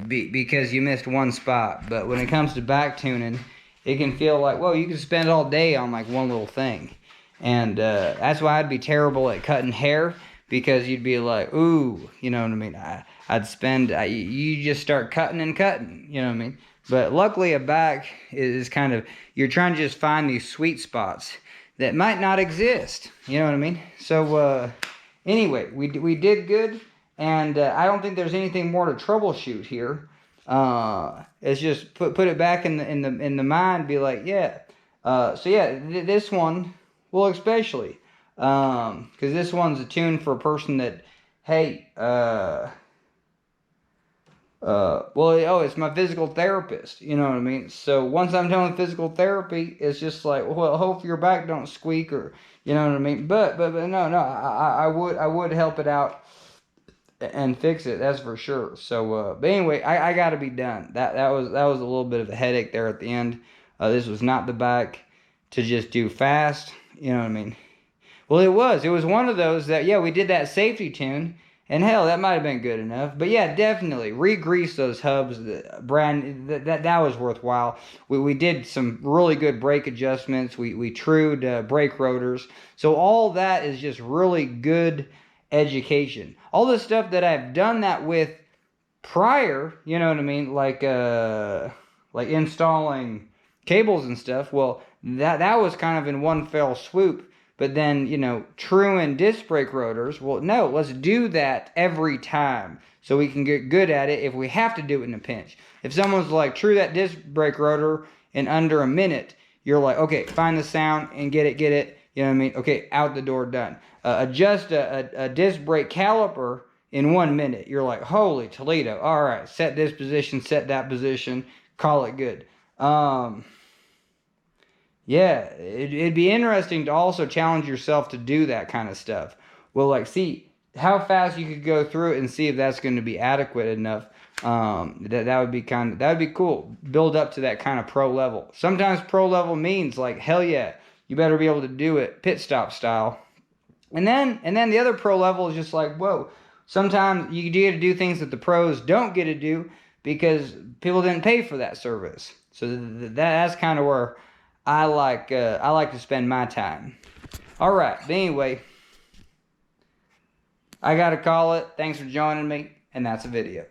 because you missed one spot. But when it comes to back tuning, it can feel like, whoa, you can spend all day on like one little thing. And that's why I'd be terrible at cutting hair, because you'd be like, ooh, you know what I mean? You just start cutting and cutting, you know what I mean? But luckily a back is kind of, you're trying to just find these sweet spots that might not exist, you know what I mean? So anyway, we did good. And I don't think there's anything more to troubleshoot here. It's just put it back in the mind, be like, yeah. So yeah, this one, well, especially, because this one's a tune for a person that, hey, well, it's my physical therapist, you know what I mean? So once I'm done with physical therapy, it's just like, well, hope your back don't squeak, or, you know what I mean? But no, I would help it out and fix it, that's for sure. So, but anyway, I got to be done. That was a little bit of a headache there at the end. This was not the bike to just do fast, you know what I mean? Well, it was one of those that, yeah, we did that safety tune. And hell, that might have been good enough. But yeah, definitely re-grease those hubs. That was worthwhile. We did some really good brake adjustments. We trued brake rotors. So all that is just really good education. All the stuff that I've done that with prior, you know what I mean, like installing cables and stuff. Well, that was kind of in one fell swoop. But then, you know, truing disc brake rotors, well, no, let's do that every time so we can get good at it if we have to do it in a pinch. If someone's like, true that disc brake rotor in under a minute, you're like, okay, find the sound and get it, you know what I mean? Okay, out the door, done. Adjust a disc brake caliper in 1 minute. You're like, holy Toledo, all right, set this position, set that position, call it good. Yeah, it'd be interesting to also challenge yourself to do that kind of stuff. Well, like, see how fast you could go through it and see if that's going to be adequate enough. That would be cool. Build up to that kind of pro level. Sometimes pro level means like, hell yeah, you better be able to do it pit stop style. And then the other pro level is just like, whoa. Sometimes you get to do things that the pros don't get to do because people didn't pay for that service. So that's kind of where I like to spend my time. All right, but anyway, I gotta call it. Thanks for joining me, and that's a video.